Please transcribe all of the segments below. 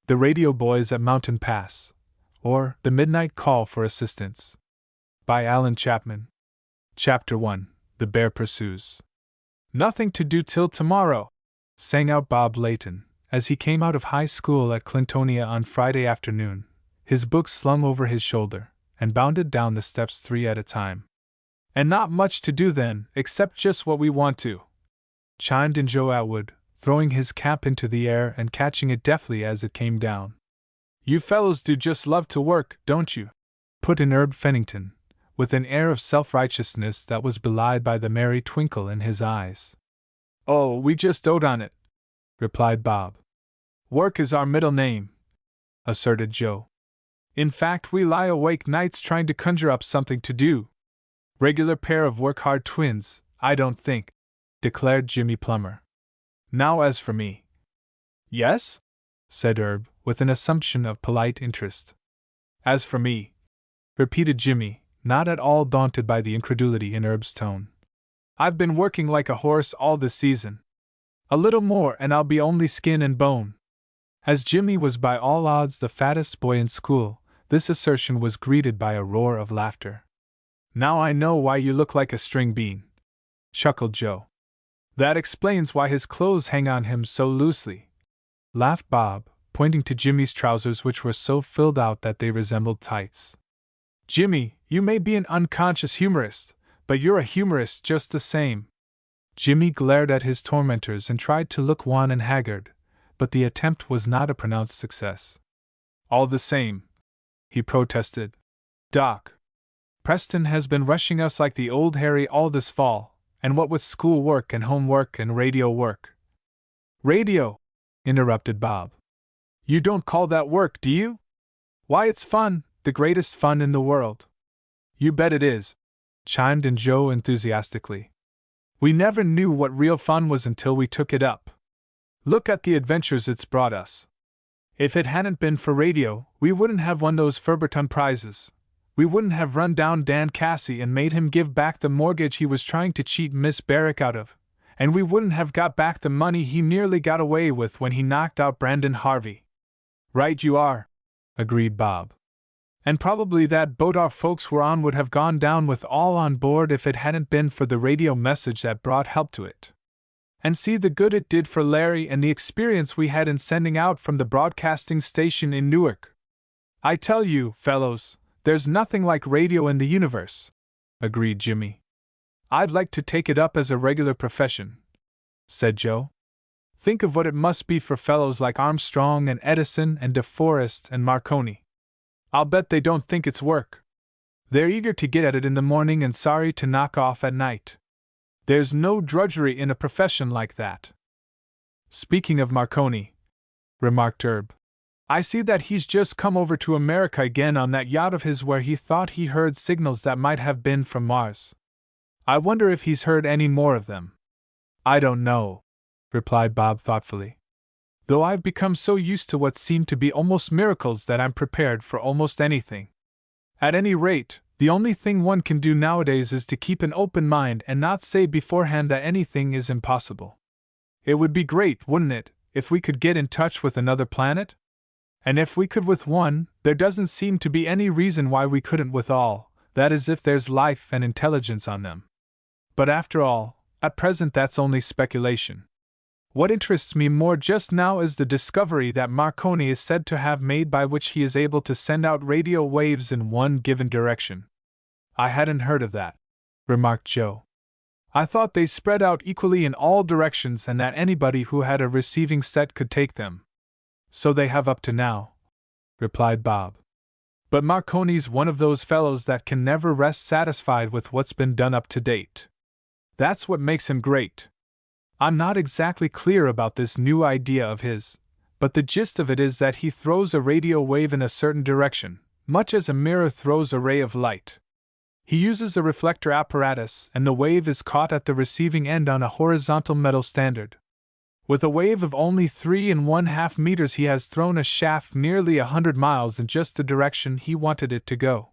The Radio Boys at Mountain Pass, or The Midnight Call for Assistance. By Alan Chapman. Chapter 1. The Bear Pursues. Nothing to do till tomorrow, sang out Bob Layton, as he came out of high school at Clintonia on Friday afternoon, his books slung over his shoulder, and bounded down the steps 3 at a time. And not much to do then, except just what we want to, chimed in Joe Atwood, throwing his cap into the air and catching it deftly as it came down. You fellows do just love to work, don't you? Put in Herb Fennington, with an air of self-righteousness that was belied by the merry twinkle in his eyes. Oh, we just dote on it, replied Bob. Work is our middle name, asserted Joe. In fact, we lie awake nights trying to conjure up something to do. Regular pair of work-hard twins, I don't think, declared Jimmy Plummer. Now as for me. Yes? Said Herb, with an assumption of polite interest. As for me, repeated Jimmy, not at all daunted by the incredulity in Herb's tone. I've been working like a horse all this season. A little more and I'll be only skin and bone. As Jimmy was by all odds the fattest boy in school, this assertion was greeted by a roar of laughter. Now I know why you look like a string bean, chuckled Joe. That explains why his clothes hang on him so loosely, laughed Bob, pointing to Jimmy's trousers, which were so filled out that they resembled tights. Jimmy, you may be an unconscious humorist, but you're a humorist just the same. Jimmy glared at his tormentors and tried to look wan and haggard, but the attempt was not a pronounced success. All the same, he protested. Doc, Preston has been rushing us like the old Harry all this fall, and what with school work and homework and radio work. Radio, interrupted Bob. You don't call that work, do you? Why, it's fun, the greatest fun in the world. You bet it is, chimed in Joe enthusiastically. We never knew what real fun was until we took it up. Look at the adventures it's brought us. If it hadn't been for radio, we wouldn't have won those Furberton prizes. We wouldn't have run down Dan Cassie and made him give back the mortgage he was trying to cheat Miss Barrick out of, and we wouldn't have got back the money he nearly got away with when he knocked out Brandon Harvey. Right you are, agreed Bob. And probably that boat our folks were on would have gone down with all on board if it hadn't been for the radio message that brought help to it. And see the good it did for Larry and the experience we had in sending out from the broadcasting station in Newark. I tell you, fellows, there's nothing like radio in the universe, agreed Jimmy. I'd like to take it up as a regular profession, said Joe. Think of what it must be for fellows like Armstrong and Edison and DeForest and Marconi. I'll bet they don't think it's work. They're eager to get at it in the morning and sorry to knock off at night. There's no drudgery in a profession like that. Speaking of Marconi, remarked Herb, I see that he's just come over to America again on that yacht of his where he thought he heard signals that might have been from Mars. I wonder if he's heard any more of them. I don't know, replied Bob thoughtfully. Though I've become so used to what seem to be almost miracles that I'm prepared for almost anything. At any rate, the only thing one can do nowadays is to keep an open mind and not say beforehand that anything is impossible. It would be great, wouldn't it, if we could get in touch with another planet? And if we could with one, there doesn't seem to be any reason why we couldn't with all, that is if there's life and intelligence on them. But after all, at present that's only speculation. What interests me more just now is the discovery that Marconi is said to have made by which he is able to send out radio waves in one given direction. I hadn't heard of that, remarked Joe. I thought they spread out equally in all directions and that anybody who had a receiving set could take them. So they have up to now, replied Bob. But Marconi's one of those fellows that can never rest satisfied with what's been done up to date. That's what makes him great. I'm not exactly clear about this new idea of his, but the gist of it is that he throws a radio wave in a certain direction, much as a mirror throws a ray of light. He uses a reflector apparatus and the wave is caught at the receiving end on a horizontal metal standard. With a wave of only 3½ meters he has thrown a shaft nearly 100 miles in just the direction he wanted it to go.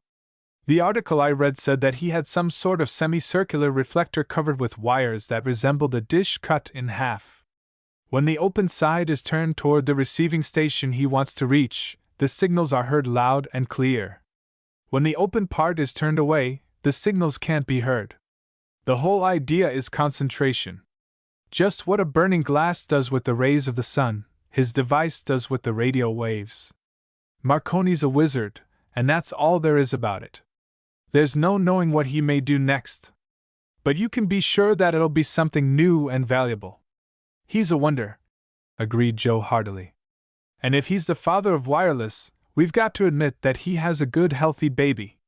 The article I read said that he had some sort of semicircular reflector covered with wires that resembled a dish cut in half. When the open side is turned toward the receiving station he wants to reach, the signals are heard loud and clear. When the open part is turned away, the signals can't be heard. The whole idea is concentration. Just what a burning glass does with the rays of the sun, his device does with the radio waves. Marconi's a wizard, and that's all there is about it. There's no knowing what he may do next. But you can be sure that it'll be something new and valuable. He's a wonder, agreed Joe heartily. And if he's the father of wireless, we've got to admit that he has a good, healthy baby.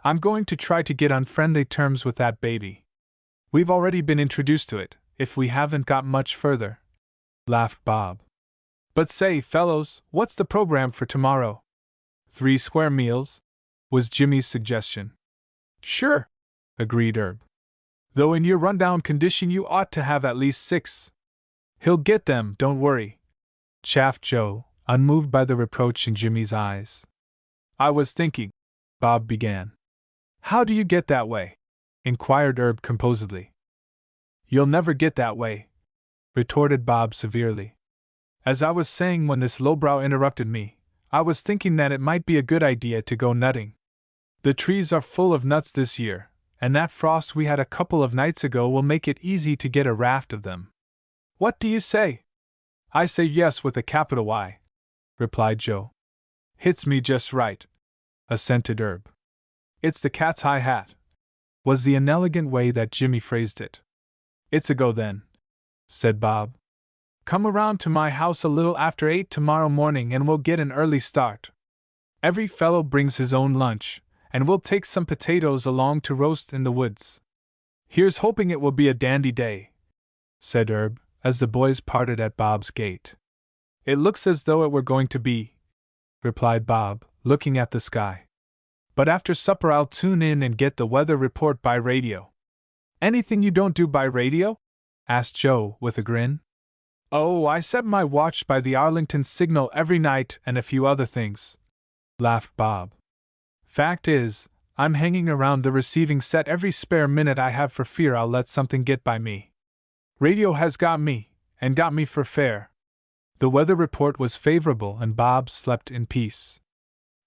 I'm going to try to get on friendly terms with that baby. We've already been introduced to it, if we haven't got much further, laughed Bob. But say, fellows, what's the program for tomorrow? 3 square meals, was Jimmy's suggestion. Sure, agreed Herb. Though in your rundown condition you ought to have at least 6. He'll get them, don't worry, chaffed Joe, unmoved by the reproach in Jimmy's eyes. I was thinking, Bob began. How do you get that way? Inquired Herb composedly. You'll never get that way, retorted Bob severely. As I was saying when this lowbrow interrupted me, I was thinking that it might be a good idea to go nutting. The trees are full of nuts this year, and that frost we had a couple of nights ago will make it easy to get a raft of them. What do you say? I say yes with a capital Y, replied Joe. Hits me just right, assented Herb. It's the cat's high hat, was the inelegant way that Jimmy phrased it. It's a go then, said Bob. Come around to my house a little after 8 tomorrow morning and we'll get an early start. Every fellow brings his own lunch, and we'll take some potatoes along to roast in the woods. Here's hoping it will be a dandy day, said Herb, as the boys parted at Bob's gate. It looks as though it were going to be, replied Bob, looking at the sky. But after supper I'll tune in and get the weather report by radio. Anything you don't do by radio? Asked Joe, with a grin. Oh, I set my watch by the Arlington signal every night and a few other things, laughed Bob. Fact is, I'm hanging around the receiving set every spare minute I have for fear I'll let something get by me. Radio has got me, and got me for fair. The weather report was favorable and Bob slept in peace.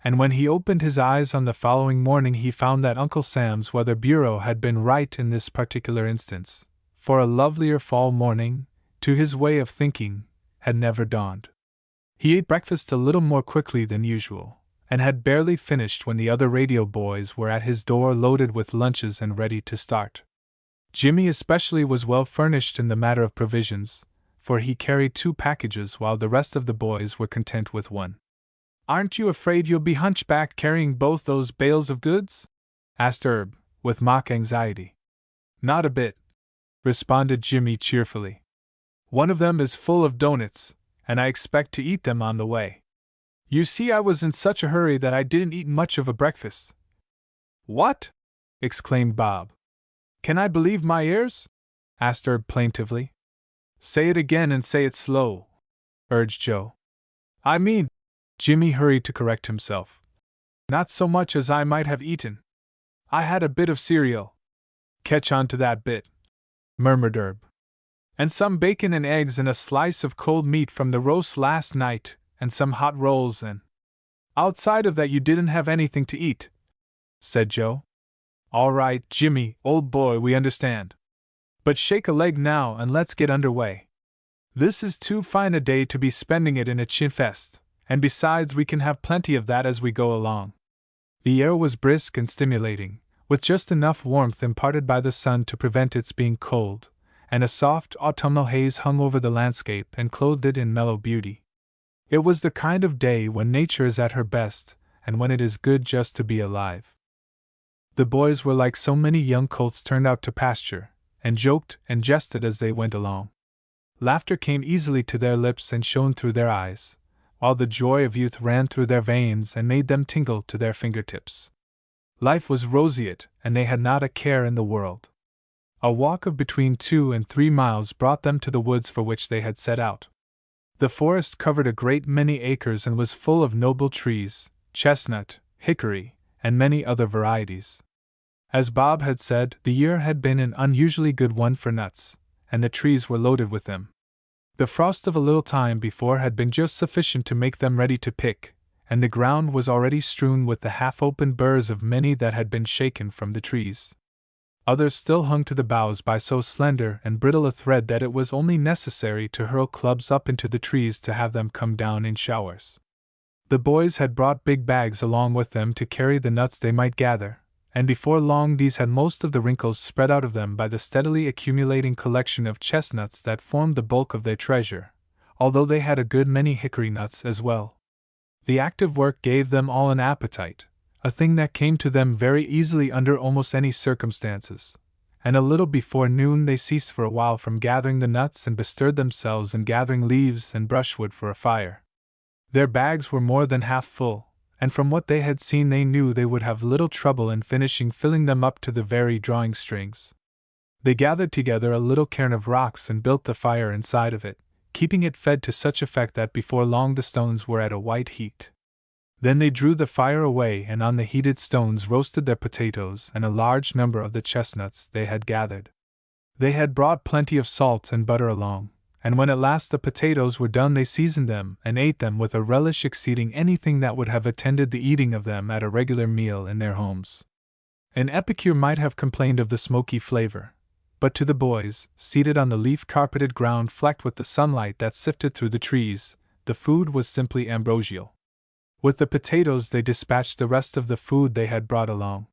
And when he opened his eyes on the following morning he found that Uncle Sam's weather bureau had been right in this particular instance, for a lovelier fall morning, to his way of thinking, had never dawned. He ate breakfast a little more quickly than usual, and had barely finished when the other radio boys were at his door loaded with lunches and ready to start. Jimmy especially was well furnished in the matter of provisions, for he carried 2 packages while the rest of the boys were content with 1. Aren't you afraid you'll be hunchbacked carrying both those bales of goods? Asked Herb, with mock anxiety. Not a bit, responded Jimmy cheerfully. One of them is full of doughnuts, and I expect to eat them on the way. You see, I was in such a hurry that I didn't eat much of a breakfast. What? Exclaimed Bob. Can I believe my ears? Asked Herb plaintively. Say it again and say it slow, urged Joe. I mean, Jimmy hurried to correct himself. Not so much as I might have eaten. I had a bit of cereal. Catch on to that bit, murmured Herb. And some bacon and eggs and a slice of cold meat from the roast last night, and some hot rolls and… Outside of that you didn't have anything to eat, said Joe. All right, Jimmy, old boy, we understand. But shake a leg now and let's get under way. This is too fine a day to be spending it in a chinfest, and besides we can have plenty of that as we go along. The air was brisk and stimulating, with just enough warmth imparted by the sun to prevent its being cold, and a soft autumnal haze hung over the landscape and clothed it in mellow beauty. It was the kind of day when nature is at her best, and when it is good just to be alive. The boys were like so many young colts turned out to pasture, and joked and jested as they went along. Laughter came easily to their lips and shone through their eyes, while the joy of youth ran through their veins and made them tingle to their fingertips. Life was roseate, and they had not a care in the world. A walk of between 2 and 3 miles brought them to the woods for which they had set out. The forest covered a great many acres and was full of noble trees, chestnut, hickory, and many other varieties. As Bob had said, the year had been an unusually good one for nuts, and the trees were loaded with them. The frost of a little time before had been just sufficient to make them ready to pick, and the ground was already strewn with the half-opened burrs of many that had been shaken from the trees. Others still hung to the boughs by so slender and brittle a thread that it was only necessary to hurl clubs up into the trees to have them come down in showers. The boys had brought big bags along with them to carry the nuts they might gather, and before long these had most of the wrinkles spread out of them by the steadily accumulating collection of chestnuts that formed the bulk of their treasure, although they had a good many hickory nuts as well. The active work gave them all an appetite, a thing that came to them very easily under almost any circumstances, and a little before noon they ceased for a while from gathering the nuts and bestirred themselves in gathering leaves and brushwood for a fire. Their bags were more than half full, and from what they had seen they knew they would have little trouble in filling them up to the very drawing strings. They gathered together a little cairn of rocks and built the fire inside of it, keeping it fed to such effect that before long the stones were at a white heat. Then they drew the fire away and on the heated stones roasted their potatoes and a large number of the chestnuts they had gathered. They had brought plenty of salt and butter along, and when at last the potatoes were done they seasoned them and ate them with a relish exceeding anything that would have attended the eating of them at a regular meal in their homes. An epicure might have complained of the smoky flavor, but to the boys, seated on the leaf-carpeted ground flecked with the sunlight that sifted through the trees, the food was simply ambrosial. With the potatoes they dispatched the rest of the food they had brought along.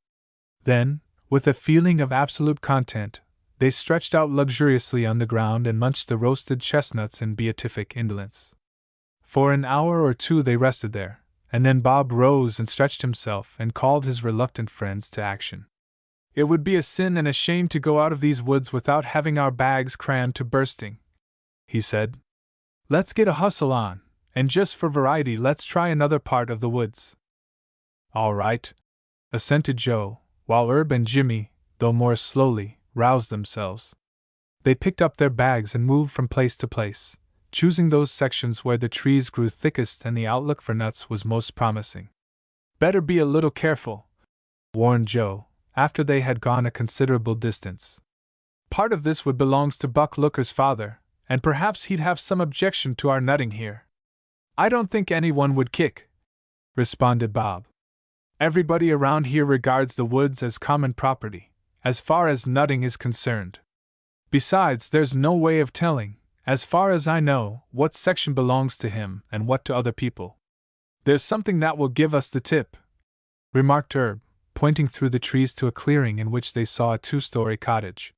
Then, with a feeling of absolute content, they stretched out luxuriously on the ground and munched the roasted chestnuts in beatific indolence. For an hour or two they rested there, and then Bob rose and stretched himself and called his reluctant friends to action. "It would be a sin and a shame to go out of these woods without having our bags crammed to bursting," he said. "Let's get a hustle on. And just for variety, let's try another part of the woods." "All right," assented Joe, while Herb and Jimmy, though more slowly, roused themselves. They picked up their bags and moved from place to place, choosing those sections where the trees grew thickest and the outlook for nuts was most promising. "Better be a little careful," warned Joe, after they had gone a considerable distance. "Part of this wood belongs to Buck Looker's father, and perhaps he'd have some objection to our nutting here." "I don't think anyone would kick," responded Bob. "Everybody around here regards the woods as common property, as far as nutting is concerned. Besides, there's no way of telling, as far as I know, what section belongs to him and what to other people." "There's something that will give us the tip," remarked Herb, pointing through the trees to a clearing in which they saw a two-story cottage.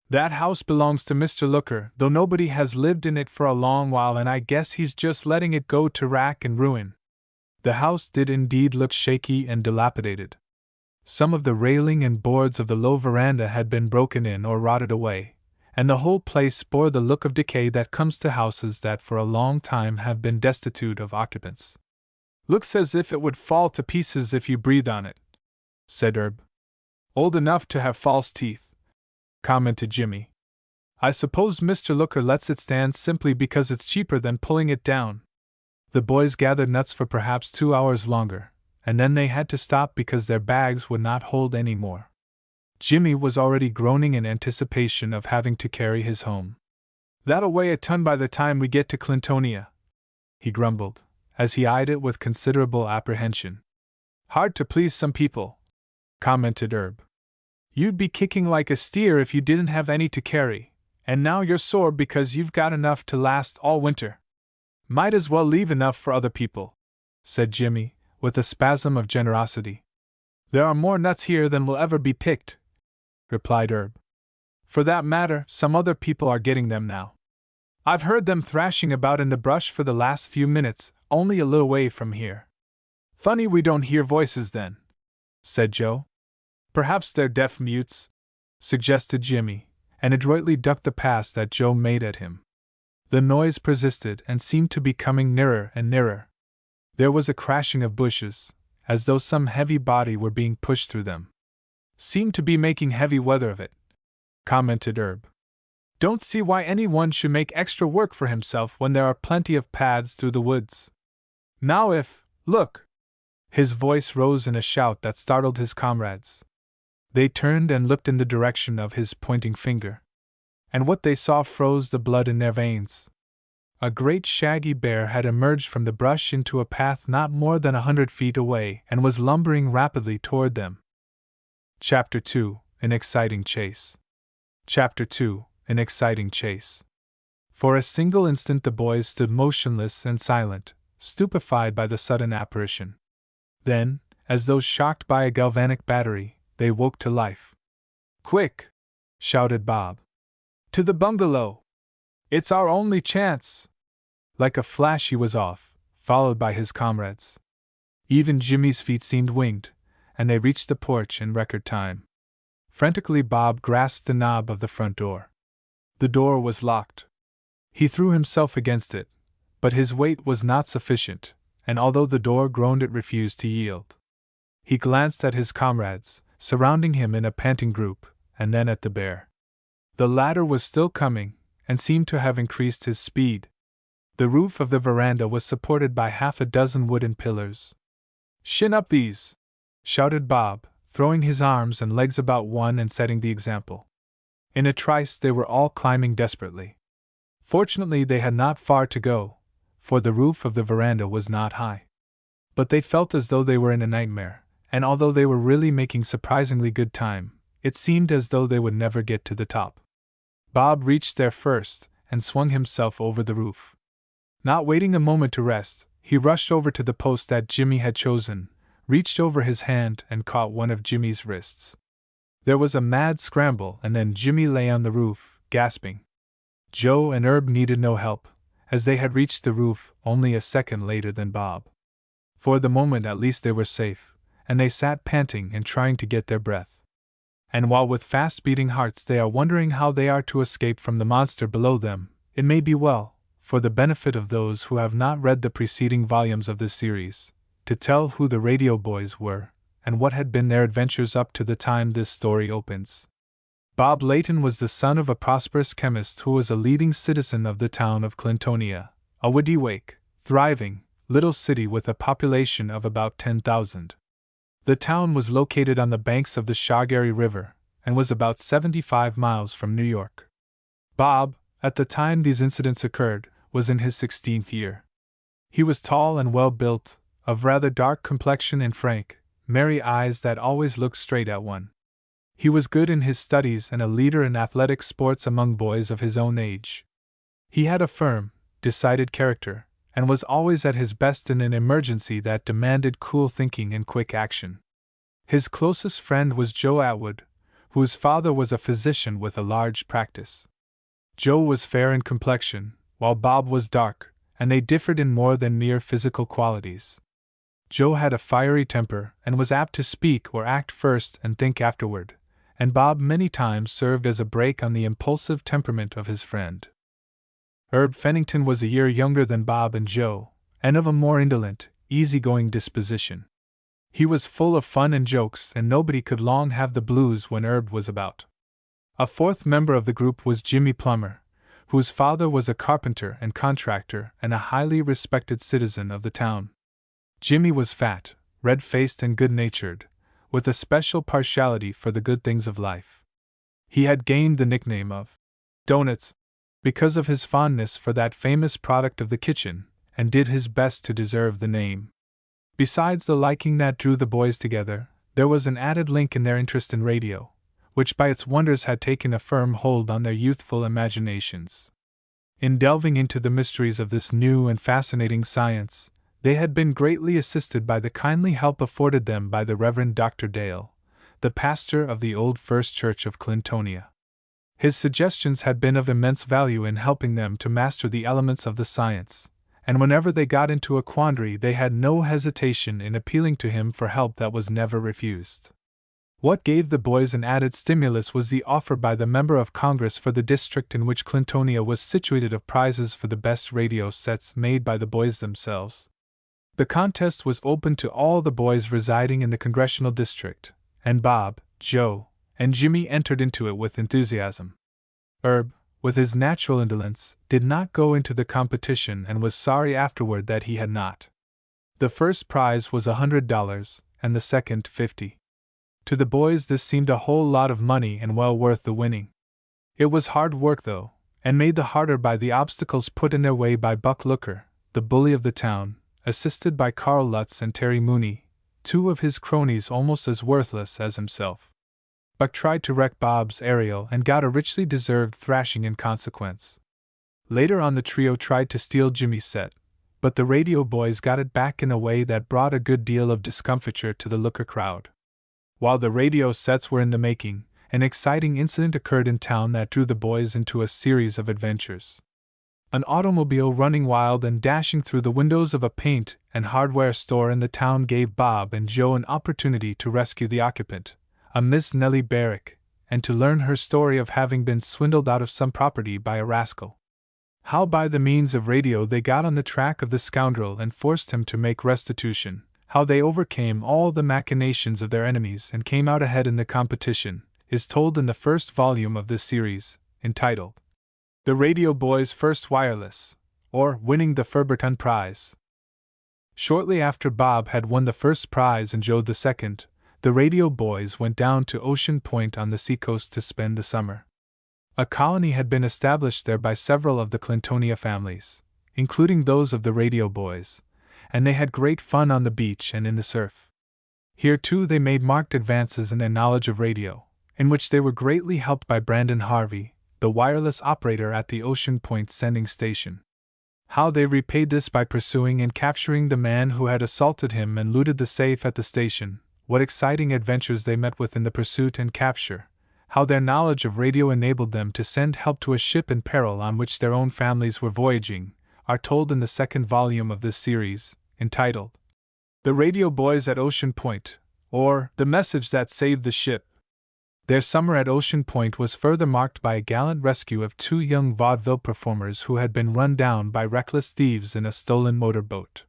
"That house belongs to Mr. Looker, though nobody has lived in it for a long while, and I guess he's just letting it go to rack and ruin." The house did indeed look shaky and dilapidated. Some of the railing and boards of the low veranda had been broken in or rotted away, and the whole place bore the look of decay that comes to houses that for a long time have been destitute of occupants. "Looks as if it would fall to pieces if you breathed on it," said Herb. "Old enough to have false teeth," commented Jimmy. "I suppose Mr. Looker lets it stand simply because it's cheaper than pulling it down." The boys gathered nuts for perhaps 2 hours longer, and then they had to stop because their bags would not hold any more. Jimmy was already groaning in anticipation of having to carry his home. "That'll weigh a ton by the time we get to Clintonia," he grumbled, as he eyed it with considerable apprehension. "Hard to please some people," commented Herb. "You'd be kicking like a steer if you didn't have any to carry, and now you're sore because you've got enough to last all winter." "Might as well leave enough for other people," said Jimmy, with a spasm of generosity. "There are more nuts here than will ever be picked," replied Herb. "For that matter, some other people are getting them now. I've heard them thrashing about in the brush for the last few minutes, only a little way from here." "Funny we don't hear voices then," said Joe. "Perhaps they're deaf mutes," suggested Jimmy, and adroitly ducked the pass that Joe made at him. The noise persisted and seemed to be coming nearer and nearer. There was a crashing of bushes, as though some heavy body were being pushed through them. "Seemed to be making heavy weather of it," commented Herb. "Don't see why anyone should make extra work for himself when there are plenty of paths through the woods. Now look!" His voice rose in a shout that startled his comrades. They turned and looked in the direction of his pointing finger. And what they saw froze the blood in their veins. A great shaggy bear had emerged from the brush into a path not more than 100 feet away and was lumbering rapidly toward them. Chapter 2: An Exciting Chase. Chapter 2: An Exciting Chase. For a single instant the boys stood motionless and silent, stupefied by the sudden apparition. Then, as though shocked by a galvanic battery, they woke to life. "Quick!" shouted Bob. "To the bungalow! It's our only chance!" Like a flash he was off, followed by his comrades. Even Jimmy's feet seemed winged, and they reached the porch in record time. Frantically Bob grasped the knob of the front door. The door was locked. He threw himself against it, but his weight was not sufficient, and although the door groaned it refused to yield. He glanced at his comrades, surrounding him in a panting group, and then at the bear. The latter was still coming, and seemed to have increased his speed. The roof of the veranda was supported by half a dozen wooden pillars. "Shin up these!" shouted Bob, throwing his arms and legs about one and setting the example. In a trice they were all climbing desperately. Fortunately they had not far to go, for the roof of the veranda was not high. But they felt as though they were in a nightmare, and although they were really making surprisingly good time, it seemed as though they would never get to the top. Bob reached there first, and swung himself over the roof. Not waiting a moment to rest, he rushed over to the post that Jimmy had chosen, reached over his hand and caught one of Jimmy's wrists. There was a mad scramble, and then Jimmy lay on the roof, gasping. Joe and Herb needed no help, as they had reached the roof only a second later than Bob. For the moment at least they were safe, and they sat panting and trying to get their breath. And while with fast-beating hearts they are wondering how they are to escape from the monster below them, it may be well, for the benefit of those who have not read the preceding volumes of this series, to tell who the radio boys were, and what had been their adventures up to the time this story opens. Bob Layton was the son of a prosperous chemist who was a leading citizen of the town of Clintonia, a woody-wake, thriving, little city with a population of about 10,000. The town was located on the banks of the Shagari River, and was about 75 miles from New York. Bob, at the time these incidents occurred, was in his 16th year. He was tall and well-built, of rather dark complexion and frank, merry eyes that always looked straight at one. He was good in his studies and a leader in athletic sports among boys of his own age. He had a firm, decided character, and was always at his best in an emergency that demanded cool thinking and quick action. His closest friend was Joe Atwood, whose father was a physician with a large practice. Joe was fair in complexion, while Bob was dark, and they differed in more than mere physical qualities. Joe had a fiery temper and was apt to speak or act first and think afterward, and Bob many times served as a brake on the impulsive temperament of his friend. Herb Fennington was a year younger than Bob and Joe, and of a more indolent, easygoing disposition. He was full of fun and jokes, and nobody could long have the blues when Herb was about. A fourth member of the group was Jimmy Plummer, whose father was a carpenter and contractor and a highly respected citizen of the town. Jimmy was fat, red-faced and good-natured, with a special partiality for the good things of life. He had gained the nickname of Doughnuts because of his fondness for that famous product of the kitchen, and did his best to deserve the name. Besides the liking that drew the boys together, there was an added link in their interest in radio, which by its wonders had taken a firm hold on their youthful imaginations. In delving into the mysteries of this new and fascinating science, they had been greatly assisted by the kindly help afforded them by the Reverend Dr. Dale, the pastor of the old First Church of Clintonia. His suggestions had been of immense value in helping them to master the elements of the science, and whenever they got into a quandary they had no hesitation in appealing to him for help that was never refused. What gave the boys an added stimulus was the offer by the member of Congress for the district in which Clintonia was situated of prizes for the best radio sets made by the boys themselves. The contest was open to all the boys residing in the congressional district, and Bob, Joe, and Jimmy entered into it with enthusiasm. Herb, with his natural indolence, did not go into the competition and was sorry afterward that he had not. The first prize was $100, and the second $50. To the boys this seemed a whole lot of money and well worth the winning. It was hard work though, and made the harder by the obstacles put in their way by Buck Looker, the bully of the town, assisted by Carl Lutz and Terry Mooney, two of his cronies almost as worthless as himself. Buck tried to wreck Bob's aerial and got a richly deserved thrashing in consequence. Later on, the trio tried to steal Jimmy's set, but the radio boys got it back in a way that brought a good deal of discomfiture to the Looker crowd. While the radio sets were in the making, an exciting incident occurred in town that drew the boys into a series of adventures. An automobile running wild and dashing through the windows of a paint and hardware store in the town gave Bob and Joe an opportunity to rescue the occupant, a Miss Nellie Barrick, and to learn her story of having been swindled out of some property by a rascal. How by the means of radio they got on the track of the scoundrel and forced him to make restitution, how they overcame all the machinations of their enemies and came out ahead in the competition, is told in the first volume of this series, entitled The Radio Boys' First Wireless, or Winning the Ferberton Prize. Shortly after Bob had won the first prize and Joe the second, the radio boys went down to Ocean Point on the seacoast to spend the summer. A colony had been established there by several of the Clintonia families, including those of the radio boys, and they had great fun on the beach and in the surf. Here too they made marked advances in their knowledge of radio, in which they were greatly helped by Brandon Harvey, the wireless operator at the Ocean Point sending station. How they repaid this by pursuing and capturing the man who had assaulted him and looted the safe at the station, what exciting adventures they met with in the pursuit and capture, how their knowledge of radio enabled them to send help to a ship in peril on which their own families were voyaging, are told in the second volume of this series, entitled The Radio Boys at Ocean Point, or The Message That Saved the Ship. Their summer at Ocean Point was further marked by a gallant rescue of two young vaudeville performers who had been run down by reckless thieves in a stolen motorboat.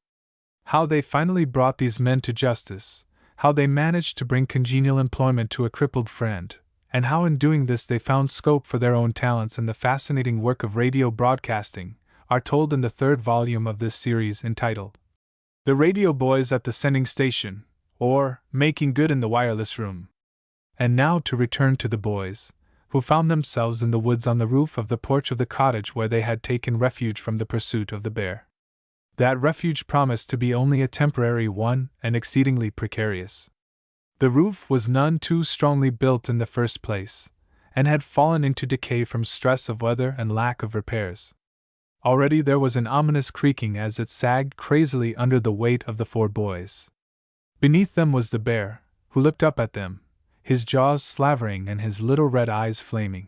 How they finally brought these men to justice, how they managed to bring congenial employment to a crippled friend, and how in doing this they found scope for their own talents in the fascinating work of radio broadcasting, are told in the third volume of this series entitled The Radio Boys at the Sending Station, or Making Good in the Wireless Room. And now to return to the boys, who found themselves in the woods on the roof of the porch of the cottage where they had taken refuge from the pursuit of the bear. That refuge promised to be only a temporary one and exceedingly precarious. The roof was none too strongly built in the first place, and had fallen into decay from stress of weather and lack of repairs. Already there was an ominous creaking as it sagged crazily under the weight of the four boys. Beneath them was the bear, who looked up at them, his jaws slavering and his little red eyes flaming.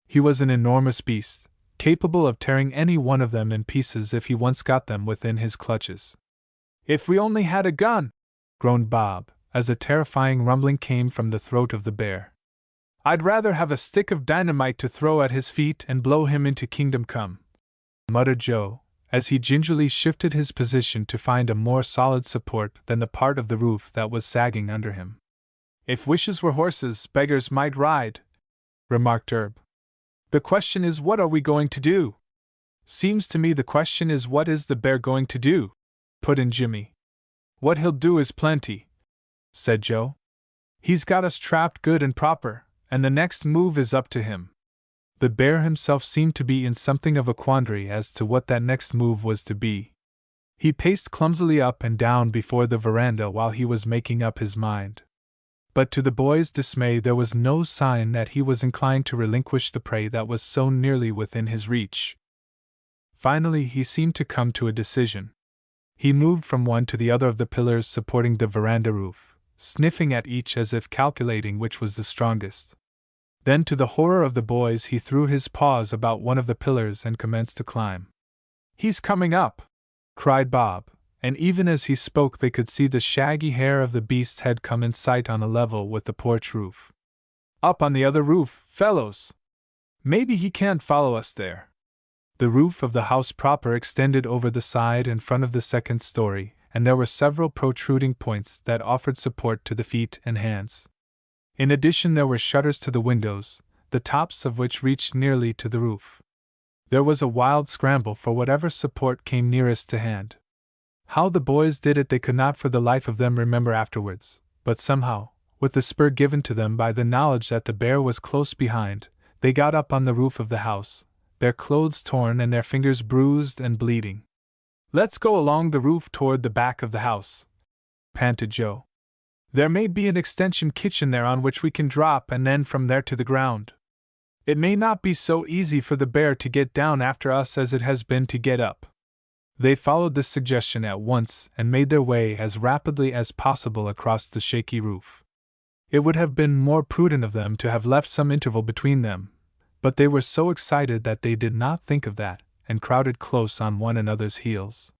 He was an enormous beast, capable of tearing any one of them in pieces if he once got them within his clutches. "If we only had a gun!" groaned Bob, as a terrifying rumbling came from the throat of the bear. "I'd rather have a stick of dynamite to throw at his feet and blow him into kingdom come," muttered Joe, as he gingerly shifted his position to find a more solid support than the part of the roof that was sagging under him. "If wishes were horses, beggars might ride," remarked Herb. "The question is, what are we going to do?" "Seems to me the question is, what is the bear going to do?" put in Jimmy. "What he'll do is plenty," said Joe. "He's got us trapped good and proper, and the next move is up to him." The bear himself seemed to be in something of a quandary as to what that next move was to be. He paced clumsily up and down before the veranda while he was making up his mind. But to the boys' dismay there was no sign that he was inclined to relinquish the prey that was so nearly within his reach. Finally he seemed to come to a decision. He moved from one to the other of the pillars supporting the veranda roof, sniffing at each as if calculating which was the strongest. Then, to the horror of the boys, he threw his paws about one of the pillars and commenced to climb. "He's coming up!" cried Bob, and even as he spoke they could see the shaggy hair of the beast's head come in sight on a level with the porch roof. "Up on the other roof, fellows! Maybe he can't follow us there." The roof of the house proper extended over the side and front of the second story, and there were several protruding points that offered support to the feet and hands. In addition there were shutters to the windows, the tops of which reached nearly to the roof. There was a wild scramble for whatever support came nearest to hand. How the boys did it they could not for the life of them remember afterwards, but somehow, with the spur given to them by the knowledge that the bear was close behind, they got up on the roof of the house, their clothes torn and their fingers bruised and bleeding. "Let's go along the roof toward the back of the house," panted Joe. "There may be an extension kitchen there on which we can drop and then from there to the ground. It may not be so easy for the bear to get down after us as it has been to get up." They followed this suggestion at once and made their way as rapidly as possible across the shaky roof. It would have been more prudent of them to have left some interval between them, but they were so excited that they did not think of that, and crowded close on one another's heels.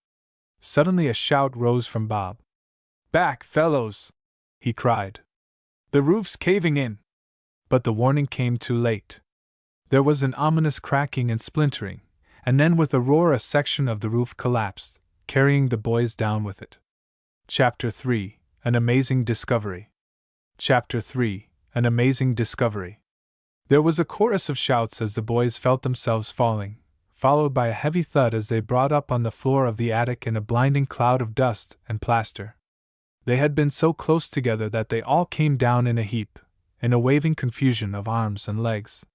Suddenly a shout rose from Bob. "Back, fellows!" he cried. "The roof's caving in!" But the warning came too late. There was an ominous cracking and splintering, and then with a roar a section of the roof collapsed, carrying the boys down with it. Chapter 3: An Amazing Discovery. Chapter 3: An Amazing Discovery. There was a chorus of shouts as the boys felt themselves falling, followed by a heavy thud as they brought up on the floor of the attic in a blinding cloud of dust and plaster. They had been so close together that they all came down in a heap, in a waving confusion of arms and legs.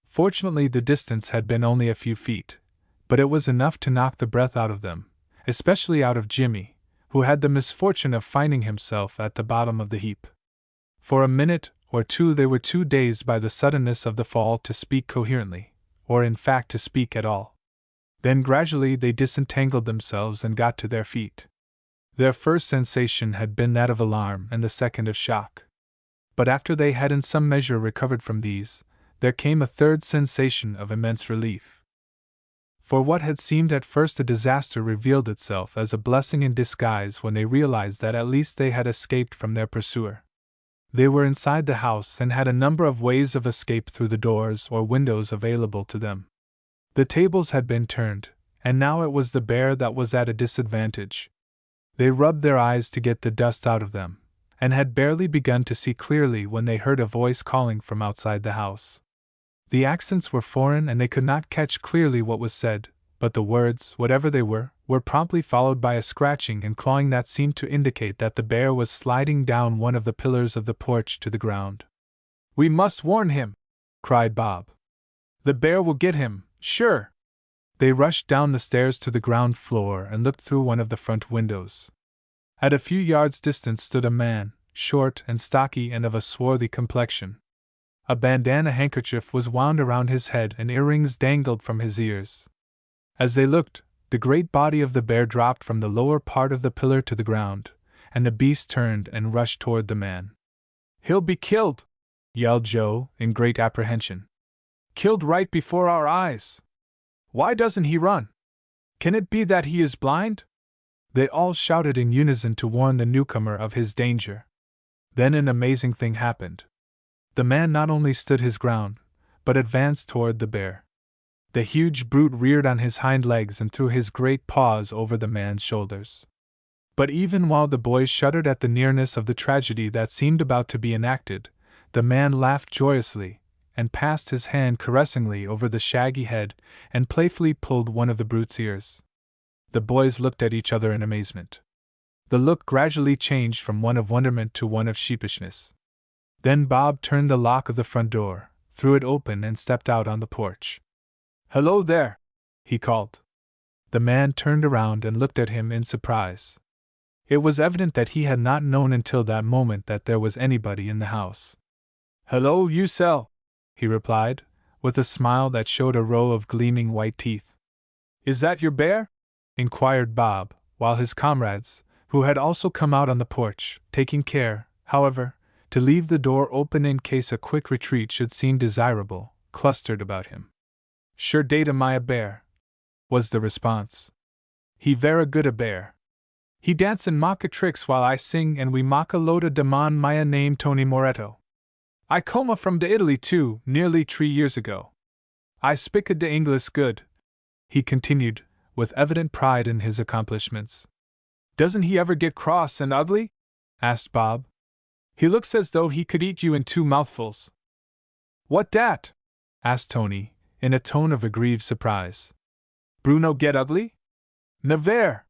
Fortunately, the distance had been only a few feet, but it was enough to knock the breath out of them, especially out of Jimmy, who had the misfortune of finding himself at the bottom of the heap. For a minute or two they were too dazed by the suddenness of the fall to speak coherently, or in fact to speak at all. Then gradually they disentangled themselves and got to their feet. Their first sensation had been that of alarm and the second of shock. But after they had in some measure recovered from these, there came a third sensation of immense relief. For what had seemed at first a disaster revealed itself as a blessing in disguise when they realized that at least they had escaped from their pursuer. They were inside the house and had a number of ways of escape through the doors or windows available to them. The tables had been turned, and now it was the bear that was at a disadvantage. They rubbed their eyes to get the dust out of them, and had barely begun to see clearly when they heard a voice calling from outside the house. The accents were foreign and they could not catch clearly what was said, but the words, whatever they were promptly followed by a scratching and clawing that seemed to indicate that the bear was sliding down one of the pillars of the porch to the ground. "We must warn him!" cried Bob. "The bear will get him, sure!" They rushed down the stairs to the ground floor and looked through one of the front windows. At a few yards' distance stood a man, short and stocky and of a swarthy complexion. A bandana handkerchief was wound around his head and earrings dangled from his ears. As they looked, the great body of the bear dropped from the lower part of the pillar to the ground, and the beast turned and rushed toward the man. "He'll be killed!" yelled Joe, in great apprehension. "Killed right before our eyes! Why doesn't he run? Can it be that he is blind?" They all shouted in unison to warn the newcomer of his danger. Then an amazing thing happened. The man not only stood his ground, but advanced toward the bear. The huge brute reared on his hind legs and threw his great paws over the man's shoulders. But even while the boys shuddered at the nearness of the tragedy that seemed about to be enacted, the man laughed joyously, and passed his hand caressingly over the shaggy head, and playfully pulled one of the brute's ears. The boys looked at each other in amazement. The look gradually changed from one of wonderment to one of sheepishness. Then Bob turned the lock of the front door, threw it open and stepped out on the porch. "Hello there!" he called. The man turned around and looked at him in surprise. It was evident that he had not known until that moment that there was anybody in the house. "Hello, you sell," he replied, with a smile that showed a row of gleaming white teeth. "Is that your bear?" inquired Bob, while his comrades, who had also come out on the porch, taking care, however, to leave the door open in case a quick retreat should seem desirable, clustered about him. "Sure data my a bear," was the response. "He vera good a bear. He dance and mock a tricks while I sing and we mock a loda de man maya name Tony Moretto. I coma from de Italy too, nearly 3 years ago. I spicka de English good," he continued, with evident pride in his accomplishments. "Doesn't he ever get cross and ugly?" asked Bob. "He looks as though he could eat you in 2 mouthfuls." "What dat?" asked Tony, in a tone of aggrieved surprise. "Bruno get ugly? Never!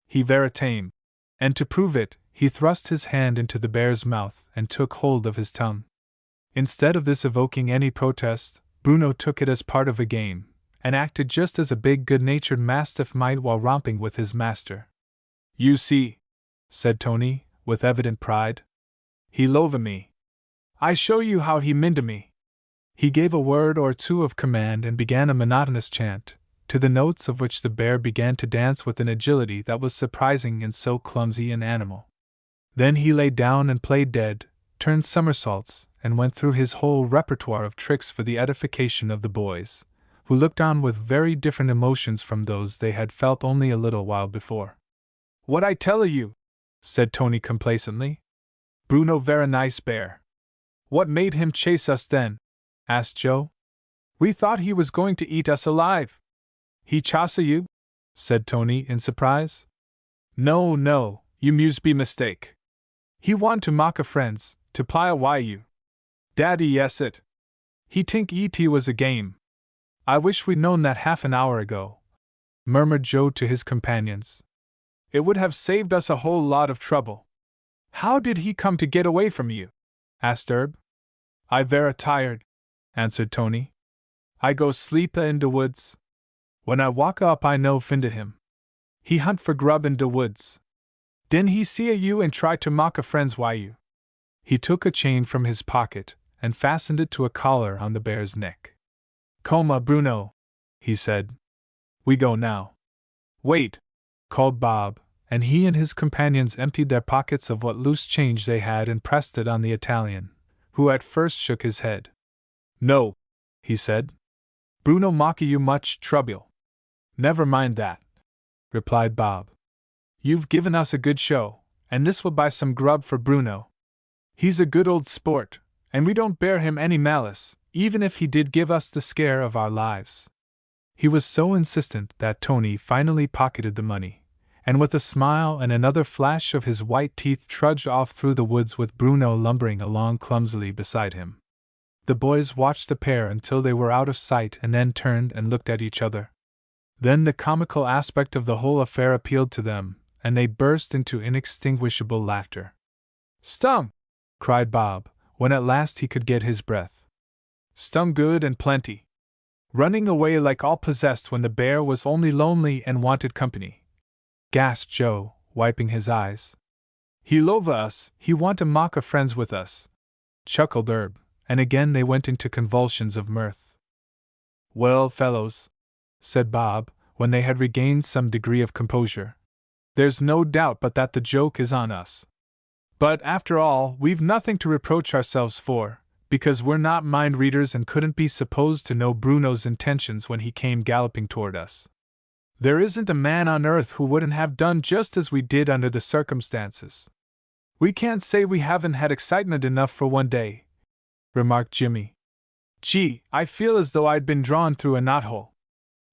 He vera tame." And to prove it, he thrust his hand into the bear's mouth and took hold of his tongue. Instead of this evoking any protest, Bruno took it as part of a game, and acted just as a big good-natured mastiff might while romping with his master. "You see," said Tony, with evident pride. "He lova me. I show you how he minda me." He gave a word or two of command and began a monotonous chant, to the notes of which the bear began to dance with an agility that was surprising in so clumsy an animal. Then he lay down and played dead, turned somersaults, and went through his whole repertoire of tricks for the edification of the boys, who looked on with very different emotions from those they had felt only a little while before. "What I tell you," said Tony complacently. "Bruno vera nice bear." "What made him chase us then?" asked Joe. "We thought he was going to eat us alive." "He chasa you?" said Tony in surprise. "No, no, you must be mistake. He want to mock a friends, to ply a why you. Daddy yes it. He think E.T. was a game. I wish we'd known that half an hour ago," murmured Joe to his companions. "It would have saved us a whole lot of trouble." "How did he come to get away from you?" asked Herb. "I vera tired," answered Tony. "I go sleep in de woods. When I walk up I no finda him. He hunt for grub in de woods. Den he see a you and try to mock a friend's why you." He took a chain from his pocket and fastened it to a collar on the bear's neck. "Coma, Bruno," he said. "We go now." "Wait," called Bob, and he and his companions emptied their pockets of what loose change they had and pressed it on the Italian, who at first shook his head. "No," he said. "Bruno mocka you much trouble." "Never mind that," replied Bob. "You've given us a good show, and this will buy some grub for Bruno. He's a good old sport, and we don't bear him any malice, even if he did give us the scare of our lives." He was so insistent that Tony finally pocketed the money, and with a smile and another flash of his white teeth trudged off through the woods with Bruno lumbering along clumsily beside him. The boys watched the pair until they were out of sight and then turned and looked at each other. Then the comical aspect of the whole affair appealed to them, and they burst into inextinguishable laughter. "Stung!" cried Bob, when at last he could get his breath. "Stung good and plenty. Running away like all possessed when the bear was only lonely and wanted company," gasped Joe, wiping his eyes. "He lova us, he want to mock a friends with us," chuckled Herb, and again they went into convulsions of mirth. "Well, fellows," said Bob, when they had regained some degree of composure, "there's no doubt but that the joke is on us. But, after all, we've nothing to reproach ourselves for, because we're not mind readers and couldn't be supposed to know Bruno's intentions when he came galloping toward us. There isn't a man on earth who wouldn't have done just as we did under the circumstances. We can't say we haven't had excitement enough for one day," remarked Jimmy. "Gee, I feel as though I'd been drawn through a knothole.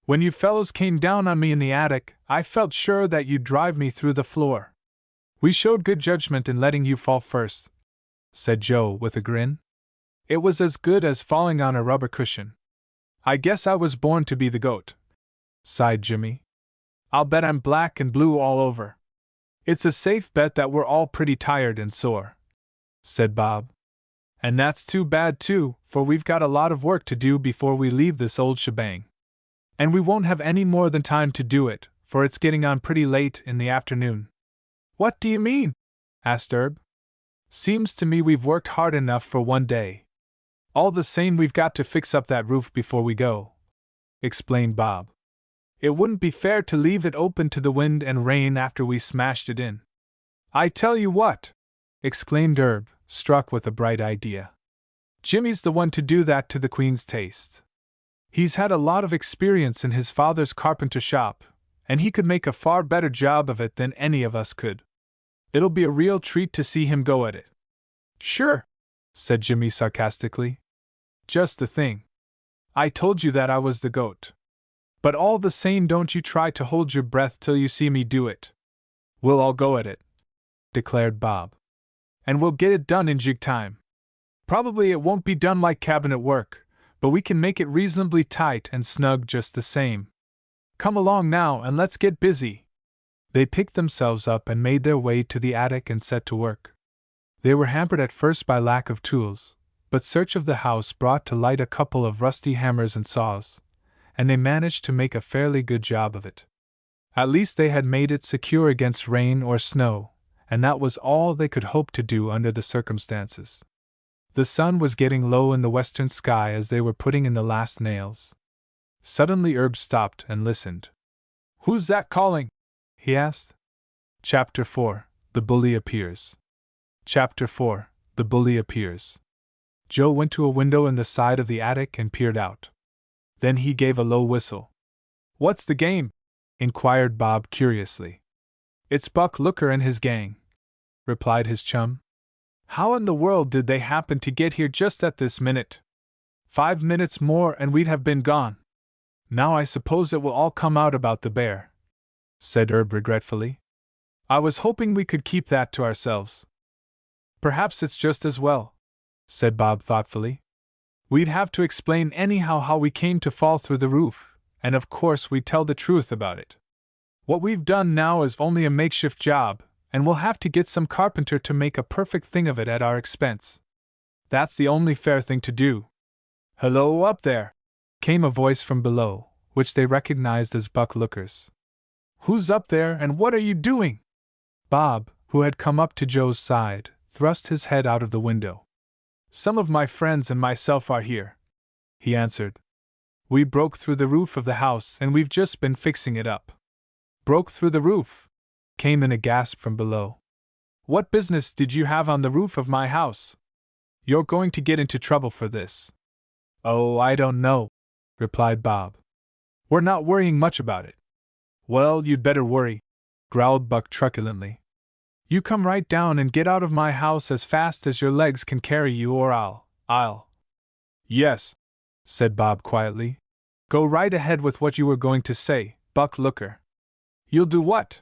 When you fellows came down on me in the attic, I felt sure that you'd drive me through the floor." "We showed good judgment in letting you fall first," said Joe with a grin. "It was as good as falling on a rubber cushion." "I guess I was born to be the goat," sighed Jimmy. "I'll bet I'm black and blue all over." "It's a safe bet that we're all pretty tired and sore," said Bob. "And that's too bad too, for we've got a lot of work to do before we leave this old shebang. And we won't have any more than time to do it, for it's getting on pretty late in the afternoon." "What do you mean?" asked Herb. "Seems to me we've worked hard enough for one day. All the same we've got to fix up that roof before we go," explained Bob. "It wouldn't be fair to leave it open to the wind and rain after we smashed it in." "I tell you what!" exclaimed Herb, struck with a bright idea. "Jimmy's the one to do that to the Queen's taste. He's had a lot of experience in his father's carpenter shop, and he could make a far better job of it than any of us could. It'll be a real treat to see him go at it." "Sure," said Jimmy sarcastically. "Just the thing. I told you that I was the goat. But all the same, don't you try to hold your breath till you see me do it. We'll all go at it," declared Bob. "And we'll get it done in jig time. Probably it won't be done like cabinet work, but we can make it reasonably tight and snug just the same. Come along now and let's get busy." They picked themselves up and made their way to the attic and set to work. They were hampered at first by lack of tools, but search of the house brought to light a couple of rusty hammers and saws, and they managed to make a fairly good job of it. At least they had made it secure against rain or snow, and that was all they could hope to do under the circumstances. The sun was getting low in the western sky as they were putting in the last nails. Suddenly Herb stopped and listened. "Who's that calling?" he asked. Chapter 4: The Bully Appears. Chapter 4: The Bully Appears. Joe went to a window in the side of the attic and peered out. Then he gave a low whistle. "What's the game?" inquired Bob curiously. "It's Buck Looker and his gang," replied his chum. "How in the world did they happen to get here just at this minute? 5 minutes more and we'd have been gone. Now I suppose it will all come out about the bear," said Herb regretfully. "I was hoping we could keep that to ourselves." "Perhaps it's just as well," said Bob thoughtfully. "We'd have to explain anyhow how we came to fall through the roof, and of course we'd tell the truth about it. What we've done now is only a makeshift job, and we'll have to get some carpenter to make a perfect thing of it at our expense. That's the only fair thing to do." "Hello up there!" came a voice from below, which they recognized as Buck Looker's. "Who's up there and what are you doing?" Bob, who had come up to Joe's side, thrust his head out of the window. "Some of my friends and myself are here," he answered. "We broke through the roof of the house and we've just been fixing it up." "Broke through the roof?" came in a gasp from below. "What business did you have on the roof of my house? You're going to get into trouble for this." "Oh, I don't know," replied Bob. "We're not worrying much about it." "Well, you'd better worry," growled Buck truculently. "You come right down and get out of my house as fast as your legs can carry you, or I'll. "Yes," said Bob quietly. "Go right ahead with what you were going to say, Buck Looker." "You'll do what?"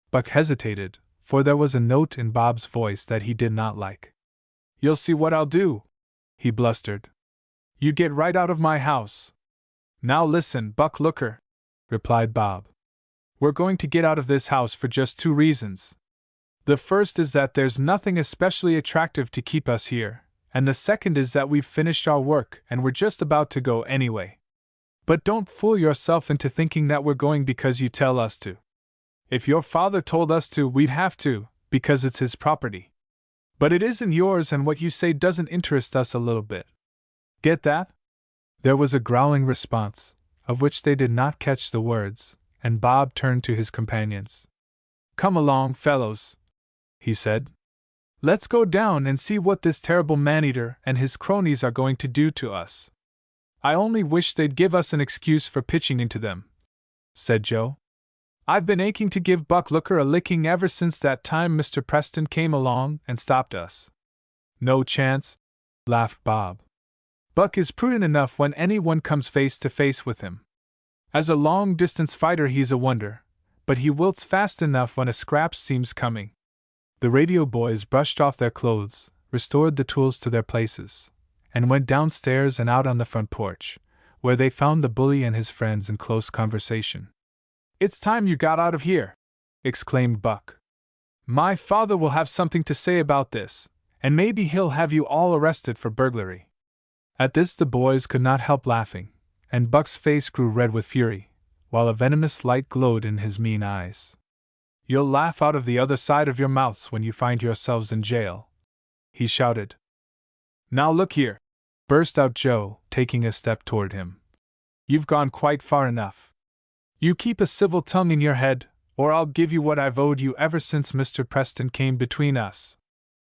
Buck hesitated, for there was a note in Bob's voice that he did not like. "You'll see what I'll do," he blustered. "You get right out of my house." "Now listen, Buck Looker," replied Bob. "We're going to get out of this house for just 2 reasons. The first is that there's nothing especially attractive to keep us here, and the second is that we've finished our work and we're just about to go anyway. But don't fool yourself into thinking that we're going because you tell us to. If your father told us to, we'd have to, because it's his property. But it isn't yours, and what you say doesn't interest us a little bit. Get that?" There was a growling response, of which they did not catch the words, and Bob turned to his companions. "Come along, fellows," he said. "Let's go down and see what this terrible man-eater and his cronies are going to do to us." "I only wish they'd give us an excuse for pitching into them," said Joe. "I've been aching to give Buck Looker a licking ever since that time Mr. Preston came along and stopped us." "No chance," laughed Bob. "Buck is prudent enough when anyone comes face to face with him. As a long-distance fighter he's a wonder, but he wilts fast enough when a scrap seems coming." The radio boys brushed off their clothes, restored the tools to their places, and went downstairs and out on the front porch, where they found the bully and his friends in close conversation. "It's time you got out of here," exclaimed Buck. "My father will have something to say about this, and maybe he'll have you all arrested for burglary." At this the boys could not help laughing, and Buck's face grew red with fury, while a venomous light glowed in his mean eyes. "You'll laugh out of the other side of your mouths when you find yourselves in jail," he shouted. "Now look here," burst out Joe, taking a step toward him. "You've gone quite far enough. You keep a civil tongue in your head, or I'll give you what I've owed you ever since Mr. Preston came between us.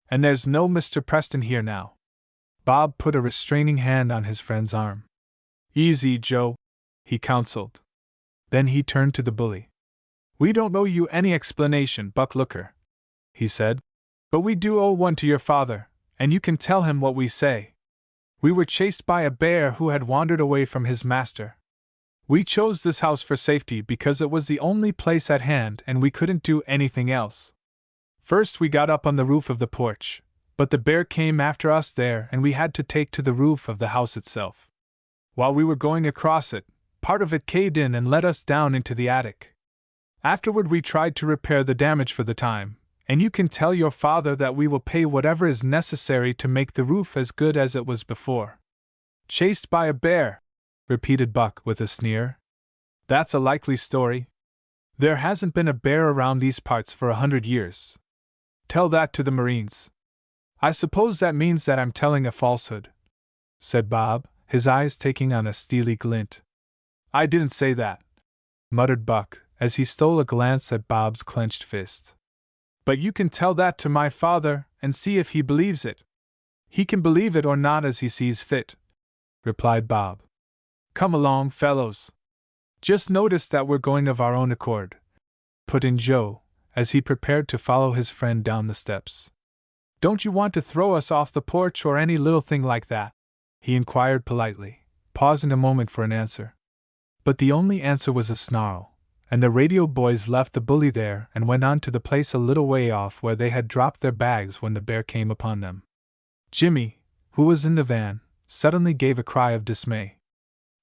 And there's no Mr. Preston here now." Bob put a restraining hand on his friend's arm. "Easy, Joe," he counseled. Then he turned to the bully. "We don't owe you any explanation, Buck Looker," he said. "But we do owe one to your father, and you can tell him what we say. We were chased by a bear who had wandered away from his master. We chose this house for safety because it was the only place at hand and we couldn't do anything else. First we got up on the roof of the porch, but the bear came after us there and we had to take to the roof of the house itself. While we were going across it, part of it caved in and let us down into the attic. Afterward we tried to repair the damage for the time, and you can tell your father that we will pay whatever is necessary to make the roof as good as it was before." "Chased by a bear!" repeated Buck with a sneer. That's a likely story. There hasn't been a bear around these parts for 100 years. Tell that to the Marines. I suppose that means that I'm telling a falsehood, said Bob, his eyes taking on a steely glint. I didn't say that, muttered Buck, as he stole a glance at Bob's clenched fist. But you can tell that to my father, and see if he believes it. He can believe it or not as he sees fit, replied Bob. Come along, fellows. Just notice that we're going of our own accord, put in Joe, as he prepared to follow his friend down the steps. Don't you want to throw us off the porch or any little thing like that? He inquired politely, pausing a moment for an answer. But the only answer was a snarl, and the radio boys left the bully there and went on to the place a little way off where they had dropped their bags when the bear came upon them. Jimmy, who was in the van, suddenly gave a cry of dismay.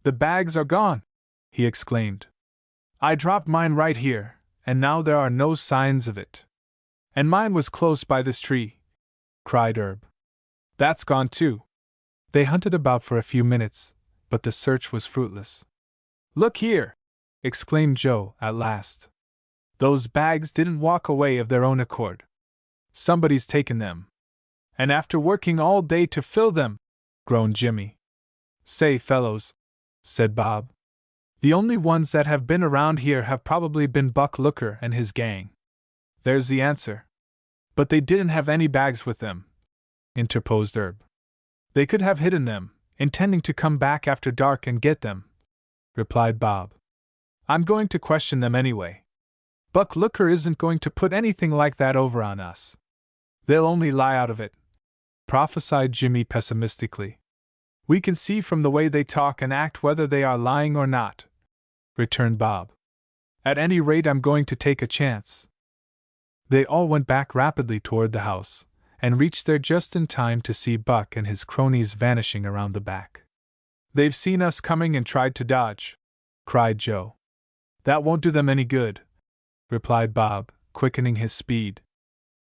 The bags are gone, he exclaimed. I dropped mine right here, and now there are no signs of it. And mine was close by this tree, cried Herb. That's gone too. They hunted about for a few minutes, but the search was fruitless. Look here, exclaimed Joe at last. Those bags didn't walk away of their own accord. Somebody's taken them. And after working all day to fill them, groaned Jimmy. Say, fellows, said Bob. The only ones that have been around here have probably been Buck Looker and his gang. There's the answer. But they didn't have any bags with them, interposed Herb. They could have hidden them, intending to come back after dark and get them, replied Bob. I'm going to question them anyway. Buck Looker isn't going to put anything like that over on us. They'll only lie out of it, prophesied Jimmy pessimistically. We can see from the way they talk and act whether they are lying or not, returned Bob. At any rate, I'm going to take a chance. They all went back rapidly toward the house, and reached there just in time to see Buck and his cronies vanishing around the back. They've seen us coming and tried to dodge, cried Joe. That won't do them any good, replied Bob, quickening his speed.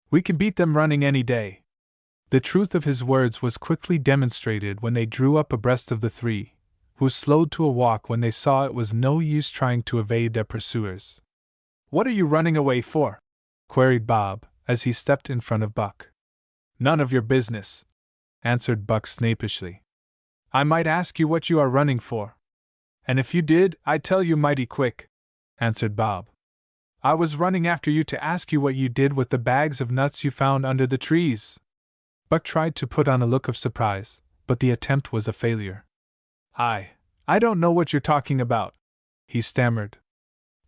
We can beat them running any day. The truth of his words was quickly demonstrated when they drew up abreast of the three, who slowed to a walk when they saw it was no use trying to evade their pursuers. What are you running away for? Queried Bob, as he stepped in front of Buck. None of your business, answered Buck snapishly. I might ask you what you are running for. And if you did, I'd tell you mighty quick, answered Bob. I was running after you to ask you what you did with the bags of nuts you found under the trees. Buck tried to put on a look of surprise, but the attempt was a failure. I don't know what you're talking about, he stammered.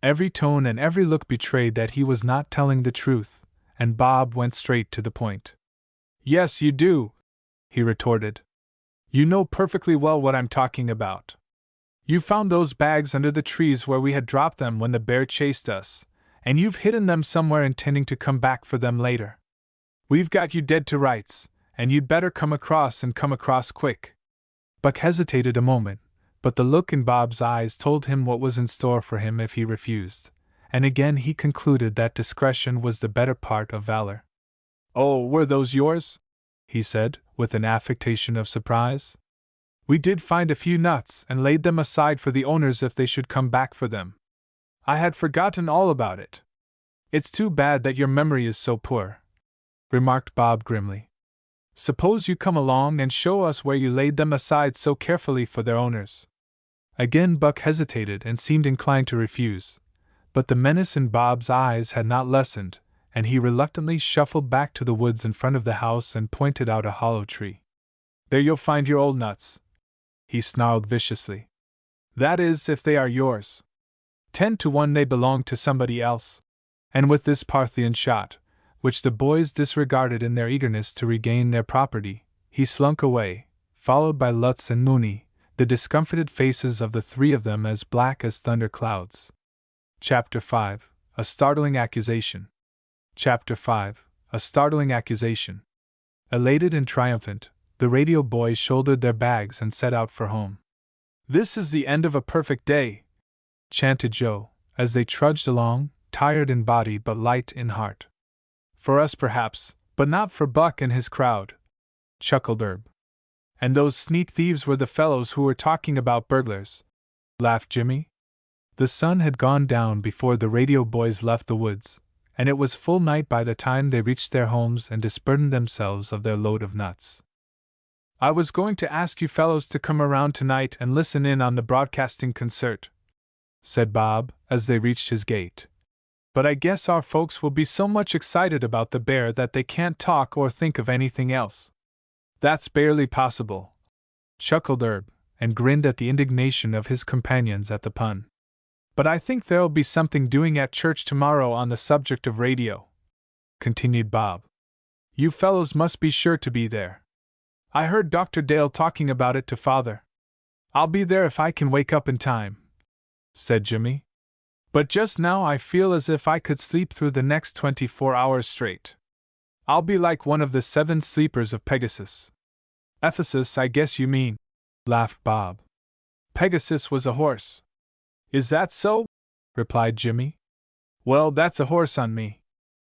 Every tone and every look betrayed that he was not telling the truth, and Bob went straight to the point. Yes, you do, he retorted. You know perfectly well what I'm talking about. You found those bags under the trees where we had dropped them when the bear chased us, and you've hidden them somewhere intending to come back for them later. We've got you dead to rights, and you'd better come across and come across quick. Buck hesitated a moment, but the look in Bob's eyes told him what was in store for him if he refused, and again he concluded that discretion was the better part of valor. Oh, were those yours? He said, with an affectation of surprise. We did find a few nuts and laid them aside for the owners if they should come back for them. I had forgotten all about it. It's too bad that your memory is so poor, remarked Bob grimly. Suppose you come along and show us where you laid them aside so carefully for their owners. Again Buck hesitated and seemed inclined to refuse, but the menace in Bob's eyes had not lessened, and he reluctantly shuffled back to the woods in front of the house and pointed out a hollow tree. There you'll find your old nuts, he snarled viciously. That is, if they are yours. 10 to 1 they belong to somebody else. And with this Parthian shot, which the boys disregarded in their eagerness to regain their property, he slunk away, followed by Lutz and Mooney, the discomfited faces of the three of them as black as thunder clouds. Chapter 5. A Startling Accusation. Chapter 5. A Startling Accusation. Elated and triumphant, the radio boys shouldered their bags and set out for home. This is the end of a perfect day, chanted Joe, as they trudged along, tired in body but light in heart. For us perhaps, but not for Buck and his crowd, chuckled Herb. And those sneak thieves were the fellows who were talking about burglars," laughed Jimmy. The sun had gone down before the radio boys left the woods, and it was full night by the time they reached their homes and disburdened themselves of their load of nuts. "I was going to ask you fellows to come around tonight and listen in on the broadcasting concert," said Bob, as they reached his gate. "But I guess our folks will be so much excited about the bear that they can't talk or think of anything else." "That's barely possible," chuckled Herb, and grinned at the indignation of his companions at the pun. "But I think there'll be something doing at church tomorrow on the subject of radio," continued Bob. "You fellows must be sure to be there. I heard Dr. Dale talking about it to Father." "I'll be there if I can wake up in time," said Jimmy. "But just now I feel as if I could sleep through the next 24 hours straight. I'll be like one of the 7 sleepers of Pegasus." "Ephesus, I guess you mean," laughed Bob. "Pegasus was a horse." "Is that so?" replied Jimmy. "Well, that's a horse on me.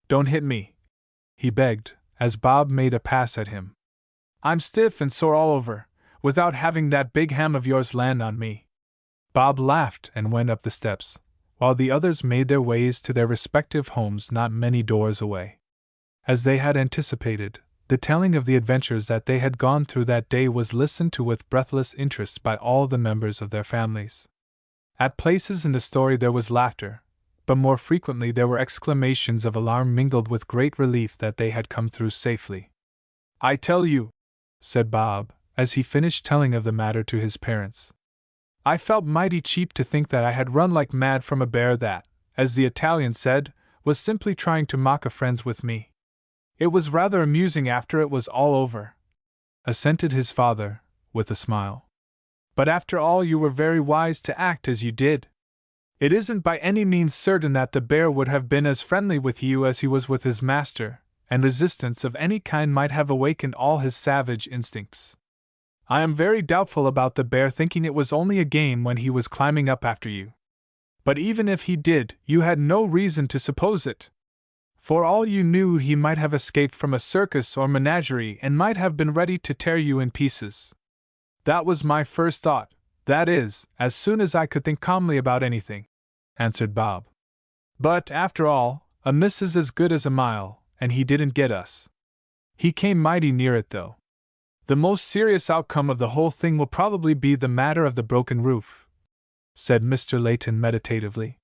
Don't hit me," he begged, as Bob made a pass at him. "I'm stiff and sore all over, without having that big ham of yours land on me." Bob laughed and went up the steps, while the others made their ways to their respective homes not many doors away. As they had anticipated, the telling of the adventures that they had gone through that day was listened to with breathless interest by all the members of their families. At places in the story there was laughter, but more frequently there were exclamations of alarm mingled with great relief that they had come through safely. "I tell you," said Bob, as he finished telling of the matter to his parents, "I felt mighty cheap to think that I had run like mad from a bear that, as the Italian said, was simply trying to mock a friends with me. It was rather amusing after it was all over," assented his father, with a smile. "But after all you were very wise to act as you did. It isn't by any means certain that the bear would have been as friendly with you as he was with his master, and resistance of any kind might have awakened all his savage instincts. I am very doubtful about the bear thinking it was only a game when he was climbing up after you. But even if he did, you had no reason to suppose it. For all you knew, he might have escaped from a circus or menagerie and might have been ready to tear you in pieces. That was my first thought, that is, as soon as I could think calmly about anything," answered Bob. "But, after all, a miss is as good as a mile, and he didn't get us. He came mighty near it, though. The most serious outcome of the whole thing will probably be the matter of the broken roof," said Mr. Layton meditatively.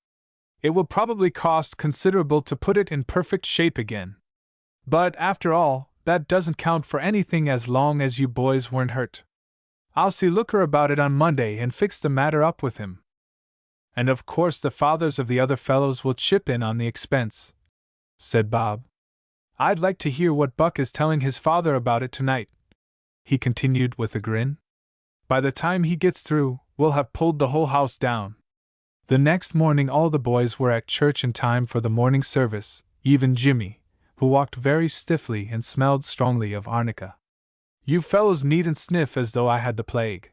"It will probably cost considerable to put it in perfect shape again. But, after all, that doesn't count for anything as long as you boys weren't hurt. I'll see Looker about it on Monday and fix the matter up with him. And of course the fathers of the other fellows will chip in on the expense," said Bob. "I'd like to hear what Buck is telling his father about it tonight," he continued with a grin. "By the time he gets through, we'll have pulled the whole house down." The next morning all the boys were at church in time for the morning service, even Jimmy, who walked very stiffly and smelled strongly of arnica. "You fellows needn't sniff as though I had the plague,"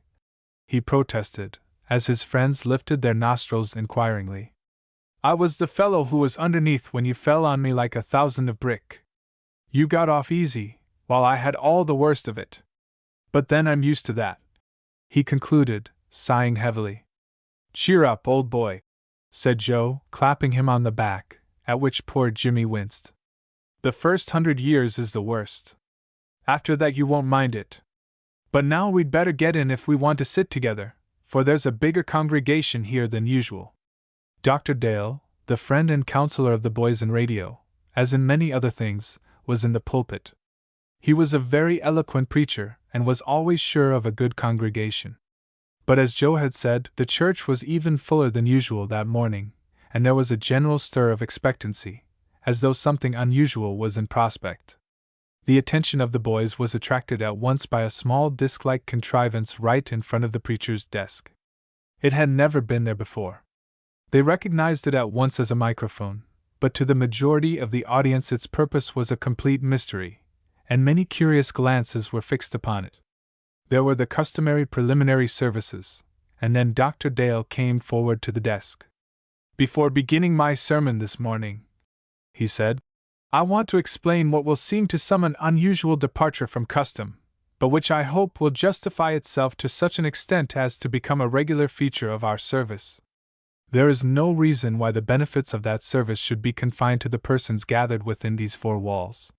he protested, as his friends lifted their nostrils inquiringly. "I was the fellow who was underneath when you fell on me like 1,000 of brick. You got off easy, while I had all the worst of it. But then I'm used to that," he concluded, sighing heavily. "Cheer up, old boy," said Joe, clapping him on the back, at which poor Jimmy winced. "The first 100 years is the worst. After that you won't mind it. But now we'd better get in if we want to sit together, for there's a bigger congregation here than usual." Dr. Dale, the friend and counselor of the boys in radio, as in many other things, was in the pulpit. He was a very eloquent preacher, and was always sure of a good congregation. But as Joe had said, the church was even fuller than usual that morning, and there was a general stir of expectancy, as though something unusual was in prospect. The attention of the boys was attracted at once by a small disc-like contrivance right in front of the preacher's desk. It had never been there before. They recognized it at once as a microphone, but to the majority of the audience its purpose was a complete mystery, and many curious glances were fixed upon it. There were the customary preliminary services, and then Dr. Dale came forward to the desk. "Before beginning my sermon this morning," he said, "I want to explain what will seem to some an unusual departure from custom, but which I hope will justify itself to such an extent as to become a regular feature of our service. There is no reason why the benefits of that service should be confined to the persons gathered within these four walls.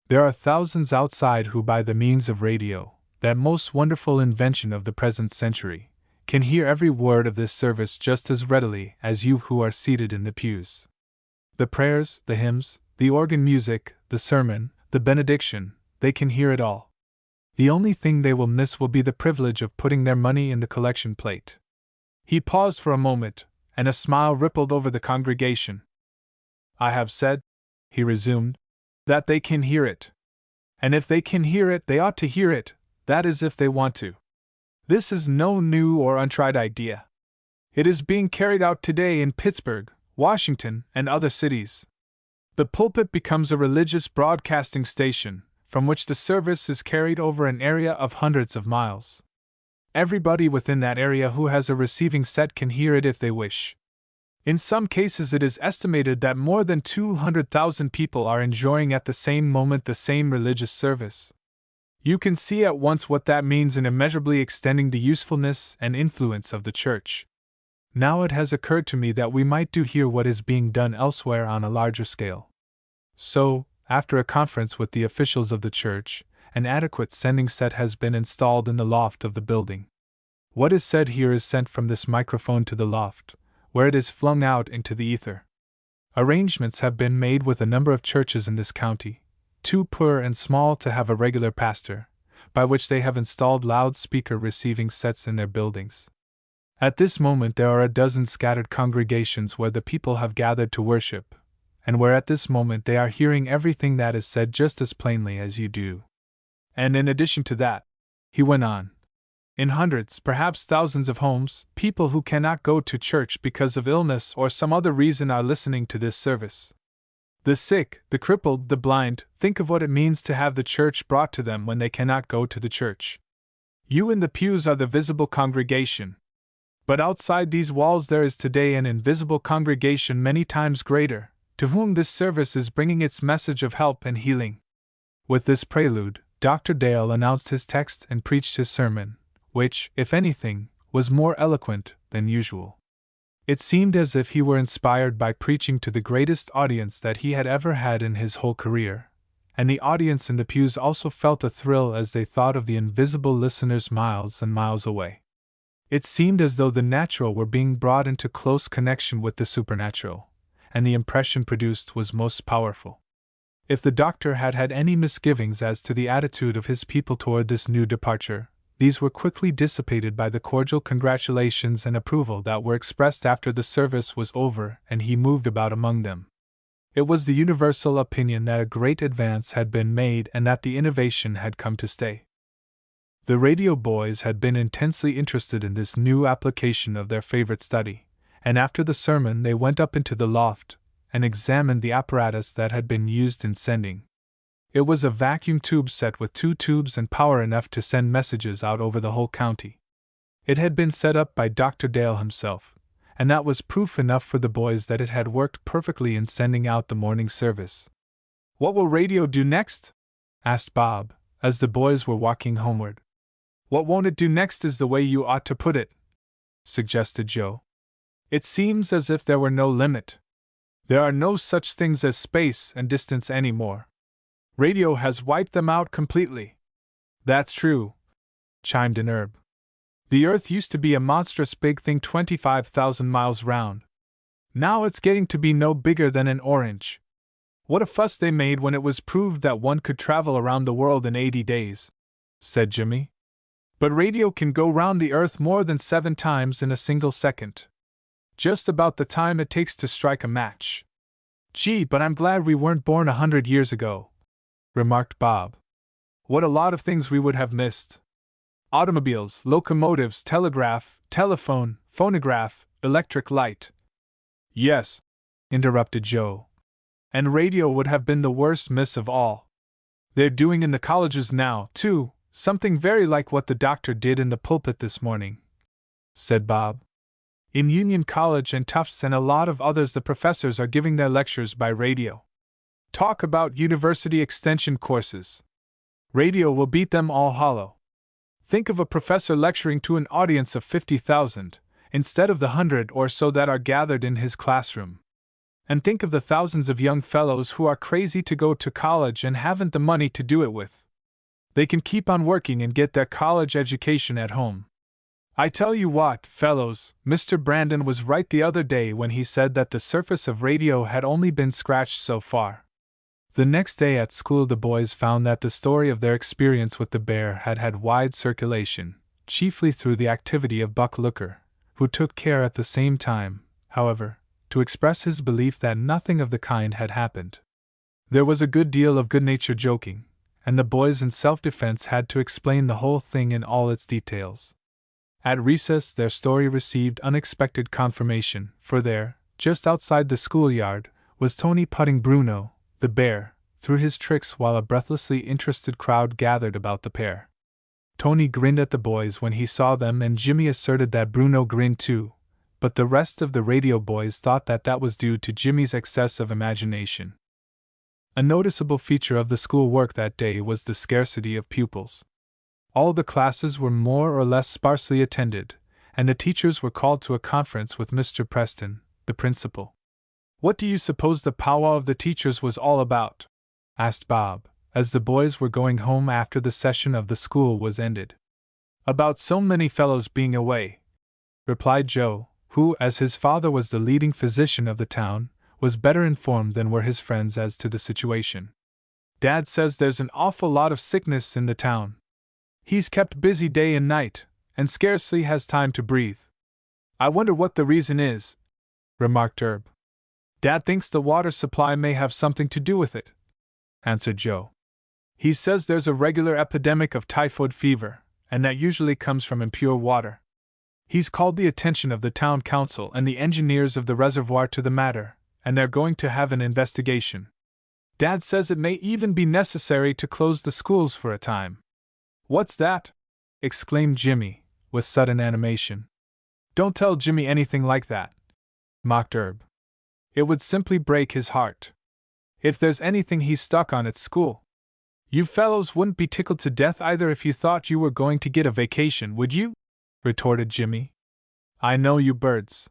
There are thousands outside who, by the means of radio, that most wonderful invention of the present century, can hear every word of this service just as readily as you who are seated in the pews. The prayers, the hymns, the organ music, the sermon, the benediction, they can hear it all. The only thing they will miss will be the privilege of putting their money in the collection plate. He paused for a moment, and a smile rippled over the congregation. I have said, he resumed, that they can hear it. And if they can hear it, they ought to hear it, that is, if they want to. This is no new or untried idea. It is being carried out today in Pittsburgh, Washington, and other cities. The pulpit becomes a religious broadcasting station, from which the service is carried over an area of hundreds of miles. Everybody within that area who has a receiving set can hear it if they wish. In some cases it is estimated that more than 200,000 people are enjoying at the same moment the same religious service. You can see at once what that means in immeasurably extending the usefulness and influence of the Church. Now it has occurred to me that we might do here what is being done elsewhere on a larger scale. So, after a conference with the officials of the Church, an adequate sending set has been installed in the loft of the building. What is said here is sent from this microphone to the loft, where it is flung out into the ether. Arrangements have been made with a number of churches in this county, too poor and small to have a regular pastor, by which they have installed loudspeaker receiving sets in their buildings. At this moment there are a dozen scattered congregations where the people have gathered to worship, and where at this moment they are hearing everything that is said just as plainly as you do. And in addition to that, he went on, in hundreds, perhaps thousands of homes, people who cannot go to church because of illness or some other reason are listening to this service. The sick, the crippled, the blind, think of what it means to have the church brought to them when they cannot go to the church. You in the pews are the visible congregation. But outside these walls there is today an invisible congregation many times greater, to whom this service is bringing its message of help and healing. With this prelude, Dr. Dale announced his text and preached his sermon, which, if anything, was more eloquent than usual. It seemed as if he were inspired by preaching to the greatest audience that he had ever had in his whole career, and the audience in the pews also felt a thrill as they thought of the invisible listeners miles and miles away. It seemed as though the natural were being brought into close connection with the supernatural, and the impression produced was most powerful. If the doctor had had any misgivings as to the attitude of his people toward this new departure, these were quickly dissipated by the cordial congratulations and approval that were expressed after the service was over and he moved about among them. It was the universal opinion that a great advance had been made and that the innovation had come to stay. The radio boys had been intensely interested in this new application of their favorite study, and after the sermon they went up into the loft and examined the apparatus that had been used in sending. It was a vacuum tube set with 2 tubes and power enough to send messages out over the whole county. It had been set up by Dr. Dale himself, and that was proof enough for the boys that it had worked perfectly in sending out the morning service. "What will radio do next?" asked Bob, as the boys were walking homeward. "What won't it do next is the way you ought to put it," suggested Joe. "It seems as if there were no limit. There are no such things as space and distance anymore. Radio has wiped them out completely." "That's true," chimed in Herb. "The Earth used to be a monstrous big thing 25,000 miles round. Now it's getting to be no bigger than an orange. What a fuss they made when it was proved that one could travel around the world in 80 days, said Jimmy. "But radio can go round the Earth more than 7 times in a single second. Just about the time it takes to strike a match." "Gee, but I'm glad we weren't born 100 years ago," remarked Bob. "What a lot of things we would have missed. Automobiles, locomotives, telegraph, telephone, phonograph, electric light." "Yes," interrupted Joe. "And radio would have been the worst miss of all. They're doing in the colleges now, too, something very like what the doctor did in the pulpit this morning," said Bob. "In Union College and Tufts and a lot of others the professors are giving their lectures by radio. Talk about university extension courses. Radio will beat them all hollow. Think of a professor lecturing to an audience of 50,000, instead of the 100 or so that are gathered in his classroom. And think of the thousands of young fellows who are crazy to go to college and haven't the money to do it with. They can keep on working and get their college education at home. I tell you what, fellows, Mr. Brandon was right the other day when he said that the surface of radio had only been scratched so far. The next day at school the boys found that the story of their experience with the bear had had wide circulation, chiefly through the activity of Buck Looker, who took care at the same time, however, to express his belief that nothing of the kind had happened. There was a good deal of good-natured joking, and the boys in self-defense had to explain the whole thing in all its details. At recess their story received unexpected confirmation, for there, just outside the schoolyard, was Tony putting Bruno, the bear, through his tricks while a breathlessly interested crowd gathered about the pair. Tony grinned at the boys when he saw them and Jimmy asserted that Bruno grinned too, but the rest of the radio boys thought that that was due to Jimmy's excess of imagination. A noticeable feature of the school work that day was the scarcity of pupils. All the classes were more or less sparsely attended, and the teachers were called to a conference with Mr. Preston, the principal. "What do you suppose the powwow of the teachers was all about?" asked Bob, as the boys were going home after the session of the school was ended. "About so many fellows being away," replied Joe, who, as his father was the leading physician of the town, was better informed than were his friends as to the situation. "Dad says there's an awful lot of sickness in the town. He's kept busy day and night, and scarcely has time to breathe. I wonder what the reason is," remarked Herb. "Dad thinks the water supply may have something to do with it," answered Joe. "He says there's a regular epidemic of typhoid fever, and that usually comes from impure water. He's called the attention of the town council and the engineers of the reservoir to the matter, and they're going to have an investigation. Dad says it may even be necessary to close the schools for a time." "What's that?" exclaimed Jimmy, with sudden animation. "Don't tell Jimmy anything like that," mocked Herb. "It would simply break his heart. If there's anything he's stuck on, it's school. You fellows wouldn't be tickled to death either if you thought you were going to get a vacation, would you?" retorted Jimmy. "I know you birds.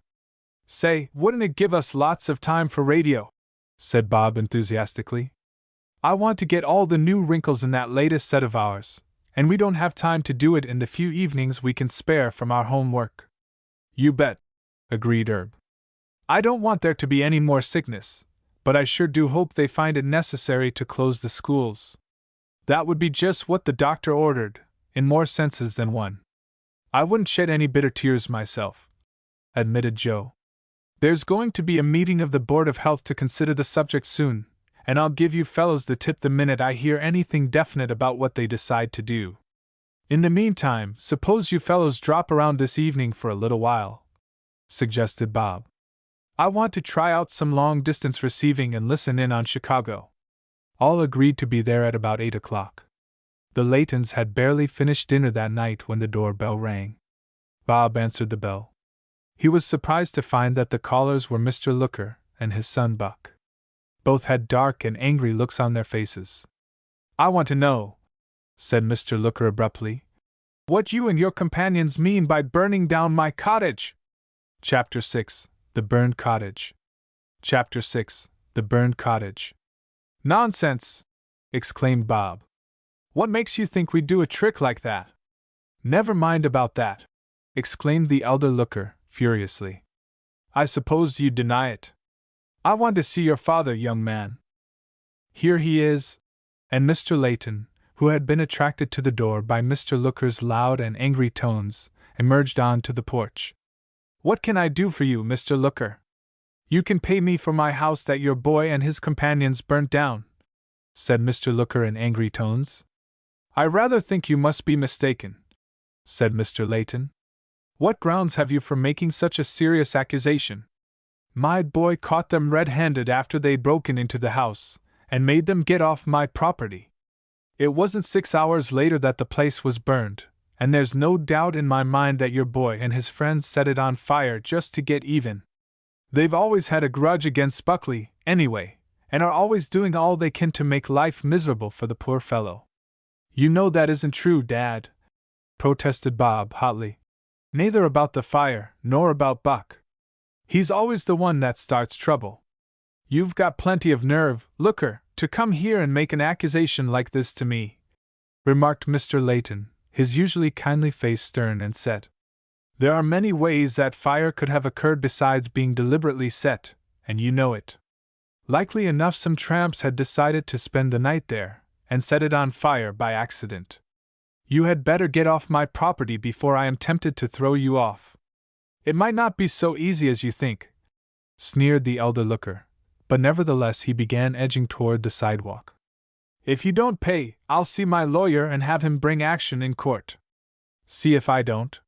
Say, wouldn't it give us lots of time for radio?" said Bob enthusiastically. "I want to get all the new wrinkles in that latest set of ours, and we don't have time to do it in the few evenings we can spare from our homework." "You bet," agreed Herb. "I don't want there to be any more sickness, but I sure do hope they find it necessary to close the schools. That would be just what the doctor ordered, in more senses than one." "I wouldn't shed any bitter tears myself," admitted Joe. "There's going to be a meeting of the Board of Health to consider the subject soon, and I'll give you fellows the tip the minute I hear anything definite about what they decide to do. In the meantime, suppose you fellows drop around this evening for a little while," suggested Bob. "I want to try out some long-distance receiving and listen in on Chicago." All agreed to be there at about 8 o'clock. The Laytons had barely finished dinner that night when the doorbell rang. Bob answered the bell. He was surprised to find that the callers were Mr. Looker and his son Buck. Both had dark and angry looks on their faces. "I want to know," said Mr. Looker abruptly, "what you and your companions mean by burning down my cottage." Chapter 6: The Burned Cottage. Chapter 6: The Burned Cottage. "Nonsense!" exclaimed Bob. "What makes you think we'd do a trick like that?" "Never mind about that," exclaimed the elder Looker, furiously. "I suppose you deny it. I want to see your father, young man." "Here he is," and Mr. Layton, who had been attracted to the door by Mr. Looker's loud and angry tones, emerged on to the porch. "What can I do for you, Mr. Looker?" "You can pay me for my house that your boy and his companions burnt down," said Mr. Looker in angry tones. "I rather think you must be mistaken," said Mr. Layton. "What grounds have you for making such a serious accusation?" "My boy caught them red-handed after they'd broken into the house, and made them get off my property. It wasn't 6 hours later that the place was burned, and there's no doubt in my mind that your boy and his friends set it on fire just to get even. They've always had a grudge against Buckley, anyway, and are always doing all they can to make life miserable for the poor fellow. You know that isn't true, Dad, protested Bob hotly. Neither about the fire, nor about Buck. He's always the one that starts trouble. You've got plenty of nerve, Looker, to come here and make an accusation like this to me, remarked Mr. Layton, his usually kindly face stern and set. There are many ways that fire could have occurred besides being deliberately set, and you know it. Likely enough some tramps had decided to spend the night there, and set it on fire by accident. You had better get off my property before I am tempted to throw you off. It might not be so easy as you think, sneered the elder Looker, but nevertheless he began edging toward the sidewalk. If you don't pay, I'll see my lawyer and have him bring action in court. See if I don't.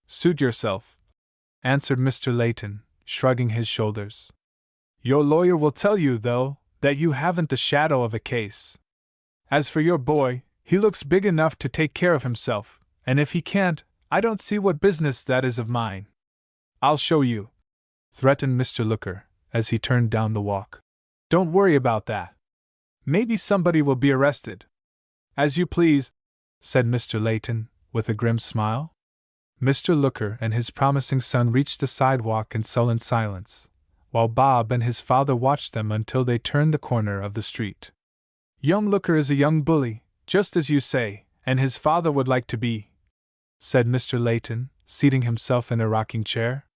Suit yourself, answered Mr. Layton, shrugging his shoulders. Your lawyer will tell you, though, that you haven't the shadow of a case. As for your boy, he looks big enough to take care of himself, and if he can't, I don't see what business that is of mine. I'll show you, threatened Mr. Looker, as he turned down the walk. Don't worry about that. Maybe somebody will be arrested. As you please, said Mr. Layton, with a grim smile. Mr. Looker and his promising son reached the sidewalk in sullen silence, while Bob and his father watched them until they turned the corner of the street. Young Looker is a young bully, just as you say, and his father would like to be, said Mr. Layton, seating himself in a rocking chair.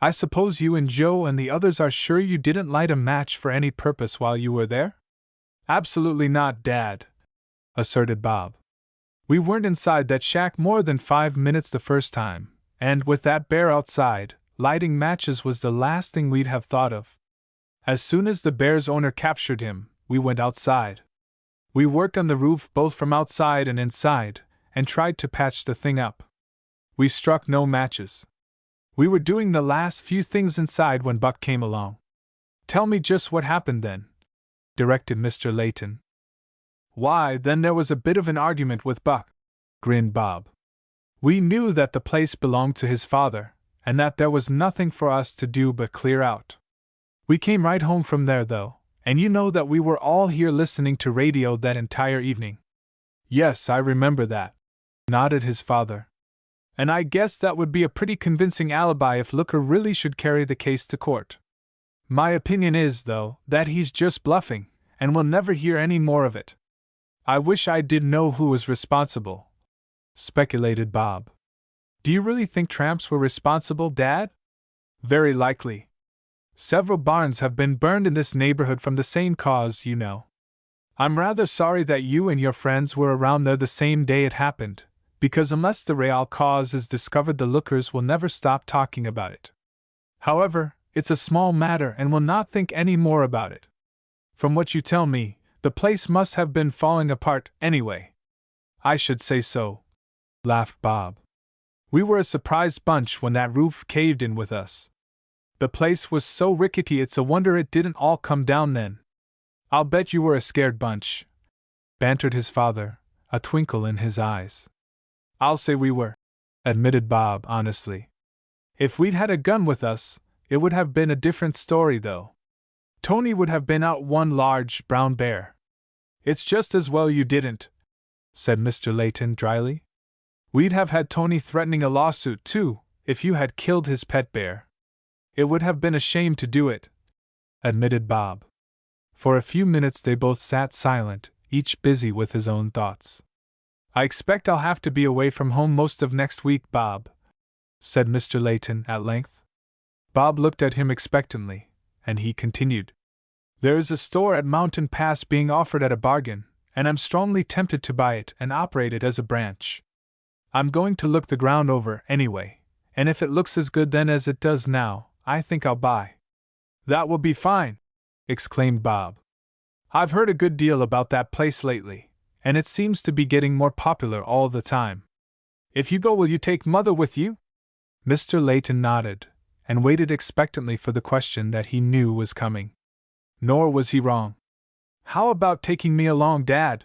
I suppose you and Joe and the others are sure you didn't light a match for any purpose while you were there? Absolutely not, Dad, asserted Bob. We weren't inside that shack more than 5 minutes the first time, and with that bear outside, lighting matches was the last thing we'd have thought of. As soon as the bear's owner captured him, we went outside. We worked on the roof both from outside and inside, and tried to patch the thing up. We struck no matches. We were doing the last few things inside when Buck came along. Tell me just what happened then, directed Mr. Layton. Why, then there was a bit of an argument with Buck, grinned Bob. We knew that the place belonged to his father, and that there was nothing for us to do but clear out. We came right home from there, though, and you know that we were all here listening to radio that entire evening. Yes, I remember that, nodded his father. And I guess that would be a pretty convincing alibi if Looker really should carry the case to court. My opinion is, though, that he's just bluffing, and we'll never hear any more of it. I wish I did know who was responsible, speculated Bob. Do you really think tramps were responsible, Dad? Very likely. Several barns have been burned in this neighborhood from the same cause, you know. I'm rather sorry that you and your friends were around there the same day it happened, because unless the real cause is discovered, the Lookers will never stop talking about it. However, it's a small matter and will not think any more about it. From what you tell me, the place must have been falling apart anyway. I should say so, laughed Bob. We were a surprised bunch when that roof caved in with us. The place was so rickety it's a wonder it didn't all come down then. I'll bet you were a scared bunch, bantered his father, a twinkle in his eyes. I'll say we were, admitted Bob honestly. If we'd had a gun with us, it would have been a different story, though. Tony would have been out one large brown bear. It's just as well you didn't, said Mr. Layton dryly. We'd have had Tony threatening a lawsuit, too, if you had killed his pet bear. It would have been a shame to do it, admitted Bob. For a few minutes they both sat silent, each busy with his own thoughts. I expect I'll have to be away from home most of next week, Bob, said Mr. Layton at length. Bob looked at him expectantly, and he continued. There is a store at Mountain Pass being offered at a bargain, and I'm strongly tempted to buy it and operate it as a branch. I'm going to look the ground over anyway, and if it looks as good then as it does now, I think I'll buy. That will be fine, exclaimed Bob. I've heard a good deal about that place lately, and it seems to be getting more popular all the time. If you go, will you take Mother with you? Mr. Layton nodded, and waited expectantly for the question that he knew was coming. Nor was he wrong. How about taking me along, Dad?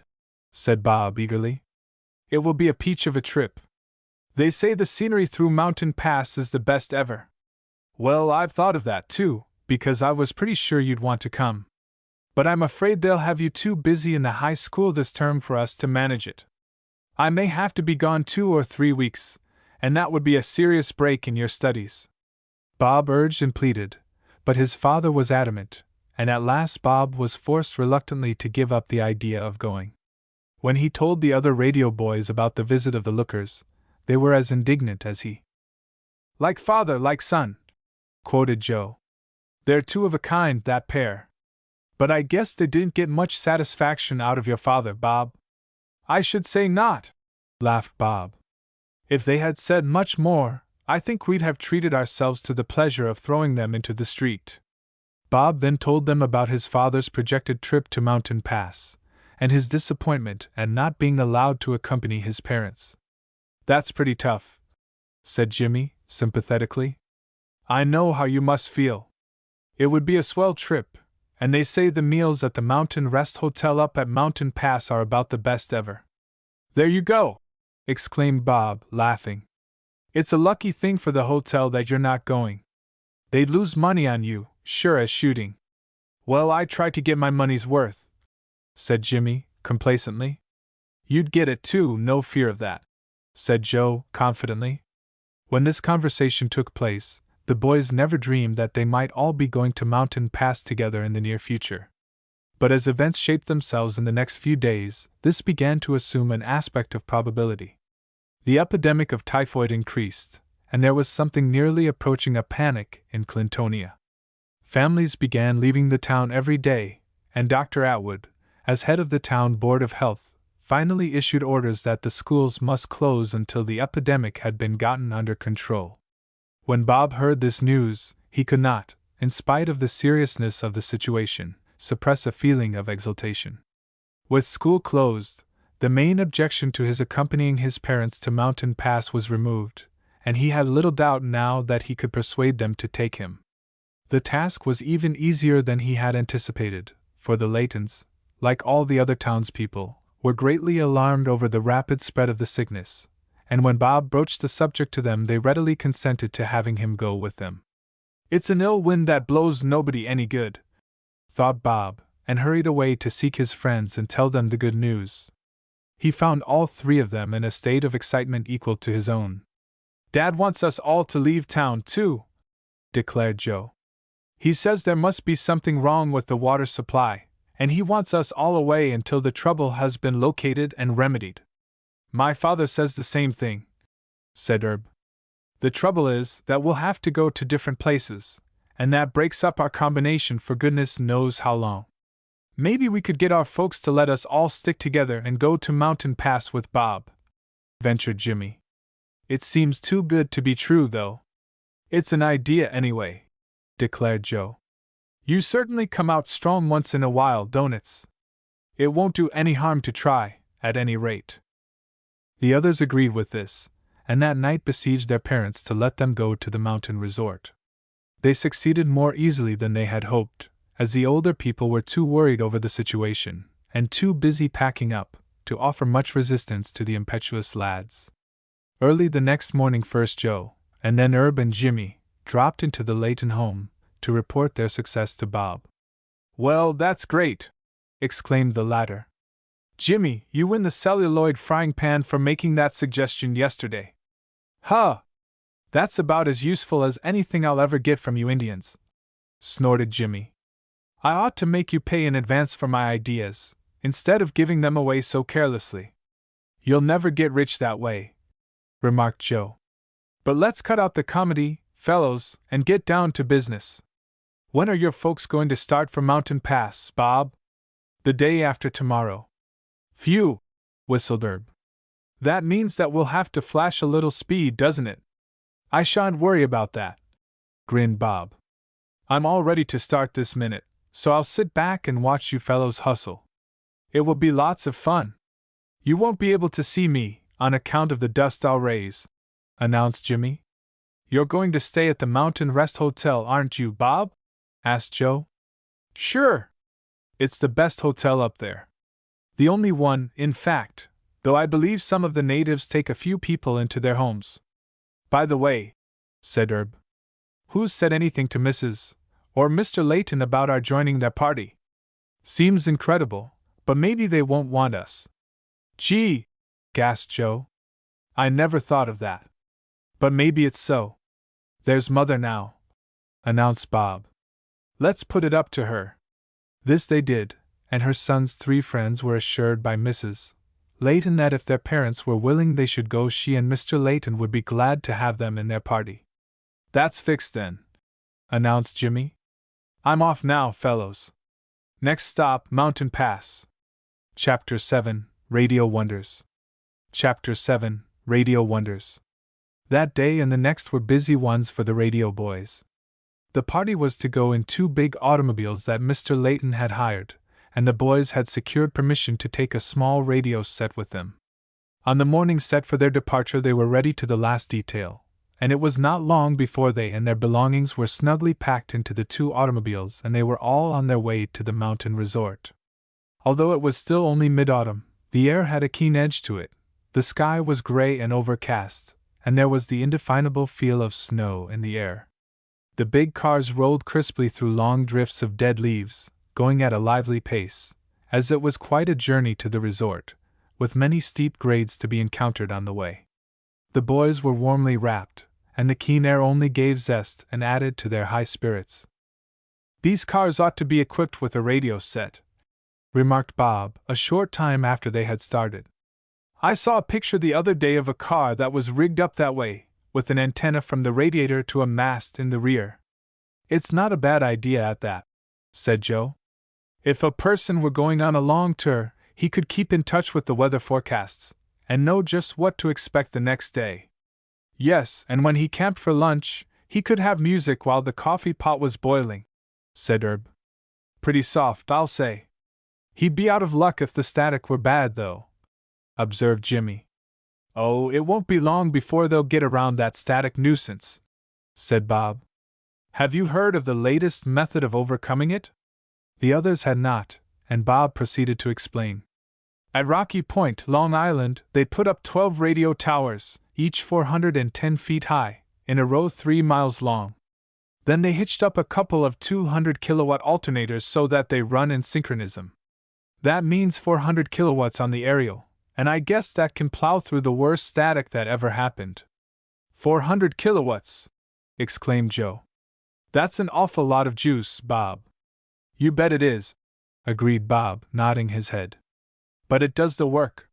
Said Bob eagerly. It will be a peach of a trip. They say the scenery through Mountain Pass is the best ever. Well, I've thought of that too, because I was pretty sure you'd want to come. But I'm afraid they'll have you too busy in the high school this term for us to manage it. I may have to be gone 2 or 3 weeks, and that would be a serious break in your studies," Bob urged and pleaded, but his father was adamant, and at last Bob was forced reluctantly to give up the idea of going. When he told the other radio boys about the visit of the lookers, they were as indignant as he. "Like father, like son," quoted Joe. "They're two of a kind, that pair. But I guess they didn't get much satisfaction out of your father, Bob." "I should say not," laughed Bob. "If they had said much more, I think we'd have treated ourselves to the pleasure of throwing them into the street." Bob then told them about his father's projected trip to Mountain Pass, and his disappointment at not being allowed to accompany his parents. "That's pretty tough," said Jimmy, sympathetically. "I know how you must feel. It would be a swell trip, and they say the meals at the Mountain Rest Hotel up at Mountain Pass are about the best ever." "There you go!" exclaimed Bob, laughing. "It's a lucky thing for the hotel that you're not going. They'd lose money on you, sure as shooting." "Well, I try to get my money's worth," said Jimmy, complacently. "You'd get it too, no fear of that," said Joe, confidently. When this conversation took place, the boys never dreamed that they might all be going to Mountain Pass together in the near future. But as events shaped themselves in the next few days, this began to assume an aspect of probability. The epidemic of typhoid increased, and there was something nearly approaching a panic in Clintonia. Families began leaving the town every day, and Dr. Atwood, as head of the town Board of Health, finally issued orders that the schools must close until the epidemic had been gotten under control. When Bob heard this news, he could not, in spite of the seriousness of the situation, suppress a feeling of exultation. With school closed, the main objection to his accompanying his parents to Mountain Pass was removed, and he had little doubt now that he could persuade them to take him. The task was even easier than he had anticipated, for the Laytons, like all the other townspeople, were greatly alarmed over the rapid spread of the sickness, and when Bob broached the subject to them they readily consented to having him go with them. "It's an ill wind that blows nobody any good," thought Bob, and hurried away to seek his friends and tell them the good news. He found all three of them in a state of excitement equal to his own. "Dad wants us all to leave town, too," declared Joe. "He says there must be something wrong with the water supply, and he wants us all away until the trouble has been located and remedied." "My father says the same thing," said Herb. "The trouble is that we'll have to go to different places, and that breaks up our combination for goodness knows how long. Maybe we could get our folks to let us all stick together and go to Mountain Pass with Bob," ventured Jimmy. "It seems too good to be true, though." "It's an idea anyway," declared Joe. "You certainly come out strong once in a while, don't it? It won't do any harm to try, at any rate." The others agreed with this, and that night besieged their parents to let them go to the mountain resort. They succeeded more easily than they had hoped, as the older people were too worried over the situation, and too busy packing up, to offer much resistance to the impetuous lads. Early the next morning first Joe, and then Herb and Jimmy, dropped into the Layton home, to report their success to Bob. "Well, that's great!" exclaimed the latter. "Jimmy, you win the celluloid frying pan for making that suggestion yesterday." "Huh! That's about as useful as anything I'll ever get from you Indians," snorted Jimmy. "I ought to make you pay in advance for my ideas, instead of giving them away so carelessly." "You'll never get rich that way," remarked Joe. "But let's cut out the comedy, fellows, and get down to business. When are your folks going to start for Mountain Pass, Bob?" "The day after tomorrow." "Phew!" whistled Herb. "That means that we'll have to flash a little speed, doesn't it?" "I shan't worry about that," grinned Bob. "I'm all ready to start this minute, so I'll sit back and watch you fellows hustle. It will be lots of fun." "You won't be able to see me, on account of the dust I'll raise," announced Jimmy. "You're going to stay at the Mountain Rest Hotel, aren't you, Bob?" asked Joe. "Sure. It's the best hotel up there. The only one, in fact, though I believe some of the natives take a few people into their homes." "By the way," said Herb, "who's said anything to Mrs. or Mr. Layton about our joining their party? Seems incredible, but maybe they won't want us." "Gee!" gasped Joe. I never thought of that. But maybe it's so. There's Mother now, announced Bob. Let's put it up to her. This they did, and her son's 3 friends were assured by Mrs. Layton that if their parents were willing they should go. She and Mr. Layton would be glad to have them in their party. That's fixed then, announced Jimmy. I'm off now, fellows. Next stop, Mountain Pass. Chapter 7, Radio Wonders. Chapter 7, Radio Wonders. That day and the next were busy ones for the radio boys. The party was to go in 2 big automobiles that Mr. Layton had hired, and the boys had secured permission to take a small radio set with them. On the morning set for their departure they were ready to the last detail, and it was not long before they and their belongings were snugly packed into the 2 automobiles and they were all on their way to the mountain resort. Although it was still only mid-autumn, the air had a keen edge to it, the sky was gray and overcast, and there was the indefinable feel of snow in the air. The big cars rolled crisply through long drifts of dead leaves, going at a lively pace, as it was quite a journey to the resort, with many steep grades to be encountered on the way. The boys were warmly wrapped, and the keen air only gave zest and added to their high spirits. These cars ought to be equipped with a radio set, remarked Bob, a short time after they had started. I saw a picture the other day of a car that was rigged up that way, with an antenna from the radiator to a mast in the rear. It's not a bad idea at that, said Joe. If a person were going on a long tour, he could keep in touch with the weather forecasts, and know just what to expect the next day. Yes, and when he camped for lunch, he could have music while the coffee pot was boiling, said Herb. Pretty soft, I'll say. He'd be out of luck if the static were bad, though, observed Jimmy. Oh, it won't be long before they'll get around that static nuisance, said Bob. Have you heard of the latest method of overcoming it? The others had not, and Bob proceeded to explain. At Rocky Point, Long Island, they put up 12 radio towers, each 410 feet high, in a row 3 miles long. Then they hitched up a couple of 200-kilowatt alternators so that they run in synchronism. That means 400 kilowatts on the aerial, and I guess that can plow through the worst static that ever happened. 400 kilowatts! Exclaimed Joe. That's an awful lot of juice, Bob. You bet it is, agreed Bob, nodding his head. But it does the work.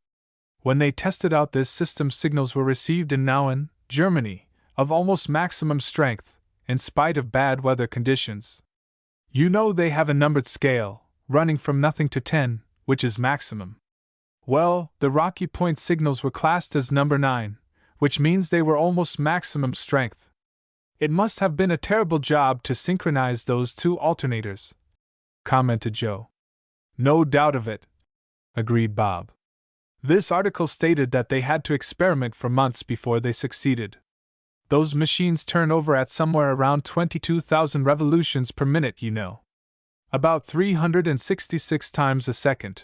When they tested out this system, signals were received in Nauen, Germany, of almost maximum strength, in spite of bad weather conditions. You know they have a numbered scale, running from nothing to 10, which is maximum. Well, the Rocky Point signals were classed as number 9, which means they were almost maximum strength. It must have been a terrible job to synchronize those 2 alternators, commented Joe. No doubt of it, agreed Bob. This article stated that they had to experiment for months before they succeeded. Those machines turn over at somewhere around 22,000 revolutions per minute, you know. About 366 times a second,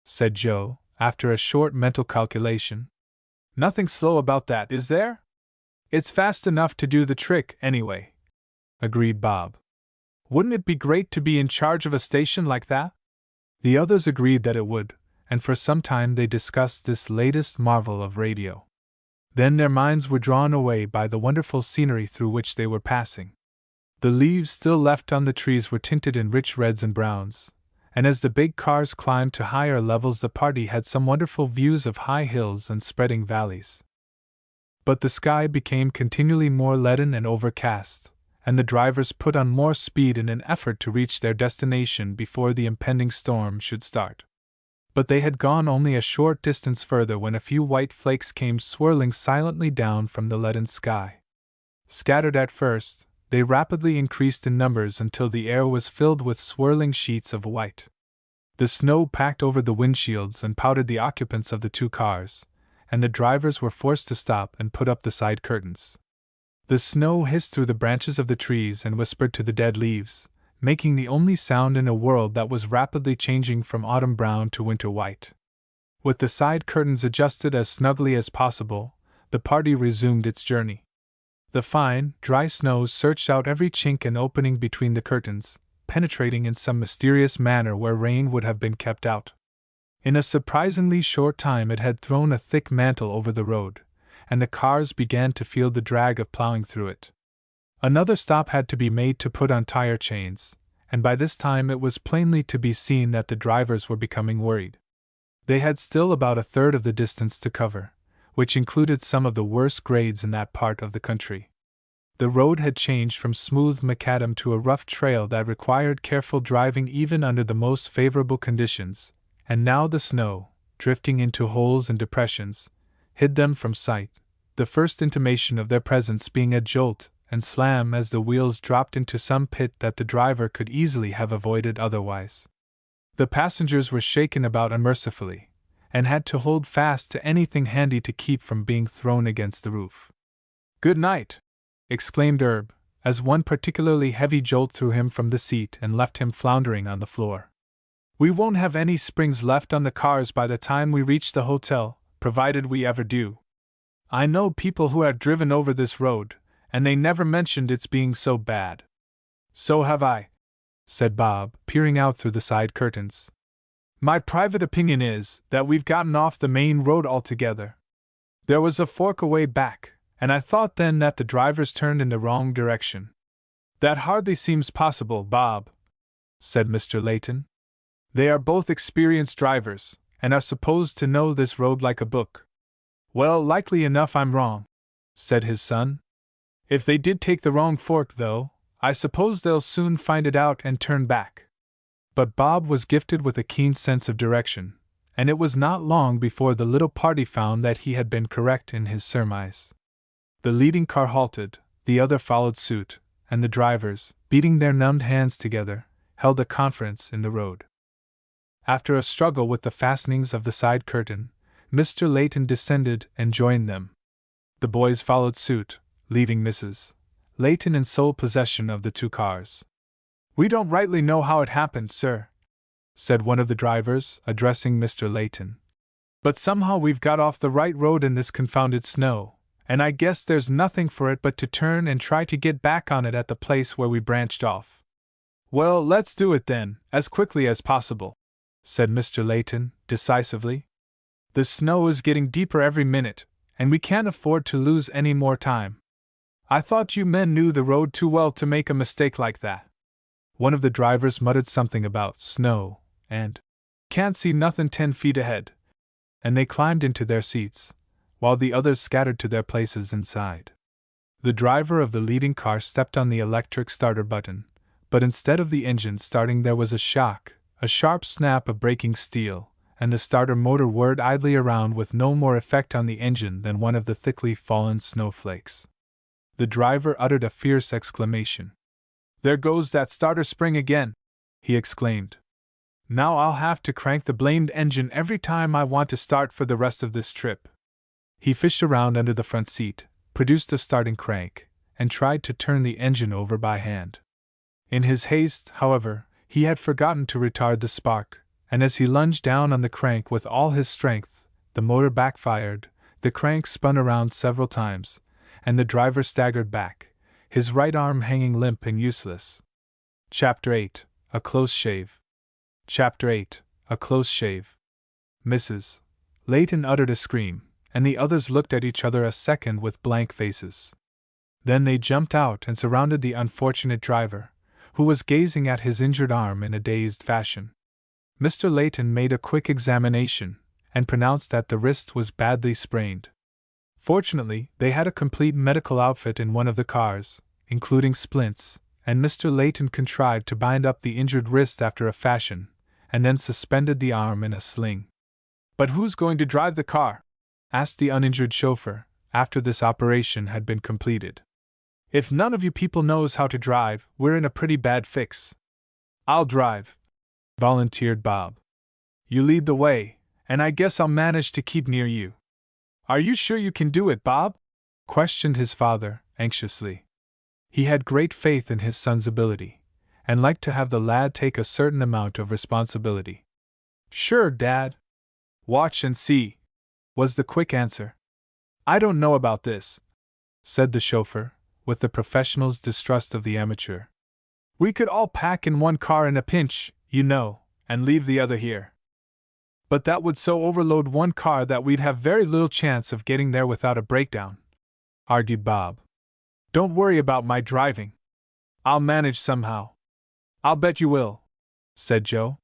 said Joe, after a short mental calculation. Nothing slow about that, is there? It's fast enough to do the trick, anyway, agreed Bob. Wouldn't it be great to be in charge of a station like that? The others agreed that it would, and for some time they discussed this latest marvel of radio. Then their minds were drawn away by the wonderful scenery through which they were passing. The leaves still left on the trees were tinted in rich reds and browns, and as the big cars climbed to higher levels the party had some wonderful views of high hills and spreading valleys. But the sky became continually more leaden and overcast, and the drivers put on more speed in an effort to reach their destination before the impending storm should start. But they had gone only a short distance further when a few white flakes came swirling silently down from the leaden sky. Scattered at first, they rapidly increased in numbers until the air was filled with swirling sheets of white. The snow packed over the windshields and powdered the occupants of the 2 cars, and the drivers were forced to stop and put up the side curtains. The snow hissed through the branches of the trees and whispered to the dead leaves, making the only sound in a world that was rapidly changing from autumn brown to winter white. With the side curtains adjusted as snugly as possible, the party resumed its journey. The fine, dry snow searched out every chink and opening between the curtains, penetrating in some mysterious manner where rain would have been kept out. In a surprisingly short time it had thrown a thick mantle over the road, and the cars began to feel the drag of plowing through it. Another stop had to be made to put on tire chains, and by this time it was plainly to be seen that the drivers were becoming worried. They had still about a third of the distance to cover, which included some of the worst grades in that part of the country. The road had changed from smooth macadam to a rough trail that required careful driving even under the most favorable conditions, and now the snow, drifting into holes and depressions, hid them from sight, the first intimation of their presence being a jolt and slam as the wheels dropped into some pit that the driver could easily have avoided otherwise. The passengers were shaken about unmercifully, and had to hold fast to anything handy to keep from being thrown against the roof. "Good night!" exclaimed Herb, as one particularly heavy jolt threw him from the seat and left him floundering on the floor. "We won't have any springs left on the cars by the time we reach the hotel, provided we ever do. I know people who have driven over this road, and they never mentioned its being so bad." "So have I," said Bob, peering out through the side curtains. "My private opinion is that we've gotten off the main road altogether. There was a fork away back, and I thought then that the drivers turned in the wrong direction." "That hardly seems possible, Bob," said Mr. Layton. "They are both experienced drivers, and are supposed to know this road like a book." "Well, likely enough I'm wrong," said his son. "If they did take the wrong fork, though, I suppose they'll soon find it out and turn back." But Bob was gifted with a keen sense of direction, and it was not long before the little party found that he had been correct in his surmise. The leading car halted, the other followed suit, and the drivers, beating their numbed hands together, held a conference in the road. After a struggle with the fastenings of the side curtain, Mr. Layton descended and joined them. The boys followed suit, leaving Mrs. Layton in sole possession of the two cars. "We don't rightly know how it happened, sir," said one of the drivers, addressing Mr. Layton. "But somehow we've got off the right road in this confounded snow, and I guess there's nothing for it but to turn and try to get back on it at the place where we branched off." "Well, let's do it then, as quickly as possible," said Mr. Layton, decisively. "The snow is getting deeper every minute, and we can't afford to lose any more time. I thought you men knew the road too well to make a mistake like that." One of the drivers muttered something about snow, and "can't see nothing 10 feet ahead," and they climbed into their seats, while the others scattered to their places inside. The driver of the leading car stepped on the electric starter button, but instead of the engine starting there was a shock, a sharp snap of braking steel, and the starter motor whirred idly around with no more effect on the engine than one of the thickly fallen snowflakes. The driver uttered a fierce exclamation. "There goes that starter spring again!" he exclaimed. "Now I'll have to crank the blamed engine every time I want to start for the rest of this trip." He fished around under the front seat, produced a starting crank, and tried to turn the engine over by hand. In his haste, however, he had forgotten to retard the spark, and as he lunged down on the crank with all his strength, the motor backfired, the crank spun around several times, and the driver staggered back, his right arm hanging limp and useless. Chapter 8: A Close Shave. Chapter 8: A Close Shave. Mrs. Layton uttered a scream, and the others looked at each other a second with blank faces. Then they jumped out and surrounded the unfortunate driver, who was gazing at his injured arm in a dazed fashion. Mr. Layton made a quick examination, and pronounced that the wrist was badly sprained. Fortunately, they had a complete medical outfit in one of the cars, including splints, and Mr. Layton contrived to bind up the injured wrist after a fashion, and then suspended the arm in a sling. "But who's going to drive the car?" asked the uninjured chauffeur, after this operation had been completed. "If none of you people knows how to drive, we're in a pretty bad fix." "I'll drive," volunteered Bob. "You lead the way, and I guess I'll manage to keep near you." "Are you sure you can do it, Bob?" questioned his father, anxiously. He had great faith in his son's ability, and liked to have the lad take a certain amount of responsibility. "Sure, Dad. Watch and see," was the quick answer. "I don't know about this," said the chauffeur, with the professional's distrust of the amateur. "We could all pack in one car in a pinch, you know, and leave the other here." But that would so overload one car that we'd have very little chance of getting there without a breakdown, argued Bob. Don't worry about my driving. I'll manage somehow. I'll bet you will, said Joe.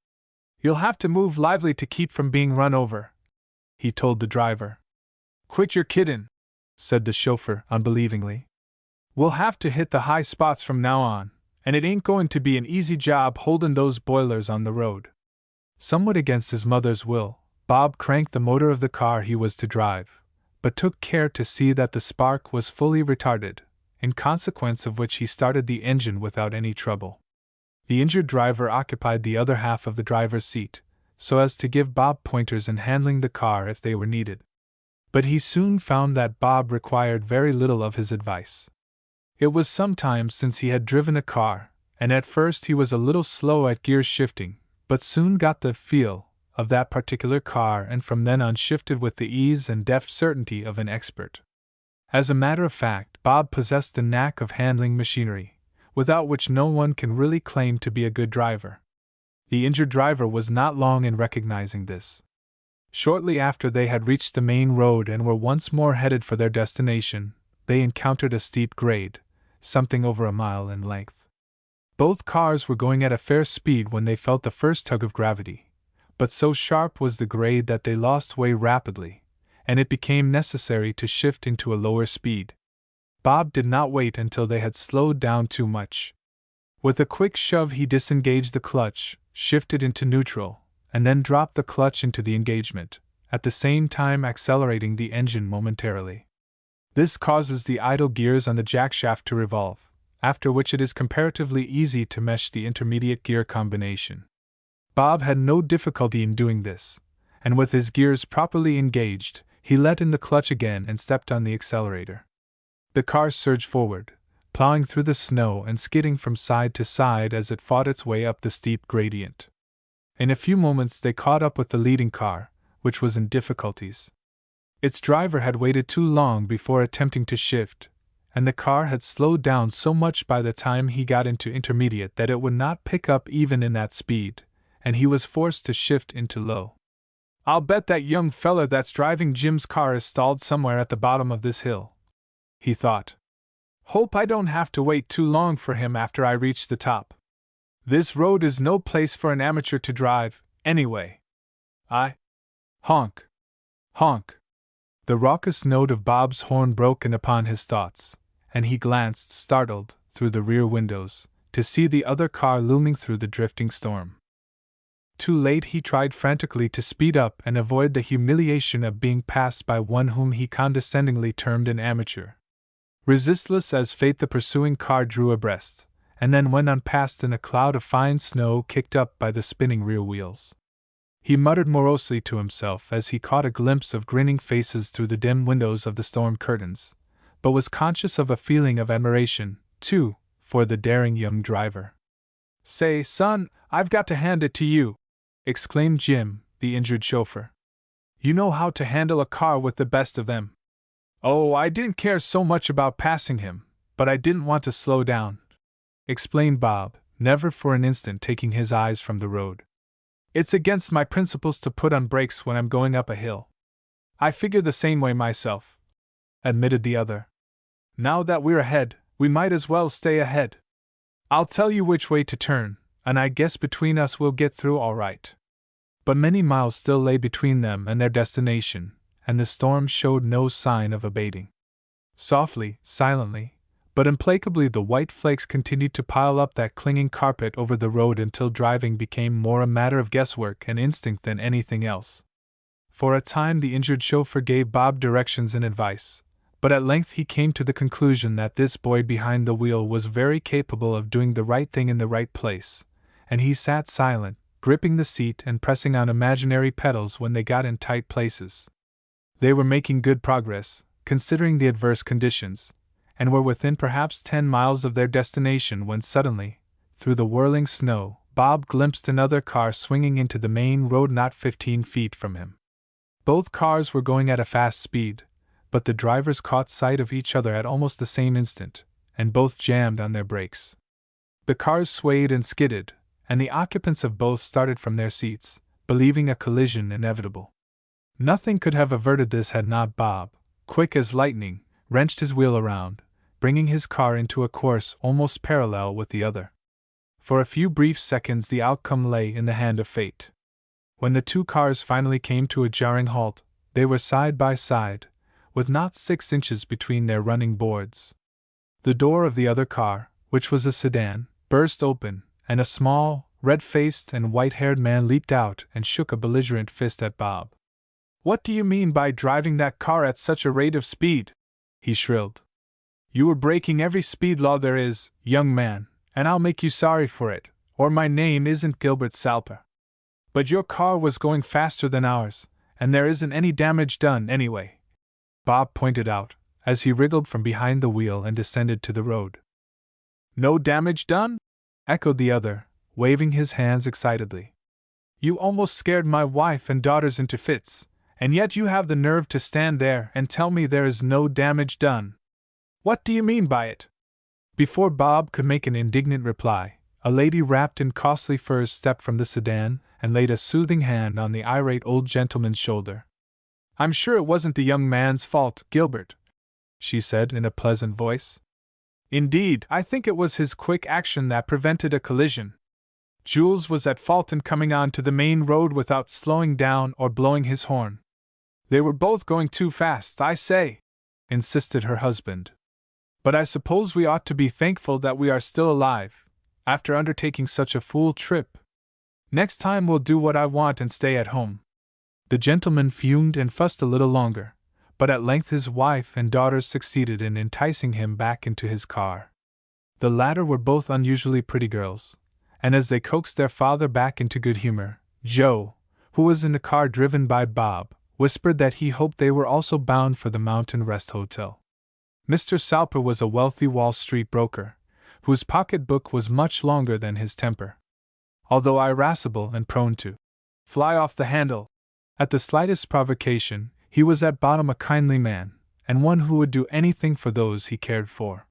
You'll have to move lively to keep from being run over, he told the driver. Quit your kiddin', said the chauffeur unbelievingly. We'll have to hit the high spots from now on, and it ain't going to be an easy job holding those boilers on the road. Somewhat against his mother's will, Bob cranked the motor of the car he was to drive, but took care to see that the spark was fully retarded, in consequence of which he started the engine without any trouble. The injured driver occupied the other half of the driver's seat, so as to give Bob pointers in handling the car if they were needed. But he soon found that Bob required very little of his advice. It was some time since he had driven a car, and at first he was a little slow at gear shifting, but soon got the feel of that particular car and from then on shifted with the ease and deft certainty of an expert. As a matter of fact, Bob possessed the knack of handling machinery, without which no one can really claim to be a good driver. The injured driver was not long in recognizing this. Shortly after they had reached the main road and were once more headed for their destination, they encountered a steep grade, something over a mile in length. Both cars were going at a fair speed when they felt the first tug of gravity, but so sharp was the grade that they lost way rapidly, and it became necessary to shift into a lower speed. Bob did not wait until they had slowed down too much. With a quick shove he disengaged the clutch, shifted into neutral, and then dropped the clutch into the engagement, at the same time accelerating the engine momentarily. This causes the idle gears on the jackshaft to revolve, after which it is comparatively easy to mesh the intermediate gear combination. Bob had no difficulty in doing this, and with his gears properly engaged, he let in the clutch again and stepped on the accelerator. The car surged forward, plowing through the snow and skidding from side to side as it fought its way up the steep gradient. In a few moments they caught up with the leading car, which was in difficulties. Its driver had waited too long before attempting to shift, and the car had slowed down so much by the time he got into intermediate that it would not pick up even in that speed, and he was forced to shift into low. I'll bet that young feller that's driving Jim's car is stalled somewhere at the bottom of this hill, he thought. Hope I don't have to wait too long for him after I reach the top. This road is no place for an amateur to drive, anyway. Honk! Honk! The raucous note of Bob's horn broke in upon his thoughts, and he glanced, startled, through the rear windows, to see the other car looming through the drifting storm. Too late he tried frantically to speed up and avoid the humiliation of being passed by one whom he condescendingly termed an amateur. Resistless as fate the pursuing car drew abreast, and then went on past in a cloud of fine snow kicked up by the spinning rear wheels. He muttered morosely to himself as he caught a glimpse of grinning faces through the dim windows of the storm curtains, but was conscious of a feeling of admiration, too, for the daring young driver. Say, son, I've got to hand it to you, exclaimed Jim, the injured chauffeur. You know how to handle a car with the best of them. Oh, I didn't care so much about passing him, but I didn't want to slow down, explained Bob, never for an instant taking his eyes from the road. It's against my principles to put on brakes when I'm going up a hill. I figure the same way myself, admitted the other. Now that we're ahead, we might as well stay ahead. I'll tell you which way to turn, and I guess between us we'll get through all right. But many miles still lay between them and their destination, and the storm showed no sign of abating. Softly, silently, but implacably the white flakes continued to pile up that clinging carpet over the road until driving became more a matter of guesswork and instinct than anything else. For a time the injured chauffeur gave Bob directions and advice, but at length he came to the conclusion that this boy behind the wheel was very capable of doing the right thing in the right place, and he sat silent, gripping the seat and pressing on imaginary pedals when they got in tight places. They were making good progress, considering the adverse conditions, and were within perhaps 10 miles of their destination when suddenly, through the whirling snow, Bob glimpsed another car swinging into the main road not 15 feet from him. Both cars were going at a fast speed, but the drivers caught sight of each other at almost the same instant, and both jammed on their brakes. The cars swayed and skidded, and the occupants of both started from their seats, believing a collision inevitable. Nothing could have averted this had not Bob, quick as lightning, wrenched his wheel around, bringing his car into a course almost parallel with the other. For a few brief seconds the outcome lay in the hand of fate. When the two cars finally came to a jarring halt, they were side by side, with not 6 inches between their running boards. The door of the other car, which was a sedan, burst open, and a small, red-faced and white-haired man leaped out and shook a belligerent fist at Bob. "What do you mean by driving that car at such a rate of speed?" he shrilled. "You were breaking every speed law there is, young man, and I'll make you sorry for it, or my name isn't Gilbert Salper. But your car was going faster than ours, and there isn't any damage done anyway," Bob pointed out, as he wriggled from behind the wheel and descended to the road. "No damage done?" echoed the other, waving his hands excitedly. "You almost scared my wife and daughters into fits, and yet you have the nerve to stand there and tell me there is no damage done. What do you mean by it?" Before Bob could make an indignant reply, a lady wrapped in costly furs stepped from the sedan and laid a soothing hand on the irate old gentleman's shoulder. "I'm sure it wasn't the young man's fault, Gilbert," she said in a pleasant voice. "Indeed, I think it was his quick action that prevented a collision. Jules was at fault in coming on to the main road without slowing down or blowing his horn." "They were both going too fast, I say," insisted her husband. "But I suppose we ought to be thankful that we are still alive, after undertaking such a fool trip. Next time we'll do what I want and stay at home." The gentleman fumed and fussed a little longer, but at length his wife and daughters succeeded in enticing him back into his car. The latter were both unusually pretty girls, and as they coaxed their father back into good humor, Joe, who was in the car driven by Bob, whispered that he hoped they were also bound for the Mountain Rest Hotel. Mr. Salper was a wealthy Wall Street broker, whose pocketbook was much longer than his temper. Although irascible and prone to fly off the handle at the slightest provocation, he was at bottom a kindly man, and one who would do anything for those he cared for.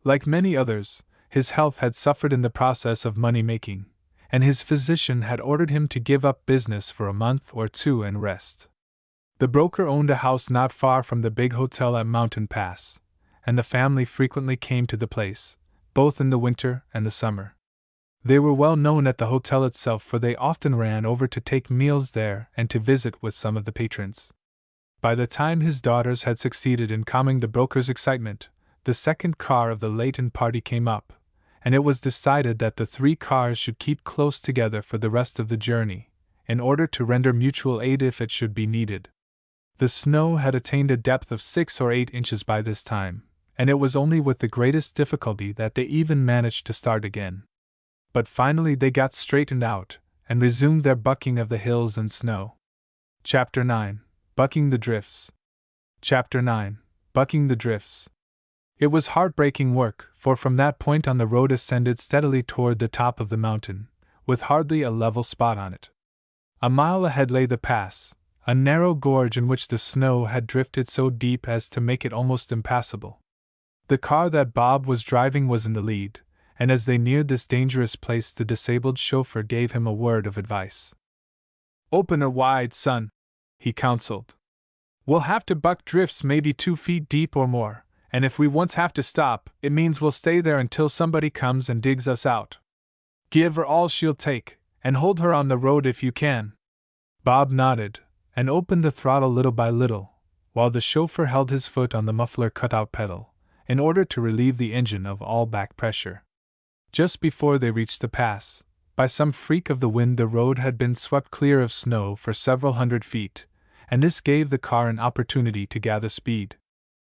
Like many others, his health had suffered in the process of money-making, and his physician had ordered him to give up business for a month or two and rest. The broker owned a house not far from the big hotel at Mountain Pass, and the family frequently came to the place, both in the winter and the summer. They were well known at the hotel itself, for they often ran over to take meals there and to visit with some of the patrons. By the time his daughters had succeeded in calming the broker's excitement, the second car of the Layton party came up, and it was decided that the 3 cars should keep close together for the rest of the journey, in order to render mutual aid if it should be needed. The snow had attained a depth of 6 or 8 inches by this time, and it was only with the greatest difficulty that they even managed to start again. But finally they got straightened out, and resumed their bucking of the hills and snow. Chapter 9. Bucking the Drifts. Chapter 9. Bucking the Drifts. It was heartbreaking work, for from that point on the road ascended steadily toward the top of the mountain, with hardly a level spot on it. A mile ahead lay the pass, a narrow gorge in which the snow had drifted so deep as to make it almost impassable. The car that Bob was driving was in the lead, and as they neared this dangerous place the disabled chauffeur gave him a word of advice. "Open her wide, son," he counseled. "We'll have to buck drifts maybe 2 feet deep or more, and if we once have to stop, it means we'll stay there until somebody comes and digs us out. Give her all she'll take, and hold her on the road if you can." Bob nodded, and opened the throttle little by little, while the chauffeur held his foot on the muffler cutout pedal, in order to relieve the engine of all back pressure. Just before they reached the pass, by some freak of the wind the road had been swept clear of snow for several hundred feet, and this gave the car an opportunity to gather speed.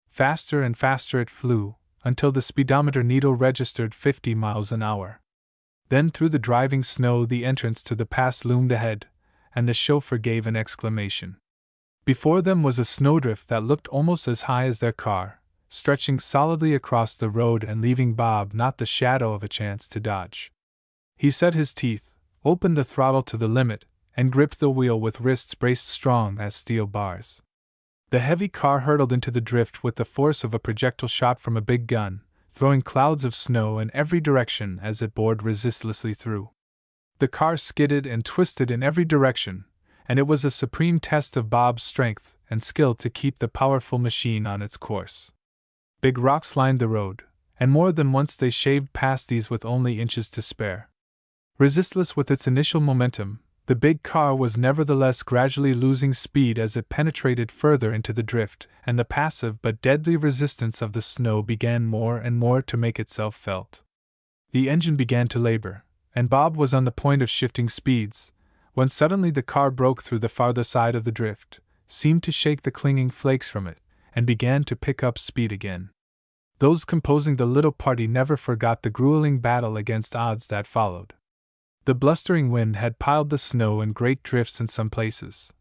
Faster and faster it flew, until the speedometer needle registered 50 miles an hour. Then through the driving snow the entrance to the pass loomed ahead, and the chauffeur gave an exclamation. Before them was a snowdrift that looked almost as high as their car, stretching solidly across the road and leaving Bob not the shadow of a chance to dodge. He set his teeth, opened the throttle to the limit, and gripped the wheel with wrists braced strong as steel bars. The heavy car hurtled into the drift with the force of a projectile shot from a big gun, throwing clouds of snow in every direction as it bored resistlessly through. The car skidded and twisted in every direction, and it was a supreme test of Bob's strength and skill to keep the powerful machine on its course. Big rocks lined the road, and more than once they shaved past these with only inches to spare. Resistless with its initial momentum, the big car was nevertheless gradually losing speed as it penetrated further into the drift, and the passive but deadly resistance of the snow began more and more to make itself felt. The engine began to labor, and Bob was on the point of shifting speeds, when suddenly the car broke through the farther side of the drift, seemed to shake the clinging flakes from it, and began to pick up speed again. Those composing the little party never forgot the grueling battle against odds that followed. The blustering wind had piled the snow in great drifts in some places,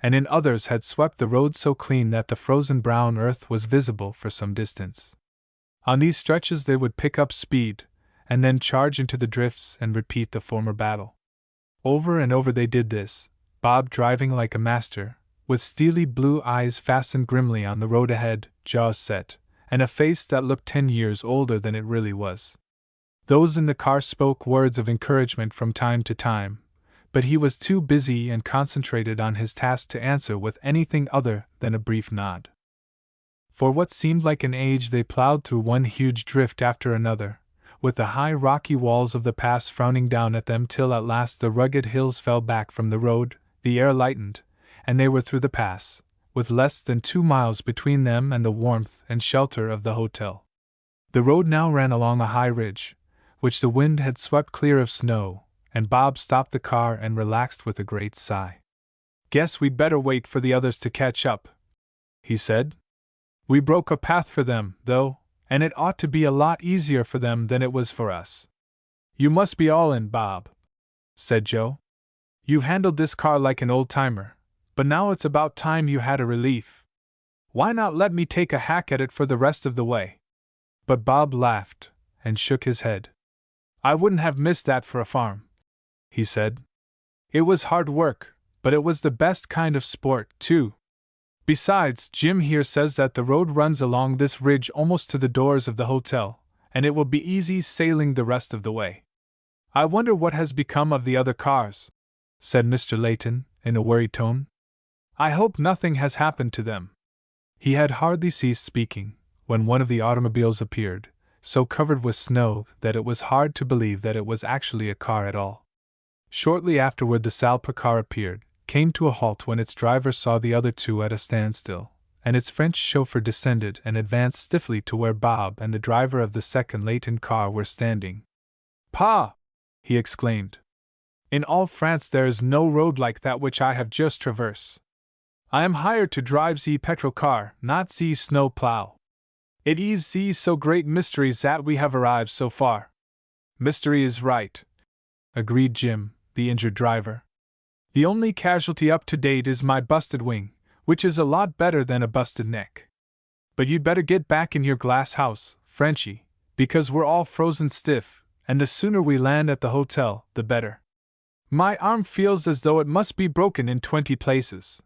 and in others had swept the road so clean that the frozen brown earth was visible for some distance. On these stretches they would pick up speed, and then charge into the drifts and repeat the former battle. Over and over they did this, Bob driving like a master, with steely blue eyes fastened grimly on the road ahead, jaws set, and a face that looked 10 years older than it really was. Those in the car spoke words of encouragement from time to time, but he was too busy and concentrated on his task to answer with anything other than a brief nod. For what seemed like an age they plowed through one huge drift after another, with the high rocky walls of the pass frowning down at them till at last the rugged hills fell back from the road, the air lightened, and they were through the pass, with less than 2 miles between them and the warmth and shelter of the hotel. The road now ran along a high ridge, which the wind had swept clear of snow, and Bob stopped the car and relaxed with a great sigh. "Guess we'd better wait for the others to catch up," he said. "We broke a path for them, though, and it ought to be a lot easier for them than it was for us." "You must be all in, Bob," said Joe. "You've handled this car like an old-timer, but now it's about time you had a relief. Why not let me take a hack at it for the rest of the way?" But Bob laughed and shook his head. "I wouldn't have missed that for a farm," he said. "It was hard work, but it was the best kind of sport, too. Besides, Jim here says that the road runs along this ridge almost to the doors of the hotel, and it will be easy sailing the rest of the way." "I wonder what has become of the other cars," said Mr. Layton, in a worried tone. "I hope nothing has happened to them." He had hardly ceased speaking, when one of the automobiles appeared, so covered with snow that it was hard to believe that it was actually a car at all. Shortly afterward the Salper car appeared, came to a halt when its driver saw the other two at a standstill, and its French chauffeur descended and advanced stiffly to where Bob and the driver of the second Layton car were standing. "Pa!" he exclaimed. "In all France there is no road like that which I have just traversed. I am hired to drive the petrol car, not the snow plow. It is the so great mystery that we have arrived so far." "Mystery is right," agreed Jim, the injured driver. "The only casualty up to date is my busted wing, which is a lot better than a busted neck. But you'd better get back in your glass house, Frenchy, because we're all frozen stiff, and the sooner we land at the hotel, the better. My arm feels as though it must be broken in 20 places."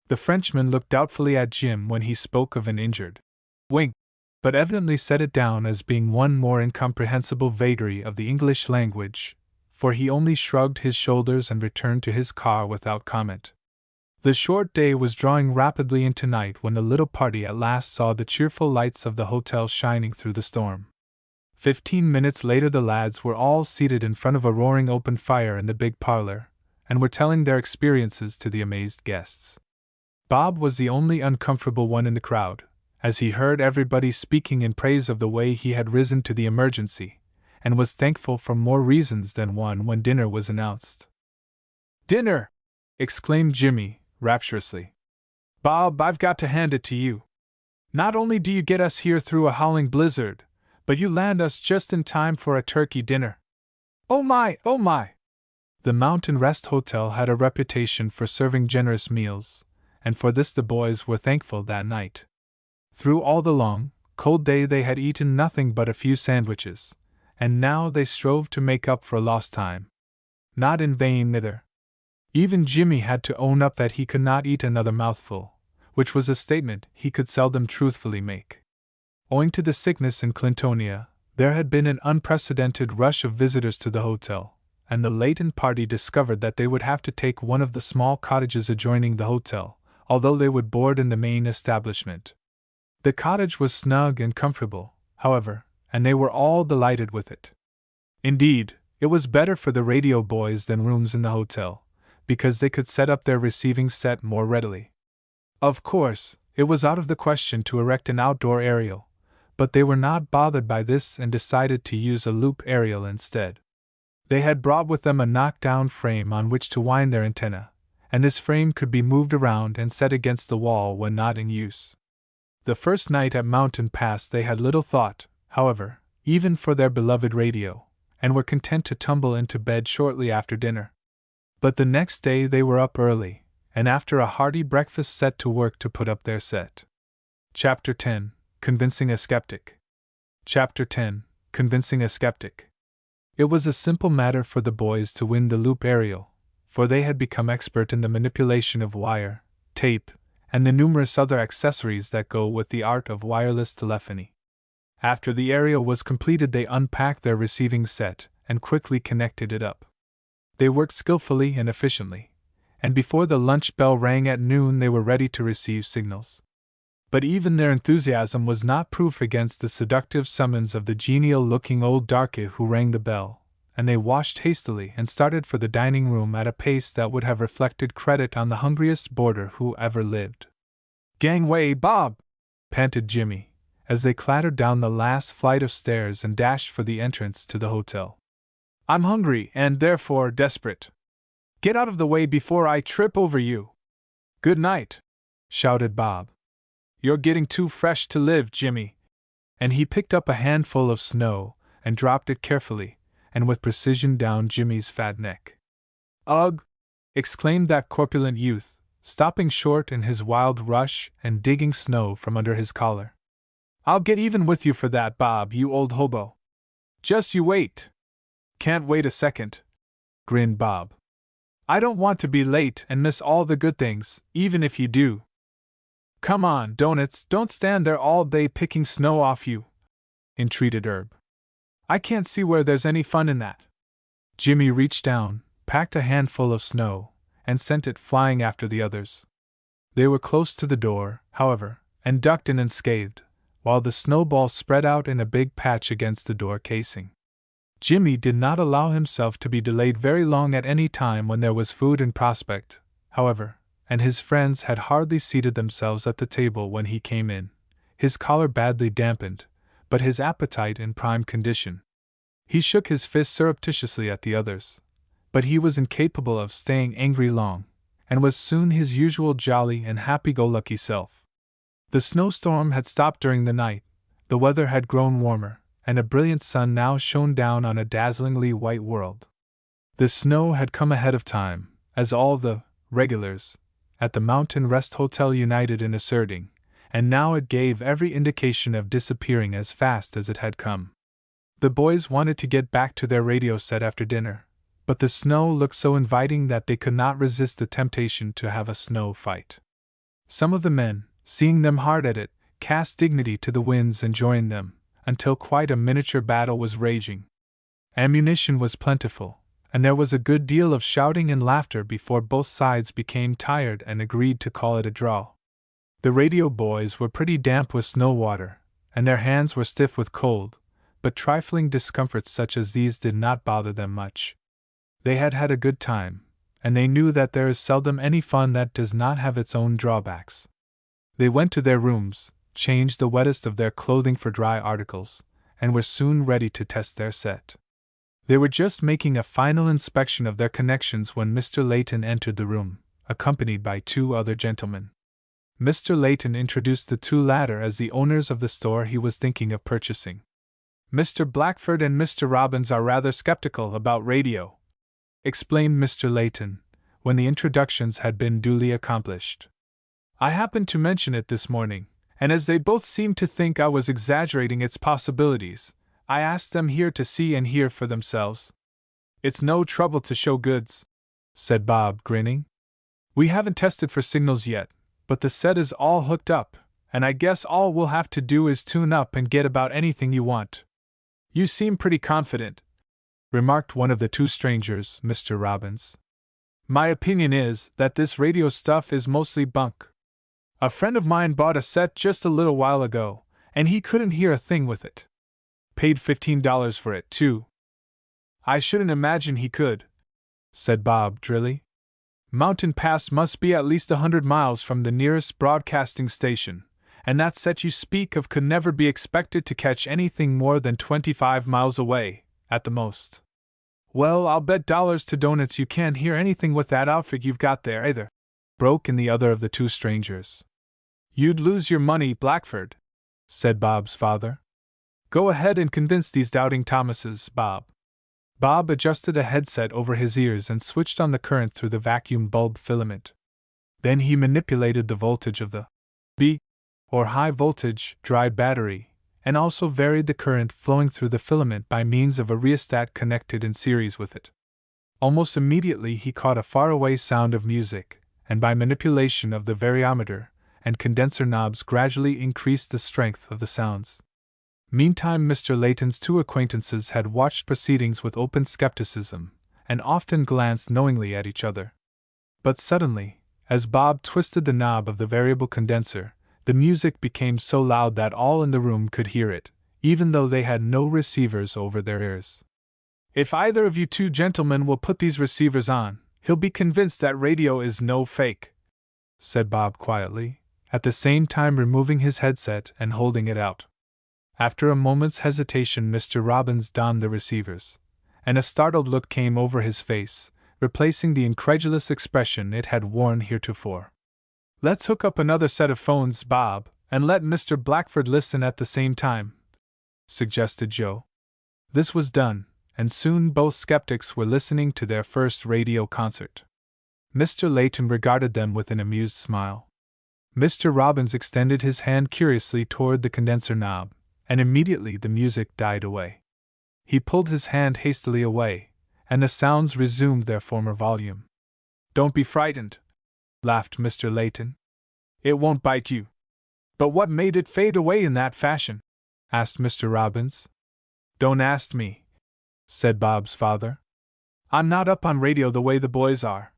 The Frenchman looked doubtfully at Jim when he spoke of an injured wing, but evidently set it down as being one more incomprehensible vagary of the English language, for he only shrugged his shoulders and returned to his car without comment. The short day was drawing rapidly into night when the little party at last saw the cheerful lights of the hotel shining through the storm. 15 minutes later the lads were all seated in front of a roaring open fire in the big parlor, and were telling their experiences to the amazed guests. Bob was the only uncomfortable one in the crowd, as he heard everybody speaking in praise of the way he had risen to the emergency, and was thankful for more reasons than one when dinner was announced. "Dinner!" exclaimed Jimmy, rapturously. "Bob, I've got to hand it to you. Not only do you get us here through a howling blizzard, but you land us just in time for a turkey dinner. Oh my, oh my!" The Mountain Rest Hotel had a reputation for serving generous meals, and for this the boys were thankful that night. Through all the long, cold day they had eaten nothing but a few sandwiches, and now they strove to make up for lost time. Not in vain, neither. Even Jimmy had to own up that he could not eat another mouthful, which was a statement he could seldom truthfully make. Owing to the sickness in Clintonia, there had been an unprecedented rush of visitors to the hotel, and the Layton party discovered that they would have to take one of the small cottages adjoining the hotel, although they would board in the main establishment. The cottage was snug and comfortable, however, and they were all delighted with it. Indeed, it was better for the radio boys than rooms in the hotel, because they could set up their receiving set more readily. Of course, it was out of the question to erect an outdoor aerial, but they were not bothered by this and decided to use a loop aerial instead. They had brought with them a knockdown frame on which to wind their antenna, and this frame could be moved around and set against the wall when not in use. The first night at Mountain Pass they had little thought, however, even for their beloved radio, and were content to tumble into bed shortly after dinner. But the next day they were up early, and after a hearty breakfast set to work to put up their set. Chapter 10: Convincing a Skeptic. Chapter 10: Convincing a Skeptic. It was a simple matter for the boys to win the loop aerial, for they had become expert in the manipulation of wire, tape, and the numerous other accessories that go with the art of wireless telephony. After the aerial was completed, they unpacked their receiving set and quickly connected it up. They worked skillfully and efficiently, and before the lunch bell rang at noon they were ready to receive signals. But even their enthusiasm was not proof against the seductive summons of the genial-looking old darky who rang the bell, and they washed hastily and started for the dining room at a pace that would have reflected credit on the hungriest boarder who ever lived. "Gangway, Bob!" panted Jimmy, as they clattered down the last flight of stairs and dashed for the entrance to the hotel. "I'm hungry and therefore desperate. Get out of the way before I trip over you." "Good night," shouted Bob. "You're getting too fresh to live, Jimmy." And he picked up a handful of snow and dropped it carefully and with precision down Jimmy's fat neck. "Ugh!" exclaimed that corpulent youth, stopping short in his wild rush and digging snow from under his collar. "I'll get even with you for that, Bob, you old hobo. Just you wait." "Can't wait a second," grinned Bob. "I don't want to be late and miss all the good things, even if you do." "Come on, Donuts, don't stand there all day picking snow off you," entreated Herb. "I can't see where there's any fun in that." Jimmy reached down, packed a handful of snow, and sent it flying after the others. They were close to the door, however, and ducked in unscathed, while the snowball spread out in a big patch against the door casing. Jimmy did not allow himself to be delayed very long at any time when there was food in prospect, however, and his friends had hardly seated themselves at the table when he came in, his collar badly dampened, but his appetite in prime condition. He shook his fist surreptitiously at the others, but he was incapable of staying angry long, and was soon his usual jolly and happy-go-lucky self. The snowstorm had stopped during the night, the weather had grown warmer, and a brilliant sun now shone down on a dazzlingly white world. The snow had come ahead of time, as all the regulars at the Mountain Rest Hotel united in asserting, and now it gave every indication of disappearing as fast as it had come. The boys wanted to get back to their radio set after dinner, but the snow looked so inviting that they could not resist the temptation to have a snow fight. Some of the men, seeing them hard at it, cast dignity to the winds and joined them, until quite a miniature battle was raging. Ammunition was plentiful, and there was a good deal of shouting and laughter before both sides became tired and agreed to call it a draw. The radio boys were pretty damp with snow water, and their hands were stiff with cold, but trifling discomforts such as these did not bother them much. They had had a good time, and they knew that there is seldom any fun that does not have its own drawbacks. They went to their rooms, changed the wettest of their clothing for dry articles, and were soon ready to test their set. They were just making a final inspection of their connections when Mr. Layton entered the room, accompanied by two other gentlemen. Mr. Layton introduced the two latter as the owners of the store he was thinking of purchasing. "Mr. Blackford and Mr. Robbins are rather skeptical about radio," explained Mr. Layton, when the introductions had been duly accomplished. "I happened to mention it this morning, and as they both seemed to think I was exaggerating its possibilities, I asked them here to see and hear for themselves." "It's no trouble to show goods," said Bob, grinning. "We haven't tested for signals yet, but the set is all hooked up, and I guess all we'll have to do is tune up and get about anything you want." "You seem pretty confident," remarked one of the two strangers, Mr. Robbins. My opinion is that this radio stuff is mostly bunk. A friend of mine bought a set just a little while ago, and he couldn't hear a thing with it. Paid $15 for it, too. I shouldn't imagine he could, said Bob drily. Mountain Pass must be at least 100 miles from the nearest broadcasting station, and that set you speak of could never be expected to catch anything more than 25 miles away, at the most. Well, I'll bet dollars to donuts you can't hear anything with that outfit you've got there, either, broke in the other of the two strangers. You'd lose your money, Blackford, said Bob's father. Go ahead and convince these doubting Thomases, Bob. Bob adjusted a headset over his ears and switched on the current through the vacuum bulb filament. Then he manipulated the voltage of the B, or high voltage, dry battery, and also varied the current flowing through the filament by means of a rheostat connected in series with it. Almost immediately he caught a faraway sound of music, and by manipulation of the variometer and condenser knobs gradually increased the strength of the sounds. Meantime, Mr. Layton's two acquaintances had watched proceedings with open skepticism, and often glanced knowingly at each other. But suddenly, as Bob twisted the knob of the variable condenser, the music became so loud that all in the room could hear it, even though they had no receivers over their ears. If either of you two gentlemen will put these receivers on, he'll be convinced that radio is no fake, said Bob quietly, at the same time removing his headset and holding it out. After a moment's hesitation, Mr. Robbins donned the receivers, and a startled look came over his face, replacing the incredulous expression it had worn heretofore. Let's hook up another set of phones, Bob, and let Mr. Blackford listen at the same time, suggested Joe. This was done, and soon both skeptics were listening to their first radio concert. Mr. Layton regarded them with an amused smile. Mr. Robbins extended his hand curiously toward the condenser knob, and immediately the music died away. He pulled his hand hastily away, and the sounds resumed their former volume. Don't be frightened, laughed Mr. Layton. It won't bite you. But what made it fade away in that fashion? Asked Mr. Robbins. Don't ask me, said Bob's father. I'm not up on radio the way the boys are.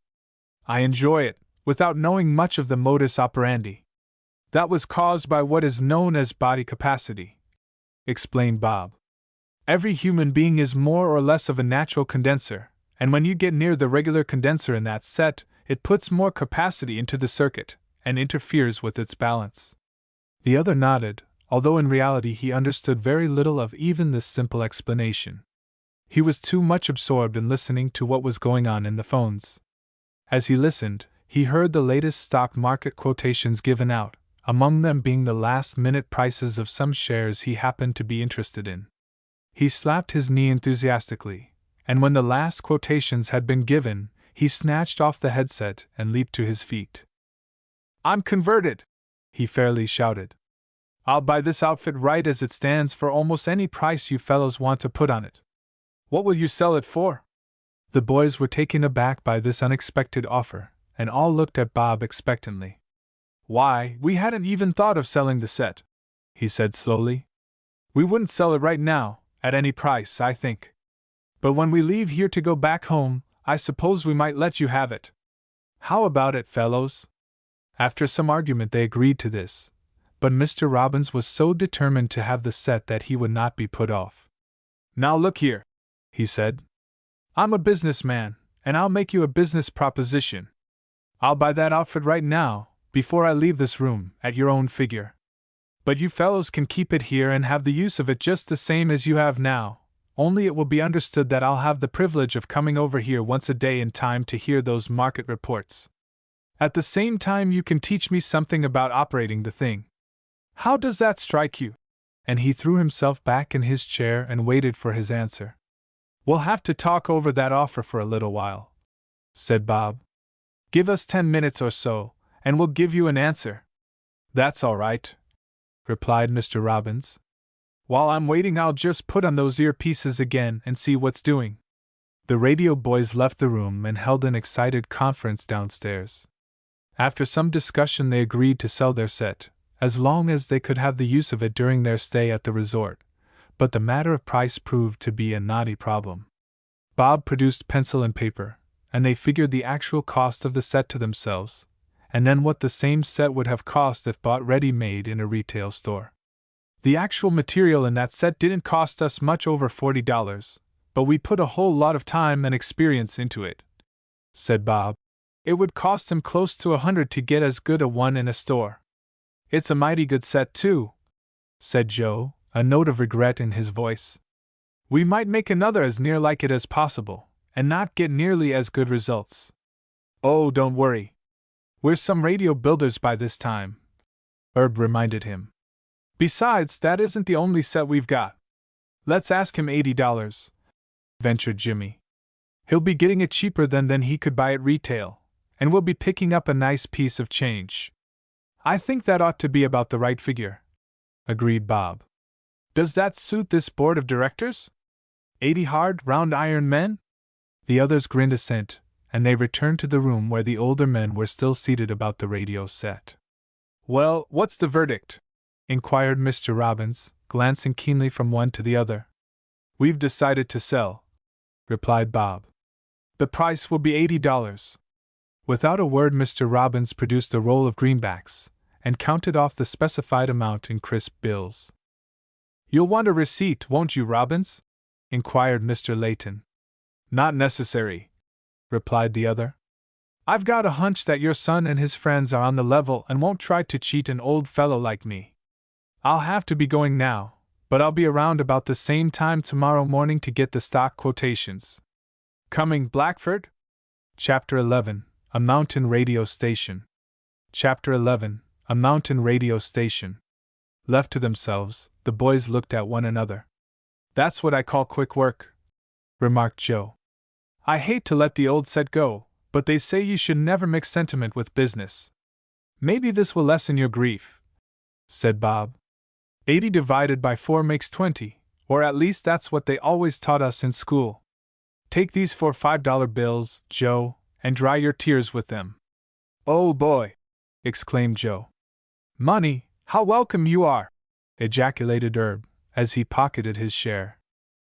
I enjoy it, without knowing much of the modus operandi. That was caused by what is known as body capacity, explained Bob. Every human being is more or less of a natural condenser, and when you get near the regular condenser in that set, it puts more capacity into the circuit, and interferes with its balance. The other nodded, although in reality he understood very little of even this simple explanation. He was too much absorbed in listening to what was going on in the phones. As he listened, he heard the latest stock market quotations given out, among them being the last-minute prices of some shares he happened to be interested in. He slapped his knee enthusiastically, and when the last quotations had been given, he snatched off the headset and leaped to his feet. I'm converted, he fairly shouted. I'll buy this outfit right as it stands for almost any price you fellows want to put on it. What will you sell it for? The boys were taken aback by this unexpected offer, and all looked at Bob expectantly. Why, we hadn't even thought of selling the set, he said slowly. We wouldn't sell it right now, at any price, I think. But when we leave here to go back home, I suppose we might let you have it. How about it, fellows? After some argument they agreed to this, but Mr. Robbins was so determined to have the set that he would not be put off. Now look here, he said. I'm a businessman, and I'll make you a business proposition. I'll buy that outfit right now, before I leave this room, at your own figure. But you fellows can keep it here and have the use of it just the same as you have now, only it will be understood that I'll have the privilege of coming over here once a day in time to hear those market reports. At the same time you can teach me something about operating the thing. How does that strike you? And he threw himself back in his chair and waited for his answer. We'll have to talk over that offer for a little while, said Bob. Give us 10 minutes or so, and we'll give you an answer. That's all right, replied Mr. Robbins. While I'm waiting, I'll just put on those earpieces again and see what's doing. The radio boys left the room and held an excited conference downstairs. After some discussion, they agreed to sell their set, as long as they could have the use of it during their stay at the resort, but the matter of price proved to be a knotty problem. Bob produced pencil and paper, and they figured the actual cost of the set to themselves, and then what the same set would have cost if bought ready-made in a retail store. The actual material in that set didn't cost us much over $40, but we put a whole lot of time and experience into it, said Bob. It would cost him close to $100 to get as good a one in a store. It's a mighty good set, too, said Joe, a note of regret in his voice. We might make another as near like it as possible, and not get nearly as good results. Oh, don't worry. We're some radio builders by this time, Herb reminded him. Besides, that isn't the only set we've got. Let's ask him $80, ventured Jimmy. He'll be getting it cheaper than he could buy at retail, and we'll be picking up a nice piece of change. I think that ought to be about the right figure, agreed Bob. Does that suit this board of directors? 80 hard, round iron men? The others grinned assent, and they returned to the room where the older men were still seated about the radio set. Well, what's the verdict? Inquired Mr. Robbins, glancing keenly from one to the other. We've decided to sell, replied Bob. The price will be $80. Without a word, Mr. Robbins produced a roll of greenbacks and counted off the specified amount in crisp bills. You'll want a receipt, won't you, Robbins? Inquired Mr. Layton. Not necessary, replied the other. I've got a hunch that your son and his friends are on the level and won't try to cheat an old fellow like me. I'll have to be going now, but I'll be around about the same time tomorrow morning to get the stock quotations. Coming, Blackford? Chapter 11, A Mountain Radio Station. Chapter 11, A Mountain Radio Station. Left to themselves, the boys looked at one another. That's what I call quick work, remarked Joe. I hate to let the old set go, but they say you should never mix sentiment with business. Maybe this will lessen your grief, said Bob. 80 divided by 4 makes 20, or at least that's what they always taught us in school. Take these 4 $5 bills, Joe, and dry your tears with them. Oh boy! Exclaimed Joe. Money, how welcome you are! Ejaculated Herb, as he pocketed his share.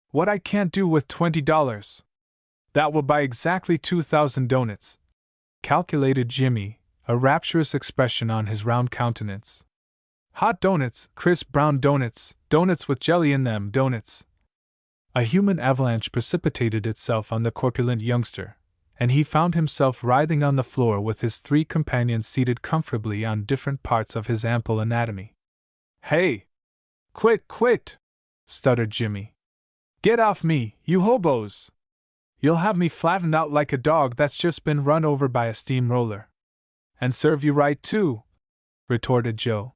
What I can't do with $20. That will buy exactly 2,000 doughnuts, calculated Jimmy, a rapturous expression on his round countenance. Hot doughnuts, crisp brown doughnuts, doughnuts with jelly in them, doughnuts. A human avalanche precipitated itself on the corpulent youngster, and he found himself writhing on the floor with his 3 companions seated comfortably on different parts of his ample anatomy. Hey! Quit! Stuttered Jimmy. Get off me, you hobos! You'll have me flattened out like a dog that's just been run over by a steamroller. And serve you right, too, retorted Joe.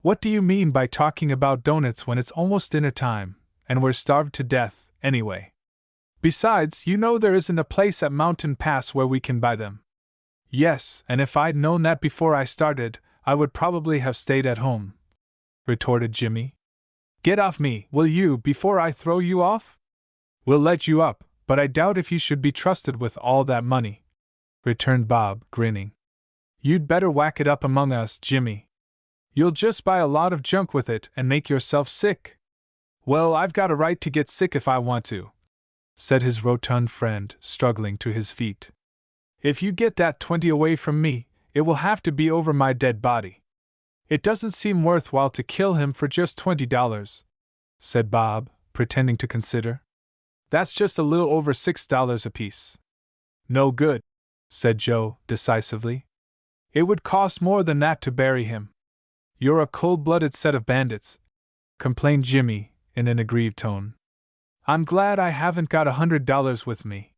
What do you mean by talking about doughnuts when it's almost dinner time, and we're starved to death, anyway? Besides, you know there isn't a place at Mountain Pass where we can buy them. Yes, and if I'd known that before I started, I would probably have stayed at home, retorted Jimmy. Get off me, will you, before I throw you off? We'll let you up, but I doubt if you should be trusted with all that money, returned Bob, grinning. You'd better whack it up among us, Jimmy. You'll just buy a lot of junk with it and make yourself sick. Well, I've got a right to get sick if I want to, said his rotund friend, struggling to his feet. If you get that 20 away from me, it will have to be over my dead body. It doesn't seem worthwhile to kill him for just $20, said Bob, pretending to consider. That's just a little over $6 apiece. No good, said Joe, decisively. It would cost more than that to bury him. You're a cold-blooded set of bandits, complained Jimmy, in an aggrieved tone. I'm glad I haven't got $100 with me.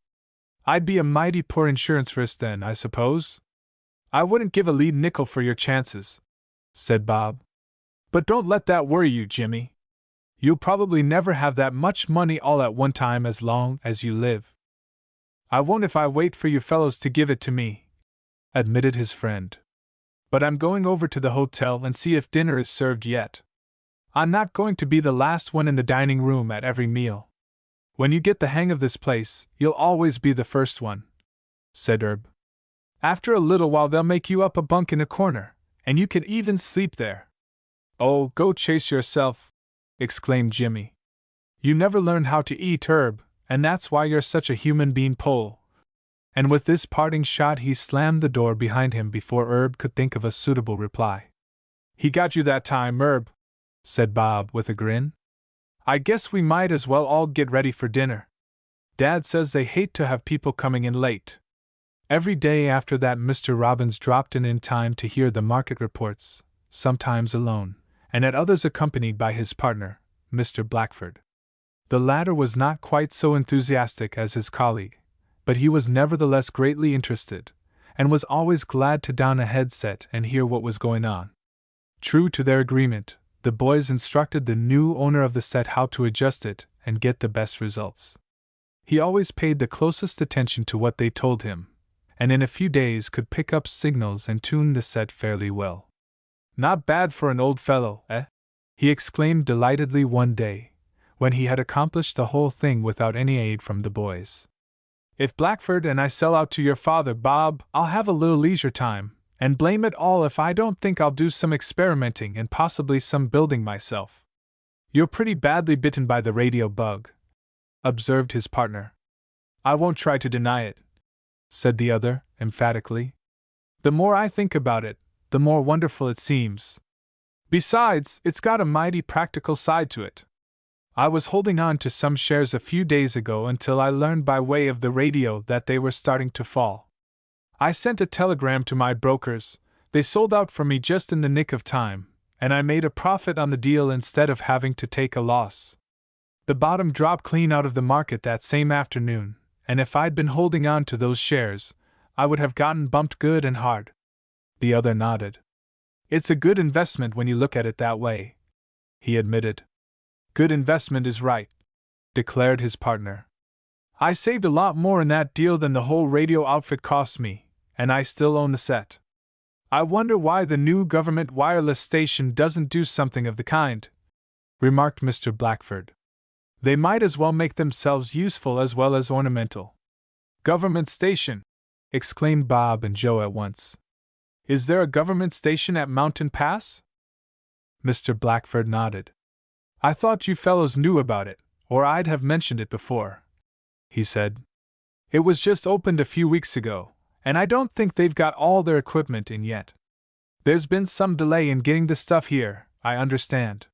I'd be a mighty poor insurance risk then, I suppose. I wouldn't give a lead nickel for your chances, said Bob. But don't let that worry you, Jimmy. You'll probably never have that much money all at one time as long as you live. I won't if I wait for you fellows to give it to me, admitted his friend. But I'm going over to the hotel and see if dinner is served yet. I'm not going to be the last one in the dining room at every meal. When you get the hang of this place, you'll always be the first one, said Herb. After a little while they'll make you up a bunk in a corner, and you can even sleep there. Oh, go chase yourself, exclaimed Jimmy. You never learned how to eat, Herb, and that's why you're such a human being, Pole. And with this parting shot he slammed the door behind him before Herb could think of a suitable reply. He got you that time, Herb, said Bob with a grin. I guess we might as well all get ready for dinner. Dad says they hate to have people coming in late. Every day after that Mr. Robbins dropped in time to hear the market reports, sometimes alone, and at others accompanied by his partner, Mr. Blackford. The latter was not quite so enthusiastic as his colleague, but he was nevertheless greatly interested, and was always glad to don a headset and hear what was going on. True to their agreement, the boys instructed the new owner of the set how to adjust it and get the best results. He always paid the closest attention to what they told him, and in a few days could pick up signals and tune the set fairly well. Not bad for an old fellow, eh? He exclaimed delightedly one day, when he had accomplished the whole thing without any aid from the boys. If Blackford and I sell out to your father, Bob, I'll have a little leisure time, and blame it all if I don't think I'll do some experimenting and possibly some building myself. You're pretty badly bitten by the radio bug, observed his partner. I won't try to deny it, said the other, emphatically. The more I think about it, the more wonderful it seems. Besides, it's got a mighty practical side to it. I was holding on to some shares a few days ago until I learned by way of the radio that they were starting to fall. I sent a telegram to my brokers, they sold out for me just in the nick of time, and I made a profit on the deal instead of having to take a loss. The bottom dropped clean out of the market that same afternoon, and if I'd been holding on to those shares, I would have gotten bumped good and hard. The other nodded. It's a good investment when you look at it that way, he admitted. Good investment is right, declared his partner. I saved a lot more in that deal than the whole radio outfit cost me, and I still own the set. I wonder why the new government wireless station doesn't do something of the kind, remarked Mr. Blackford. They might as well make themselves useful as well as ornamental. Government station, exclaimed Bob and Joe at once. Is there a government station at Mountain Pass? Mr. Blackford nodded. I thought you fellows knew about it, or I'd have mentioned it before, he said. It was just opened a few weeks ago, and I don't think they've got all their equipment in yet. There's been some delay in getting the stuff here, I understand.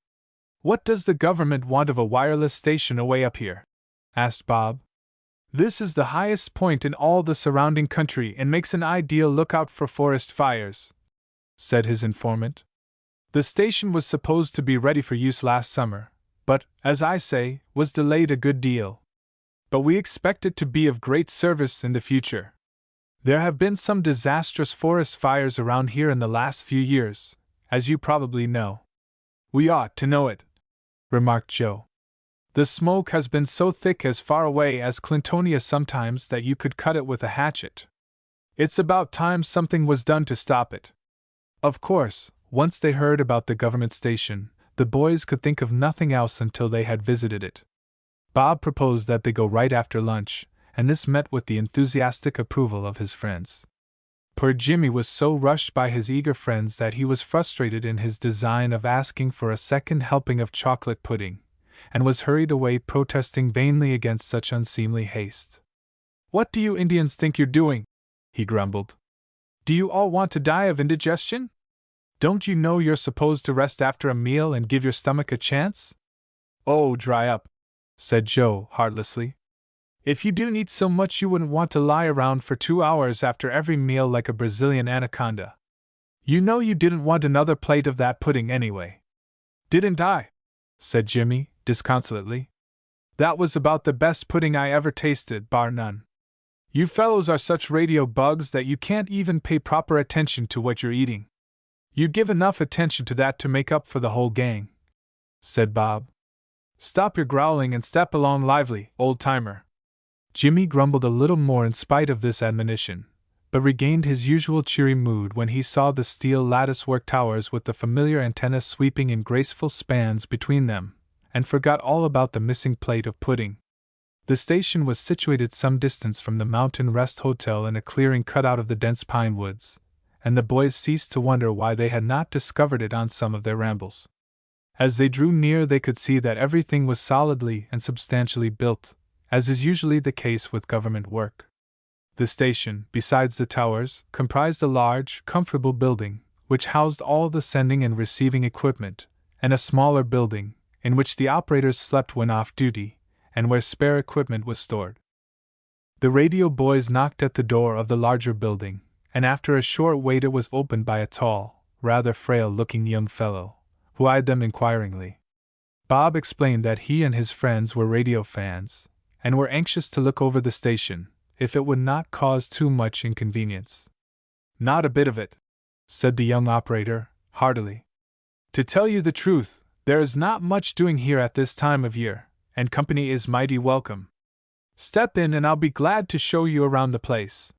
What does the government want of a wireless station away up here? Asked Bob. This is the highest point in all the surrounding country and makes an ideal lookout for forest fires, said his informant. The station was supposed to be ready for use last summer, but, as I say, was delayed a good deal. But we expect it to be of great service in the future. There have been some disastrous forest fires around here in the last few years, as you probably know. We ought to know it, remarked Joe. The smoke has been so thick as far away as Clintonia sometimes that you could cut it with a hatchet. It's about time something was done to stop it. Of course, once they heard about the government station, the boys could think of nothing else until they had visited it. Bob proposed that they go right after lunch, and this met with the enthusiastic approval of his friends. Poor Jimmy was so rushed by his eager friends that he was frustrated in his design of asking for a second helping of chocolate pudding, and was hurried away protesting vainly against such unseemly haste. What do you Indians think you're doing? He grumbled. Do you all want to die of indigestion? Don't you know you're supposed to rest after a meal and give your stomach a chance? Oh, dry up, said Joe heartlessly. If you didn't eat so much you wouldn't want to lie around for 2 hours after every meal like a Brazilian anaconda. You know you didn't want another plate of that pudding anyway. Didn't I? Said Jimmy, disconsolately. That was about the best pudding I ever tasted, bar none. You fellows are such radio bugs that you can't even pay proper attention to what you're eating. You give enough attention to that to make up for the whole gang, said Bob. Stop your growling and step along lively, old-timer. Jimmy grumbled a little more in spite of this admonition, but regained his usual cheery mood when he saw the steel lattice-work towers with the familiar antennas sweeping in graceful spans between them, and forgot all about the missing plate of pudding. The station was situated some distance from the Mountain Rest Hotel in a clearing cut out of the dense pine woods, and the boys ceased to wonder why they had not discovered it on some of their rambles. As they drew near they could see that everything was solidly and substantially built, as is usually the case with government work. The station, besides the towers, comprised a large, comfortable building, which housed all the sending and receiving equipment, and a smaller building, in which the operators slept when off duty, and where spare equipment was stored. The radio boys knocked at the door of the larger building, and after a short wait it was opened by a tall, rather frail-looking young fellow, who eyed them inquiringly. Bob explained that he and his friends were radio fans, and were anxious to look over the station, if it would not cause too much inconvenience. "Not a bit of it," said the young operator, heartily. "To tell you the truth, there is not much doing here at this time of year, and company is mighty welcome. Step in and I'll be glad to show you around the place."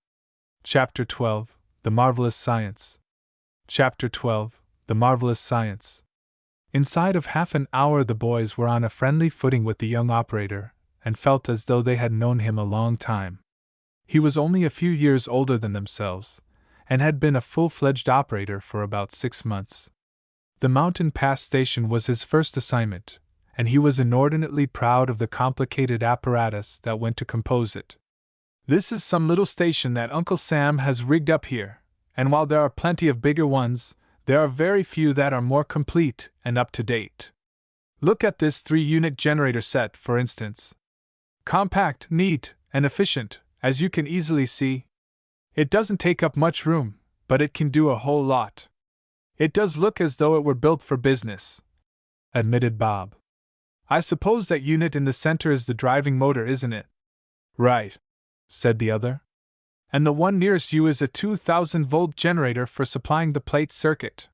Chapter 12: The Marvelous Science. Chapter 12: The Marvelous Science. Inside of half an hour the boys were on a friendly footing with the young operator, and felt as though they had known him a long time. He was only a few years older than themselves, and had been a full-fledged operator for about 6 months. The Mountain Pass station was his first assignment, and he was inordinately proud of the complicated apparatus that went to compose it. "This is some little station that Uncle Sam has rigged up here, and while there are plenty of bigger ones, there are very few that are more complete and up to date. Look at this 3-unit generator set, for instance. Compact, neat, and efficient, as you can easily see. It doesn't take up much room, but it can do a whole lot. It does look as though it were built for business," admitted Bob. "I suppose that unit in the center is the driving motor, isn't it?" "Right," said the other. "And the one nearest you is a 2000-volt generator for supplying the plate circuit.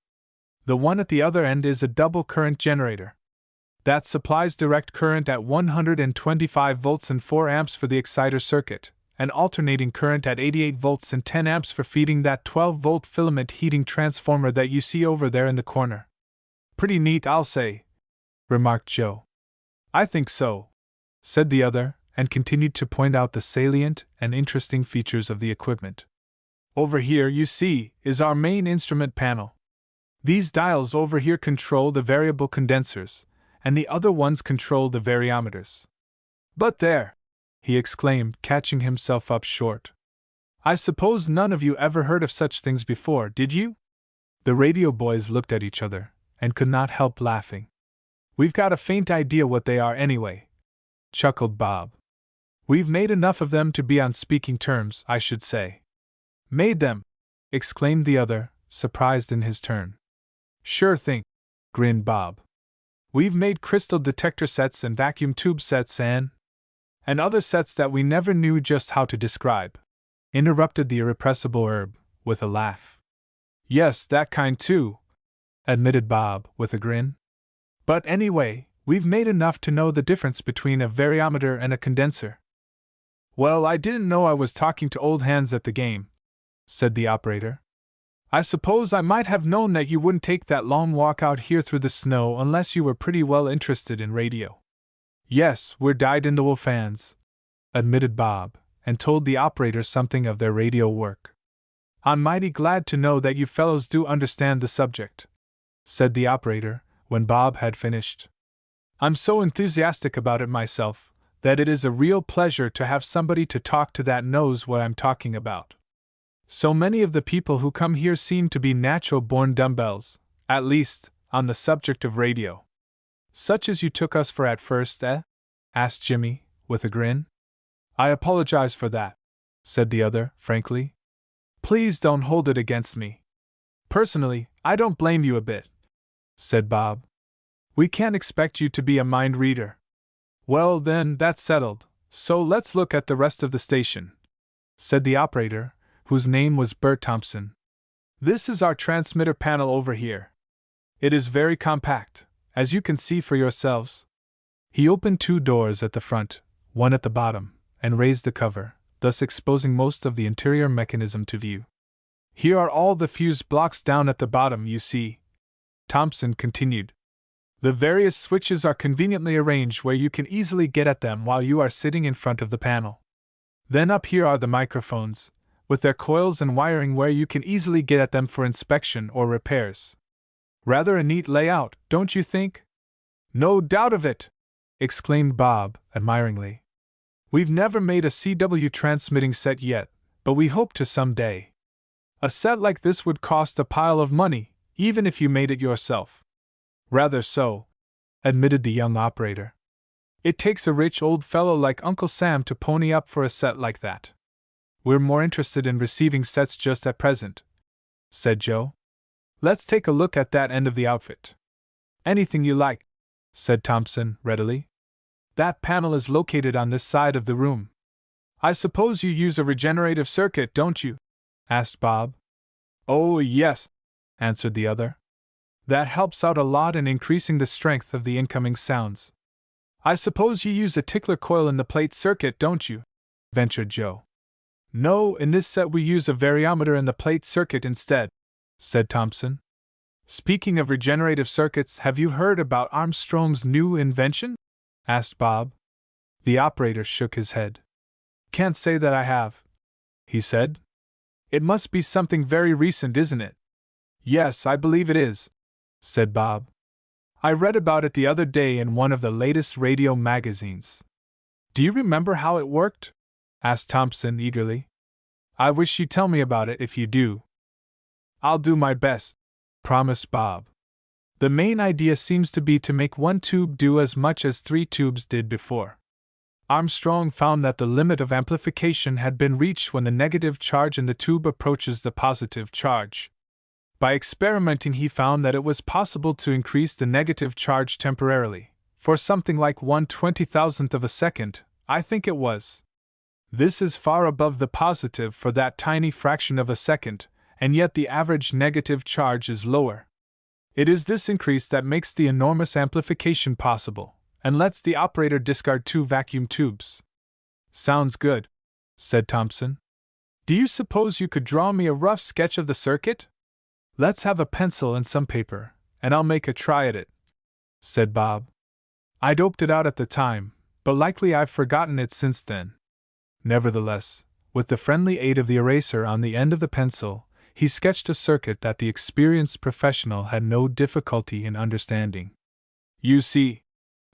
The one at the other end is a double-current generator. That supplies direct current at 125 volts and 4 amps for the exciter circuit, and alternating current at 88 volts and 10 amps for feeding that 12-volt filament heating transformer that you see over there in the corner. Pretty neat, I'll say," remarked Joe. "I think so," said the other, and continued to point out the salient and interesting features of the equipment. "Over here, you see, is our main instrument panel. These dials over here control the variable condensers, and the other ones control the variometers. But there!" he exclaimed, catching himself up short. "I suppose none of you ever heard of such things before, did you?" The radio boys looked at each other, and could not help laughing. "We've got a faint idea what they are anyway," chuckled Bob. "We've made enough of them to be on speaking terms, I should say." "Made them!" exclaimed the other, surprised in his turn. "Sure thing," grinned Bob. "We've made crystal detector sets and vacuum tube sets and other sets that we never knew just how to describe," interrupted the irrepressible Herb, with a laugh. "Yes, that kind too," admitted Bob, with a grin. "But anyway, we've made enough to know the difference between a variometer and a condenser." "Well, I didn't know I was talking to old hands at the game," said the operator. "I suppose I might have known that you wouldn't take that long walk out here through the snow unless you were pretty well interested in radio." "Yes, we're dyed-in-the-wool fans," admitted Bob, and told the operator something of their radio work. "I'm mighty glad to know that you fellows do understand the subject," said the operator, when Bob had finished. "I'm so enthusiastic about it myself, that it is a real pleasure to have somebody to talk to that knows what I'm talking about. So many of the people who come here seem to be natural-born dumbbells, at least, on the subject of radio." "Such as you took us for at first, eh?" asked Jimmy, with a grin. "I apologize for that," said the other, frankly. "Please don't hold it against me. Personally, I don't blame you a bit," said Bob. "We can't expect you to be a mind reader." "Well, then, that's settled, so let's look at the rest of the station," said the operator, whose name was Bert Thompson. "This is our transmitter panel over here. It is very compact, as you can see for yourselves." He opened 2 doors at the front, one at the bottom, and raised the cover, thus exposing most of the interior mechanism to view. "Here are all the fuse blocks down at the bottom, you see," Thompson continued. "The various switches are conveniently arranged where you can easily get at them while you are sitting in front of the panel. Then up here are the microphones, with their coils and wiring where you can easily get at them for inspection or repairs. Rather a neat layout, don't you think?" "No doubt of it!" exclaimed Bob, admiringly. We've never made a CW transmitting set yet, but we hope to someday. A set like this would cost a pile of money, even if you made it yourself. Rather so, admitted the young operator. It takes a rich old fellow like Uncle Sam to pony up for a set like that. We're more interested in receiving sets just at present, said Joe. Let's take a look at that end of the outfit. Anything you like, said Thompson readily. That panel is located on this side of the room. I suppose you use a regenerative circuit, don't you? Asked Bob. Oh, yes, answered the other. That helps out a lot in increasing the strength of the incoming sounds. I suppose you use a tickler coil in the plate circuit, don't you? Ventured Joe. No, in this set we use a variometer in the plate circuit instead, said Thompson. Speaking of regenerative circuits, have you heard about Armstrong's new invention? Asked Bob. The operator shook his head. Can't say that I have, he said. It must be something very recent, isn't it? Yes, I believe it is, said Bob. I read about it the other day in one of the latest radio magazines. Do you remember how it worked? Asked Thompson eagerly. I wish you'd tell me about it if you do. I'll do my best, promised Bob. The main idea seems to be to make one tube do as much as 3 tubes did before. Armstrong found that the limit of amplification had been reached when the negative charge in the tube approaches the positive charge. By experimenting, he found that it was possible to increase the negative charge temporarily, for something like 1/20,000th of a second, I think it was. This is far above the positive for that tiny fraction of a second, and yet the average negative charge is lower. It is this increase that makes the enormous amplification possible, and lets the operator discard 2 vacuum tubes. Sounds good, said Thompson. Do you suppose you could draw me a rough sketch of the circuit? Let's have a pencil and some paper, and I'll make a try at it, said Bob. I doped it out at the time, but likely I've forgotten it since then. Nevertheless, with the friendly aid of the eraser on the end of the pencil, he sketched a circuit that the experienced professional had no difficulty in understanding. You see,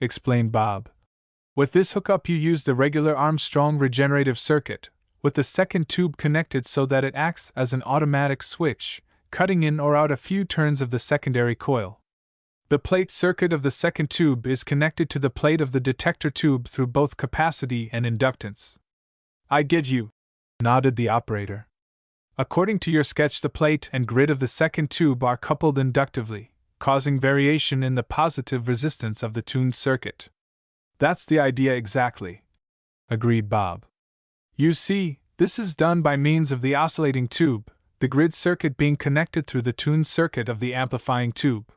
explained Bob, with this hookup you use the regular Armstrong regenerative circuit, with the second tube connected so that it acts as an automatic switch, cutting in or out a few turns of the secondary coil. The plate circuit of the second tube is connected to the plate of the detector tube through both capacity and inductance. I get you, nodded the operator. According to your sketch, the plate and grid of the second tube are coupled inductively, causing variation in the positive resistance of the tuned circuit. That's the idea exactly, agreed Bob. You see, this is done by means of the oscillating tube, the grid circuit being connected through the tuned circuit of the amplifying tube.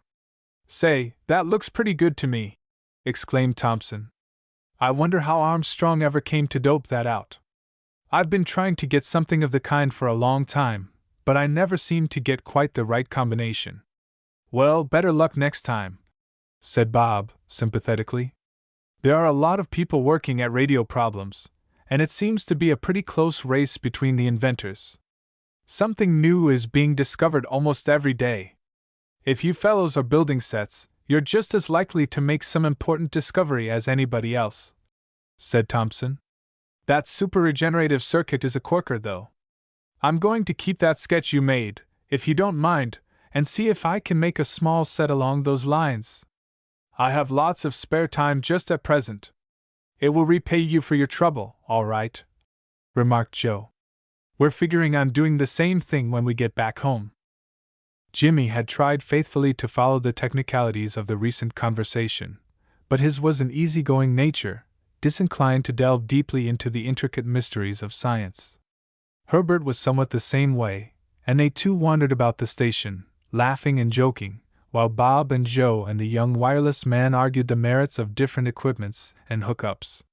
Say, that looks pretty good to me, exclaimed Thompson. I wonder how Armstrong ever came to dope that out. I've been trying to get something of the kind for a long time, but I never seem to get quite the right combination. Well, better luck next time, said Bob, sympathetically. There are a lot of people working at radio problems, and it seems to be a pretty close race between the inventors. Something new is being discovered almost every day. If you fellows are building sets, you're just as likely to make some important discovery as anybody else, said Thompson. That super-regenerative circuit is a corker, though. I'm going to keep that sketch you made, if you don't mind, and see if I can make a small set along those lines. I have lots of spare time just at present. It will repay you for your trouble, all right, remarked Joe. We're figuring on doing the same thing when we get back home. Jimmy had tried faithfully to follow the technicalities of the recent conversation, but his was an easygoing nature, disinclined to delve deeply into the intricate mysteries of science. Herbert was somewhat the same way, and they too wandered about the station, laughing and joking, while Bob and Joe and the young wireless man argued the merits of different equipments and hookups.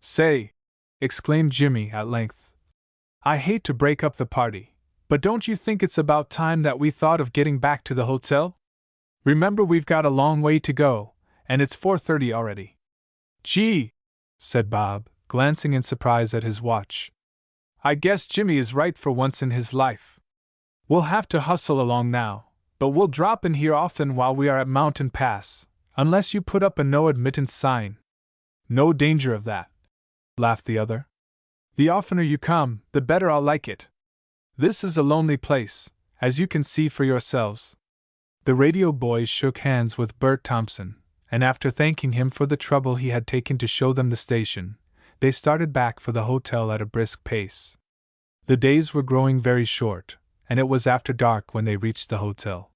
Say, exclaimed Jimmy at length, I hate to break up the party, but don't you think it's about time that we thought of getting back to the hotel? Remember, we've got a long way to go, and it's 4:30 already. Gee, said Bob, glancing in surprise at his watch. I guess Jimmy is right for once in his life. We'll have to hustle along now, but we'll drop in here often while we are at Mountain Pass, unless you put up a no admittance sign. No danger of that, laughed the other. The oftener you come, the better I'll like it. This is a lonely place, as you can see for yourselves. The radio boys shook hands with Bert Thompson, and after thanking him for the trouble he had taken to show them the station, they started back for the hotel at a brisk pace. The days were growing very short, and it was after dark when they reached the hotel.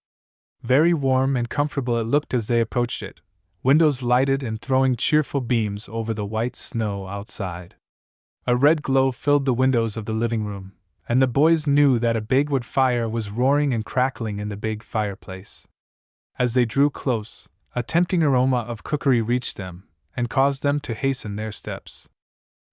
Very warm and comfortable it looked as they approached it, windows lighted and throwing cheerful beams over the white snow outside. A red glow filled the windows of the living room, and the boys knew that a big wood fire was roaring and crackling in the big fireplace. As they drew close, a tempting aroma of cookery reached them, and caused them to hasten their steps.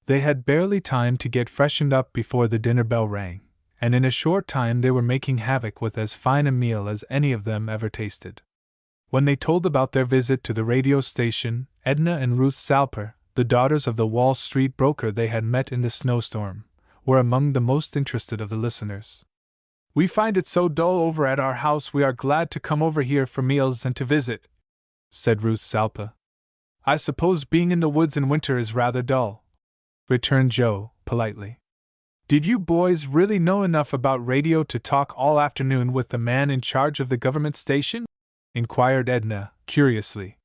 They had barely time to get freshened up before the dinner bell rang, and in a short time they were making havoc with as fine a meal as any of them ever tasted. When they told about their visit to the radio station, Edna and Ruth Salper, the daughters of the Wall Street broker they had met in the snowstorm, were among the most interested of the listeners. "We find it so dull over at our house we are glad to come over here for meals and to visit," said Ruth Salper. "I suppose being in the woods in winter is rather dull," returned Joe, politely. "Did you boys really know enough about radio to talk all afternoon with the man in charge of the government station?" inquired Edna, curiously.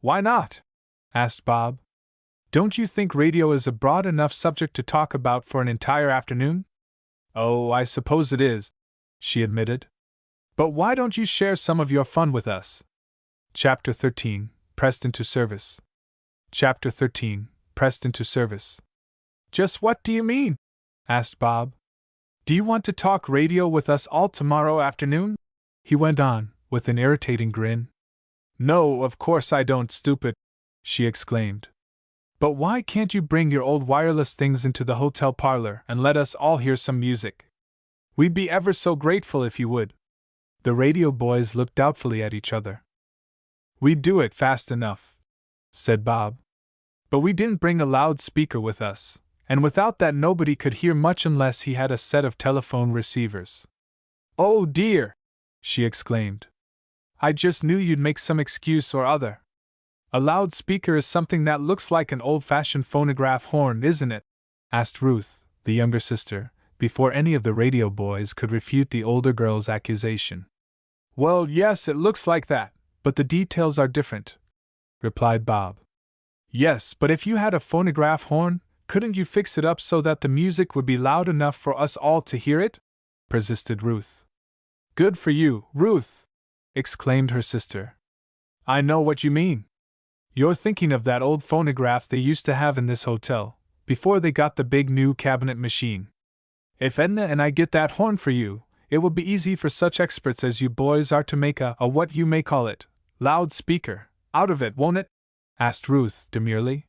"Why not?" asked Bob. "Don't you think radio is a broad enough subject to talk about for an entire afternoon?" "Oh, I suppose it is," she admitted. "But why don't you share some of your fun with us?" Chapter 13, Pressed into Service. Chapter 13, Pressed into Service. "Just what do you mean?" asked Bob. "Do you want to talk radio with us all tomorrow afternoon?" he went on, with an irritating grin. "No, of course I don't, stupid," she exclaimed. "But why can't you bring your old wireless things into the hotel parlor and let us all hear some music? We'd be ever so grateful if you would." The radio boys looked doubtfully at each other. "We'd do it fast enough," said Bob. "But we didn't bring a loudspeaker with us, and without that nobody could hear much unless he had a set of telephone receivers." "Oh dear!" she exclaimed. "I just knew you'd make some excuse or other. A loudspeaker is something that looks like an old-fashioned phonograph horn, isn't it?" asked Ruth, the younger sister, before any of the radio boys could refute the older girl's accusation. "Well, yes, it looks like that, but the details are different," replied Bob. "Yes, but if you had a phonograph horn, couldn't you fix it up so that the music would be loud enough for us all to hear it?" persisted Ruth. "Good for you, Ruth!" exclaimed her sister. "I know what you mean. You're thinking of that old phonograph they used to have in this hotel, before they got the big new cabinet machine. If Edna and I get that horn for you, it will be easy for such experts as you boys are to make a what you may call it, loudspeaker, out of it, won't it?" asked Ruth, demurely.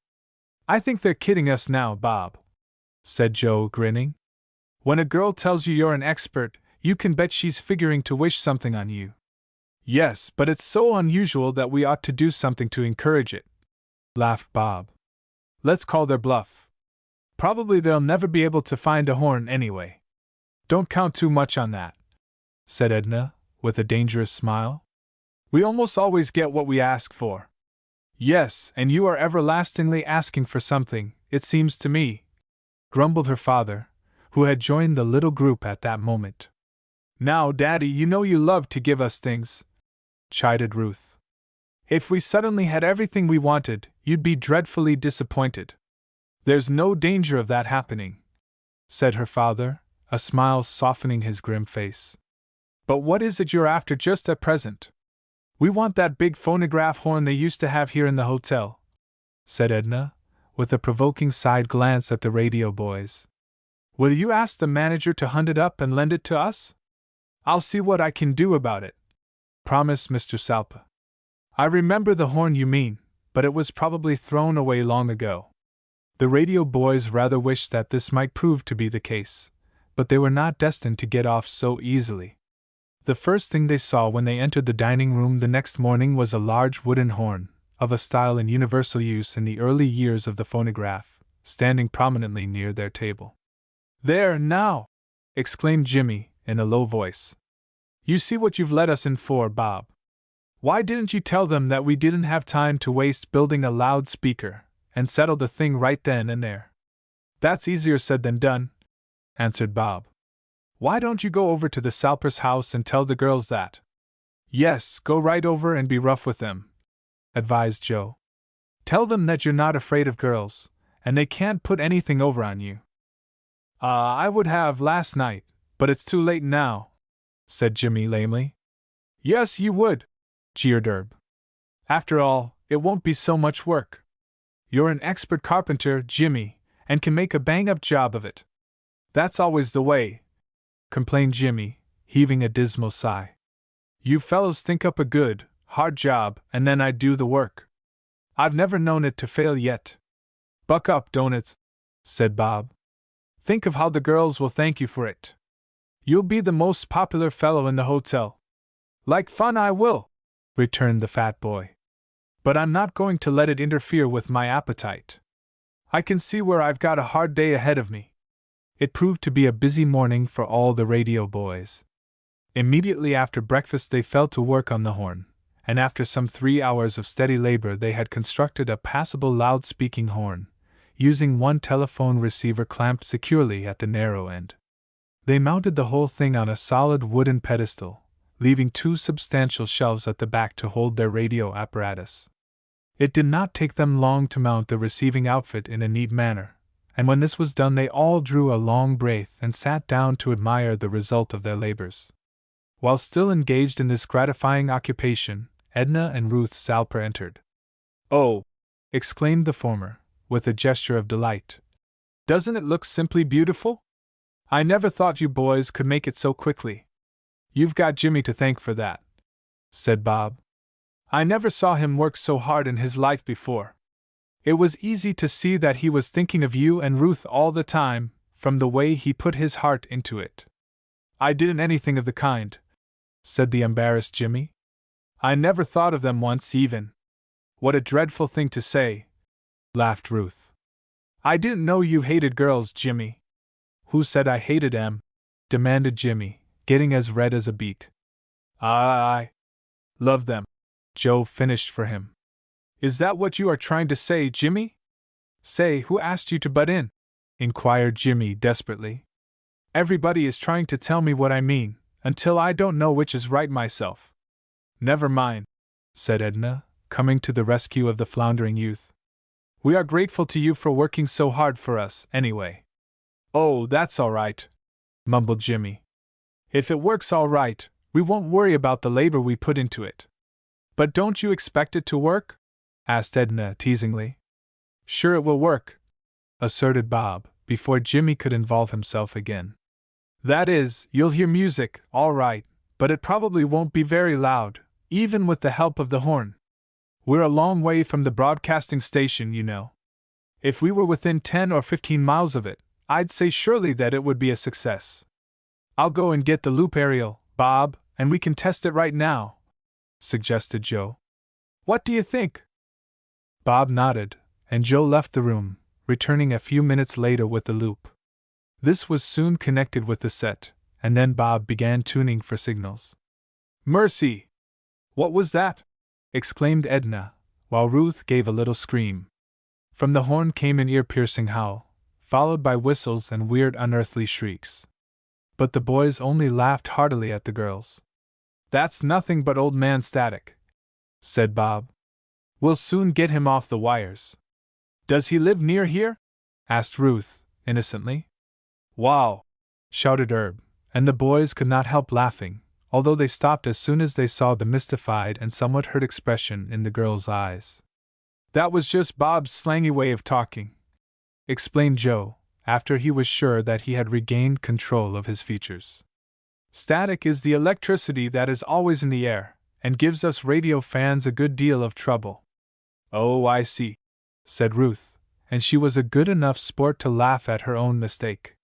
"I think they're kidding us now, Bob," said Joe, grinning. "When a girl tells you you're an expert, you can bet she's figuring to wish something on you." "Yes, but it's so unusual that we ought to do something to encourage it," laughed Bob. "Let's call their bluff. Probably they'll never be able to find a horn anyway." "Don't count too much on that," said Edna, with a dangerous smile. "We almost always get what we ask for." "Yes, and you are everlastingly asking for something, it seems to me," grumbled her father, who had joined the little group at that moment. "Now, Daddy, you know you love to give us things," chided Ruth. "If we suddenly had everything we wanted, you'd be dreadfully disappointed." "There's no danger of that happening," said her father, a smile softening his grim face. "But what is it you're after just at present?" "We want that big phonograph horn they used to have here in the hotel," said Edna, with a provoking side glance at the radio boys. "Will you ask the manager to hunt it up and lend it to us?" "I'll see what I can do about it," promised Mr. Salpa. "I remember the horn you mean, but it was probably thrown away long ago." The radio boys rather wished that this might prove to be the case, but they were not destined to get off so easily. The first thing they saw when they entered the dining room the next morning was a large wooden horn, of a style in universal use in the early years of the phonograph, standing prominently near their table. "There, now!" exclaimed Jimmy, in a low voice. "You see what you've let us in for, Bob. Why didn't you tell them that we didn't have time to waste building a loudspeaker, and settle the thing right then and there?" That's easier said than done, answered Bob. Why don't you go over to the Salpers' house and tell the girls that? Yes, go right over and be rough with them, advised Joe. Tell them that you're not afraid of girls, and they can't put anything over on you. I would have last night, but it's too late now, said Jimmy lamely. Yes, you would, jeered Herb. After all, it won't be so much work. You're an expert carpenter, Jimmy, and can make a bang-up job of it. That's always the way, complained Jimmy, heaving a dismal sigh. You fellows think up a good, hard job, and then I do the work. I've never known it to fail yet. Buck up, don't it? Said Bob. Think of how the girls will thank you for it. You'll be the most popular fellow in the hotel. Like fun I will, returned the fat boy. But I'm not going to let it interfere with my appetite. I can see where I've got a hard day ahead of me. It proved to be a busy morning for all the radio boys. Immediately after breakfast they fell to work on the horn, and after some 3 hours of steady labor they had constructed a passable loud-speaking horn, using one telephone receiver clamped securely at the narrow end. They mounted the whole thing on a solid wooden pedestal, leaving 2 substantial shelves at the back to hold their radio apparatus. It did not take them long to mount the receiving outfit in a neat manner, and when this was done they all drew a long breath and sat down to admire the result of their labors. While still engaged in this gratifying occupation, Edna and Ruth Salper entered. Oh! Exclaimed the former, with a gesture of delight. Doesn't it look simply beautiful? I never thought you boys could make it so quickly. You've got Jimmy to thank for that, said Bob. I never saw him work so hard in his life before. It was easy to see that he was thinking of you and Ruth all the time, from the way he put his heart into it. I didn't anything of the kind, said the embarrassed Jimmy. I never thought of them once even. What a dreadful thing to say, laughed Ruth. I didn't know you hated girls, Jimmy. Who said I hated 'em? Demanded Jimmy, getting as red as a beet. I love them, Joe finished for him. Is that what you are trying to say, Jimmy? Say, who asked you to butt in? Inquired Jimmy desperately. Everybody is trying to tell me what I mean, until I don't know which is right myself. Never mind, said Edna, coming to the rescue of the floundering youth. We are grateful to you for working so hard for us, anyway. Oh, that's all right, mumbled Jimmy. If it works all right, we won't worry about the labor we put into it. But don't you expect it to work? Asked Edna teasingly. Sure it will work, asserted Bob, before Jimmy could involve himself again. That is, you'll hear music, all right, but it probably won't be very loud, even with the help of the horn. We're a long way from the broadcasting station, you know. If we were within 10 or 15 miles of it, I'd say surely that it would be a success. I'll go and get the loop aerial, Bob, and we can test it right now, suggested Joe. What do you think? Bob nodded, and Joe left the room, returning a few minutes later with the loop. This was soon connected with the set, and then Bob began tuning for signals. Mercy! What was that? Exclaimed Edna, while Ruth gave a little scream. From the horn came an ear-piercing howl, followed by whistles and weird unearthly shrieks. But the boys only laughed heartily at the girls. That's nothing but old man static, said Bob. We'll soon get him off the wires. Does he live near here? Asked Ruth, innocently. Wow! Shouted Herb, and the boys could not help laughing, although they stopped as soon as they saw the mystified and somewhat hurt expression in the girl's eyes. That was just Bob's slangy way of talking, explained Joe, after he was sure that he had regained control of his features. Static is the electricity that is always in the air, and gives us radio fans a good deal of trouble. Oh, I see, said Ruth, and she was a good enough sport to laugh at her own mistake.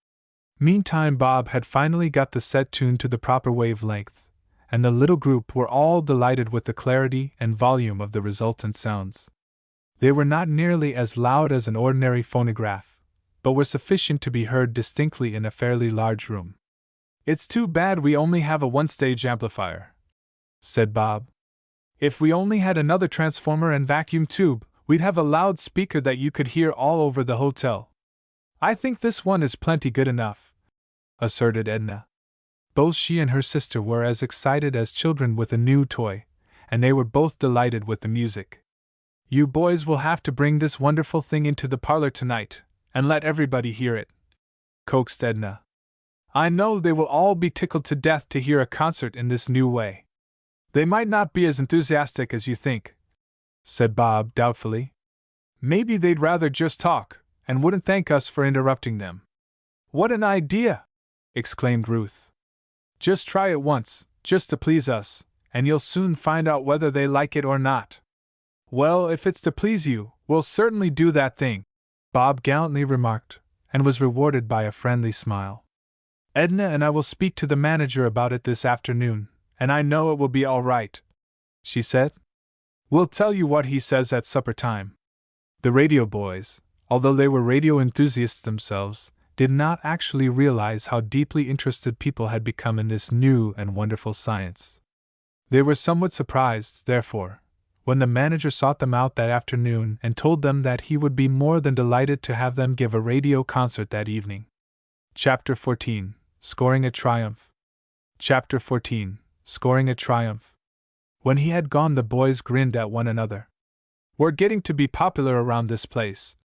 Meantime Bob had finally got the set tuned to the proper wavelength, and the little group were all delighted with the clarity and volume of the resultant sounds. They were not nearly as loud as an ordinary phonograph, but were sufficient to be heard distinctly in a fairly large room. It's too bad we only have a one-stage amplifier, said Bob. If we only had another transformer and vacuum tube, we'd have a loudspeaker that you could hear all over the hotel. I think this one is plenty good enough, asserted Edna. Both she and her sister were as excited as children with a new toy, and they were both delighted with the music. You boys will have to bring this wonderful thing into the parlor tonight, and let everybody hear it, coaxed Edna. I know they will all be tickled to death to hear a concert in this new way. They might not be as enthusiastic as you think, said Bob doubtfully. Maybe they'd rather just talk, and wouldn't thank us for interrupting them. What an idea! Exclaimed Ruth. Just try it once, just to please us, and you'll soon find out whether they like it or not. Well, if it's to please you, we'll certainly do that thing, Bob gallantly remarked, and was rewarded by a friendly smile. Edna and I will speak to the manager about it this afternoon, and I know it will be all right, she said. We'll tell you what he says at supper time. The radio boys, although they were radio enthusiasts themselves, did not actually realize how deeply interested people had become in this new and wonderful science. They were somewhat surprised, therefore, when the manager sought them out that afternoon and told them that he would be more than delighted to have them give a radio concert that evening. Chapter 14. Scoring a Triumph. Chapter 14. Scoring a Triumph. When he had gone, the boys grinned at one another. We're getting to be popular around this place,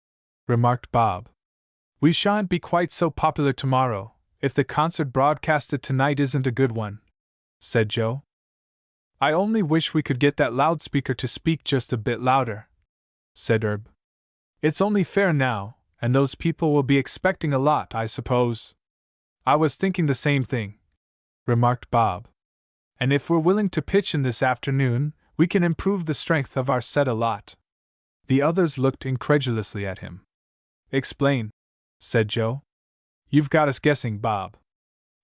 remarked Bob. We shan't be quite so popular tomorrow, if the concert broadcasted tonight isn't a good one, said Joe. I only wish we could get that loudspeaker to speak just a bit louder, said Herb. It's only fair now, and those people will be expecting a lot, I suppose. I was thinking the same thing, remarked Bob. And if we're willing to pitch in this afternoon, we can improve the strength of our set a lot. The others looked incredulously at him. Explain, said Joe. You've got us guessing, Bob.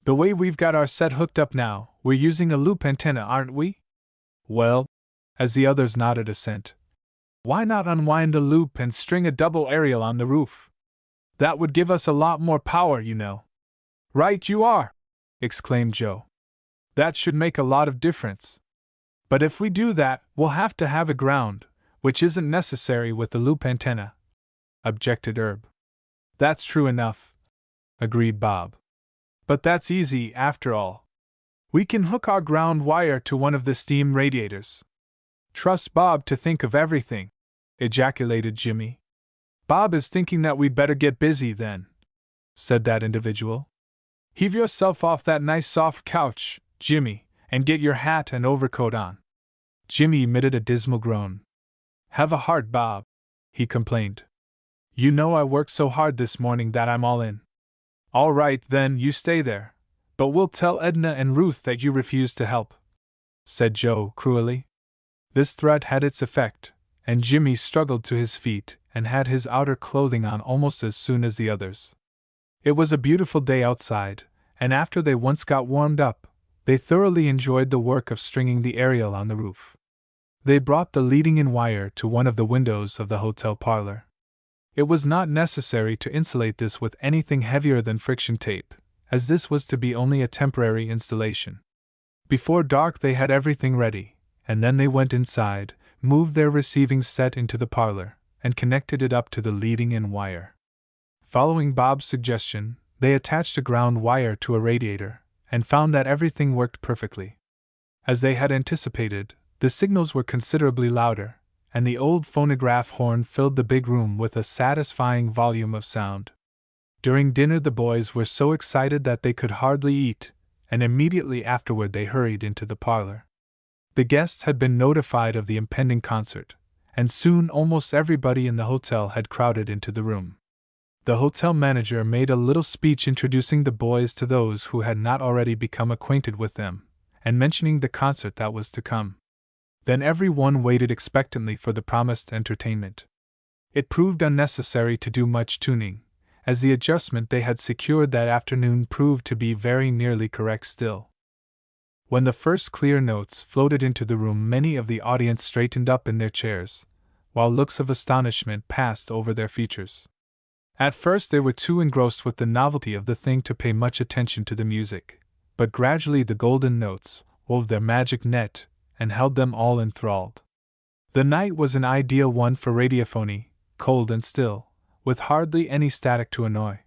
The way we've got our set hooked up now, we're using a loop antenna, aren't we? Well, as the others nodded assent. Why not unwind the loop and string a double aerial on the roof? That would give us a lot more power, you know. Right you are, exclaimed Joe. That should make a lot of difference. But if we do that, we'll have to have a ground, which isn't necessary with the loop antenna, objected Herb. That's true enough, agreed Bob. But that's easy, after all. We can hook our ground wire to one of the steam radiators. Trust Bob to think of everything, ejaculated Jimmy. Bob is thinking that we'd better get busy then, said that individual. Heave yourself off that nice soft couch, Jimmy, and get your hat and overcoat on. Jimmy emitted a dismal groan. Have a heart, Bob, he complained. You know I worked so hard this morning that I'm all in. All right, then, you stay there, but we'll tell Edna and Ruth that you refuse to help, said Joe cruelly. This threat had its effect, and Jimmy struggled to his feet and had his outer clothing on almost as soon as the others. It was a beautiful day outside, and after they once got warmed up, they thoroughly enjoyed the work of stringing the aerial on the roof. They brought the leading-in wire to one of the windows of the hotel parlor. It was not necessary to insulate this with anything heavier than friction tape, as this was to be only a temporary installation. Before dark they had everything ready, and then they went inside, moved their receiving set into the parlor, and connected it up to the leading-in wire. Following Bob's suggestion, they attached a ground wire to a radiator, and found that everything worked perfectly. As they had anticipated, the signals were considerably louder, and the old phonograph horn filled the big room with a satisfying volume of sound. During dinner the boys were so excited that they could hardly eat, and immediately afterward they hurried into the parlor. The guests had been notified of the impending concert, and soon almost everybody in the hotel had crowded into the room. The hotel manager made a little speech introducing the boys to those who had not already become acquainted with them, and mentioning the concert that was to come. Then every one waited expectantly for the promised entertainment. It proved unnecessary to do much tuning, as the adjustment they had secured that afternoon proved to be very nearly correct still. When the first clear notes floated into the room, many of the audience straightened up in their chairs, while looks of astonishment passed over their features. At first they were too engrossed with the novelty of the thing to pay much attention to the music, but gradually the golden notes wove their magic net and held them all enthralled. The night was an ideal one for radiophony, cold and still, with hardly any static to annoy.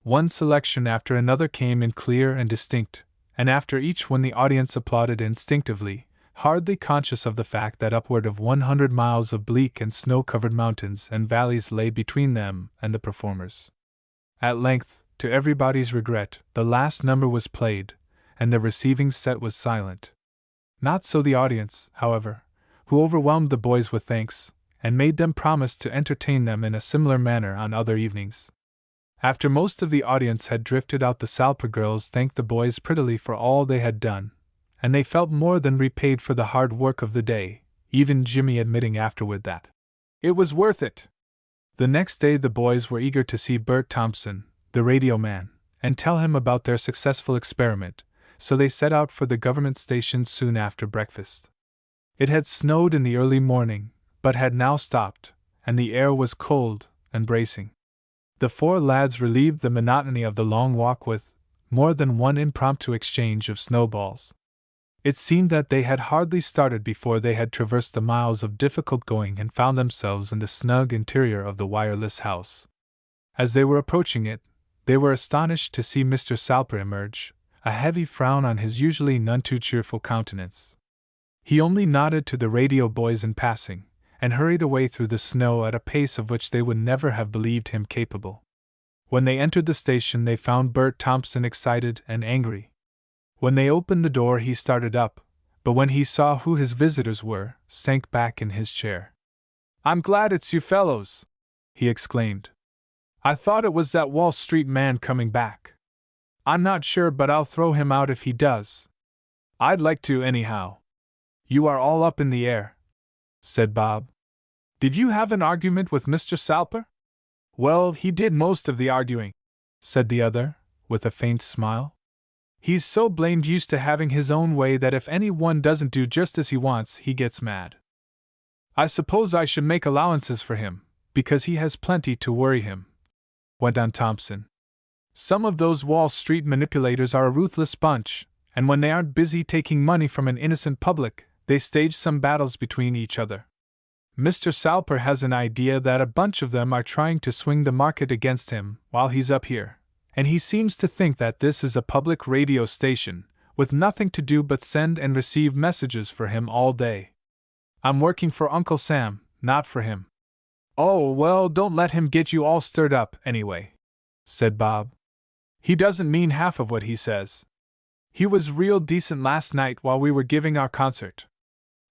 One selection after another came in clear and distinct, and after each one the audience applauded instinctively, hardly conscious of the fact that upward of 100 miles of bleak and snow-covered mountains and valleys lay between them and the performers. At length, to everybody's regret, the last number was played, and the receiving set was silent. Not so the audience, however, who overwhelmed the boys with thanks, and made them promise to entertain them in a similar manner on other evenings. After most of the audience had drifted out, the Salper girls thanked the boys prettily for all they had done, and they felt more than repaid for the hard work of the day, even Jimmy admitting afterward that it was worth it. The next day the boys were eager to see Bert Thompson, the radio man, and tell him about their successful experiment, so they set out for the government station soon after breakfast. It had snowed in the early morning, but had now stopped, and the air was cold and bracing. The four lads relieved the monotony of the long walk with more than one impromptu exchange of snowballs. It seemed that they had hardly started before they had traversed the miles of difficult going and found themselves in the snug interior of the wireless house. As they were approaching it, they were astonished to see Mr. Salper emerge, a heavy frown on his usually none too cheerful countenance. He only nodded to the radio boys in passing, and hurried away through the snow at a pace of which they would never have believed him capable. When they entered the station, they found Bert Thompson excited and angry. When they opened the door, he started up, but when he saw who his visitors were, sank back in his chair. "I'm glad it's you fellows," he exclaimed. "I thought it was that Wall Street man coming back. I'm not sure, but I'll throw him out if he does. I'd like to, anyhow." "You are all up in the air," said Bob. "Did you have an argument with Mr. Salper?" "Well, he did most of the arguing," said the other, with a faint smile. "He's so blamed used to having his own way that if any one doesn't do just as he wants, he gets mad. I suppose I should make allowances for him, because he has plenty to worry him," went on Thompson. "Some of those Wall Street manipulators are a ruthless bunch, and when they aren't busy taking money from an innocent public, they stage some battles between each other. Mr. Salper has an idea that a bunch of them are trying to swing the market against him while he's up here, and he seems to think that this is a public radio station, with nothing to do but send and receive messages for him all day. I'm working for Uncle Sam, not for him." "Oh, well, don't let him get you all stirred up, anyway," said Bob. "He doesn't mean half of what he says. He was real decent last night while we were giving our concert."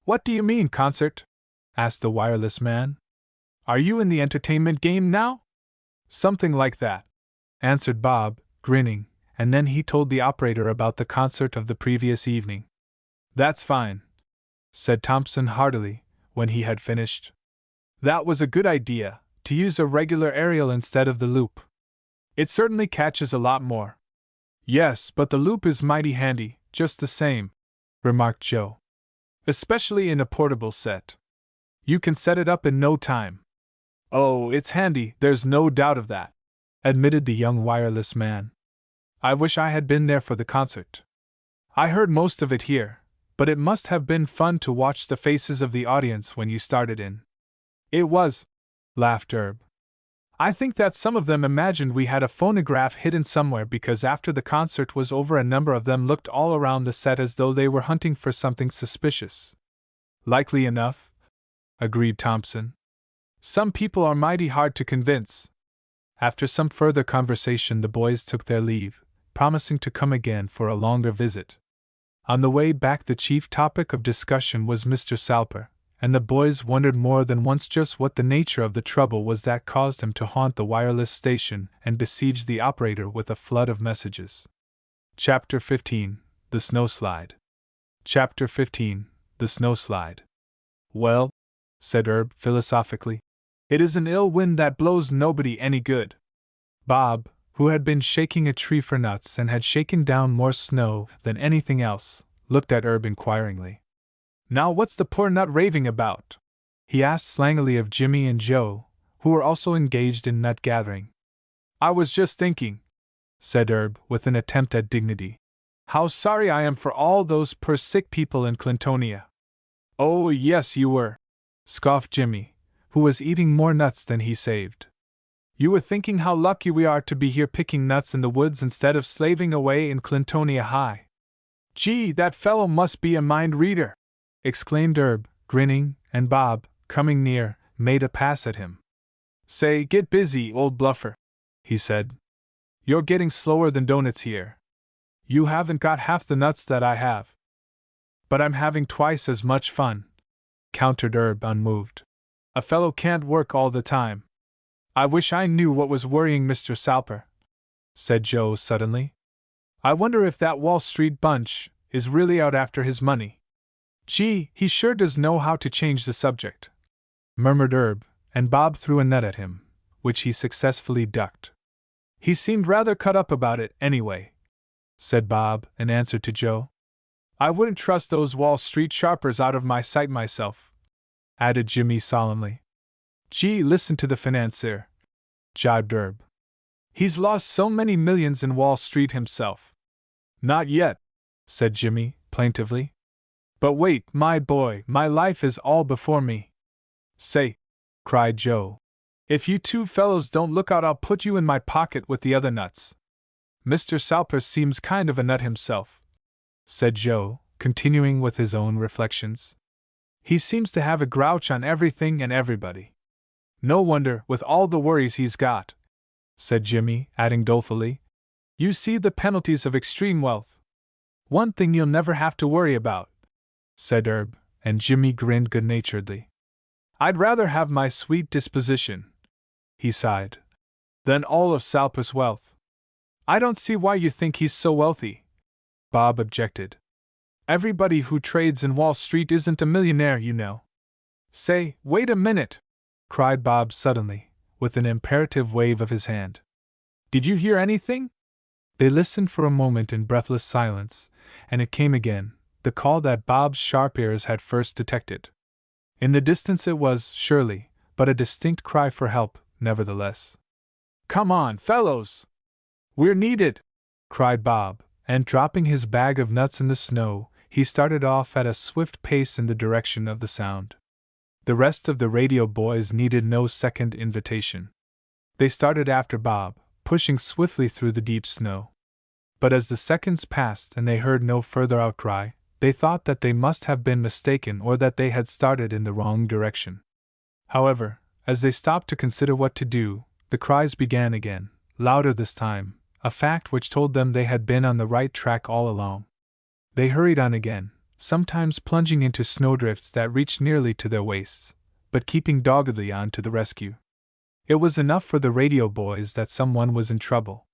"What do you mean, concert?" asked the wireless man. "Are you in the entertainment game now?" "Something like that," answered Bob, grinning, and then he told the operator about the concert of the previous evening. "That's fine," said Thompson heartily, when he had finished. "That was a good idea, to use a regular aerial instead of the loop. It certainly catches a lot more." "Yes, but the loop is mighty handy, just the same," remarked Joe. "Especially in a portable set. You can set it up in no time." "Oh, it's handy, there's no doubt of that," admitted the young wireless man. "I wish I had been there for the concert. I heard most of it here, but it must have been fun to watch the faces of the audience when you started in." "It was," laughed Herb. "I think that some of them imagined we had a phonograph hidden somewhere, because after the concert was over a number of them looked all around the set as though they were hunting for something suspicious." "Likely enough," agreed Thompson. "Some people are mighty hard to convince." After some further conversation, the boys took their leave, promising to come again for a longer visit. On the way back, the chief topic of discussion was Mr. Salper, and the boys wondered more than once just what the nature of the trouble was that caused him to haunt the wireless station and besiege the operator with a flood of messages. Chapter 15: The Snowslide. Chapter 15: The Snowslide. "Well," said Herb philosophically, "it is an ill wind that blows nobody any good." Bob, who had been shaking a tree for nuts and had shaken down more snow than anything else, looked at Herb inquiringly. "Now what's the poor nut raving about?" he asked slangily of Jimmy and Joe, who were also engaged in nut gathering. "I was just thinking," said Herb with an attempt at dignity, "how sorry I am for all those poor sick people in Clintonia." "Oh, yes, you were," scoffed Jimmy, who was eating more nuts than he saved. You were thinking how lucky we are to be here picking nuts in the woods instead of slaving away in Clintonia High. Gee, that fellow must be a mind reader! Exclaimed Herb, grinning, and Bob, coming near, made a pass at him. Say, get busy, old bluffer, he said. You're getting slower than donuts here. You haven't got half the nuts that I have. But I'm having twice as much fun, countered Herb, unmoved. A fellow can't work all the time. I wish I knew what was worrying Mr. Salper, said Joe suddenly. I wonder if that Wall Street bunch is really out after his money. Gee, he sure does know how to change the subject, murmured Herb, and Bob threw a nut at him, which he successfully ducked. He seemed rather cut up about it, anyway, said Bob, in answer to Joe. I wouldn't trust those Wall Street sharpers out of my sight myself, added Jimmy solemnly. Gee, listen to the financier, jibed Herb. He's lost so many millions in Wall Street himself. Not yet, said Jimmy, plaintively. But wait, my boy, my life is all before me. Say, cried Joe, if you two fellows don't look out, I'll put you in my pocket with the other nuts. Mr. Salper seems kind of a nut himself, said Joe, continuing with his own reflections. He seems to have a grouch on everything and everybody. No wonder, with all the worries he's got, said Jimmy, adding dolefully. You see the penalties of extreme wealth. One thing you'll never have to worry about, said Herb, and Jimmy grinned good-naturedly. I'd rather have my sweet disposition, he sighed, than all of Salper's wealth. I don't see why you think he's so wealthy, Bob objected. Everybody who trades in Wall Street isn't a millionaire, you know. Say, wait a minute, cried Bob suddenly, with an imperative wave of his hand. Did you hear anything? They listened for a moment in breathless silence, and it came again, the call that Bob's sharp ears had first detected. In the distance it was, surely, but a distinct cry for help, nevertheless. Come on, fellows! We're needed! Cried Bob, and dropping his bag of nuts in the snow, he started off at a swift pace in the direction of the sound. The rest of the radio boys needed no second invitation. They started after Bob, pushing swiftly through the deep snow. But as the seconds passed and they heard no further outcry, they thought that they must have been mistaken or that they had started in the wrong direction. However, as they stopped to consider what to do, the cries began again, louder this time, a fact which told them they had been on the right track all along. They hurried on again, sometimes plunging into snowdrifts that reached nearly to their waists, but keeping doggedly on to the rescue. It was enough for the radio boys that someone was in trouble.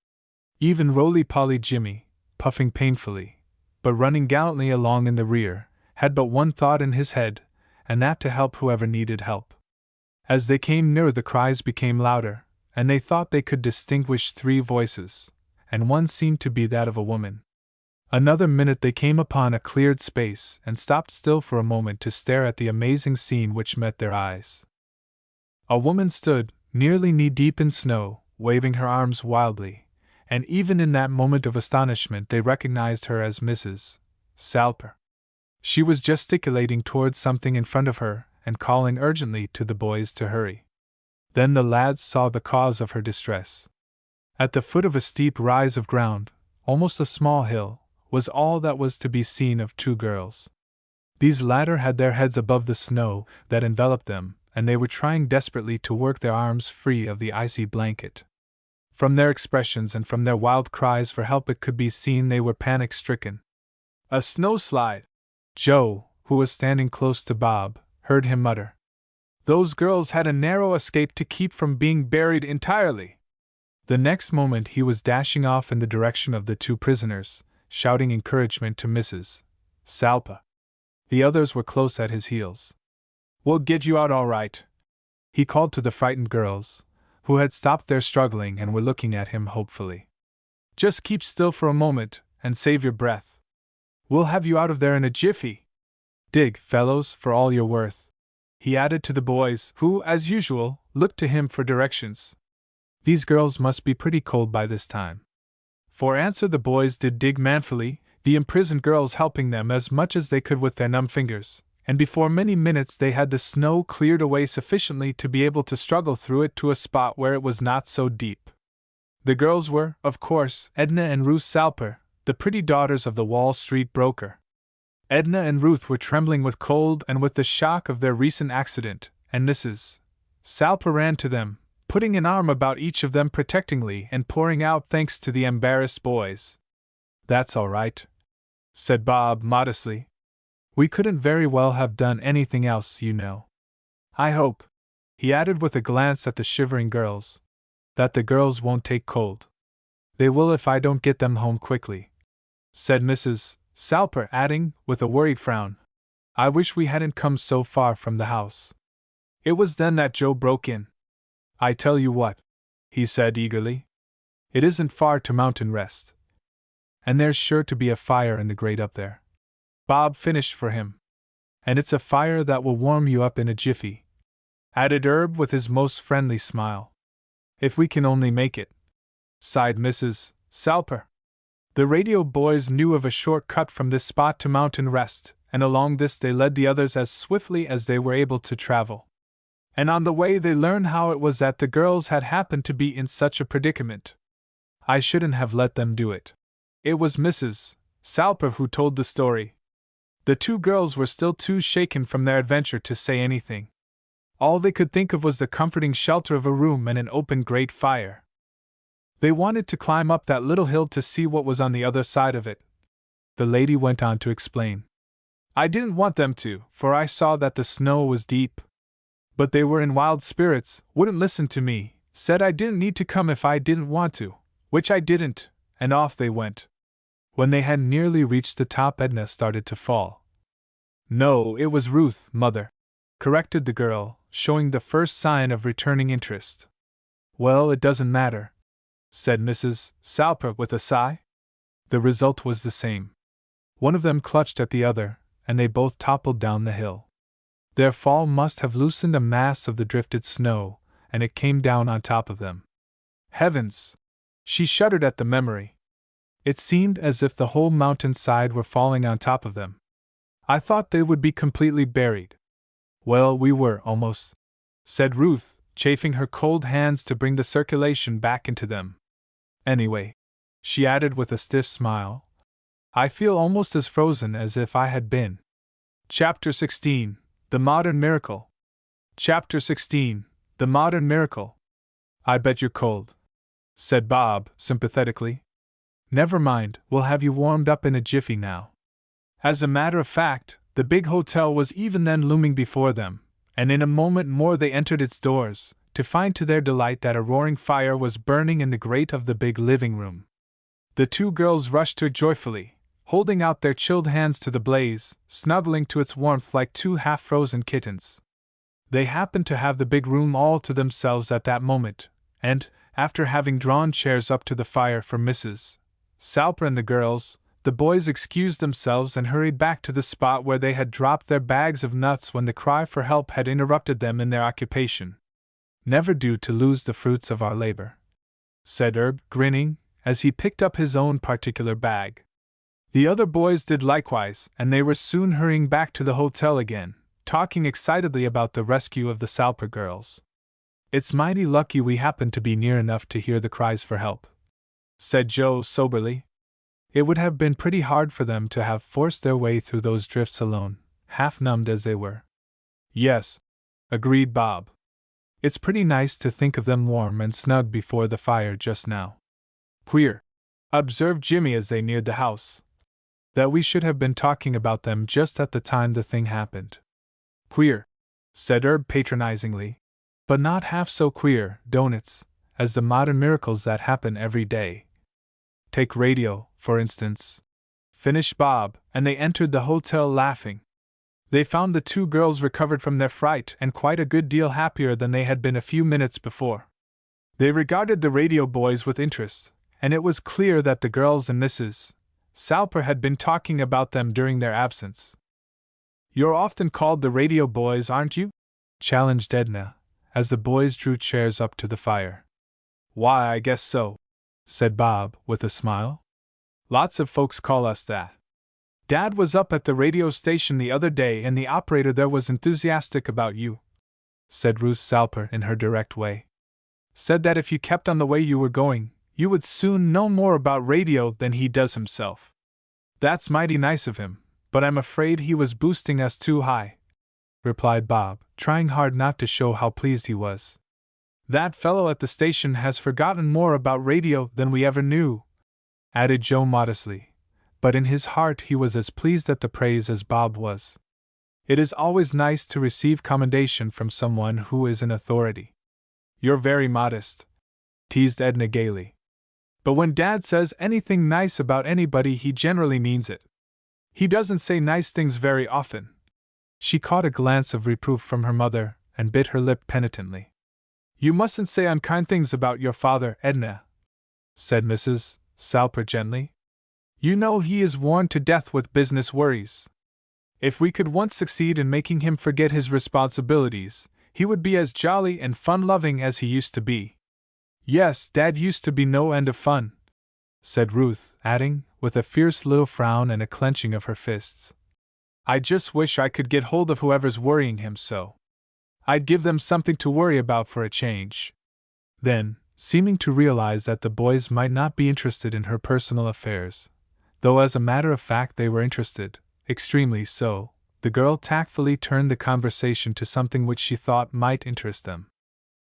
Even roly-poly Jimmy, puffing painfully, but running gallantly along in the rear, had but one thought in his head, and that to help whoever needed help. As they came nearer, the cries became louder, and they thought they could distinguish 3 voices, and one seemed to be that of a woman. Another minute they came upon a cleared space and stopped still for a moment to stare at the amazing scene which met their eyes. A woman stood, nearly knee-deep in snow, waving her arms wildly, and even in that moment of astonishment they recognized her as Mrs. Salper. She was gesticulating towards something in front of her and calling urgently to the boys to hurry. Then the lads saw the cause of her distress. At the foot of a steep rise of ground, almost a small hill, was all that was to be seen of 2 girls. These latter had their heads above the snow that enveloped them, and they were trying desperately to work their arms free of the icy blanket. From their expressions and from their wild cries for help it could be seen they were panic-stricken. A snowslide! Joe, who was standing close to Bob, heard him mutter. Those girls had a narrow escape to keep from being buried entirely. The next moment he was dashing off in the direction of the 2 prisoners, shouting encouragement to Mrs. Salper. The others were close at his heels. We'll get you out all right, he called to the frightened girls, who had stopped their struggling and were looking at him hopefully. Just keep still for a moment, and save your breath. We'll have you out of there in a jiffy. Dig, fellows, for all you're worth, he added to the boys, who, as usual, looked to him for directions. These girls must be pretty cold by this time. For answer the boys did dig manfully, the imprisoned girls helping them as much as they could with their numb fingers, and before many minutes they had the snow cleared away sufficiently to be able to struggle through it to a spot where it was not so deep. The girls were, of course, Edna and Ruth Salper, the pretty daughters of the Wall Street broker. Edna and Ruth were trembling with cold and with the shock of their recent accident, and Mrs. Salper ran to them, putting an arm about each of them protectingly and pouring out thanks to the embarrassed boys. "That's all right," said Bob modestly. "We couldn't very well have done anything else, you know. I hope," he added with a glance at the shivering girls, "that the girls won't take cold." "They will if I don't get them home quickly," said Mrs. Salper, adding, with a worried frown, "I wish we hadn't come so far from the house." It was then that Joe broke in. "I tell you what," he said eagerly. "It isn't far to Mountain Rest. And there's sure to be a fire in the grate up there." Bob finished for him. "And it's a fire that will warm you up in a jiffy," added Herb with his most friendly smile. "If we can only make it," sighed Mrs. Salper. The radio boys knew of a short cut from this spot to Mountain Rest, and along this they led the others as swiftly as they were able to travel. And on the way they learned how it was that the girls had happened to be in such a predicament. I shouldn't have let them do it. It was Mrs. Salper who told the story. The two girls were still too shaken from their adventure to say anything. All they could think of was the comforting shelter of a room and an open grate fire. They wanted to climb up that little hill to see what was on the other side of it. The lady went on to explain. "I didn't want them to, for I saw that the snow was deep. But they were in wild spirits, wouldn't listen to me, said I didn't need to come if I didn't want to, which I didn't, and off they went. When they had nearly reached the top, Edna started to fall." "No, it was Ruth, Mother," corrected the girl, showing the first sign of returning interest. "Well, it doesn't matter," said Mrs. Salper with a sigh. The result was the same. One of them clutched at the other, and they both toppled down the hill. Their fall must have loosened a mass of the drifted snow, and it came down on top of them. Heavens! She shuddered at the memory. It seemed as if the whole mountainside were falling on top of them. "I thought they would be completely buried." "Well, we were, almost," said Ruth, chafing her cold hands to bring the circulation back into them. "Anyway," she added with a stiff smile, "I feel almost as frozen as if I had been." Chapter 16. The Modern Miracle. Chapter 16. The Modern Miracle. "I bet you're cold," said Bob, sympathetically. "Never mind, we'll have you warmed up in a jiffy now." As a matter of fact, the big hotel was even then looming before them, and in a moment more they entered its doors, to find to their delight that a roaring fire was burning in the grate of the big living room. The two girls rushed to it joyfully, holding out their chilled hands to the blaze, snuggling to its warmth like two half-frozen kittens. They happened to have the big room all to themselves at that moment, and, after having drawn chairs up to the fire for Mrs. Salper and the girls, the boys excused themselves and hurried back to the spot where they had dropped their bags of nuts when the cry for help had interrupted them in their occupation. "Never do to lose the fruits of our labor," said Herb, grinning, as he picked up his own particular bag. The other boys did likewise, and they were soon hurrying back to the hotel again, talking excitedly about the rescue of the Salper girls. "It's mighty lucky we happened to be near enough to hear the cries for help," said Joe soberly. "It would have been pretty hard for them to have forced their way through those drifts alone, half numbed as they were." "Yes," agreed Bob. "It's pretty nice to think of them warm and snug before the fire just now." "Queer," observed Jimmy as they neared the house, "that we should have been talking about them just at the time the thing happened." "Queer," said Herb patronizingly, "but not half so queer, doughnuts, as the modern miracles that happen every day. Take radio, for instance," finished Bob, and they entered the hotel laughing. They found the two girls recovered from their fright and quite a good deal happier than they had been a few minutes before. They regarded the radio boys with interest, and it was clear that the girls and Mrs. Salper had been talking about them during their absence. "You're often called the radio boys, aren't you?" challenged Edna, as the boys drew chairs up to the fire. "Why, I guess so," said Bob, with a smile. "Lots of folks call us that." Dad was up at the radio station the other day and the operator there was enthusiastic about you," said Ruth Salper in her direct way. "Said that if you kept on the way you were going, you would soon know more about radio than he does himself." "That's mighty nice of him, but I'm afraid he was boosting us too high," replied Bob, trying hard not to show how pleased he was. "That fellow at the station has forgotten more about radio than we ever knew," added Joe modestly, but in his heart he was as pleased at the praise as Bob was. It is always nice to receive commendation from someone who is an authority. "You're very modest," teased Edna gaily. "But when Dad says anything nice about anybody, he generally means it. He doesn't say nice things very often." She caught a glance of reproof from her mother and bit her lip penitently. "You mustn't say unkind things about your father, Edna," said Mrs. Salper gently. "You know he is worn to death with business worries. If we could once succeed in making him forget his responsibilities, he would be as jolly and fun-loving as he used to be." "Yes, Dad used to be no end of fun," said Ruth, adding, with a fierce little frown and a clenching of her fists, "I just wish I could get hold of whoever's worrying him so. I'd give them something to worry about for a change." Then, seeming to realize that the boys might not be interested in her personal affairs, though as a matter of fact they were interested, extremely so, the girl tactfully turned the conversation to something which she thought might interest them.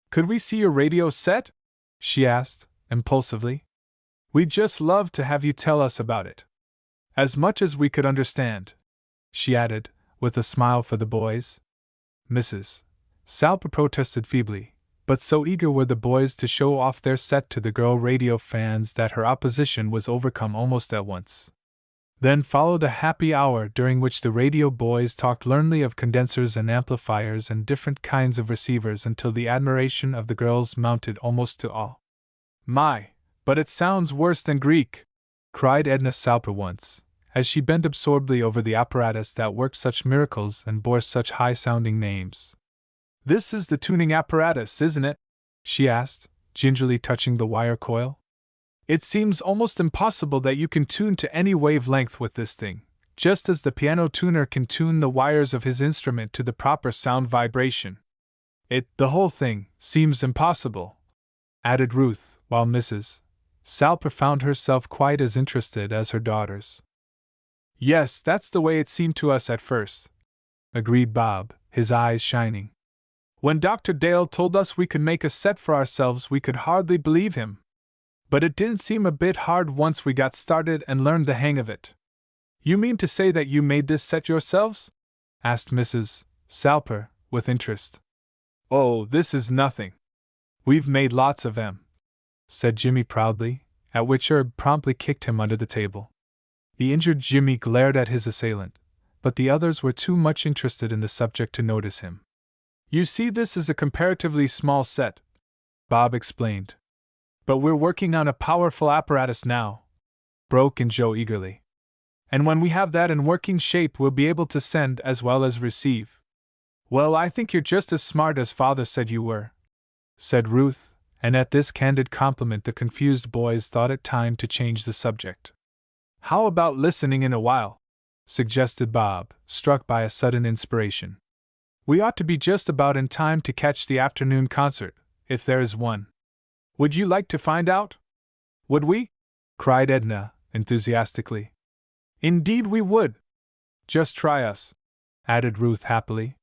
"Could we see your radio set?" she asked, impulsively. "We'd just love to have you tell us about it. As much as we could understand," she added, with a smile for the boys. Mrs. Salper protested feebly, but so eager were the boys to show off their set to the girl radio fans that her opposition was overcome almost at once. Then followed a happy hour during which the radio boys talked learnedly of condensers and amplifiers and different kinds of receivers until the admiration of the girls mounted almost to awe. "My, but it sounds worse than Greek!" cried Edna Salper once, as she bent absorbedly over the apparatus that worked such miracles and bore such high-sounding names. "This is the tuning apparatus, isn't it?" she asked, gingerly touching the wire coil. "It seems almost impossible that you can tune to any wavelength with this thing, just as the piano tuner can tune the wires of his instrument to the proper sound vibration. The whole thing, seems impossible," added Ruth, while Mrs. Salper found herself quite as interested as her daughters. "Yes, that's the way it seemed to us at first," agreed Bob, his eyes shining. "When Dr. Dale told us we could make a set for ourselves, we could hardly believe him. But it didn't seem a bit hard once we got started and learned the hang of it." "You mean to say that you made this set yourselves?" asked Mrs. Salper, with interest. "Oh, this is nothing. We've made lots of 'em," said Jimmy proudly, at which Herb promptly kicked him under the table. The injured Jimmy glared at his assailant, but the others were too much interested in the subject to notice him. "You see, this is a comparatively small set," Bob explained. "But we're working on a powerful apparatus now," broke in Joe eagerly. "And when we have that in working shape, we'll be able to send as well as receive." "Well, I think you're just as smart as Father said you were," said Ruth, and at this candid compliment the confused boys thought it time to change the subject. "How about listening in a while?" suggested Bob, struck by a sudden inspiration. "We ought to be just about in time to catch the afternoon concert, if there is one. Would you like to find out?" "Would we?" cried Edna, enthusiastically. "Indeed we would. Just try us," added Ruth happily.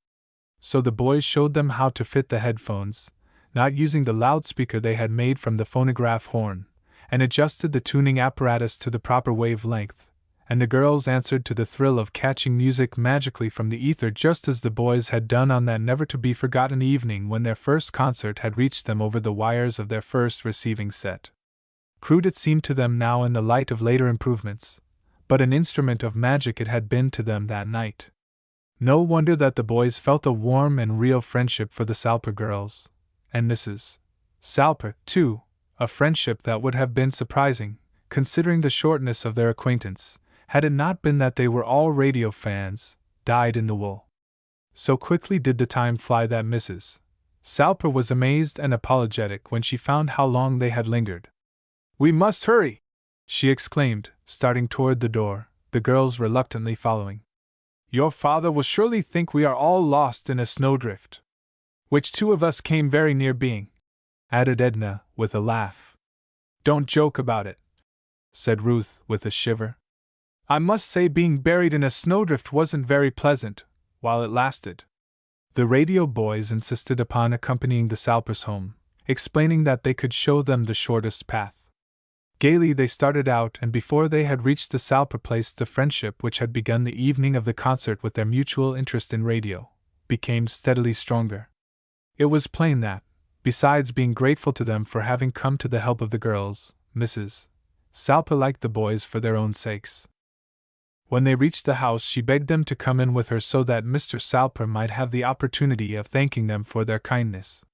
So the boys showed them how to fit the headphones, not using the loudspeaker they had made from the phonograph horn, and adjusted the tuning apparatus to the proper wavelength, and the girls answered to the thrill of catching music magically from the ether just as the boys had done on that never-to-be-forgotten evening when their first concert had reached them over the wires of their first receiving set. Crude it seemed to them now in the light of later improvements, but an instrument of magic it had been to them that night. No wonder that the boys felt a warm and real friendship for the Salper girls, and Mrs. Salper, too, a friendship that would have been surprising, considering the shortness of their acquaintance, had it not been that they were all radio fans, dyed in the wool. So quickly did the time fly that Mrs. Salper was amazed and apologetic when she found how long they had lingered. "We must hurry!" she exclaimed, starting toward the door, the girls reluctantly following. Your father will surely think we are all lost in a snowdrift. Which two of us came very near being, added Edna, with a laugh. Don't joke about it, said Ruth, with a shiver. I must say being buried in a snowdrift wasn't very pleasant, while it lasted. The radio boys insisted upon accompanying the Salpers home, explaining that they could show them the shortest path. Gaily they started out, and before they had reached the Salper place, the friendship which had begun the evening of the concert with their mutual interest in radio became steadily stronger. It was plain that, besides being grateful to them for having come to the help of the girls, Mrs. Salper liked the boys for their own sakes. When they reached the house, she begged them to come in with her so that Mr. Salper might have the opportunity of thanking them for their kindness.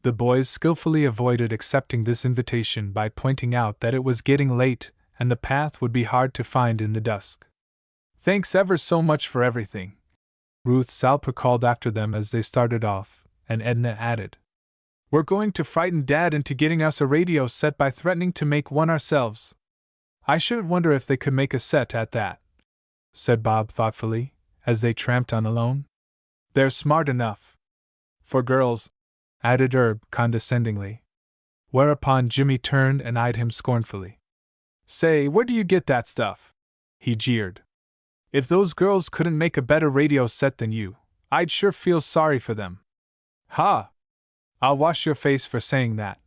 The boys skillfully avoided accepting this invitation by pointing out that it was getting late and the path would be hard to find in the dusk. Thanks ever so much for everything, Ruth Salper called after them as they started off, and Edna added, We're going to frighten Dad into getting us a radio set by threatening to make one ourselves. I shouldn't wonder if they could make a set at that, said Bob thoughtfully, as they tramped on alone. They're smart enough. For girls, added Herb condescendingly. Whereupon Jimmy turned and eyed him scornfully. Say, where do you get that stuff? He jeered. If those girls couldn't make a better radio set than you, I'd sure feel sorry for them. Ha! I'll wash your face for saying that,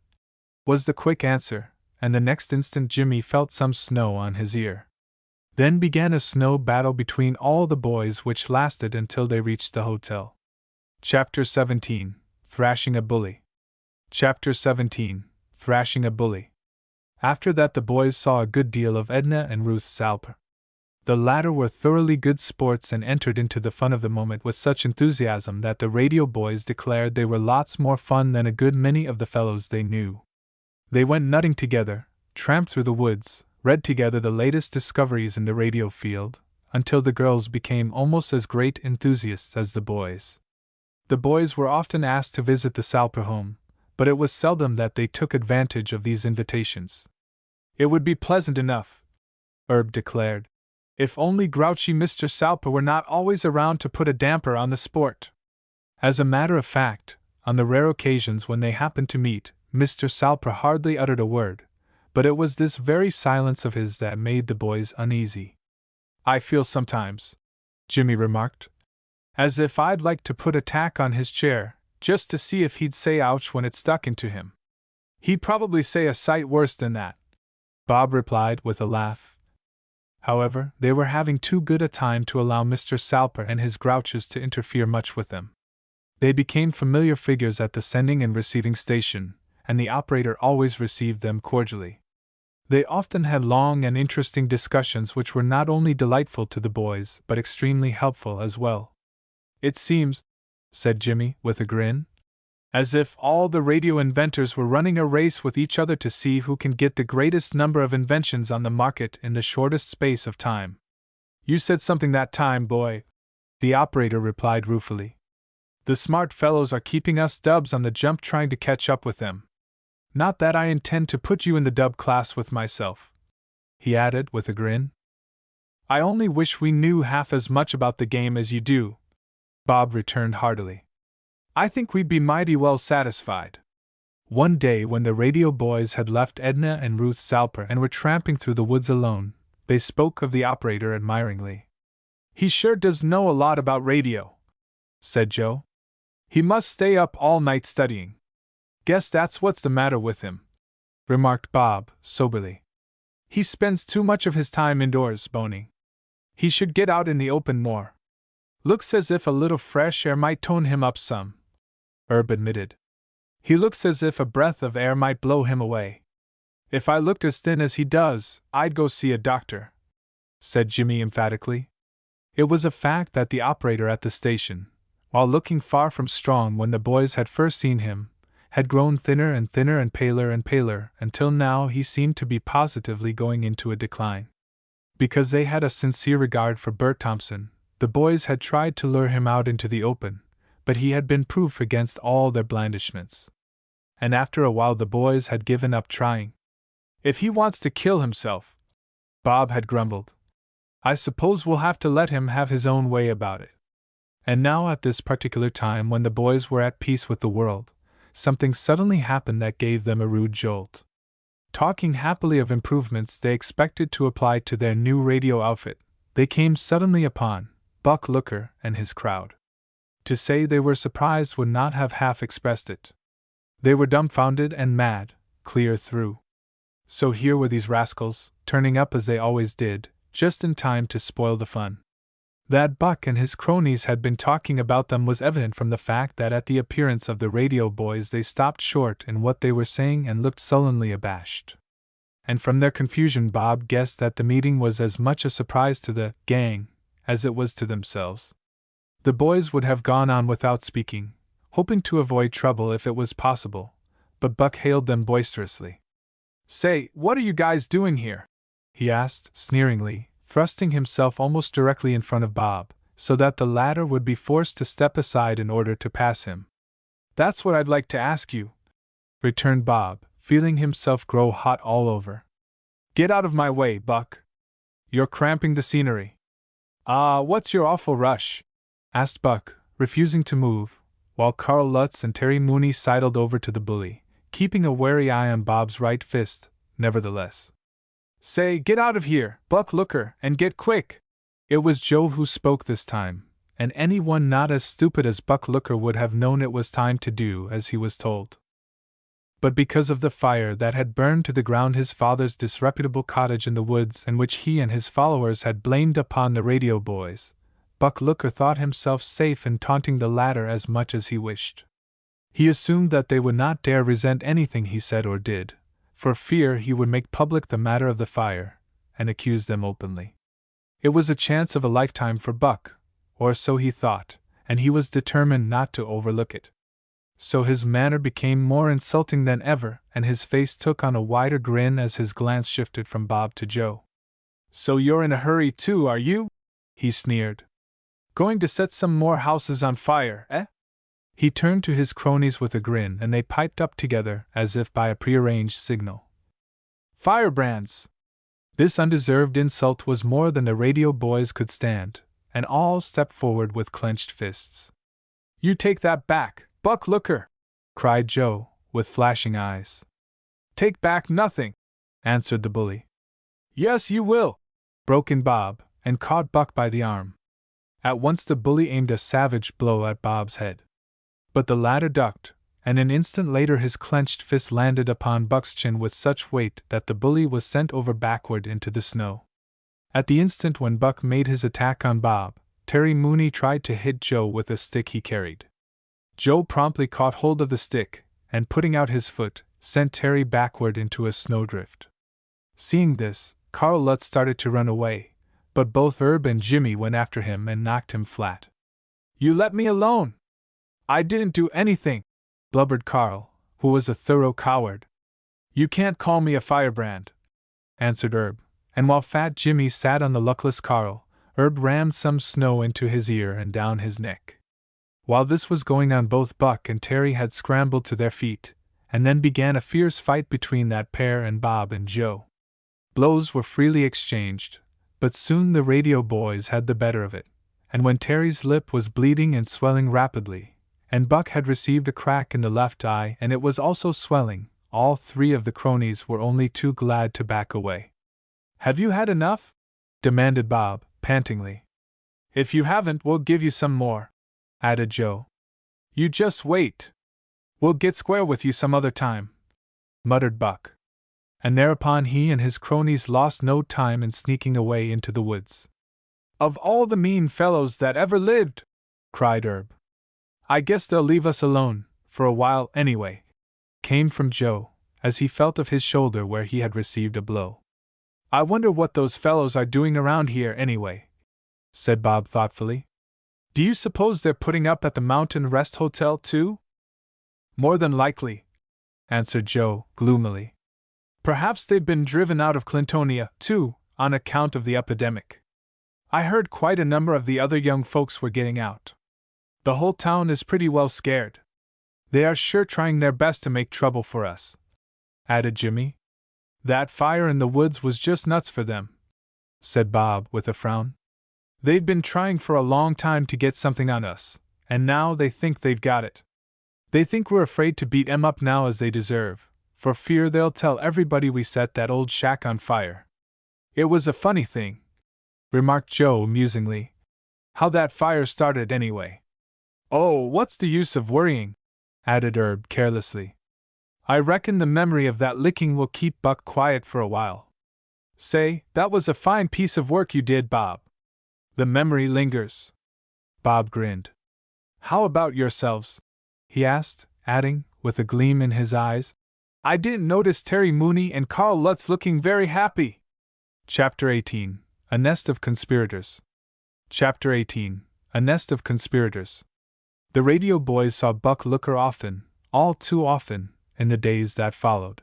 was the quick answer, and the next instant Jimmy felt some snow on his ear. Then began a snow battle between all the boys which lasted until they reached the hotel. Chapter 17. Thrashing a Bully. Chapter 17. Thrashing a Bully. After that the boys saw a good deal of Edna and Ruth Salper. The latter were thoroughly good sports and entered into the fun of the moment with such enthusiasm that the radio boys declared they were lots more fun than a good many of the fellows they knew. They went nutting together, tramped through the woods, read together the latest discoveries in the radio field, until the girls became almost as great enthusiasts as the boys. The boys were often asked to visit the Salper home, but it was seldom that they took advantage of these invitations. It would be pleasant enough, Herb declared, if only grouchy Mr. Salper were not always around to put a damper on the sport. As a matter of fact, on the rare occasions when they happened to meet, Mr. Salper hardly uttered a word, but it was this very silence of his that made the boys uneasy. I feel sometimes, Jimmy remarked, as if I'd like to put a tack on his chair, just to see if he'd say ouch when it stuck into him. He'd probably say a sight worse than that, Bob replied with a laugh. However, they were having too good a time to allow Mr. Salper and his grouches to interfere much with them. They became familiar figures at the sending and receiving station, and the operator always received them cordially. They often had long and interesting discussions which were not only delightful to the boys but extremely helpful as well. It seems, said Jimmy, with a grin, as if all the radio inventors were running a race with each other to see who can get the greatest number of inventions on the market in the shortest space of time. You said something that time, boy, the operator replied ruefully. The smart fellows are keeping us dubs on the jump trying to catch up with them. Not that I intend to put you in the dub class with myself, he added with a grin. I only wish we knew half as much about the game as you do, Bob returned heartily. I think we'd be mighty well satisfied. One day when the radio boys had left Edna and Ruth Salper and were tramping through the woods alone, they spoke of the operator admiringly. He sure does know a lot about radio, said Joe. He must stay up all night studying. Guess that's what's the matter with him, remarked Bob, soberly. He spends too much of his time indoors, boning. He should get out in the open more. Looks as if a little fresh air might tone him up some, Herb admitted. He looks as if a breath of air might blow him away. If I looked as thin as he does, I'd go see a doctor, said Jimmy emphatically. It was a fact that the operator at the station, while looking far from strong when the boys had first seen him, had grown thinner and thinner and paler until now he seemed to be positively going into a decline. Because they had a sincere regard for Bert Thompson, the boys had tried to lure him out into the open, but he had been proof against all their blandishments. And after a while the boys had given up trying. If he wants to kill himself, Bob had grumbled, I suppose we'll have to let him have his own way about it. And now, at this particular time when the boys were at peace with the world, something suddenly happened that gave them a rude jolt. Talking happily of improvements they expected to apply to their new radio outfit, they came suddenly upon Buck Looker and his crowd. To say they were surprised would not have half expressed it. They were dumbfounded and mad, clear through. So here were these rascals, turning up as they always did, just in time to spoil the fun. That Buck and his cronies had been talking about them was evident from the fact that at the appearance of the radio boys they stopped short in what they were saying and looked sullenly abashed. And from their confusion Bob guessed that the meeting was as much a surprise to the gang as it was to themselves. The boys would have gone on without speaking, hoping to avoid trouble if it was possible, but Buck hailed them boisterously. "Say, what are you guys doing here?" he asked, sneeringly, thrusting himself almost directly in front of Bob, so that the latter would be forced to step aside in order to pass him. "That's what I'd like to ask you," returned Bob, feeling himself grow hot all over. "Get out of my way, Buck. You're cramping the scenery." What's your awful rush?" asked Buck, refusing to move, while Carl Lutz and Terry Mooney sidled over to the bully, keeping a wary eye on Bob's right fist, nevertheless. "Say, get out of here, Buck Looker, and get quick!" It was Joe who spoke this time, and anyone not as stupid as Buck Looker would have known it was time to do as he was told. But because of the fire that had burned to the ground his father's disreputable cottage in the woods and which he and his followers had blamed upon the radio boys, Buck Looker thought himself safe in taunting the latter as much as he wished. He assumed that they would not dare resent anything he said or did, for fear he would make public the matter of the fire, and accuse them openly. It was a chance of a lifetime for Buck, or so he thought, and he was determined not to overlook it. So his manner became more insulting than ever, and his face took on a wider grin as his glance shifted from Bob to Joe. "So you're in a hurry too, are you?" he sneered. "Going to set some more houses on fire, eh?" He turned to his cronies with a grin, and they piped up together as if by a prearranged signal. "Firebrands!" This undeserved insult was more than the radio boys could stand, and all stepped forward with clenched fists. "You take that back, Buck Looker!" cried Joe, with flashing eyes. "Take back nothing," answered the bully. "Yes, you will," broke in Bob, and caught Buck by the arm. At once the bully aimed a savage blow at Bob's head. But the latter ducked, and an instant later his clenched fist landed upon Buck's chin with such weight that the bully was sent over backward into the snow. At the instant when Buck made his attack on Bob, Terry Mooney tried to hit Joe with a stick he carried. Joe promptly caught hold of the stick, and putting out his foot, sent Terry backward into a snowdrift. Seeing this, Carl Lutz started to run away, but both Herb and Jimmy went after him and knocked him flat. "You let me alone! I didn't do anything," blubbered Carl, who was a thorough coward. "You can't call me a firebrand," answered Herb, and while fat Jimmy sat on the luckless Carl, Herb rammed some snow into his ear and down his neck. While this was going on, both Buck and Terry had scrambled to their feet, and then began a fierce fight between that pair and Bob and Joe. Blows were freely exchanged, but soon the radio boys had the better of it, and when Terry's lip was bleeding and swelling rapidly, and Buck had received a crack in the left eye and it was also swelling, all three of the cronies were only too glad to back away. "Have you had enough?" demanded Bob, pantingly. "If you haven't, we'll give you some more," added Joe. "You just wait. We'll get square with you some other time," muttered Buck. And thereupon he and his cronies lost no time in sneaking away into the woods. "Of all the mean fellows that ever lived!" cried Herb. "I guess they'll leave us alone, for a while anyway," came from Joe, as he felt of his shoulder where he had received a blow. "I wonder what those fellows are doing around here anyway," said Bob thoughtfully. "Do you suppose they're putting up at the Mountain Rest Hotel too?" "More than likely," answered Joe, gloomily. "Perhaps they've been driven out of Clintonia, too, on account of the epidemic. I heard quite a number of the other young folks were getting out. The whole town is pretty well scared. They are sure trying their best to make trouble for us," added Jimmy. "That fire in the woods was just nuts for them. said Bob with a frown. They've been trying for a long time to get something on us, and now they think they've got it. They think we're afraid to beat 'em up now as they deserve, for fear they'll tell everybody we set that old shack on fire. It was a funny thing, remarked Joe musingly, how that fire started anyway. Oh, what's the use of worrying? Added Herb carelessly. I reckon the memory of that licking will keep Buck quiet for a while. Say, that was a fine piece of work you did, Bob. The memory lingers. Bob grinned. How about yourselves? He asked, adding, with a gleam in his eyes, I didn't notice Terry Mooney and Carl Lutz looking very happy. Chapter 18. A Nest of Conspirators. Chapter 18. A Nest of Conspirators. The radio boys saw Buck Looker often, all too often, in the days that followed.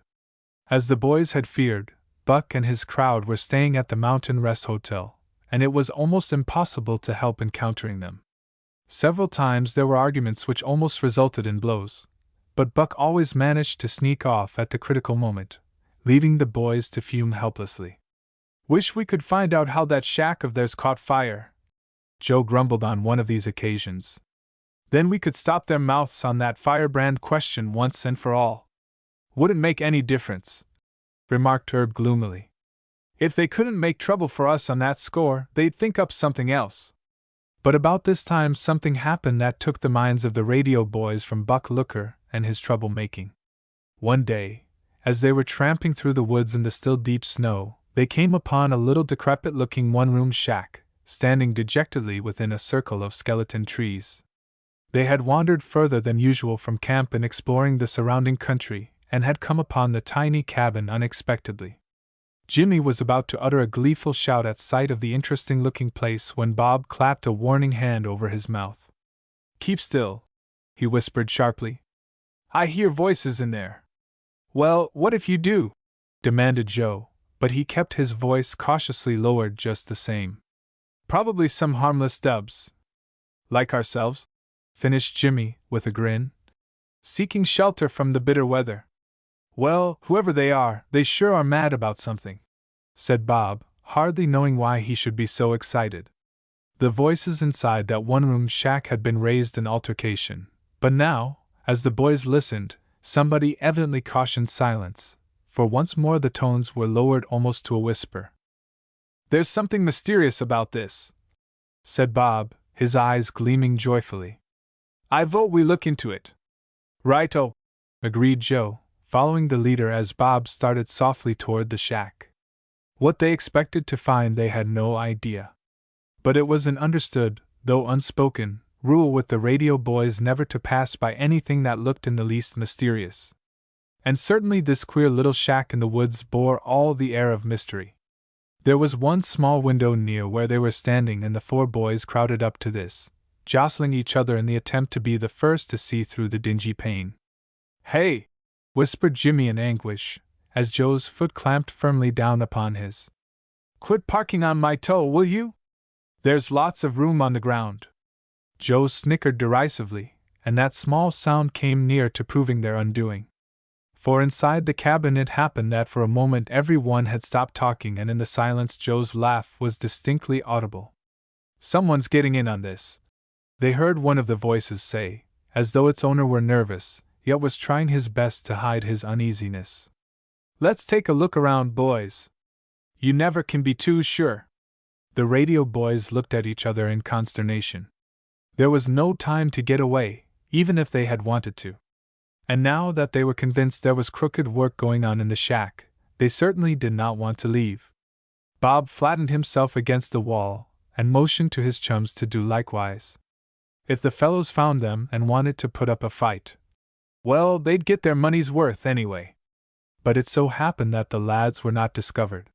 As the boys had feared, Buck and his crowd were staying at the Mountain Rest Hotel, and it was almost impossible to help encountering them. Several times there were arguments which almost resulted in blows, but Buck always managed to sneak off at the critical moment, leaving the boys to fume helplessly. Wish we could find out how that shack of theirs caught fire, Joe grumbled on one of these occasions. Then we could stop their mouths on that firebrand question once and for all. Wouldn't make any difference, remarked Herb gloomily. If they couldn't make trouble for us on that score, they'd think up something else. But about this time something happened that took the minds of the radio boys from Buck Looker and his troublemaking. One day, as they were tramping through the woods in the still deep snow, they came upon a little decrepit-looking one-room shack, standing dejectedly within a circle of skeleton trees. They had wandered further than usual from camp in exploring the surrounding country, and had come upon the tiny cabin unexpectedly. Jimmy was about to utter a gleeful shout at sight of the interesting-looking place when Bob clapped a warning hand over his mouth. Keep still, he whispered sharply. I hear voices in there. Well, what if you do? Demanded Joe, but he kept his voice cautiously lowered just the same. Probably some harmless dubs. Like ourselves? Finished Jimmy, with a grin. Seeking shelter from the bitter weather. Well, whoever they are, they sure are mad about something, said Bob, hardly knowing why he should be so excited. The voices inside that one-room shack had been raised in altercation, but now, as the boys listened, somebody evidently cautioned silence, for once more the tones were lowered almost to a whisper. There's something mysterious about this, said Bob, his eyes gleaming joyfully. I vote we look into it. Righto, agreed Joe, following the leader as Bob started softly toward the shack. What they expected to find they had no idea. But it was an understood, though unspoken, rule with the radio boys never to pass by anything that looked in the least mysterious. And certainly this queer little shack in the woods bore all the air of mystery. There was one small window near where they were standing, and the four boys crowded up to this, jostling each other in the attempt to be the first to see through the dingy pane. Hey! Whispered Jimmy in anguish, as Joe's foot clamped firmly down upon his. Quit parking on my toe, will you? There's lots of room on the ground. Joe snickered derisively, and that small sound came near to proving their undoing. For inside the cabin it happened that for a moment every one had stopped talking, and in the silence Joe's laugh was distinctly audible. Someone's getting in on this, they heard one of the voices say, as though its owner were nervous, yet was trying his best to hide his uneasiness. Let's take a look around, boys. You never can be too sure. The radio boys looked at each other in consternation. There was no time to get away, even if they had wanted to. And now that they were convinced there was crooked work going on in the shack, they certainly did not want to leave. Bob flattened himself against the wall and motioned to his chums to do likewise. If the fellows found them and wanted to put up a fight, well, they'd get their money's worth anyway. But it so happened that the lads were not discovered.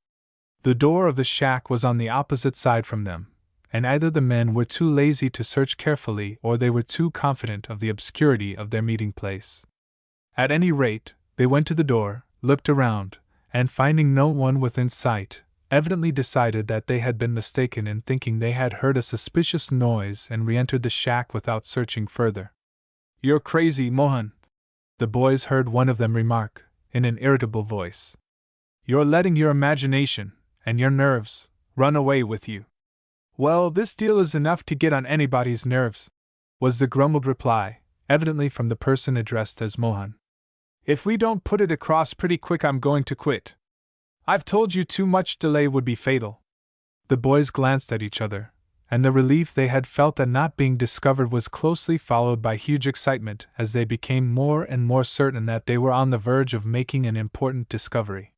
The door of the shack was on the opposite side from them, and either the men were too lazy to search carefully or they were too confident of the obscurity of their meeting place. At any rate, they went to the door, looked around, and finding no one within sight, evidently decided that they had been mistaken in thinking they had heard a suspicious noise and re-entered the shack without searching further. You're crazy, Mohan, the boys heard one of them remark, in an irritable voice. You're letting your imagination, and your nerves, Run away with you. Well, this deal is enough to get on anybody's nerves, was the grumbled reply, evidently from the person addressed as Mohan. If we don't put it across pretty quick, I'm going to quit. I've told you too much delay would be fatal. The boys glanced at each other, and the relief they had felt at not being discovered was closely followed by huge excitement as they became more and more certain that they were on the verge of making an important discovery.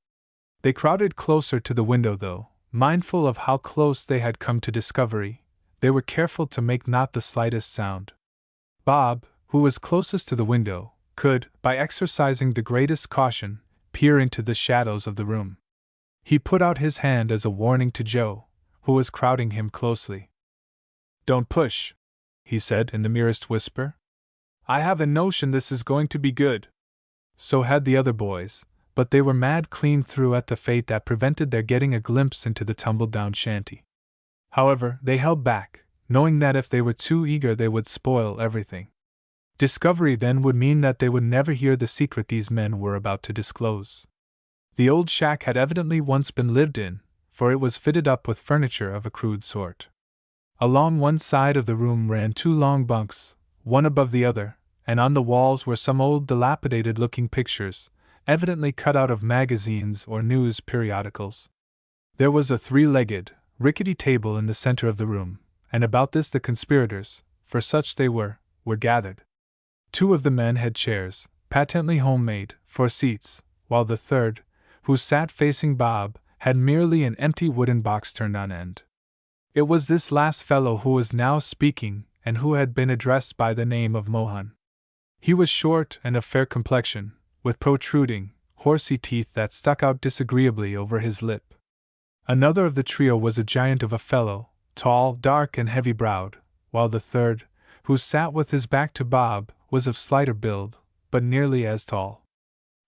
They crowded closer to the window, though, mindful of how close they had come to discovery. They were careful to make not the slightest sound. Bob, who was closest to the window, could, by exercising the greatest caution, peer into the shadows of the room. He put out his hand as a warning to Joe, who was crowding him closely. Don't push, he said in the merest whisper. I have a notion this is going to be good. So had the other boys, but they were mad clean through at the fate that prevented their getting a glimpse into the tumble-down shanty. However, they held back, knowing that if they were too eager they would spoil everything. Discovery then would mean that they would never hear the secret these men were about to disclose. The old shack had evidently once been lived in, for it was fitted up with furniture of a crude sort. Along one side of the room ran two long bunks, one above the other, and on the walls were some old dilapidated-looking pictures, evidently cut out of magazines or news periodicals. There was a three-legged, rickety table in the center of the room, and about this the conspirators, for such they were gathered. Two of the men had chairs, patently homemade, for seats, while the third, who sat facing Bob, had merely an empty wooden box turned on end. It was this last fellow who was now speaking, and who had been addressed by the name of Mohan. He was short and of fair complexion, with protruding, horsey teeth that stuck out disagreeably over his lip. Another of the trio was a giant of a fellow, tall, dark, and heavy-browed, while the third, who sat with his back to Bob, was of slighter build, but nearly as tall.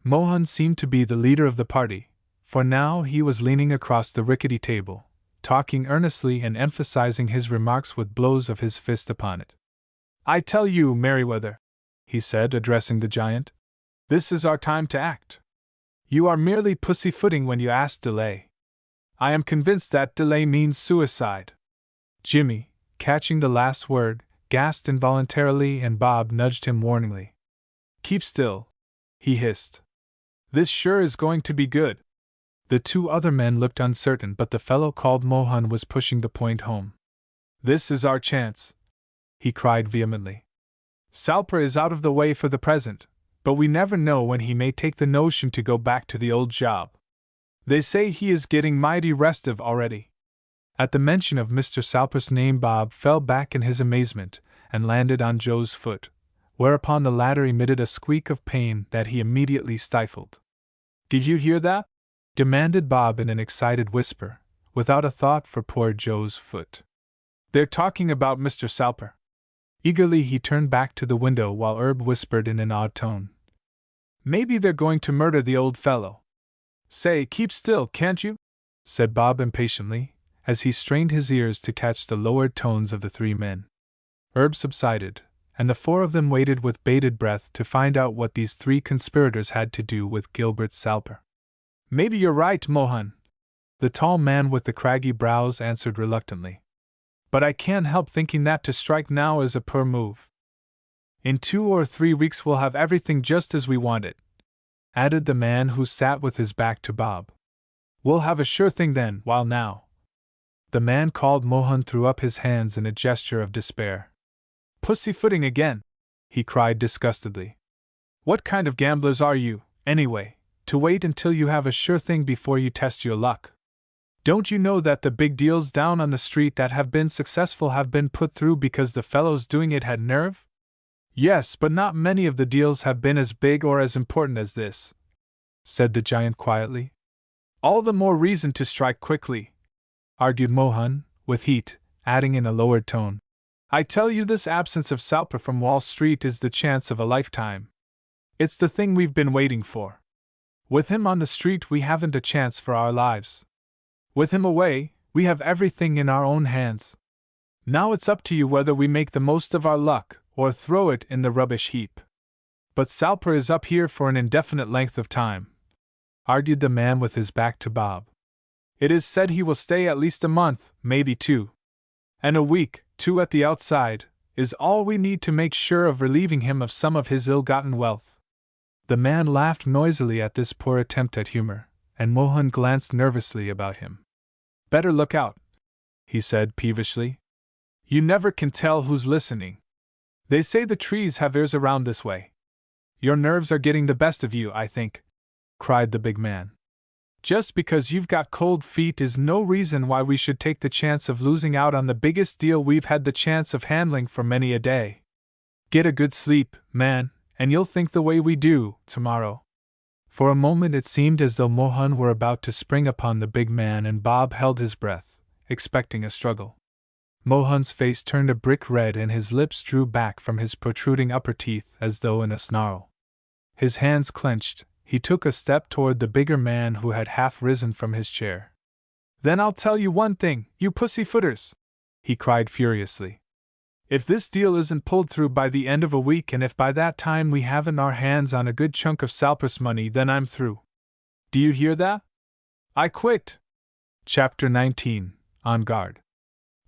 Mohan seemed to be the leader of the party, for now he was leaning across the rickety table, talking earnestly and emphasizing his remarks with blows of his fist upon it. I tell you, Merriweather, he said, addressing the giant, this is our time to act. You are merely pussyfooting when you ask delay. I am convinced that delay means suicide. Jimmy, catching the last word, gasped involuntarily, and Bob nudged him warningly. Keep still, he hissed. This sure is going to be good. The two other men looked uncertain, but the fellow called Mohan was pushing the point home. This is our chance, he cried vehemently. Salper is out of the way for the present, but we never know when he may take the notion to go back to the old job. They say he is getting mighty restive already. At the mention of Mr. Salper's name, Bob fell back in his amazement and landed on Joe's foot, whereupon the latter emitted a squeak of pain that he immediately stifled. Did you hear that? Demanded Bob in an excited whisper, without a thought for poor Joe's foot. They're talking about Mr. Salper. Eagerly he turned back to the window while Herb whispered in an odd tone. Maybe they're going to murder the old fellow. Say, keep still, can't you? Said Bob impatiently, as he strained his ears to catch the lowered tones of the three men. Herb subsided, and the four of them waited with bated breath to find out what these three conspirators had to do with Gilbert Salper. Maybe you're right, Mohan, the tall man with the craggy brows answered reluctantly. But I can't help thinking that to strike now is a poor move. In 2 or 3 weeks we'll have everything just as we want it, added the man who sat with his back to Bob. We'll have a sure thing then, while now. The man called Mohan threw up his hands in a gesture of despair. Pussyfooting again, he cried disgustedly. What kind of gamblers are you, anyway, to wait until you have a sure thing before you test your luck? Don't you know that the big deals down on the street that have been successful have been put through because the fellows doing it had nerve? Yes, but not many of the deals have been as big or as important as this, said the giant quietly. All the more reason to strike quickly, argued Mohan, with heat, adding in a lowered tone. I tell you, this absence of Salper from Wall Street is the chance of a lifetime. It's the thing we've been waiting for. With him on the street we haven't a chance for our lives. With him away, we have everything in our own hands. Now it's up to you whether we make the most of our luck, or throw it in the rubbish heap. But Salper is up here for an indefinite length of time, argued the man with his back to Bob. It is said he will stay at least a month, maybe 2. And a week, 2 at the outside, is all we need to make sure of relieving him of some of his ill-gotten wealth." The man laughed noisily at this poor attempt at humor, and Mohan glanced nervously about him. "Better look out," he said peevishly. "You never can tell who's listening. They say the trees have ears around this way." "Your nerves are getting the best of you, I think," cried the big man. "Just because you've got cold feet is no reason why we should take the chance of losing out on the biggest deal we've had the chance of handling for many a day. Get a good sleep, man, and you'll think the way we do, tomorrow." For a moment it seemed as though Mohan were about to spring upon the big man, and Bob held his breath, expecting a struggle. Mohan's face turned a brick red and his lips drew back from his protruding upper teeth as though in a snarl. His hands clenched. He took a step toward the bigger man who had half risen from his chair. "Then I'll tell you one thing, you pussyfooters!" he cried furiously. "If this deal isn't pulled through by the end of a week, and if by that time we haven't our hands on a good chunk of Salper's money, then I'm through. Do you hear that? I quit!" Chapter 19, On Guard.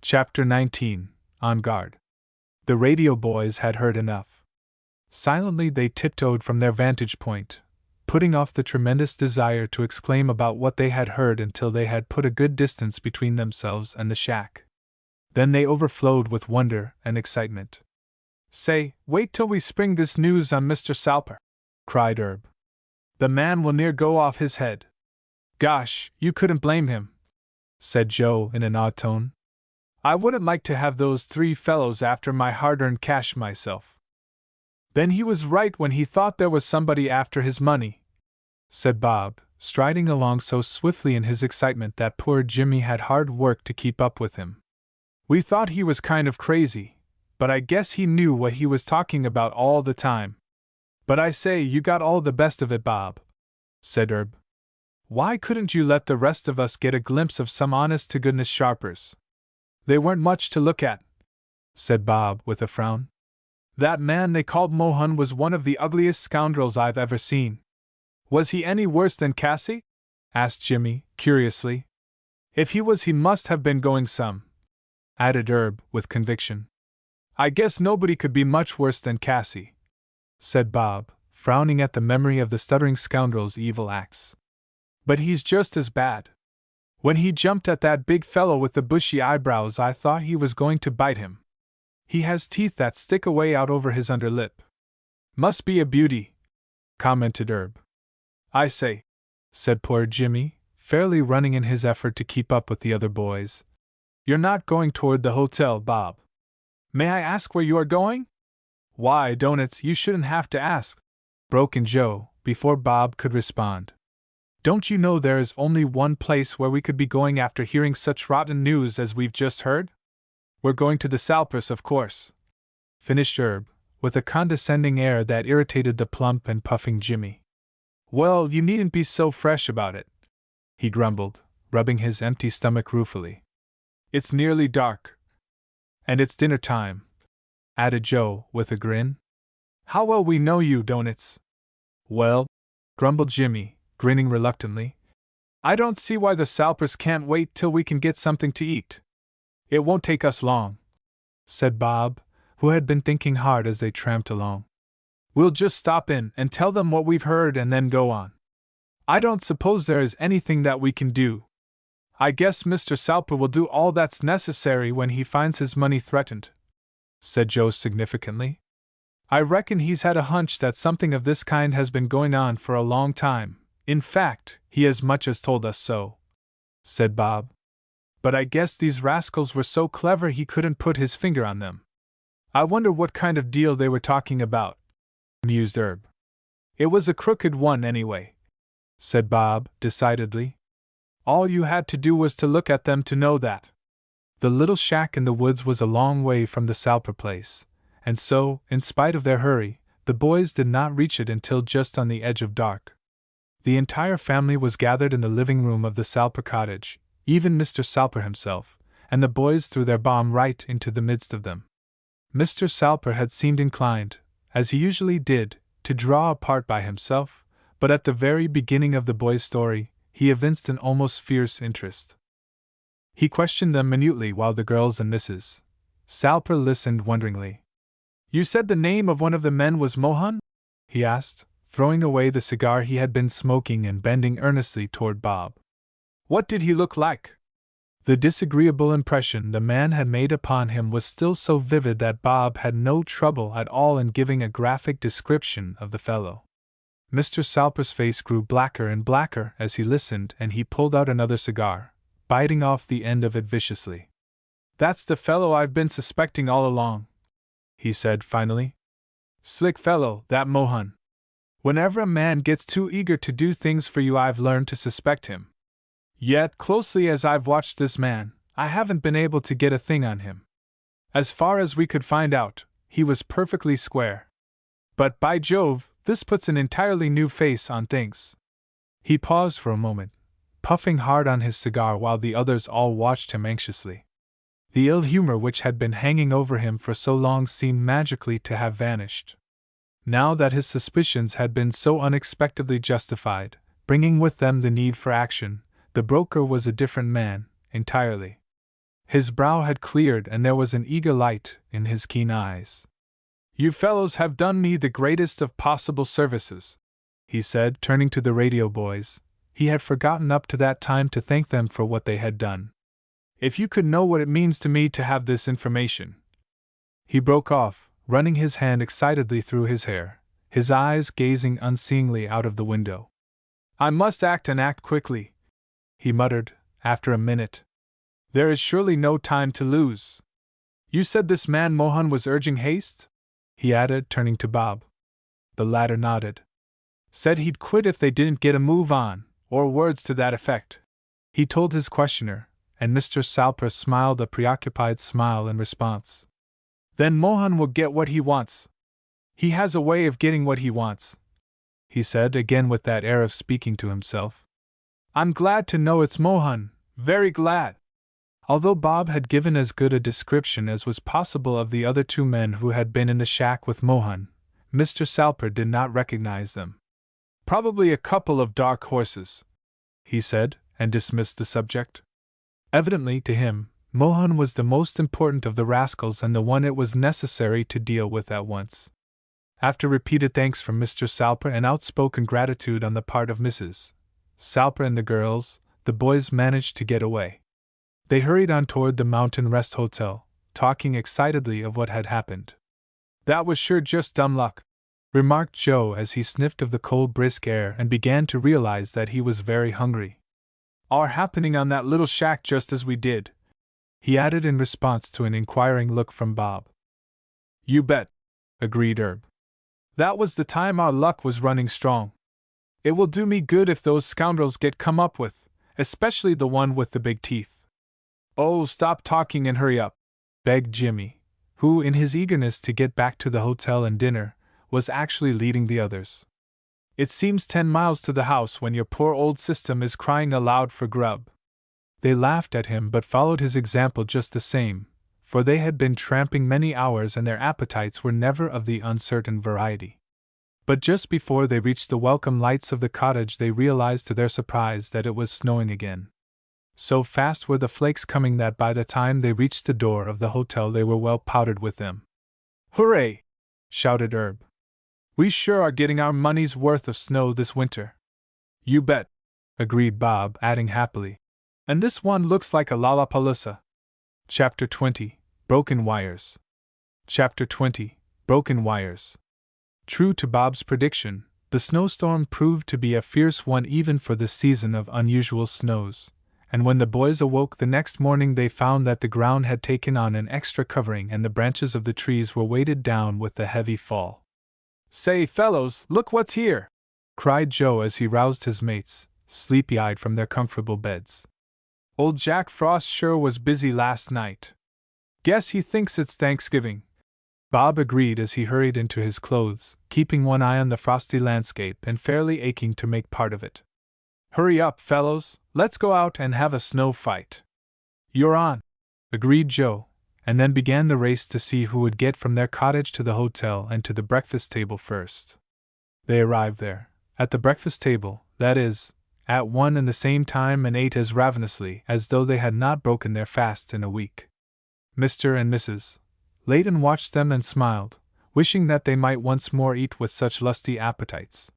Chapter 19, On Guard. The radio boys had heard enough. Silently they tiptoed from their vantage point, putting off the tremendous desire to exclaim about what they had heard until they had put a good distance between themselves and the shack. Then they overflowed with wonder and excitement. "Say, wait till we spring this news on Mr. Salper!" cried Herb. "The man will near go off his head." "Gosh, you couldn't blame him," said Joe in an odd tone. "I wouldn't like to have those 3 fellows after my hard-earned cash myself." "Then he was right when he thought there was somebody after his money," said Bob, striding along so swiftly in his excitement that poor Jimmy had hard work to keep up with him. "We thought he was kind of crazy, but I guess he knew what he was talking about all the time." "But I say, you got all the best of it, Bob," said Herb. "Why couldn't you let the rest of us get a glimpse of some honest-to-goodness sharpers?" "They weren't much to look at," said Bob with a frown. "That man they called Mohan was one of the ugliest scoundrels I've ever seen." "Was he any worse than Cassie?" asked Jimmy, curiously. "If he was, he must have been going some," added Herb with conviction. "I guess nobody could be much worse than Cassie," said Bob, frowning at the memory of the stuttering scoundrel's evil acts. "But he's just as bad. When he jumped at that big fellow with the bushy eyebrows, I thought he was going to bite him. He has teeth that stick away out over his underlip." "Must be a beauty," commented Herb. "I say," said poor Jimmy, fairly running in his effort to keep up with the other boys. "You're not going toward the hotel, Bob. May I ask where you are going?" "Why, Donuts, you shouldn't have to ask," broke in Joe, before Bob could respond. "Don't you know there is only one place where we could be going after hearing such rotten news as we've just heard? We're going to the Salpers, of course," finished Herb, with a condescending air that irritated the plump and puffing Jimmy. "Well, you needn't be so fresh about it," he grumbled, rubbing his empty stomach ruefully. "It's nearly dark. And it's dinner time," added Joe, with a grin. "How well we know you, Donuts." "Well," grumbled Jimmy, grinning reluctantly, "I don't see why the Salpers can't wait till we can get something to eat." "It won't take us long," said Bob, who had been thinking hard as they tramped along. "We'll just stop in and tell them what we've heard and then go on. I don't suppose there is anything that we can do. I guess Mr. Salper will do all that's necessary when he finds his money threatened," said Joe significantly. "I reckon he's had a hunch that something of this kind has been going on for a long time. In fact, he as much as told us so," said Bob. "But I guess these rascals were so clever he couldn't put his finger on them. I wonder what kind of deal they were talking about," mused Herb. "It was a crooked one anyway," said Bob, decidedly. "All you had to do was to look at them to know that." The little shack in the woods was a long way from the Salper place, and so, in spite of their hurry, the boys did not reach it until just on the edge of dark. The entire family was gathered in the living room of the Salper cottage, even Mr. Salper himself, and the boys threw their bomb right into the midst of them. Mr. Salper had seemed inclined, as he usually did, to draw apart by himself, but at the very beginning of the boy's story, he evinced an almost fierce interest. He questioned them minutely while the girls and Mrs. Salper listened wonderingly. "You said the name of one of the men was Mohan?" he asked, throwing away the cigar he had been smoking and bending earnestly toward Bob. "What did he look like?" The disagreeable impression the man had made upon him was still so vivid that Bob had no trouble at all in giving a graphic description of the fellow. Mr. Salper's face grew blacker and blacker as he listened, and he pulled out another cigar, biting off the end of it viciously. "That's the fellow I've been suspecting all along," he said finally. "Slick fellow, that Mohan. Whenever a man gets too eager to do things for you, I've learned to suspect him. Yet, closely as I've watched this man, I haven't been able to get a thing on him. As far as we could find out, he was perfectly square. But by Jove, this puts an entirely new face on things." He paused for a moment, puffing hard on his cigar while the others all watched him anxiously. The ill humor which had been hanging over him for so long seemed magically to have vanished. Now that his suspicions had been so unexpectedly justified, bringing with them the need for action, the broker was a different man, entirely. His brow had cleared and there was an eager light in his keen eyes. "You fellows have done me the greatest of possible services," he said, turning to the radio boys. He had forgotten up to that time to thank them for what they had done. "If you could know what it means to me to have this information." He broke off, running his hand excitedly through his hair, his eyes gazing unseeingly out of the window. "I must act and act quickly," he muttered, after a minute. "There is surely no time to lose. You said this man Mohan was urging haste?" he added, turning to Bob. The latter nodded. "Said he'd quit if they didn't get a move on, or words to that effect," he told his questioner, and Mr. Salper smiled a preoccupied smile in response. "Then Mohan will get what he wants. He has a way of getting what he wants," he said again with that air of speaking to himself. "I'm glad to know it's Mohan, very glad." Although Bob had given as good a description as was possible of the other two men who had been in the shack with Mohan, Mr. Salper did not recognize them. "Probably a couple of dark horses," he said, and dismissed the subject. Evidently, to him, Mohan was the most important of the rascals and the one it was necessary to deal with at once. After repeated thanks from Mr. Salper and outspoken gratitude on the part of Mrs. Salper and the girls, the boys managed to get away. They hurried on toward the Mountain Rest Hotel, talking excitedly of what had happened. "That was sure just dumb luck," remarked Joe as he sniffed of the cold brisk air and began to realize that he was very hungry. "Our happening on that little shack just as we did," he added in response to an inquiring look from Bob. "You bet," agreed Herb. "That was the time our luck was running strong. It will do me good if those scoundrels get come up with, especially the one with the big teeth." "Oh, stop talking and hurry up," begged Jimmy, who, in his eagerness to get back to the hotel and dinner, was actually leading the others. "It seems 10 miles to the house when your poor old system is crying aloud for grub." They laughed at him but followed his example just the same, for they had been tramping many hours and their appetites were never of the uncertain variety. But just before they reached the welcome lights of the cottage they realized to their surprise that it was snowing again. So fast were the flakes coming that by the time they reached the door of the hotel they were well powdered with them. "Hooray!" shouted Herb. "We sure are getting our money's worth of snow this winter." "You bet," agreed Bob, adding happily. "And this one looks like a Lollapalooza." Chapter 20. Broken Wires. Chapter 20. Broken Wires. True to Bob's prediction, the snowstorm proved to be a fierce one even for the season of unusual snows, and when the boys awoke the next morning they found that the ground had taken on an extra covering and the branches of the trees were weighted down with the heavy fall. "Say, fellows, look what's here!" cried Joe as he roused his mates, sleepy-eyed from their comfortable beds. "Old Jack Frost sure was busy last night. Guess he thinks it's Thanksgiving," Bob agreed as he hurried into his clothes, keeping one eye on the frosty landscape and fairly aching to make part of it. "Hurry up, fellows, let's go out and have a snow fight." "You're on," agreed Joe, and then began the race to see who would get from their cottage to the hotel and to the breakfast table first. They arrived there, at the breakfast table, that is, at one and the same time and ate as ravenously as though they had not broken their fast in a week. Mr. and Mrs. Layton watched them and smiled, wishing that they might once more eat with such lusty appetites.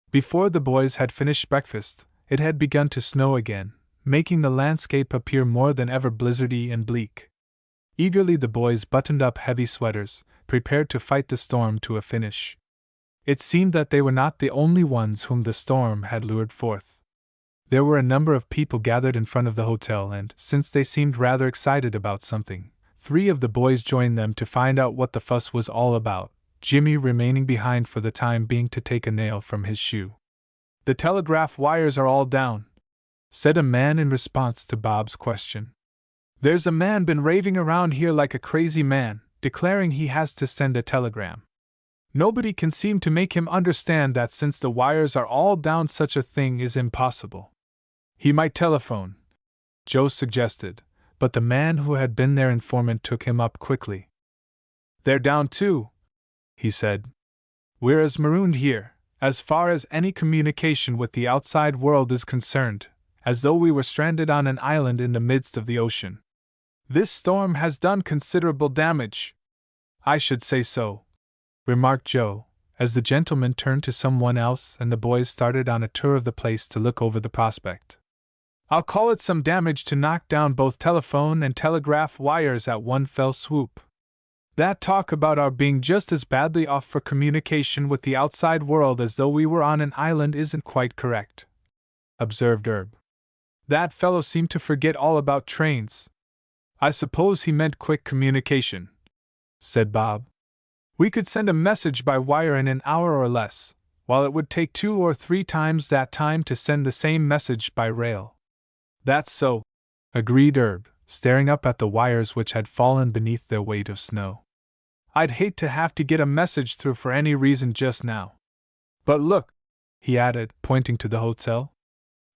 Before the boys had finished breakfast, it had begun to snow again, making the landscape appear more than ever blizzardy and bleak. Eagerly the boys buttoned up heavy sweaters, prepared to fight the storm to a finish. It seemed that they were not the only ones whom the storm had lured forth. There were a number of people gathered in front of the hotel, and, since they seemed rather excited about something, 3 of the boys joined them to find out what the fuss was all about, Jimmy remaining behind for the time being to take a nail from his shoe. "The telegraph wires are all down," said a man in response to Bob's question. "There's a man been raving around here like a crazy man, declaring he has to send a telegram. Nobody can seem to make him understand that since the wires are all down such a thing is impossible." "He might telephone," Joe suggested, but the man who had been their informant took him up quickly. "They're down too," he said. "We're as marooned here, as far as any communication with the outside world is concerned, as though we were stranded on an island in the midst of the ocean. This storm has done considerable damage." "I should say so," remarked Joe, as the gentleman turned to someone else and the boys started on a tour of the place to look over the prospect. "I'll call it some damage to knock down both telephone and telegraph wires at one fell swoop. That talk about our being just as badly off for communication with the outside world as though we were on an island isn't quite correct," observed Herb. "That fellow seemed to forget all about trains." "I suppose he meant quick communication," said Bob. "We could send a message by wire in an hour or less, while it would take 2 or 3 times that time to send the same message by rail." "That's so," agreed Herb, staring up at the wires which had fallen beneath their weight of snow. "I'd hate to have to get a message through for any reason just now. But look," he added, pointing to the hotel.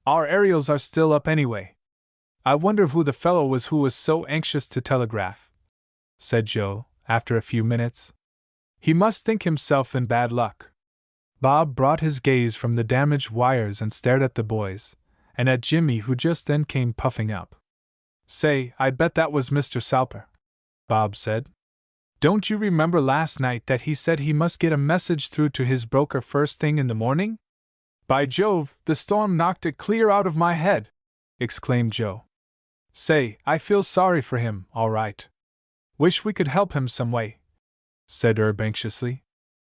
"Our aerials are still up anyway. I wonder who the fellow was who was so anxious to telegraph," said Joe, after a few minutes. "He must think himself in bad luck." Bob brought his gaze from the damaged wires and stared at the boys, and at Jimmy, who just then came puffing up. "Say, I bet that was Mr. Salper," Bob said. "Don't you remember last night that he said he must get a message through to his broker first thing in the morning?" "By Jove, the storm knocked it clear out of my head!" exclaimed Joe. "Say, I feel sorry for him, all right. Wish we could help him some way," said Herb anxiously.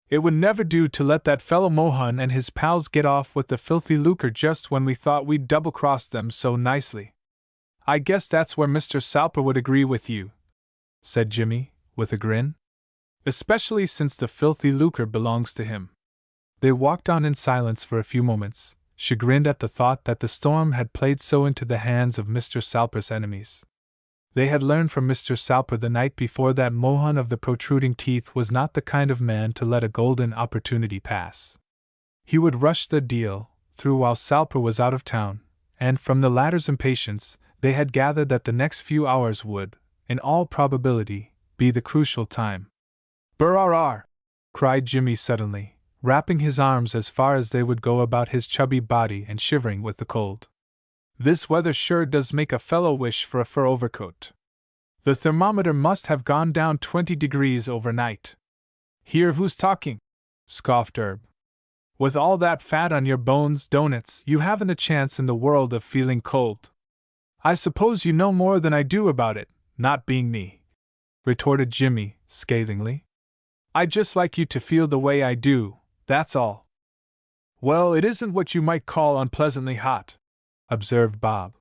"It would never do to let that fellow Mohan and his pals get off with the filthy lucre just when we thought we'd double-crossed them so nicely." "I guess that's where Mr. Salper would agree with you," said Jimmy, with a grin. "Especially since the filthy lucre belongs to him." They walked on in silence for a few moments, chagrined at the thought that the storm had played so into the hands of Mr. Salper's enemies. They had learned from Mr. Salper the night before that Mohan of the protruding teeth was not the kind of man to let a golden opportunity pass. He would rush the deal through while Salper was out of town, and from the latter's impatience, they had gathered that the next few hours would, in all probability, be the crucial time. "Burr-ar-ar!" cried Jimmy suddenly, wrapping his arms as far as they would go about his chubby body and shivering with the cold. "This weather sure does make a fellow wish for a fur overcoat. The thermometer must have gone down 20 degrees overnight." "Hear who's talking?" scoffed Herb. "With all that fat on your bones, doughnuts, you haven't a chance in the world of feeling cold." "I suppose you know more than I do about it, not being me," retorted Jimmy, scathingly. "I'd just like you to feel the way I do, that's all." "Well, it isn't what you might call unpleasantly hot," observed Bob.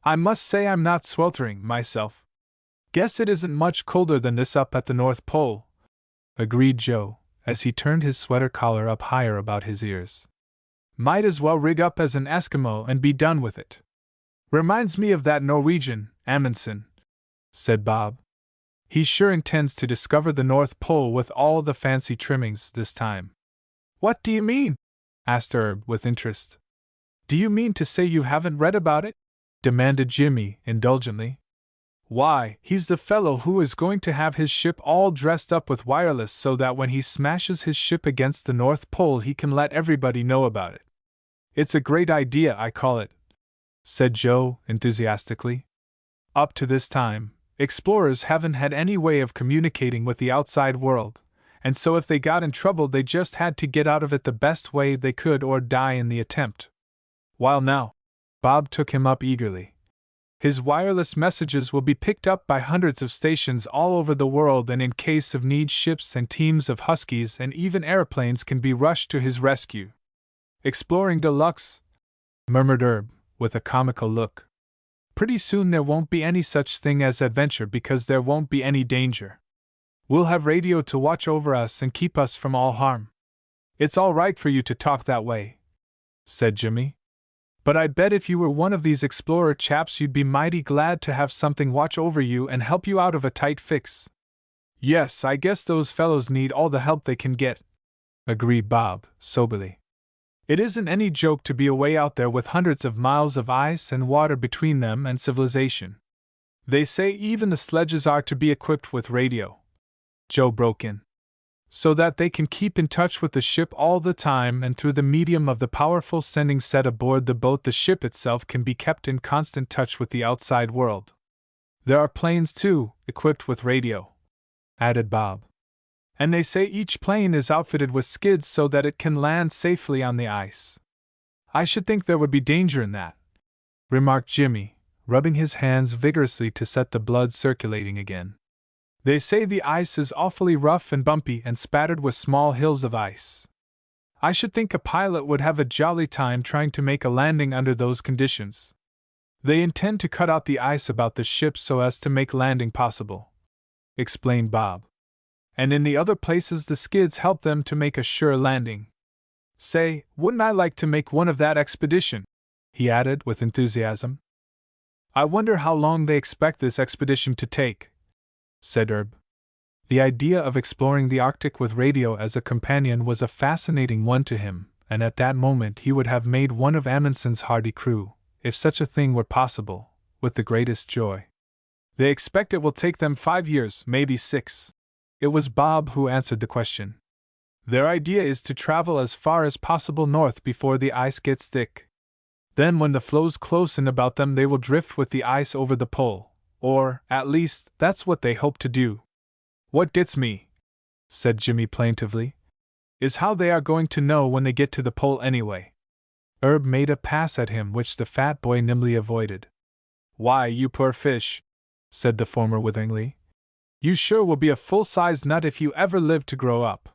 "I must say I'm not sweltering, myself." "Guess it isn't much colder than this up at the North Pole," agreed Joe, as he turned his sweater collar up higher about his ears. "Might as well rig up as an Eskimo and be done with it." "Reminds me of that Norwegian, Amundsen," said Bob. "He sure intends to discover the North Pole with all the fancy trimmings this time." "What do you mean?" asked Herb with interest. "Do you mean to say you haven't read about it?" demanded Jimmy indulgently. "Why, he's the fellow who is going to have his ship all dressed up with wireless so that when he smashes his ship against the North Pole he can let everybody know about it." It's a great idea, I call it, said Joe enthusiastically. Up to this time, explorers haven't had any way of communicating with the outside world, and so if they got in trouble they just had to get out of it the best way they could or die in the attempt. While now, Bob took him up eagerly. His wireless messages will be picked up by hundreds of stations all over the world, and in case of need ships and teams of huskies and even airplanes can be rushed to his rescue. Exploring deluxe, murmured Herb, with a comical look. Pretty soon there won't be any such thing as adventure because there won't be any danger. We'll have radio to watch over us and keep us from all harm. It's all right for you to talk that way, said Jimmy. But I bet if you were one of these explorer chaps you'd be mighty glad to have something watch over you and help you out of a tight fix. Yes, I guess those fellows need all the help they can get, agreed Bob, soberly. It isn't any joke to be away out there with hundreds of miles of ice and water between them and civilization. They say even the sledges are to be equipped with radio, Joe broke in, so that they can keep in touch with the ship all the time, and through the medium of the powerful sending set aboard the boat the ship itself can be kept in constant touch with the outside world. There are planes, too, equipped with radio, added Bob. And they say each plane is outfitted with skids so that it can land safely on the ice. I should think there would be danger in that, remarked Jimmy, rubbing his hands vigorously to set the blood circulating again. They say the ice is awfully rough and bumpy and spattered with small hills of ice. I should think a pilot would have a jolly time trying to make a landing under those conditions. They intend to cut out the ice about the ship so as to make landing possible, explained Bob. And in the other places the skids help them to make a sure landing. Say, wouldn't I like to make one of that expedition? He added with enthusiasm. I wonder how long they expect this expedition to take, said Herb. The idea of exploring the Arctic with radio as a companion was a fascinating one to him, and at that moment he would have made one of Amundsen's hardy crew, if such a thing were possible, with the greatest joy. They expect it will take them 5 years, maybe 6. It was Bob who answered the question. Their idea is to travel as far as possible north before the ice gets thick. Then when the floes close in about them they will drift with the ice over the pole, or, at least, that's what they hope to do. What gets me, said Jimmy plaintively, is how they are going to know when they get to the pole anyway. Herb made a pass at him which the fat boy nimbly avoided. Why, you poor fish, said the former witheringly. You sure will be a full-sized nut if you ever live to grow up.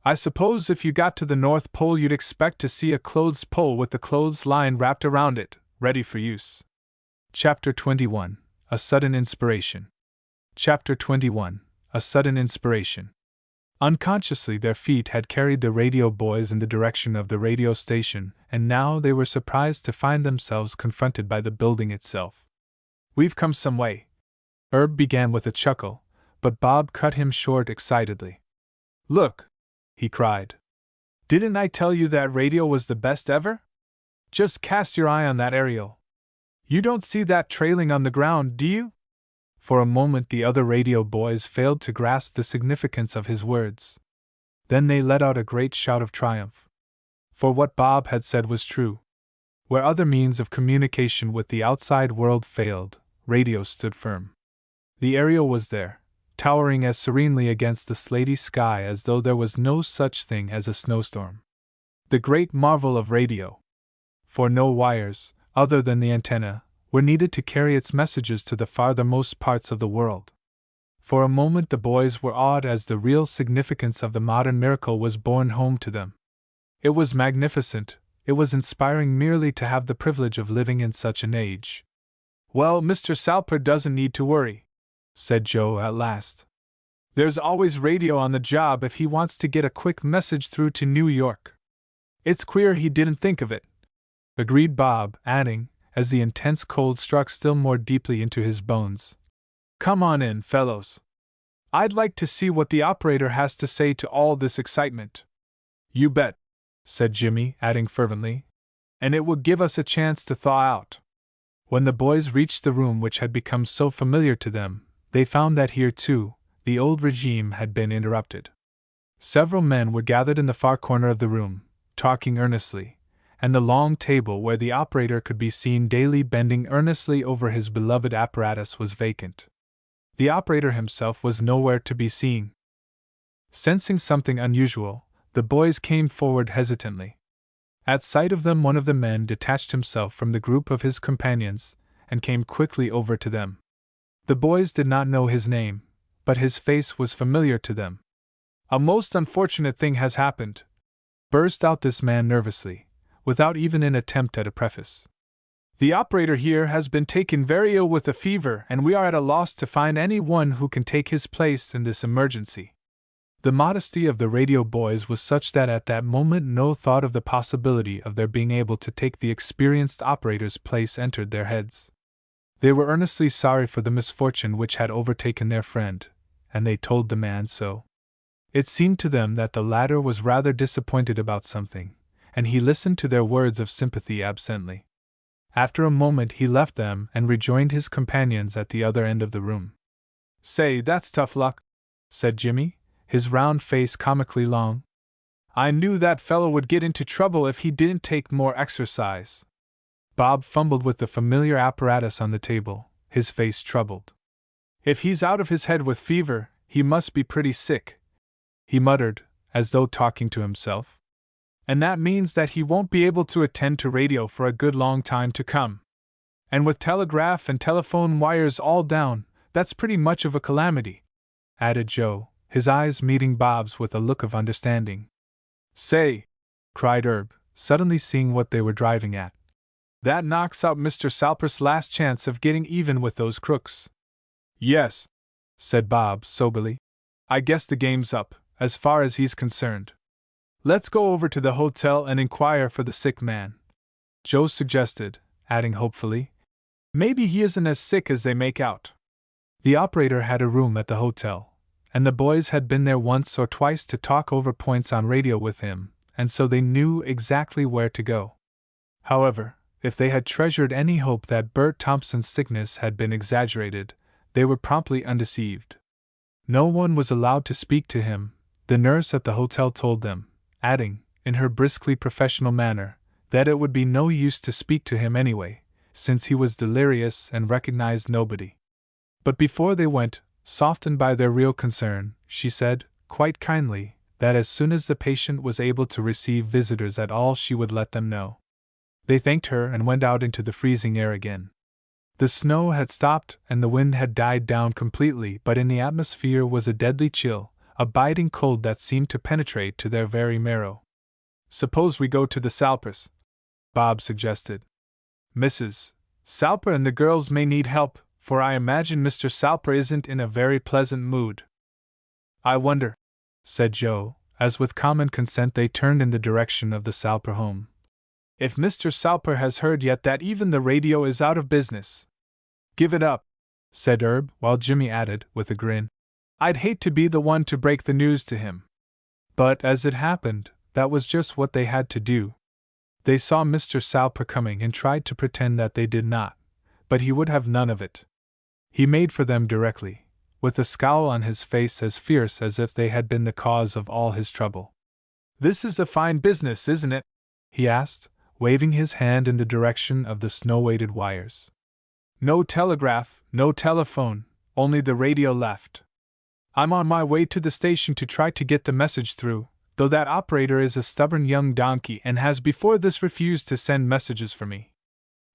I suppose if you got to the North Pole you'd expect to see a clothes pole with the clothes line wrapped around it, ready for use. Chapter 21. A Sudden Inspiration. Chapter 21. A Sudden Inspiration. Unconsciously their feet had carried the radio boys in the direction of the radio station, and now they were surprised to find themselves confronted by the building itself. We've come some way, Herb began with a chuckle, but Bob cut him short excitedly. Look, he cried. Didn't I tell you that radio was the best ever? Just cast your eye on that aerial. You don't see that trailing on the ground, do you? For a moment the other radio boys failed to grasp the significance of his words. Then they let out a great shout of triumph. For what Bob had said was true. Where other means of communication with the outside world failed, radio stood firm. The aerial was there, towering as serenely against the slaty sky as though there was no such thing as a snowstorm. The great marvel of radio. For no wires, other than the antenna, were needed to carry its messages to the farthermost parts of the world. For a moment the boys were awed as the real significance of the modern miracle was borne home to them. It was magnificent, it was inspiring merely to have the privilege of living in such an age. Well, Mr. Salper doesn't need to worry, said Joe at last. There's always radio on the job if he wants to get a quick message through to New York. It's queer he didn't think of it, agreed Bob, adding, as the intense cold struck still more deeply into his bones. Come on in, fellows. I'd like to see what the operator has to say to all this excitement. You bet, said Jimmy, adding fervently. And it will give us a chance to thaw out. When the boys reached the room which had become so familiar to them, they found that here, too, the old regime had been interrupted. Several men were gathered in the far corner of the room, talking earnestly, and the long table where the operator could be seen daily bending earnestly over his beloved apparatus was vacant. The operator himself was nowhere to be seen. Sensing something unusual, the boys came forward hesitantly. At sight of them, one of the men detached himself from the group of his companions and came quickly over to them. The boys did not know his name, but his face was familiar to them. "A most unfortunate thing has happened," burst out this man nervously, without even an attempt at a preface. "The operator here has been taken very ill with a fever, and we are at a loss to find any one who can take his place in this emergency." The modesty of the radio boys was such that at that moment no thought of the possibility of their being able to take the experienced operator's place entered their heads. They were earnestly sorry for the misfortune which had overtaken their friend, and they told the man so. It seemed to them that the latter was rather disappointed about something, and he listened to their words of sympathy absently. After a moment he left them and rejoined his companions at the other end of the room. "Say, that's tough luck," said Jimmy, his round face comically long. "I knew that fellow would get into trouble if he didn't take more exercise." Bob fumbled with the familiar apparatus on the table, his face troubled. "If he's out of his head with fever, he must be pretty sick," he muttered, as though talking to himself. "And that means that he won't be able to attend to radio for a good long time to come. And with telegraph and telephone wires all down, that's pretty much of a calamity," added Joe, his eyes meeting Bob's with a look of understanding. "Say," cried Herb, suddenly seeing what they were driving at, "that knocks out Mr. Salper's last chance of getting even with those crooks." "Yes," said Bob soberly. "I guess the game's up, as far as he's concerned." "Let's go over to the hotel and inquire for the sick man," Joe suggested, adding hopefully, "Maybe he isn't as sick as they make out." The operator had a room at the hotel, and the boys had been there once or twice to talk over points on radio with him, and so they knew exactly where to go. However, if they had treasured any hope that Bert Thompson's sickness had been exaggerated, they were promptly undeceived. No one was allowed to speak to him, the nurse at the hotel told them, adding, in her briskly professional manner, that it would be no use to speak to him anyway, since he was delirious and recognized nobody. But before they went, softened by their real concern, she said, quite kindly, that as soon as the patient was able to receive visitors at all she would let them know. They thanked her and went out into the freezing air again. The snow had stopped and the wind had died down completely, but in the atmosphere was a deadly chill, a biting cold that seemed to penetrate to their very marrow. "Suppose we go to the Salpers," Bob suggested. "Mrs. Salper and the girls may need help, for I imagine Mr. Salper isn't in a very pleasant mood." "I wonder," said Joe, as with common consent they turned in the direction of the Salper home, "if Mr. Salper has heard yet that even the radio is out of business." "Give it up," said Herb, while Jimmy added, with a grin, "I'd hate to be the one to break the news to him." But as it happened, that was just what they had to do. They saw Mr. Salper coming and tried to pretend that they did not, but he would have none of it. He made for them directly, with a scowl on his face as fierce as if they had been the cause of all his trouble. "This is a fine business, isn't it?" he asked, waving his hand in the direction of the snow-weighted wires. "No telegraph, no telephone, only the radio left. I'm on my way to the station to try to get the message through, though that operator is a stubborn young donkey and has before this refused to send messages for me."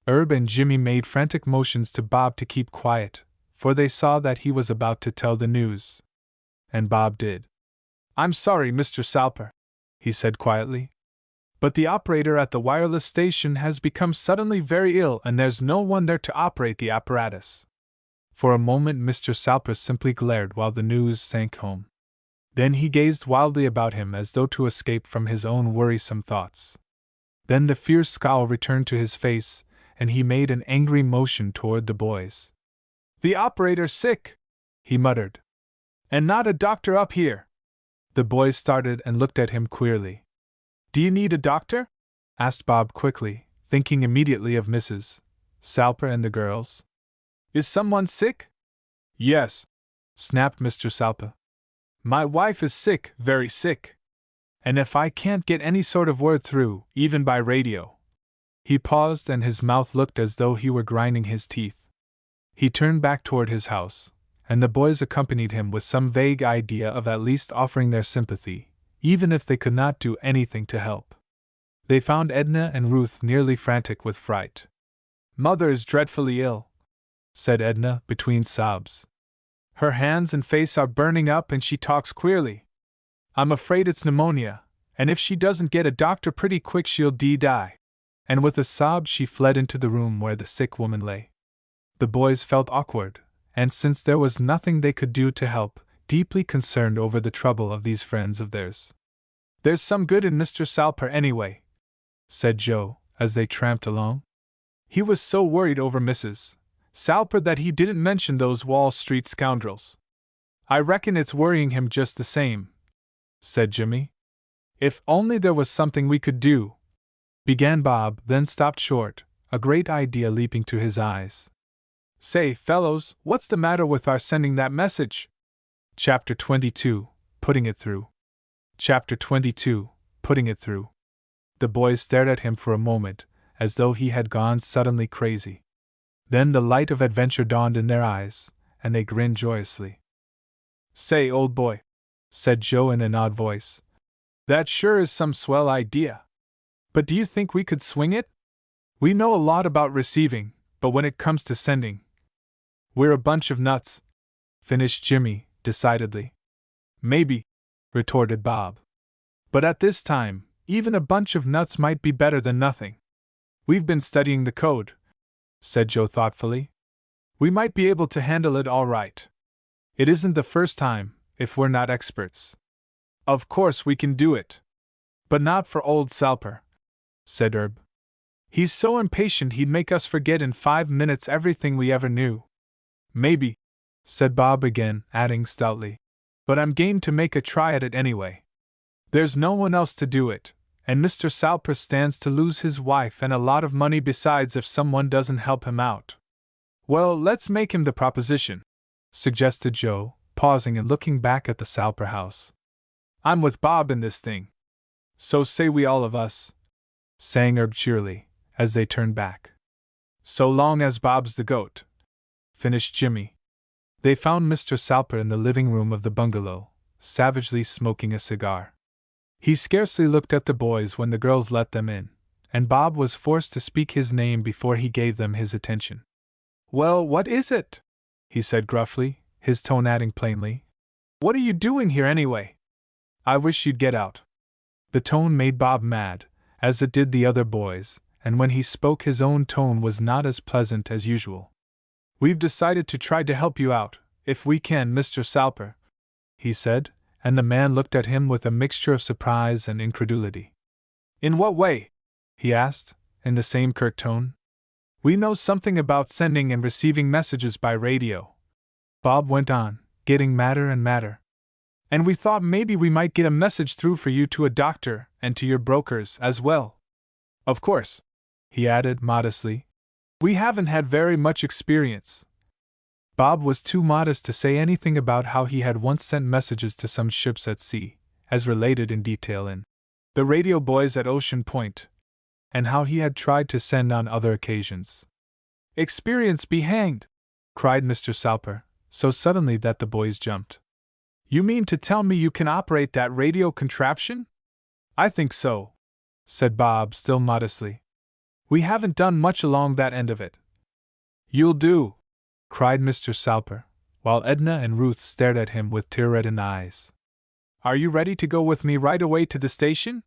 Herb and Jimmy made frantic motions to Bob to keep quiet, for they saw that he was about to tell the news. And Bob did. "I'm sorry, Mr. Salper," he said quietly, "but the operator at the wireless station has become suddenly very ill and there's no one there to operate the apparatus." For a moment Mr. Salper simply glared while the news sank home. Then he gazed wildly about him as though to escape from his own worrisome thoughts. Then the fierce scowl returned to his face, and he made an angry motion toward the boys. "The operator's sick," he muttered. "And not a doctor up here." The boys started and looked at him queerly. "Do you need a doctor?" asked Bob quickly, thinking immediately of Mrs. Salper and the girls. "Is someone sick?" "Yes," snapped Mr. Salper. "My wife is sick, very sick. And if I can't get any sort of word through, even by radio, He paused and his mouth looked as though he were grinding his teeth. He turned back toward his house, and the boys accompanied him with some vague idea of at least offering their sympathy, even if they could not do anything to help. They found Edna and Ruth nearly frantic with fright. "Mother is dreadfully ill," said Edna between sobs. "Her hands and face are burning up and she talks queerly. I'm afraid it's pneumonia, and if she doesn't get a doctor pretty quick she'll die." And with a sob she fled into the room where the sick woman lay. The boys felt awkward, and since there was nothing they could do to help, deeply concerned over the trouble of these friends of theirs. "There's some good in Mr. Salper anyway," said Joe, as they tramped along. "He was so worried over Mrs. Salper that he didn't mention those Wall Street scoundrels. I reckon it's worrying him just the same," said Jimmy. "If only there was something we could do," began Bob, then stopped short, a great idea leaping to his eyes. "Say, fellows, what's the matter with our sending that message?" Chapter 22, Putting It Through. Chapter 22, Putting It Through. The boys stared at him for a moment, as though he had gone suddenly crazy. Then the light of adventure dawned in their eyes, and they grinned joyously. "Say, old boy," said Joe in an odd voice, "that sure is some swell idea. But do you think we could swing it? We know a lot about receiving, but when it comes to sending, we're a bunch of nuts," finished Jimmy, decidedly. "Maybe," retorted Bob. "But at this time, even a bunch of nuts might be better than nothing. We've been studying the code," said Joe thoughtfully. "We might be able to handle it all right. It isn't the first time, if we're not experts. Of course we can do it. But not for old Salper," said Herb. "He's so impatient he'd make us forget in 5 minutes everything we ever knew." "Maybe," said Bob again, adding stoutly, "but I'm game to make a try at it anyway. There's no one else to do it, and Mr. Salper stands to lose his wife and a lot of money besides if someone doesn't help him out." "Well, let's make him the proposition," suggested Joe, pausing and looking back at the Salper house. "I'm with Bob in this thing. So say we all of us," sang Herb cheerily, as they turned back. "So long as Bob's the goat," finished Jimmy. They found Mr. Salper in the living room of the bungalow, savagely smoking a cigar. He scarcely looked at the boys when the girls let them in, and Bob was forced to speak his name before he gave them his attention. "Well, what is it?" he said gruffly, his tone adding plainly. "What are you doing here anyway? I wish you'd get out." The tone made Bob mad, as it did the other boys, and when he spoke his own tone was not as pleasant as usual. "We've decided to try to help you out, if we can, Mr. Salper," he said, and the man looked at him with a mixture of surprise and incredulity. "In what way?" he asked, in the same curt tone. "We know something about sending and receiving messages by radio," Bob went on, getting madder and madder. "And we thought maybe we might get a message through for you to a doctor and to your brokers as well. Of course," he added modestly, "we haven't had very much experience." Bob was too modest to say anything about how he had once sent messages to some ships at sea, as related in detail in The Radio Boys at Ocean Point, and how he had tried to send on other occasions. "Experience be hanged!" cried Mr. Salper, so suddenly that the boys jumped. "You mean to tell me you can operate that radio contraption?" "I think so," said Bob still modestly. "We haven't done much along that end of it." "You'll do!" cried Mr. Salper, while Edna and Ruth stared at him with tear-reddened eyes. "Are you ready to go with me right away to the station?"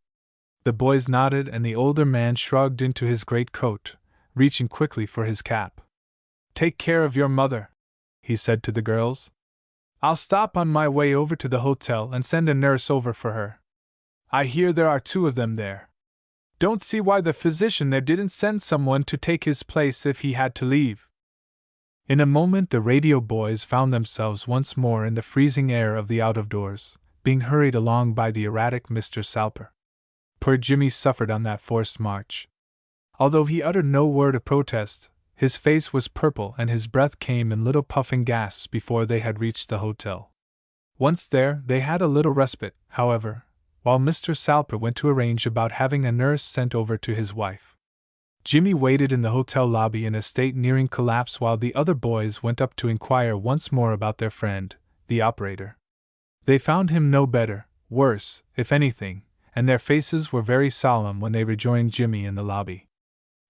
The boys nodded and the older man shrugged into his great coat, reaching quickly for his cap. "Take care of your mother," he said to the girls. "I'll stop on my way over to the hotel and send a nurse over for her. I hear there are 2 of them there. Don't see why the physician there didn't send someone to take his place if he had to leave." In a moment the radio boys found themselves once more in the freezing air of the out-of-doors, being hurried along by the erratic Mr. Salper. Poor Jimmy suffered on that forced march. Although he uttered no word of protest, his face was purple and his breath came in little puffing gasps before they had reached the hotel. Once there, they had a little respite, however, while Mr. Salper went to arrange about having a nurse sent over to his wife. Jimmy waited in the hotel lobby in a state nearing collapse while the other boys went up to inquire once more about their friend, the operator. They found him no better, worse, if anything, and their faces were very solemn when they rejoined Jimmy in the lobby.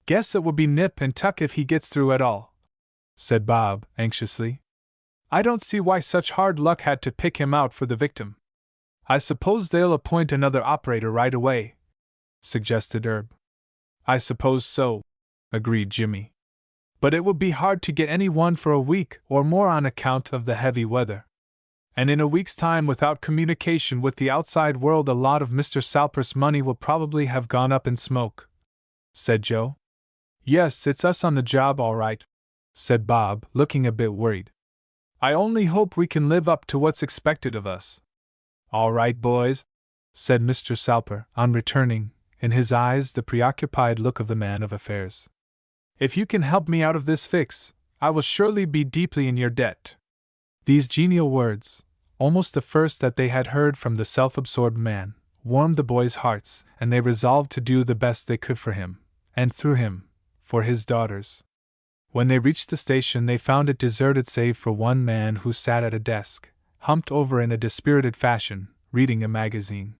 "Guess it will be nip and tuck if he gets through at all," said Bob, anxiously. "I don't see why such hard luck had to pick him out for the victim." "I suppose they'll appoint another operator right away," suggested Herb. "I suppose so," agreed Jimmy. "But it will be hard to get any one for a week or more on account of the heavy weather. And in a week's time without communication with the outside world a lot of Mr. Salper's money will probably have gone up in smoke," said Joe. "Yes, it's us on the job all right," said Bob, looking a bit worried. "I only hope we can live up to what's expected of us." "All right, boys," said Mr. Salper, on returning, in his eyes the preoccupied look of the man of affairs. "If you can help me out of this fix, I will surely be deeply in your debt." These genial words, almost the first that they had heard from the self-absorbed man, warmed the boys' hearts, and they resolved to do the best they could for him, and through him, for his daughters. When they reached the station they found it deserted save for one man who sat at a desk, humped over in a dispirited fashion, reading a magazine.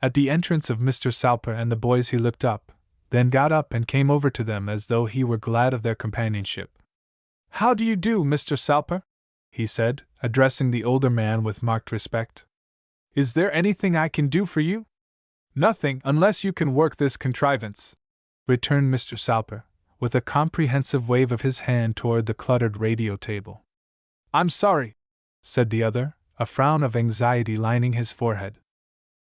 At the entrance of Mr. Salper and the boys he looked up, then got up and came over to them as though he were glad of their companionship. "How do you do, Mr. Salper?" he said, addressing the older man with marked respect. "Is there anything I can do for you?" "Nothing, unless you can work this contrivance," returned Mr. Salper, with a comprehensive wave of his hand toward the cluttered radio table. "I'm sorry," said the other, a frown of anxiety lining his forehead.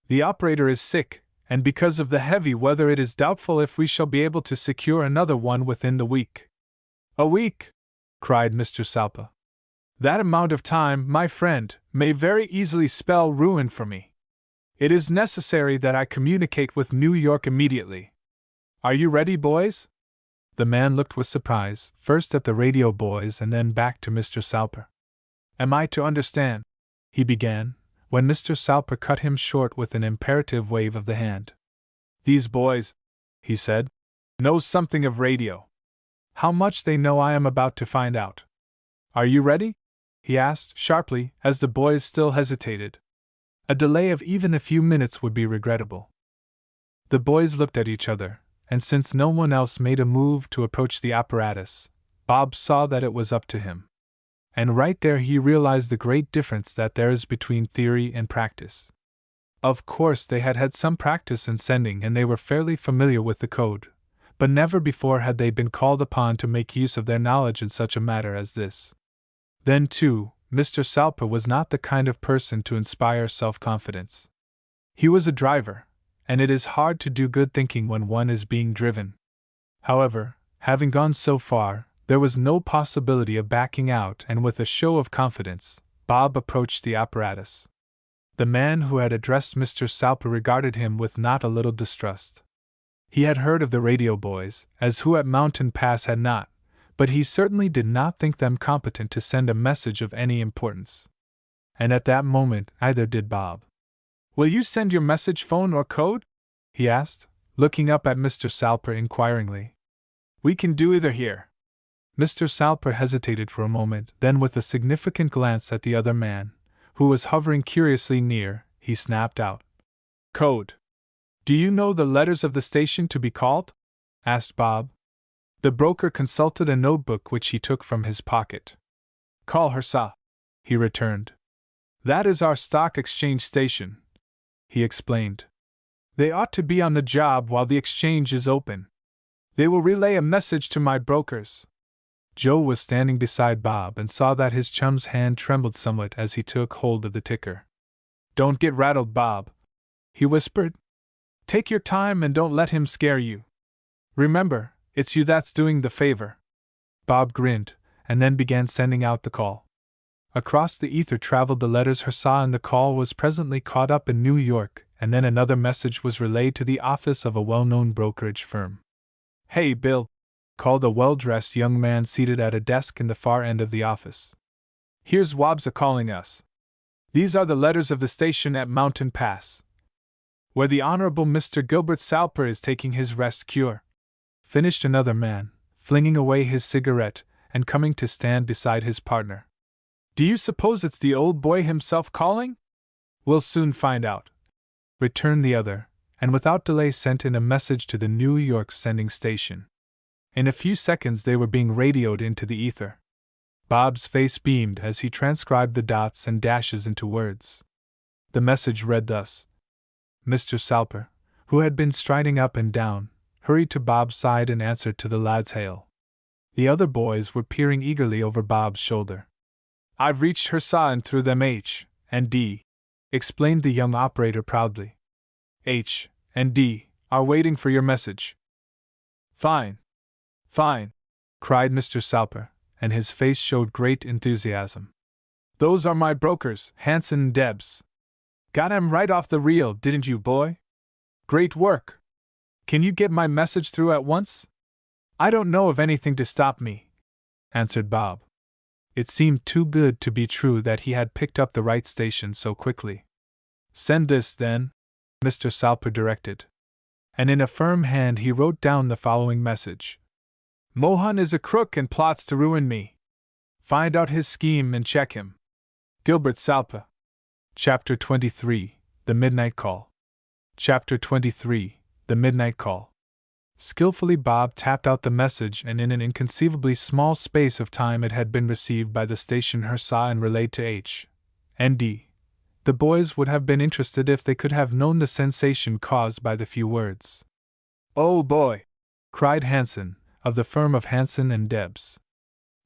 "The operator is sick, and because of the heavy weather it is doubtful if we shall be able to secure another one within the week." "A week?" cried Mr. Salper. "That amount of time, my friend, may very easily spell ruin for me. It is necessary that I communicate with New York immediately. Are you ready, boys?" The man looked with surprise, first at the radio boys and then back to Mr. Salper. "Am I to understand," he began, when Mr. Salper cut him short with an imperative wave of the hand. "These boys," he said, "know something of radio. How much they know I am about to find out. Are you ready?" he asked, sharply, as the boys still hesitated. A delay of even a few minutes would be regrettable. The boys looked at each other, and since no one else made a move to approach the apparatus, Bob saw that it was up to him. And right there he realized the great difference that there is between theory and practice. Of course they had had some practice in sending and they were fairly familiar with the code, but never before had they been called upon to make use of their knowledge in such a matter as this. Then, too, Mr. Salper was not the kind of person to inspire self-confidence. He was a driver, and it is hard to do good thinking when one is being driven. However, having gone so far, there was no possibility of backing out, and with a show of confidence, Bob approached the apparatus. The man who had addressed Mr. Salper regarded him with not a little distrust. He had heard of the radio boys, as who at Mountain Pass had not, but he certainly did not think them competent to send a message of any importance. And at that moment, either did Bob. "Will you send your message phone or code?" he asked, looking up at Mr. Salper inquiringly. "We can do either here." Mr. Salper hesitated for a moment, then with a significant glance at the other man, who was hovering curiously near, he snapped out, "Code." "Do you know the letters of the station to be called?" asked Bob. The broker consulted a notebook which he took from his pocket. "Call her Sa," he returned. "That is our stock exchange station," he explained. "They ought to be on the job while the exchange is open. They will relay a message to my brokers." Joe was standing beside Bob and saw that his chum's hand trembled somewhat as he took hold of the ticker. "Don't get rattled, Bob," he whispered. "Take your time and don't let him scare you. Remember, it's you that's doing the favor." Bob grinned, and then began sending out the call. Across the ether traveled the letters Hersa, and the call was presently caught up in New York, and then another message was relayed to the office of a well-known brokerage firm. "Hey, Bill," called a well-dressed young man seated at a desk in the far end of the office. "Here's Wobs calling us. These are the letters of the station at Mountain Pass, where the Honorable Mr. Gilbert Salper is taking his rest cure. finished another man, flinging away his cigarette and coming to stand beside his partner. Do you suppose it's the old boy himself calling? We'll soon find out, returned the other, and without delay sent in a message to the New York sending station. In a few seconds they were being radioed into the ether. Bob's face beamed as he transcribed the dots and dashes into words. The message read thus. Mr. Salper, who had been striding up and down, hurried to Bob's side and answered to the lad's hail. The other boys were peering eagerly over Bob's shoulder. I've reached her saw and through them H and D, explained the young operator proudly. H and D are waiting for your message. Fine. Fine, cried Mr. Salper, and his face showed great enthusiasm. Those are my brokers, Hanson and Debs. Got 'em right off the reel, didn't you, boy? Great work. Can you get my message through at once? I don't know of anything to stop me, answered Bob. It seemed too good to be true that he had picked up the right station so quickly. Send this, then, Mr. Salper directed. And in a firm hand he wrote down the following message. Mohan is a crook and plots to ruin me. Find out his scheme and check him. Gilbert Salper. Chapter 23, The Midnight Call. Chapter 23, The Midnight Call. Skillfully Bob tapped out the message, and in an inconceivably small space of time it had been received by the station Hersa and relayed to H and D. The boys would have been interested if they could have known the sensation caused by the few words. Oh boy! Cried Hanson, of the firm of Hanson and Debs.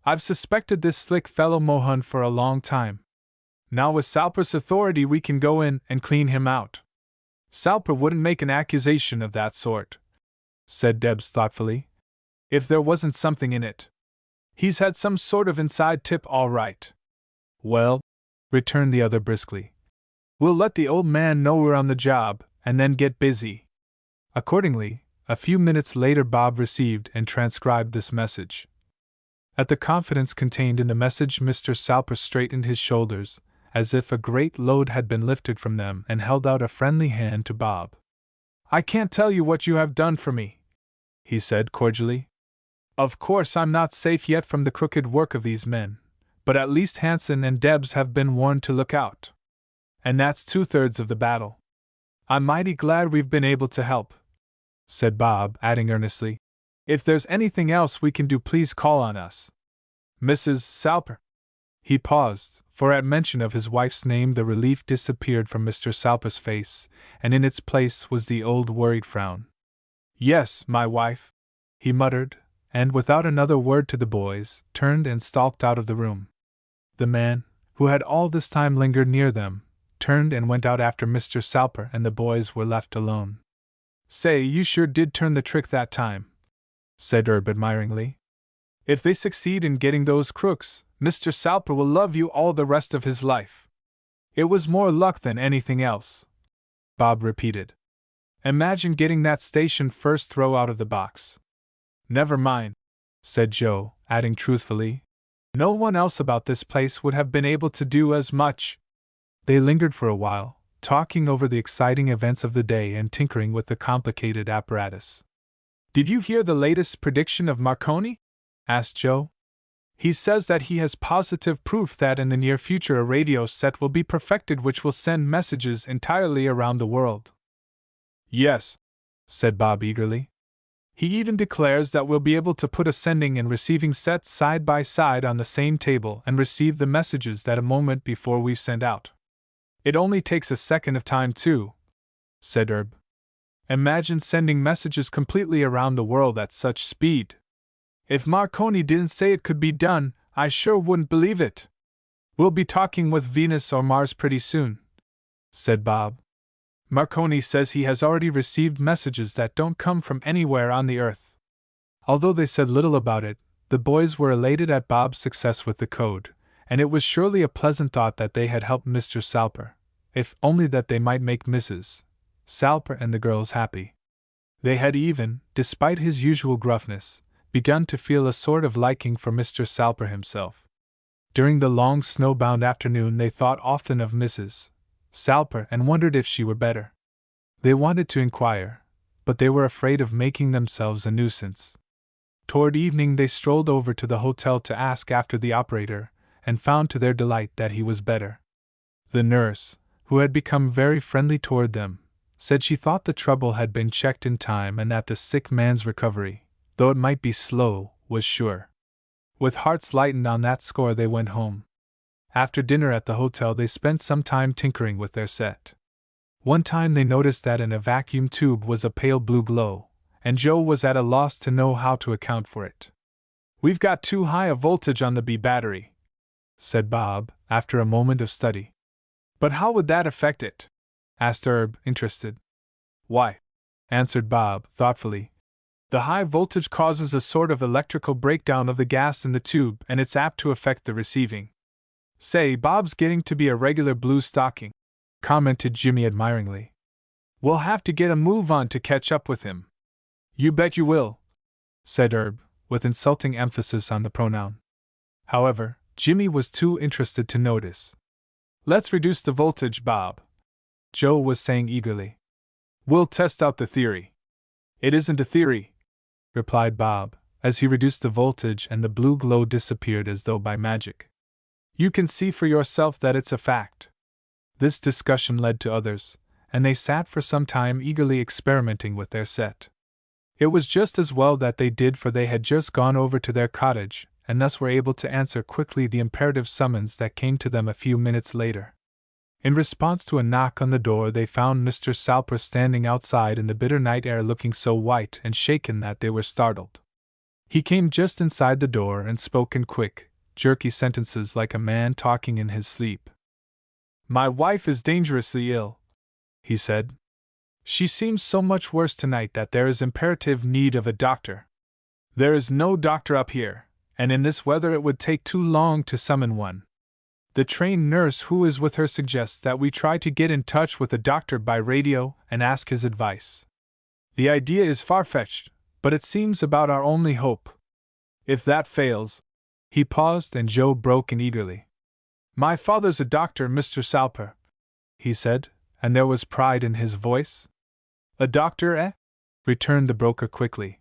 I've suspected this slick fellow Mohan for a long time. Now with Salper's authority we can go in and clean him out. Salper wouldn't make an accusation of that sort, said Debs thoughtfully, if there wasn't something in it. He's had some sort of inside tip all right. Well, returned the other briskly, we'll let the old man know we're on the job, and then get busy. Accordingly, a few minutes later Bob received and transcribed this message. At the confidence contained in the message Mr. Salper straightened his shoulders, as if a great load had been lifted from them, and held out a friendly hand to Bob. I can't tell you what you have done for me, he said cordially. Of course I'm not safe yet from the crooked work of these men, but at least Hanson and Debs have been warned to look out. And that's 2/3 of the battle. I'm mighty glad we've been able to help, said Bob, adding earnestly, if there's anything else we can do please call on us. Mrs. Salper. He paused, for at mention of his wife's name the relief disappeared from Mr. Salper's face, and in its place was the old worried frown. Yes, my wife, he muttered, and without another word to the boys, turned and stalked out of the room. The man, who had all this time lingered near them, turned and went out after Mr. Salper, and the boys were left alone. Say, you sure did turn the trick that time, said Herb admiringly. If they succeed in getting those crooks, Mr. Salper will love you all the rest of his life. It was more luck than anything else, Bob repeated. Imagine getting that station first throw out of the box. Never mind, said Joe, adding truthfully, no one else about this place would have been able to do as much. They lingered for a while, talking over the exciting events of the day and tinkering with the complicated apparatus. Did you hear the latest prediction of Marconi? Asked Joe. He says that he has positive proof that in the near future a radio set will be perfected which will send messages entirely around the world. Yes, said Bob eagerly. He even declares that we'll be able to put a sending and receiving set side by side on the same table and receive the messages that a moment before we send out. It only takes a second of time too, said Herb. Imagine sending messages completely around the world at such speed. If Marconi didn't say it could be done, I sure wouldn't believe it. We'll be talking with Venus or Mars pretty soon, said Bob. Marconi says he has already received messages that don't come from anywhere on the Earth. Although they said little about it, the boys were elated at Bob's success with the code, and it was surely a pleasant thought that they had helped Mr. Salper, if only that they might make Mrs. Salper and the girls happy. They had even, despite his usual gruffness, begun to feel a sort of liking for Mr. Salper himself. During the long snow-bound afternoon they thought often of Mrs. Salper and wondered if she were better. They wanted to inquire, but they were afraid of making themselves a nuisance. Toward evening they strolled over to the hotel to ask after the operator, and found to their delight that he was better. The nurse, who had become very friendly toward them, said she thought the trouble had been checked in time and that the sick man's recovery, though it might be slow, was sure. With hearts lightened on that score they went home. After dinner at the hotel they spent some time tinkering with their set. One time they noticed that in a vacuum tube was a pale blue glow, and Joe was at a loss to know how to account for it. "We've got too high a voltage on the B battery," said Bob, after a moment of study. "But how would that affect it?" asked Herb, interested. "Why," answered Bob, thoughtfully, "the high voltage causes a sort of electrical breakdown of the gas in the tube, and it's apt to affect the receiving." "Say, Bob's getting to be a regular blue stocking," commented Jimmy admiringly. "We'll have to get a move on to catch up with him." "You bet you will," said Herb, with insulting emphasis on the pronoun. However, Jimmy was too interested to notice. "Let's reduce the voltage, Bob," Joe was saying eagerly. "We'll test out the theory." "It isn't a theory," replied Bob, as he reduced the voltage and the blue glow disappeared as though by magic. "You can see for yourself that it's a fact." This discussion led to others, and they sat for some time eagerly experimenting with their set. It was just as well that they did, for they had just gone over to their cottage, and thus were able to answer quickly the imperative summons that came to them a few minutes later. In response to a knock on the door, they found Mr. Salper standing outside in the bitter night air, looking so white and shaken that they were startled. He came just inside the door and spoke in quick, jerky sentences like a man talking in his sleep. "My wife is dangerously ill," he said. "She seems so much worse tonight that there is imperative need of a doctor. There is no doctor up here, and in this weather it would take too long to summon one. The trained nurse who is with her suggests that we try to get in touch with the doctor by radio and ask his advice. The idea is far-fetched, but it seems about our only hope. If that fails—" He paused and Joe broke in eagerly. "My father's a doctor, Mr. Salper," he said, and there was pride in his voice. "A doctor, eh?" returned the broker quickly.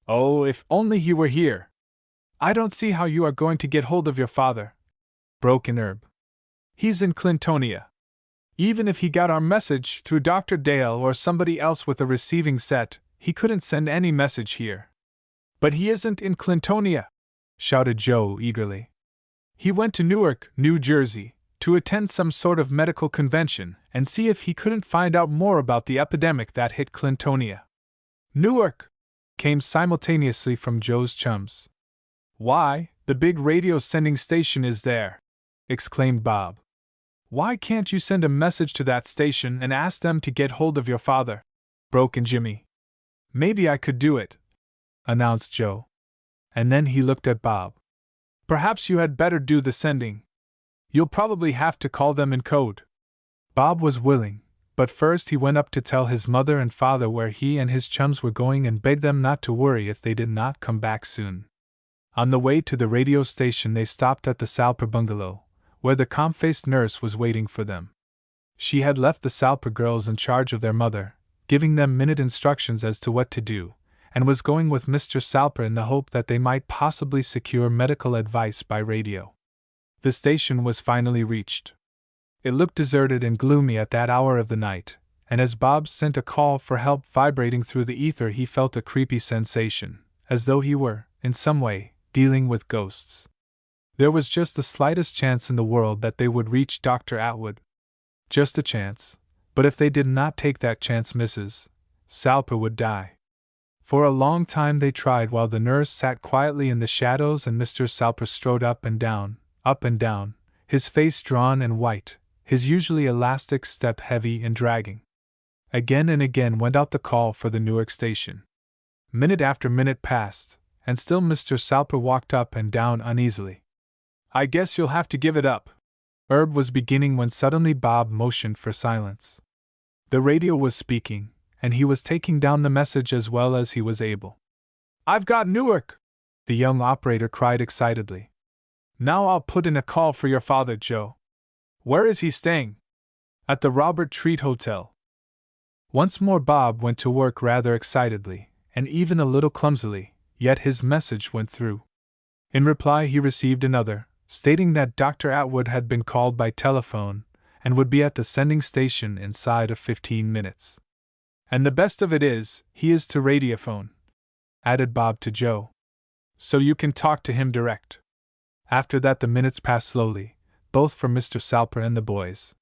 "Oh, if only he were here!" "I don't see how you are going to get hold of your father," broke in Herb. "He's in Clintonia. Even if he got our message through Dr. Dale or somebody else with a receiving set, he couldn't send any message here." "But he isn't in Clintonia!" shouted Joe eagerly. "He went to Newark, New Jersey, to attend some sort of medical convention and see if he couldn't find out more about the epidemic that hit Clintonia." "Newark!" came simultaneously from Joe's chums. "Why, the big radio sending station is there!" exclaimed Bob. "Why can't you send a message to that station and ask them to get hold of your father?" broke in Jimmy. "Maybe I could do it," announced Joe. And then he looked at Bob. "Perhaps you had better do the sending. You'll probably have to call them in code." Bob was willing, but first he went up to tell his mother and father where he and his chums were going and begged them not to worry if they did not come back soon. On the way to the radio station they stopped at the Salper bungalow, where the calm-faced nurse was waiting for them. She had left the Salper girls in charge of their mother, giving them minute instructions as to what to do, and was going with Mr. Salper in the hope that they might possibly secure medical advice by radio. The station was finally reached. It looked deserted and gloomy at that hour of the night, and as Bob sent a call for help vibrating through the ether he felt a creepy sensation, as though he were, in some way, dealing with ghosts. There was just the slightest chance in the world that they would reach Dr. Atwood. Just a chance, but if they did not take that chance, Mrs. Salper would die. For a long time they tried while the nurse sat quietly in the shadows and Mr. Salper strode up and down, his face drawn and white, his usually elastic step heavy and dragging. Again and again went out the call for the Newark station. Minute after minute passed, and still Mr. Salper walked up and down uneasily. "I guess you'll have to give it up," Herb was beginning when suddenly Bob motioned for silence. The radio was speaking, and he was taking down the message as well as he was able. "I've got Newark!" the young operator cried excitedly. "Now I'll put in a call for your father, Joe. Where is he staying?" "At the Robert Treat Hotel." Once more Bob went to work rather excitedly, and even a little clumsily, yet his message went through. In reply he received another, stating that Dr. Atwood had been called by telephone, and would be at the sending station inside of 15 minutes. "And the best of it is, he is to radiophone," added Bob to Joe. "So you can talk to him direct." After that the minutes passed slowly, both for Mr. Salper and the boys.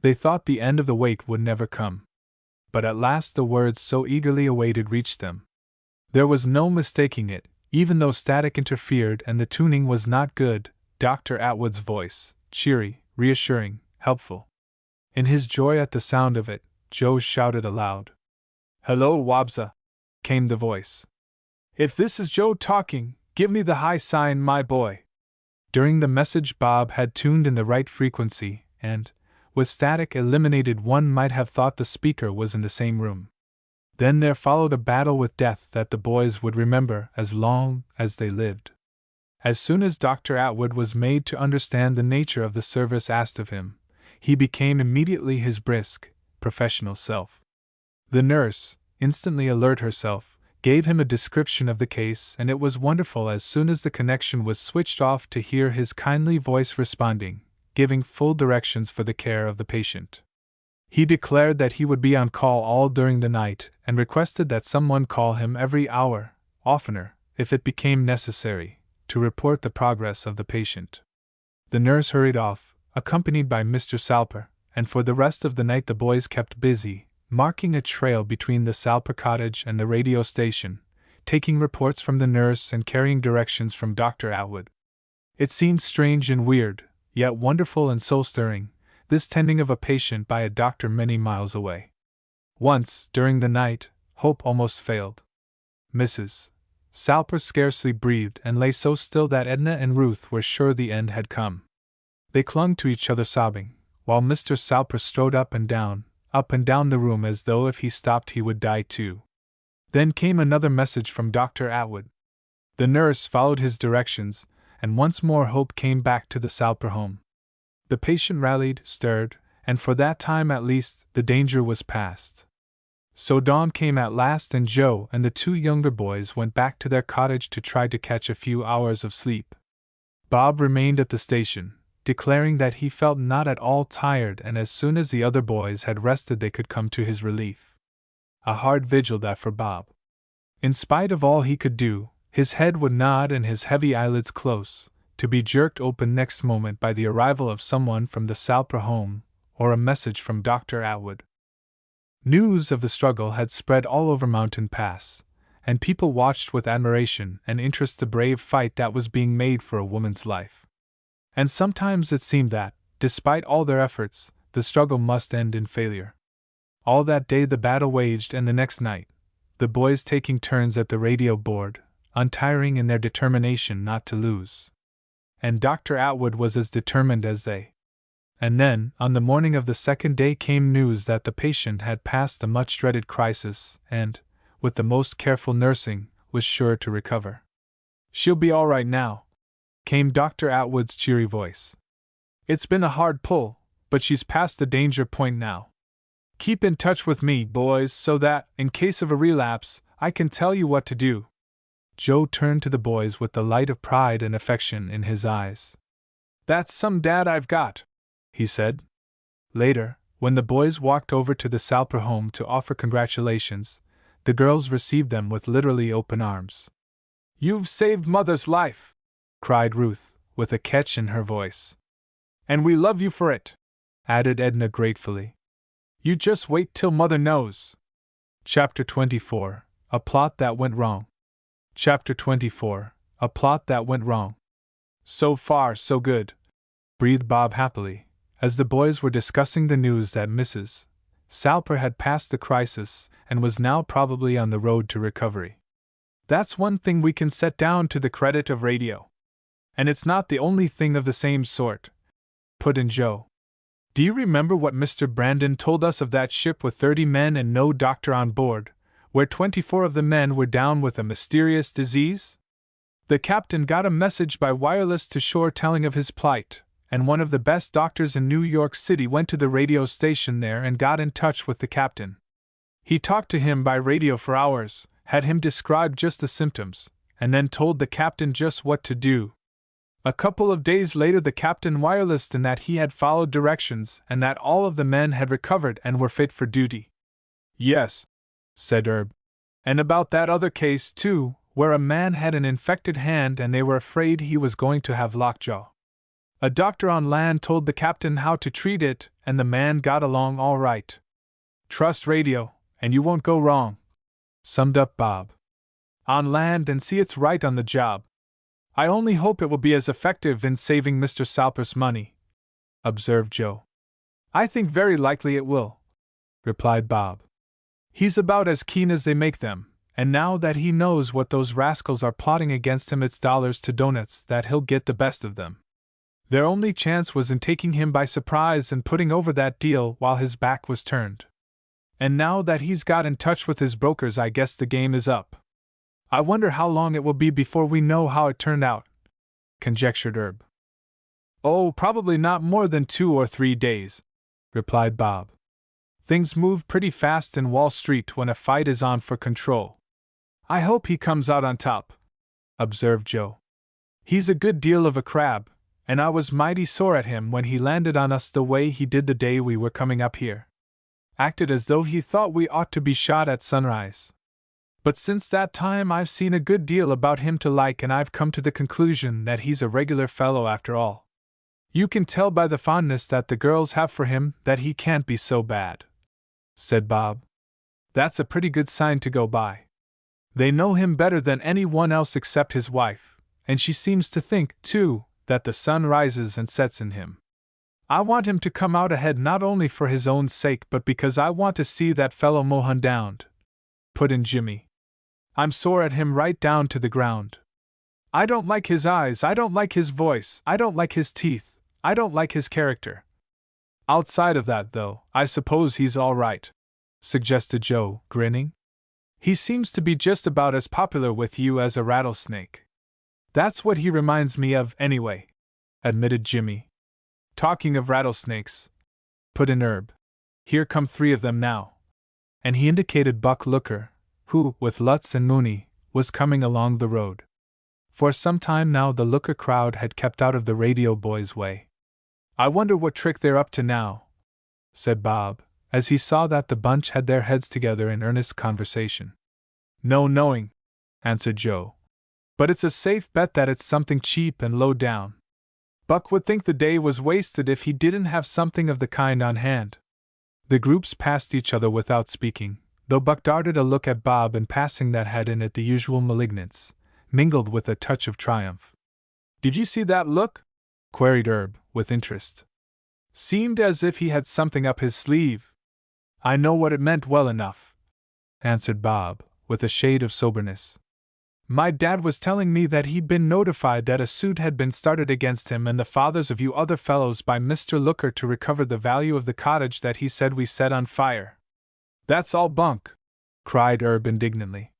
They thought the end of the wait would never come. But at last the words so eagerly awaited reached them. There was no mistaking it, even though static interfered and the tuning was not good. Dr. Atwood's voice, cheery, reassuring, helpful. In his joy at the sound of it, Joe shouted aloud. "Hello, Wabza," came the voice. "If this is Joe talking, give me the high sign, my boy." During the message Bob had tuned in the right frequency, and, with static eliminated, one might have thought the speaker was in the same room. Then there followed a battle with death that the boys would remember as long as they lived. As soon as Dr. Atwood was made to understand the nature of the service asked of him, he became immediately his brisk, professional self. The nurse, instantly alert herself, gave him a description of the case, and it was wonderful as soon as the connection was switched off to hear his kindly voice responding, giving full directions for the care of the patient. He declared that he would be on call all during the night, and requested that someone call him every hour, oftener, if it became necessary, to report the progress of the patient. The nurse hurried off, accompanied by Mr. Salper, and for the rest of the night the boys kept busy, marking a trail between the Salper cottage and the radio station, taking reports from the nurse and carrying directions from Dr. Atwood. It seemed strange and weird, yet wonderful and soul-stirring, this tending of a patient by a doctor many miles away. Once, during the night, hope almost failed. Mrs. Salper scarcely breathed and lay so still that Edna and Ruth were sure the end had come. They clung to each other sobbing, while Mr. Salper strode up and down the room as though if he stopped he would die too. Then came another message from Dr. Atwood. The nurse followed his directions, and once more hope came back to the Salper home. The patient rallied, stirred, and for that time at least the danger was past. So dawn came at last, and Joe and the two younger boys went back to their cottage to try to catch a few hours of sleep. Bob remained at the station, declaring that he felt not at all tired, and as soon as the other boys had rested they could come to his relief. A hard vigil that for Bob. In spite of all he could do, his head would nod and his heavy eyelids close, to be jerked open next moment by the arrival of someone from the Salper home, or a message from Dr. Atwood. News of the struggle had spread all over Mountain Pass, and people watched with admiration and interest the brave fight that was being made for a woman's life. And sometimes it seemed that, despite all their efforts, the struggle must end in failure. All that day the battle waged, and the next night, the boys taking turns at the radio board, untiring in their determination not to lose. And Dr. Atwood was as determined as they. And then, on the morning of the second day, came news that the patient had passed the much-dreaded crisis, and, with the most careful nursing, was sure to recover. "She'll be all right now," came Dr. Atwood's cheery voice. "It's been a hard pull, but she's past the danger point now. Keep in touch with me, boys, so that, in case of a relapse, I can tell you what to do." Joe turned to the boys with the light of pride and affection in his eyes. "That's some dad I've got," he said. Later, when the boys walked over to the Salper home to offer congratulations, the girls received them with literally open arms. "You've saved Mother's life," cried Ruth, with a catch in her voice. "And we love you for it," added Edna gratefully. "You just wait till Mother knows." Chapter 24, A Plot That Went Wrong. Chapter 24, A Plot That Went Wrong. "So far, so good," breathed Bob happily, as the boys were discussing the news that Mrs. Salper had passed the crisis and was now probably on the road to recovery. "That's one thing we can set down to the credit of radio. And it's not the only thing of the same sort," put in Joe. "Do you remember what Mr. Brandon told us of that ship with 30 men and no doctor on board, where 24 of the men were down with a mysterious disease? The captain got a message by wireless to shore telling of his plight, and one of the best doctors in New York City went to the radio station there and got in touch with the captain. He talked to him by radio for hours, had him describe just the symptoms, and then told the captain just what to do. A couple of days later the captain wirelessed in that he had followed directions and that all of the men had recovered and were fit for duty. Yes, said Herb. And about that other case, too, where a man had an infected hand and they were afraid he was going to have lockjaw. A doctor on land told the captain how to treat it, and the man got along all right. Trust radio, and you won't go wrong, summed up Bob. On land and see it's right on the job. I only hope it will be as effective in saving Mr. Salper's money, observed Joe. I think very likely it will, replied Bob. He's about as keen as they make them, and now that he knows what those rascals are plotting against him, it's dollars to donuts that he'll get the best of them. Their only chance was in taking him by surprise and putting over that deal while his back was turned. And now that he's got in touch with his brokers, I guess the game is up. I wonder how long it will be before we know how it turned out, conjectured Herb. Oh, probably not more than 2 or 3 days, replied Bob. Things move pretty fast in Wall Street when a fight is on for control. I hope he comes out on top, observed Joe. He's a good deal of a crab, and I was mighty sore at him when he landed on us the way he did the day we were coming up here. Acted as though he thought we ought to be shot at sunrise. But since that time I've seen a good deal about him to like, and I've come to the conclusion that he's a regular fellow after all. You can tell by the fondness that the girls have for him that he can't be so bad, said Bob. That's a pretty good sign to go by. They know him better than anyone else except his wife, and she seems to think, too, that the sun rises and sets in him. I want him to come out ahead not only for his own sake but because I want to see that fellow Mohan downed, put in Jimmy. I'm sore at him right down to the ground. I don't like his eyes, I don't like his voice, I don't like his teeth, I don't like his character. Outside of that, though, I suppose he's all right, suggested Joe, grinning. He seems to be just about as popular with you as a rattlesnake. That's what he reminds me of, anyway, admitted Jimmy. Talking of rattlesnakes, put in Herb. Here come 3 of them now. And he indicated Buck Looker, who, with Lutz and Mooney, was coming along the road. For some time now the Looker crowd had kept out of the radio boy's way. I wonder what trick they're up to now, said Bob, as he saw that the bunch had their heads together in earnest conversation. No knowing, answered Joe. But it's a safe bet that it's something cheap and low down. Buck would think the day was wasted if he didn't have something of the kind on hand. The groups passed each other without speaking, though Buck darted a look at Bob and passing that had in it the usual malignance, mingled with a touch of triumph. Did you see that look? Queried Herb, with interest. Seemed as if he had something up his sleeve. I know what it meant well enough, answered Bob, with a shade of soberness. My dad was telling me that he'd been notified that a suit had been started against him and the fathers of you other fellows by Mr. Looker to recover the value of the cottage that he said we set on fire. That's all bunk, cried Herb indignantly.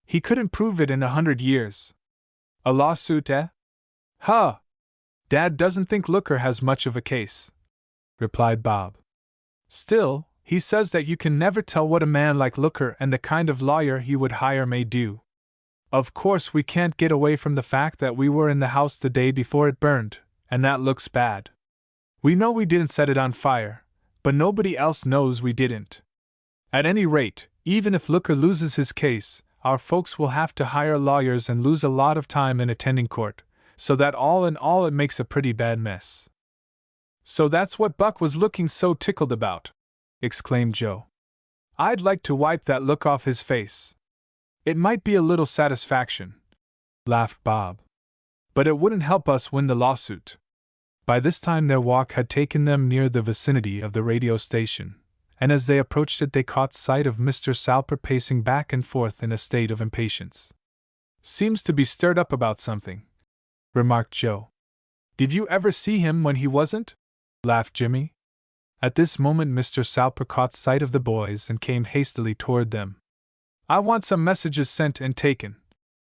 He couldn't prove it in 100 years. A lawsuit, eh? Huh! Dad doesn't think Looker has much of a case, replied Bob. Still, he says that you can never tell what a man like Looker and the kind of lawyer he would hire may do. Of course we can't get away from the fact that we were in the house the day before it burned, and that looks bad. We know we didn't set it on fire, but nobody else knows we didn't. At any rate, even if Looker loses his case, our folks will have to hire lawyers and lose a lot of time in attending court, so that all in all it makes a pretty bad mess. So that's what Buck was looking so tickled about, exclaimed Joe. I'd like to wipe that look off his face. It might be a little satisfaction, laughed Bob. But it wouldn't help us win the lawsuit. By this time their walk had taken them near the vicinity of the radio station, and as they approached it they caught sight of Mr. Salper pacing back and forth in a state of impatience. Seems to be stirred up about something, remarked Joe. Did you ever see him when he wasn't? Laughed Jimmy. At this moment Mr. Salper caught sight of the boys and came hastily toward them. I want some messages sent and taken,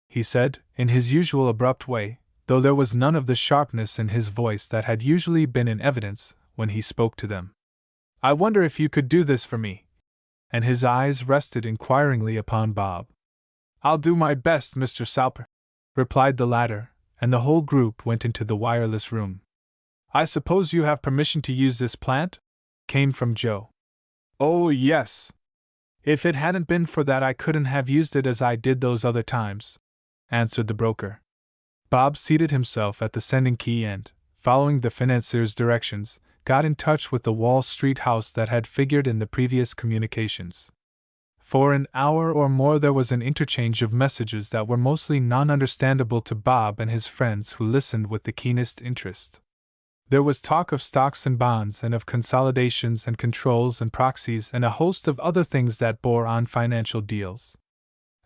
he said, in his usual abrupt way, though there was none of the sharpness in his voice that had usually been in evidence when he spoke to them. I wonder if you could do this for me. and his eyes rested inquiringly upon Bob. "I'll do my best, Mr. Salper," replied the latter, and the whole group went into the wireless room. "I suppose you have permission to use this plant?" came from Joe. "Oh, yes. If it hadn't been for that, I couldn't have used it as I did those other times," answered the broker. Bob seated himself at the sending key and, following the financier's directions, got in touch with the Wall Street house that had figured in the previous communications. For an hour or more there was an interchange of messages that were mostly non-understandable to Bob and his friends, who listened with the keenest interest. There was talk of stocks and bonds and of consolidations and controls and proxies and a host of other things that bore on financial deals.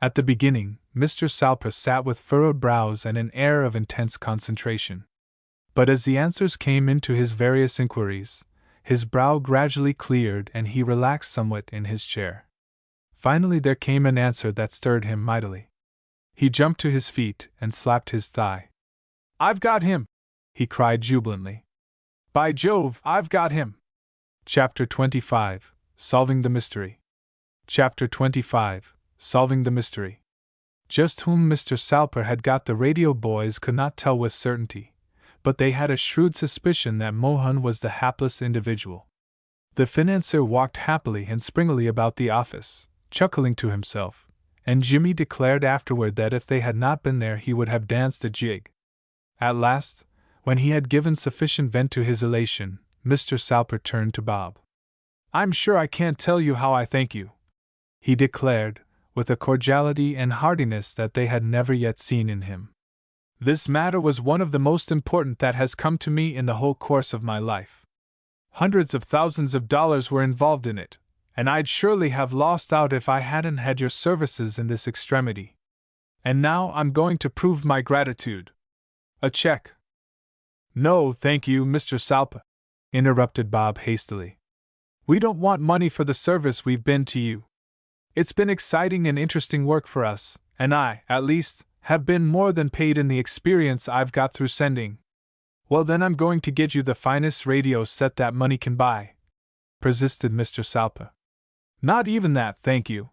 At the beginning, Mr. Salper sat with furrowed brows and an air of intense concentration. But as the answers came in to his various inquiries, his brow gradually cleared and he relaxed somewhat in his chair. Finally there came an answer that stirred him mightily. He jumped to his feet and slapped his thigh. "I've got him!" he cried jubilantly. "By Jove, I've got him!" Chapter 25, Solving the Mystery. Chapter 25, Solving the Mystery. Just whom Mr. Salper had got the radio boys could not tell with certainty, but they had a shrewd suspicion that Mohun was the hapless individual. The financier walked happily and springily about the office, chuckling to himself, and Jimmy declared afterward that if they had not been there he would have danced a jig. At last, when he had given sufficient vent to his elation, Mr. Salper turned to Bob. "I'm sure I can't tell you how I thank you," he declared, with a cordiality and heartiness that they had never yet seen in him. "This matter was one of the most important that has come to me in the whole course of my life. Hundreds of thousands of dollars were involved in it, and I'd surely have lost out if I hadn't had your services in this extremity. And now I'm going to prove my gratitude. A check." "No, thank you, Mr. Salper," interrupted Bob hastily. "We don't want money for the service we've been to you. It's been exciting and interesting work for us, and I, at least, have been more than paid in the experience I've got through sending." "Well, then I'm going to get you the finest radio set that money can buy," persisted Mr. Salper. "Not even that, thank you,"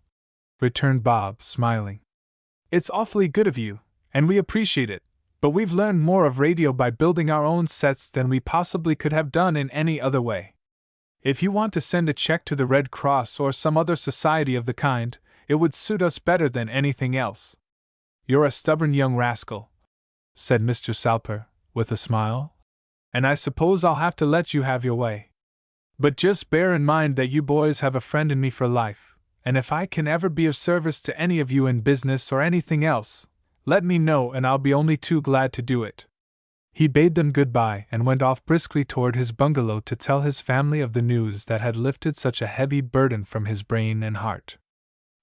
returned Bob, smiling. "It's awfully good of you, and we appreciate it, but we've learned more of radio by building our own sets than we possibly could have done in any other way. If you want to send a check to the Red Cross or some other society of the kind, it would suit us better than anything else." "You're a stubborn young rascal," said Mr. Salper, with a smile, "and I suppose I'll have to let you have your way. But just bear in mind that you boys have a friend in me for life, and if I can ever be of service to any of you in business or anything else, let me know and I'll be only too glad to do it." He bade them goodbye and went off briskly toward his bungalow to tell his family of the news that had lifted such a heavy burden from his brain and heart.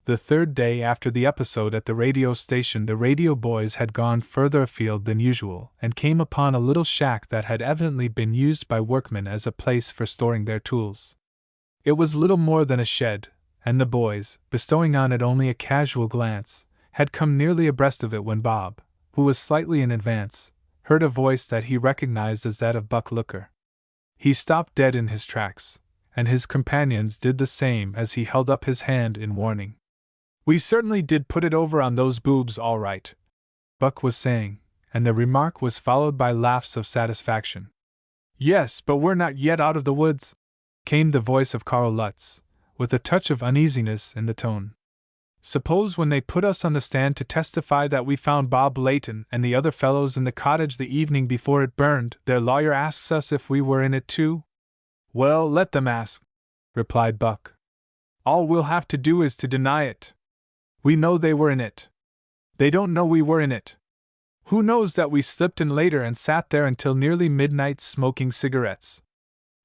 The third day after the episode at the radio station, the radio boys had gone further afield than usual and came upon a little shack that had evidently been used by workmen as a place for storing their tools. It was little more than a shed, and the boys, bestowing on it only a casual glance, had come nearly abreast of it when Bob, who was slightly in advance, heard a voice that he recognized as that of Buck Looker. He stopped dead in his tracks, and his companions did the same as he held up his hand in warning. "We certainly did put it over on those boobs all right," Buck was saying, and the remark was followed by laughs of satisfaction. "Yes, but we're not yet out of the woods," came the voice of Carl Lutz, with a touch of uneasiness in the tone. "Suppose when they put us on the stand to testify that we found Bob Layton and the other fellows in the cottage the evening before it burned, their lawyer asks us if we were in it too?" "Well, let them ask," replied Buck. "All we'll have to do is to deny it. We know they were in it. They don't know we were in it. Who knows that we slipped in later and sat there until nearly midnight smoking cigarettes?"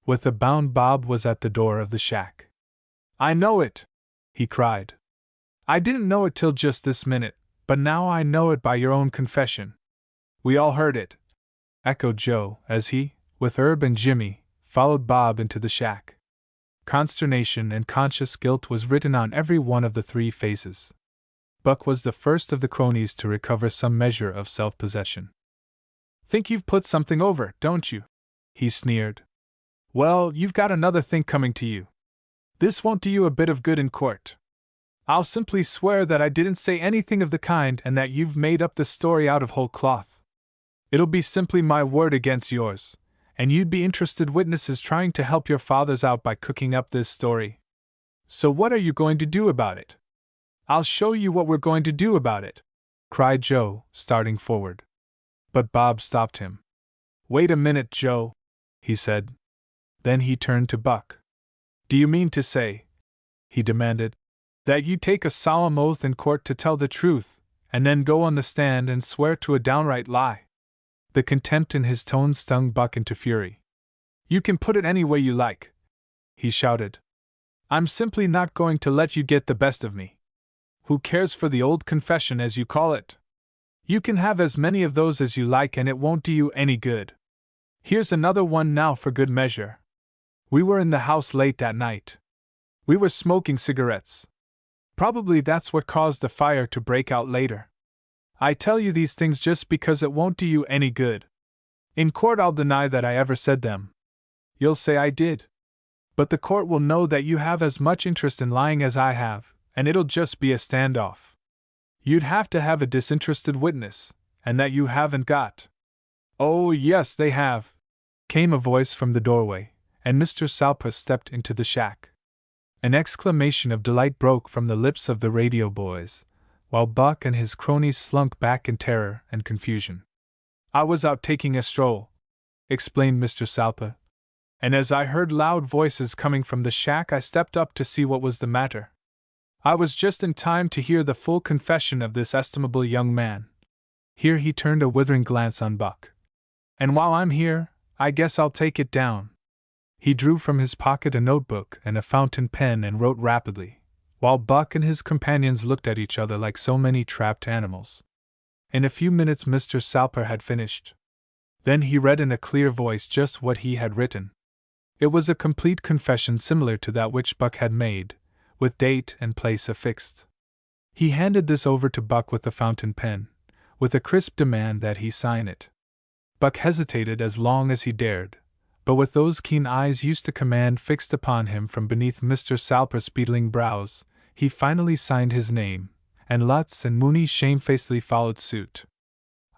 With a bound Bob was at the door of the shack. "I know it!" he cried. "I didn't know it till just this minute, but now I know it by your own confession." "We all heard it," echoed Joe, as he, with Herb and Jimmy, followed Bob into the shack. Consternation and conscious guilt was written on every one of the three faces. Buck was the first of the cronies to recover some measure of self-possession. "Think you've put something over, don't you?" he sneered. "Well, you've got another thing coming to you. This won't do you a bit of good in court. I'll simply swear that I didn't say anything of the kind and that you've made up this story out of whole cloth. It'll be simply my word against yours, and you'd be interested witnesses trying to help your fathers out by cooking up this story. So what are you going to do about it? I'll show you what we're going to do about it, cried Joe, starting forward. But Bob stopped him. Wait a minute, Joe, he said. Then he turned to Buck. Do you mean to say, he demanded, that you take a solemn oath in court to tell the truth, and then go on the stand and swear to a downright lie? The contempt in his tone stung Buck into fury. You can put it any way you like, he shouted. I'm simply not going to let you get the best of me. Who cares for the old confession, as you call it? You can have as many of those as you like and it won't do you any good. Here's another one now for good measure. We were in the house late that night. We were smoking cigarettes. Probably that's what caused the fire to break out later. I tell you these things just because it won't do you any good. In court I'll deny that I ever said them. You'll say I did. But the court will know that you have as much interest in lying as I have, and it'll just be a standoff. You'd have to have a disinterested witness, and that you haven't got. Oh, yes, they have, came a voice from the doorway, and Mr. Salpa stepped into the shack. An exclamation of delight broke from the lips of the radio boys, while Buck and his cronies slunk back in terror and confusion. I was out taking a stroll, explained Mr. Salpa, and as I heard loud voices coming from the shack I stepped up to see what was the matter. I was just in time to hear the full confession of this estimable young man. Here he turned a withering glance on Buck. And while I'm here, I guess I'll take it down. He drew from his pocket a notebook and a fountain pen and wrote rapidly, while Buck and his companions looked at each other like so many trapped animals. In a few minutes Mr. Salper had finished. Then he read in a clear voice just what he had written. It was a complete confession similar to that which Buck had made, with date and place affixed. He handed this over to Buck with the fountain pen, with a crisp demand that he sign it. Buck hesitated as long as he dared, but with those keen eyes used to command fixed upon him from beneath Mr. Salper's beetling brows, he finally signed his name, and Lutz and Mooney shamefacedly followed suit.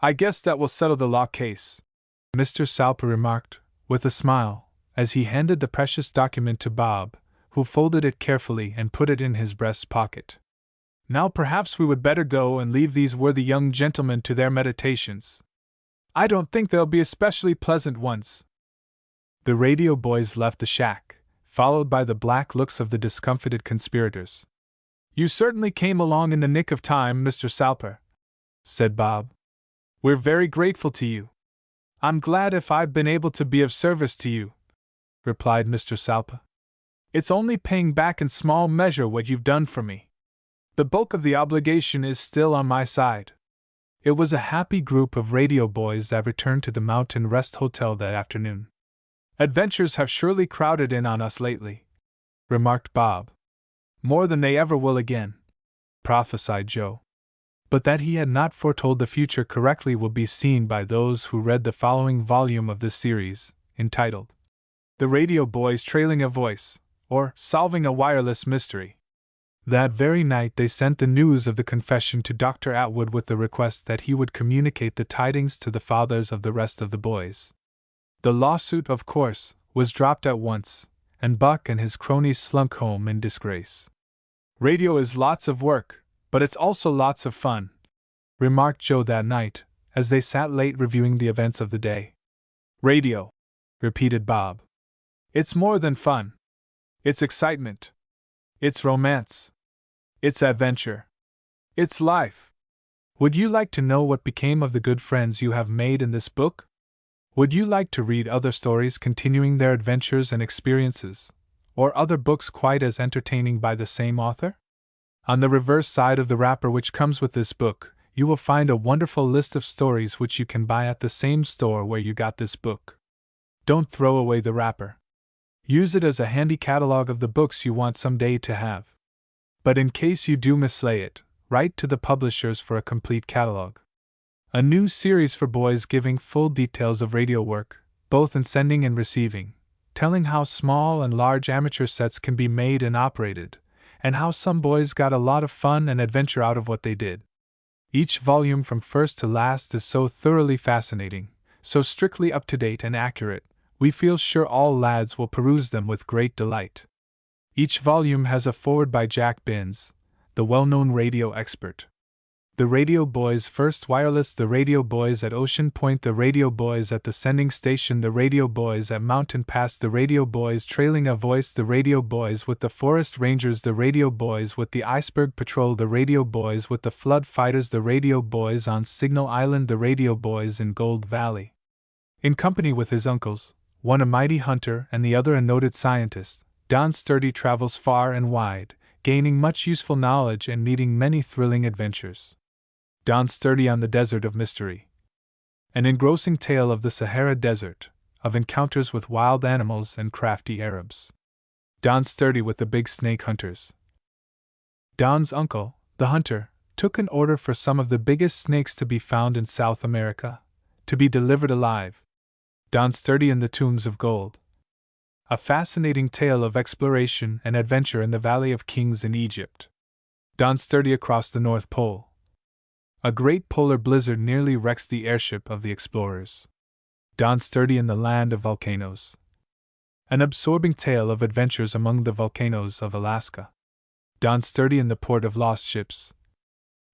I guess that will settle the law case, Mr. Salper remarked, with a smile, as he handed the precious document to Bob, who folded it carefully and put it in his breast pocket. Now perhaps we would better go and leave these worthy young gentlemen to their meditations. I don't think they'll be especially pleasant ones. The radio boys left the shack, followed by the black looks of the discomfited conspirators. You certainly came along in the nick of time, Mr. Salper, said Bob. We're very grateful to you. I'm glad if I've been able to be of service to you, replied Mr. Salper. It's only paying back in small measure what you've done for me. The bulk of the obligation is still on my side. It was a happy group of radio boys that returned to the Mountain Rest Hotel that afternoon. Adventures have surely crowded in on us lately, remarked Bob. More than they ever will again, prophesied Joe. But that he had not foretold the future correctly will be seen by those who read the following volume of this series, entitled The Radio Boys Trailing a Voice, or Solving a Wireless Mystery. That very night they sent the news of the confession to Dr. Atwood with the request that he would communicate the tidings to the fathers of the rest of the boys. The lawsuit, of course, was dropped at once, and Buck and his cronies slunk home in disgrace. Radio is lots of work, but it's also lots of fun, remarked Joe that night, as they sat late reviewing the events of the day. Radio, repeated Bob. It's more than fun. It's excitement. It's romance. It's adventure. It's life. Would you like to know what became of the good friends you have made in this book? Would you like to read other stories continuing their adventures and experiences, or other books quite as entertaining by the same author? On the reverse side of the wrapper which comes with this book, you will find a wonderful list of stories which you can buy at the same store where you got this book. Don't throw away the wrapper. Use it as a handy catalog of the books you want someday to have. But in case you do mislay it, write to the publishers for a complete catalog. A new series for boys giving full details of radio work, both in sending and receiving, telling how small and large amateur sets can be made and operated, and how some boys got a lot of fun and adventure out of what they did. Each volume from first to last is so thoroughly fascinating, so strictly up to date and accurate, we feel sure all lads will peruse them with great delight. Each volume has a foreword by Jack Binns, the well-known radio expert. The radio boys first wireless, the radio boys at Ocean Point, the radio boys at the sending station, the radio boys at Mountain Pass, the radio boys trailing a voice, the radio boys with the forest rangers, the radio boys with the iceberg patrol, the radio boys with the flood fighters, the radio boys on Signal Island, the radio boys in Gold Valley. In company with his uncles, one a mighty hunter and the other a noted scientist, Don Sturdy travels far and wide, gaining much useful knowledge and meeting many thrilling adventures. Don Sturdy on the Desert of Mystery. An engrossing tale of the Sahara Desert, of encounters with wild animals and crafty Arabs. Don Sturdy with the big snake hunters. Don's uncle, the hunter, took an order for some of the biggest snakes to be found in South America, to be delivered alive. Don Sturdy in the Tombs of Gold. A fascinating tale of exploration and adventure in the Valley of Kings in Egypt. Don Sturdy across the North Pole. A great polar blizzard nearly wrecks the airship of the explorers. Don Sturdy in the Land of Volcanoes. An absorbing tale of adventures among the volcanoes of Alaska. Don Sturdy in the Port of Lost Ships.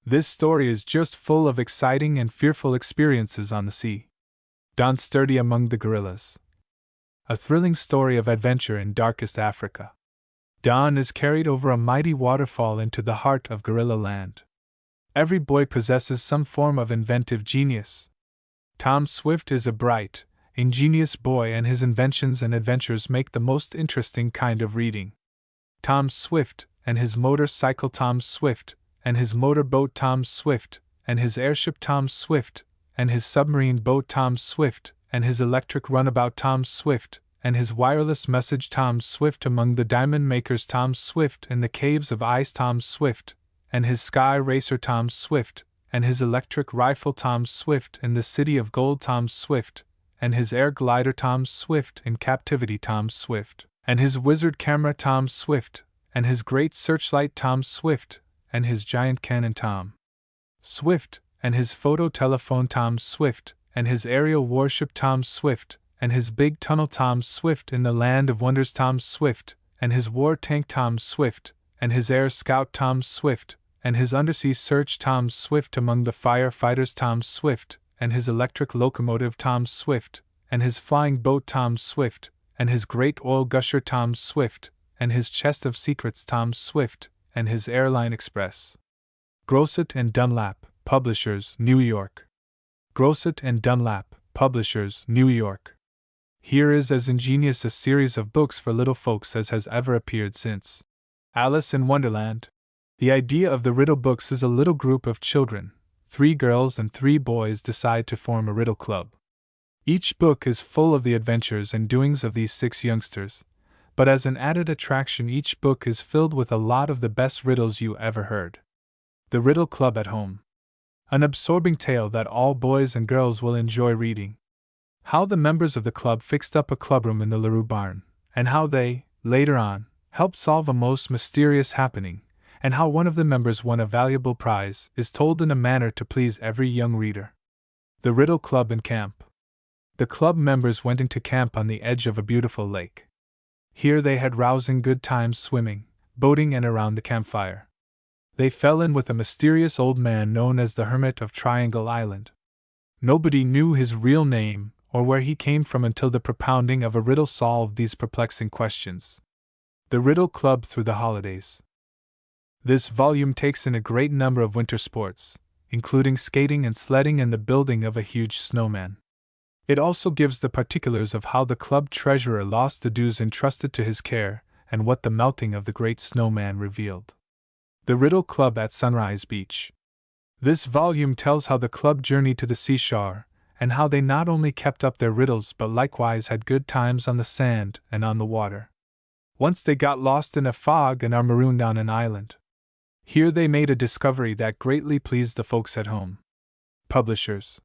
This story is just full of exciting and fearful experiences on the sea. Don Sturdy among the gorillas. A thrilling story of adventure in darkest Africa. Don is carried over a mighty waterfall into the heart of gorilla land. Every boy possesses some form of inventive genius. Tom Swift is a bright, ingenious boy, and his inventions and adventures make the most interesting kind of reading. Tom Swift and his motorcycle Tom Swift, and his motorboat Tom Swift, and his airship Tom Swift, and his submarine boat Tom Swift, and his electric runabout Tom Swift, and his wireless message Tom Swift among the diamond makers Tom Swift in the caves of ice Tom Swift, and his sky racer Tom Swift, and his electric rifle Tom Swift in the City of Gold Tom Swift, and his air glider Tom Swift in Captivity Tom Swift, and his wizard camera Tom Swift, and his great searchlight Tom Swift, and his giant cannon Tom Swift, and his photo telephone Tom Swift, and his aerial warship Tom Swift, and his big tunnel Tom Swift in the Land of Wonders Tom Swift, and his war tank Tom Swift, and his air scout Tom Swift, and his undersea search Tom Swift among the firefighters Tom Swift, and his electric locomotive Tom Swift, and his flying boat Tom Swift, and his great oil gusher Tom Swift, and his chest of secrets Tom Swift, and his airline express. Grosset and Dunlap, Publishers, New York. Grosset and Dunlap, Publishers, New York. Here is as ingenious a series of books for little folks as has ever appeared since Alice in Wonderland. The idea of the riddle books is a little group of children, 3 girls and 3 boys, decide to form a riddle club. Each book is full of the adventures and doings of these 6 youngsters, but as an added attraction each book is filled with a lot of the best riddles you ever heard. The Riddle Club at Home. An absorbing tale that all boys and girls will enjoy reading. How the members of the club fixed up a clubroom in the LaRue barn, and how they, later on, helped solve a most mysterious happening, and how one of the members won a valuable prize, is told in a manner to please every young reader. The Riddle Club in Camp. The club members went into camp on the edge of a beautiful lake. Here they had rousing good times swimming, boating, and around the campfire. They fell in with a mysterious old man known as the Hermit of Triangle Island. Nobody knew his real name or where he came from until the propounding of a riddle solved these perplexing questions. The Riddle Club through the holidays. This volume takes in a great number of winter sports, including skating and sledding and the building of a huge snowman. It also gives the particulars of how the club treasurer lost the dues entrusted to his care, and what the melting of the great snowman revealed. The Riddle Club at Sunrise Beach. This volume tells how the club journeyed to the seashore, and how they not only kept up their riddles but likewise had good times on the sand and on the water. Once they got lost in a fog and are marooned on an island. Here they made a discovery that greatly pleased the folks at home. Publishers.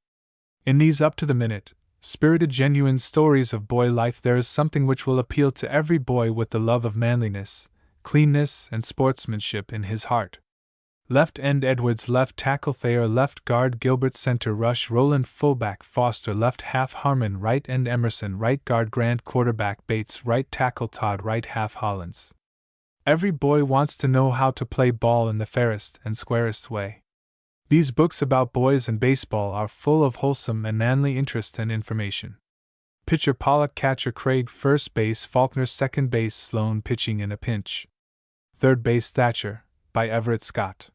In these up-to-the-minute, Spirited, genuine stories of boy life. There is something which will appeal to every boy with the love of manliness, cleanness, and sportsmanship in his heart. Left end Edwards, left tackle Thayer, left guard Gilbert, center Rush Rowland, fullback Foster, left half Harmon, right end Emerson, right guard Grant, quarterback Bates, right tackle Todd, right half Hollins. Every boy wants to know how to play ball in the fairest and squarest way. These books about boys and baseball are full of wholesome and manly interest and information. Pitcher Pollock, catcher Craig, first base Faulkner, second base Sloan, pitching in a pinch. Third base Thatcher, by Everett Scott.